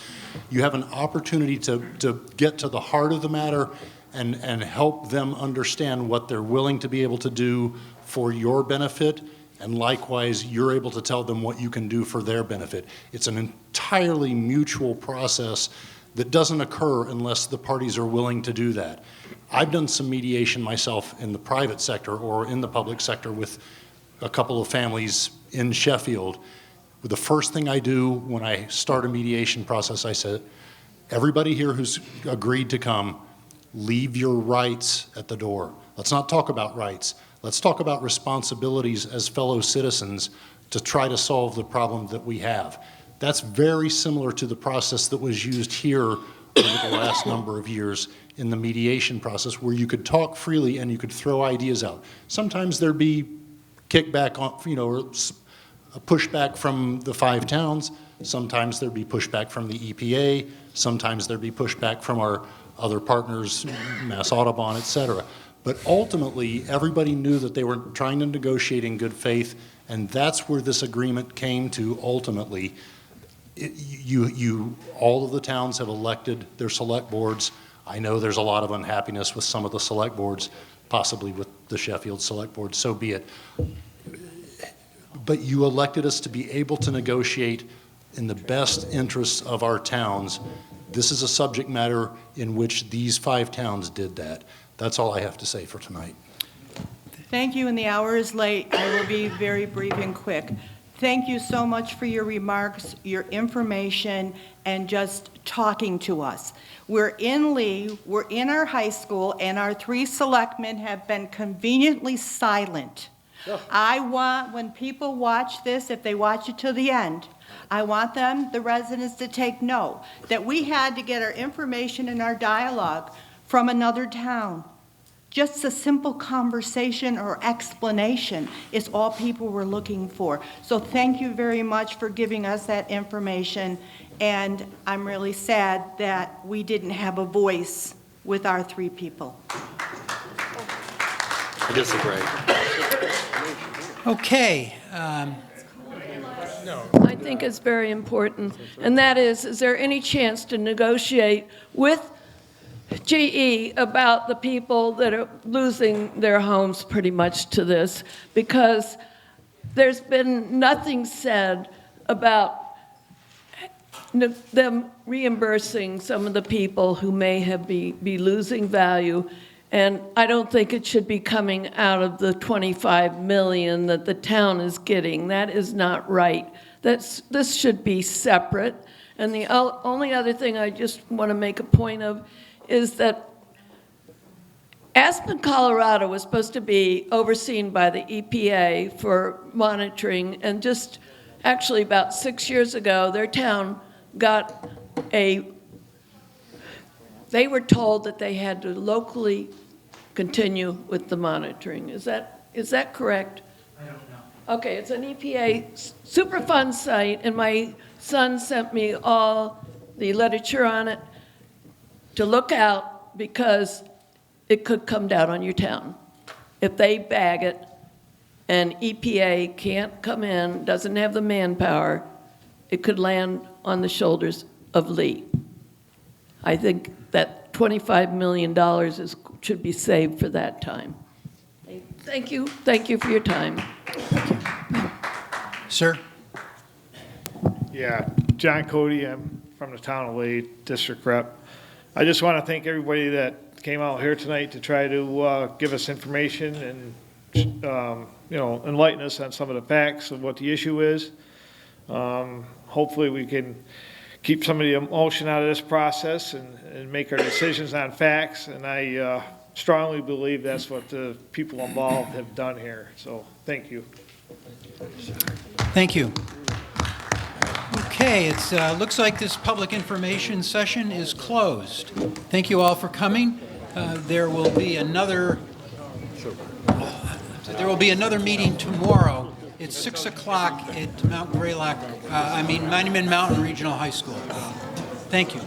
you have an opportunity to get to the heart of the matter and help them understand what they're willing to be able to do for your benefit, and likewise, you're able to tell them what you can do for their benefit. It's an entirely mutual process that doesn't occur unless the parties are willing to do that. I've done some mediation myself in the private sector or in the public sector with a couple of families in Sheffield. The first thing I do when I start a mediation process, I said, everybody here who's agreed to come, leave your rights at the door. Let's not talk about rights. Let's talk about responsibilities as fellow citizens to try to solve the problem that we have. That's very similar to the process that was used here over the last number of years in the mediation process, where you could talk freely and you could throw ideas out. Sometimes there'd be kickback on, or a pushback from the 5 towns. Sometimes there'd be pushback from the EPA. Sometimes there'd be pushback from our other partners, Mass Audubon, et cetera. But ultimately, everybody knew that they were trying to negotiate in good faith, and that's where this agreement came to ultimately. All of the towns have elected their select boards. I know there's a lot of unhappiness with some of the select boards, possibly with the Sheffield Select Board, so be it. But you elected us to be able to negotiate in the best interests of our towns. This is a subject matter in which these 5 towns did that. That's all I have to say for tonight. Thank you, and the hour is late. I will be very brief and quick. Thank you so much for your remarks, your information, and just talking to us. We're in Lee, we're in our high school, and our 3 selectmen have been conveniently silent. I want, when people watch this, if they watch it to the end, I want them, the residents, to take note that we had to get our information and our dialogue from another town. Just a simple conversation or explanation is all people were looking for. So thank you very much for giving us that information, and I'm really sad that we didn't have a voice with our 3 people. I disagree. Okay. I think it's very important, and that is there any chance to negotiate with GE about the people that are losing their homes pretty much to this? Because there's been nothing said about them reimbursing some of the people who may have be losing value. And I don't think it should be coming out of the $25 million that the town is getting. That is not right. This should be separate. And the only other thing I just want to make a point of is that Aspen, Colorado was supposed to be overseen by the EPA for monitoring, and just actually about 6 years ago, their town got they were told that they had to locally continue with the monitoring. Is that correct? I don't know. Okay, it's an EPA Superfund site, and my son sent me all the literature on it to look out, because it could come down on your town. If they bag it and EPA can't come in, doesn't have the manpower, it could land on the shoulders of Lee. I think that $25 million should be saved for that time. Thank you for your time. Sir? Yeah, John Cody, I'm from the town of Lee, district rep. I just want to thank everybody that came out here tonight to try to give us information and, enlighten us on some of the facts of what the issue is. Hopefully we can keep some of the emotion out of this process and make our decisions on facts. And I strongly believe that's what the people involved have done here. So thank you. Thank you. Okay, it looks like this public information session is closed. Thank you all for coming. There will be another meeting tomorrow. It's 6 o'clock at Monument Mountain Regional High School. Thank you.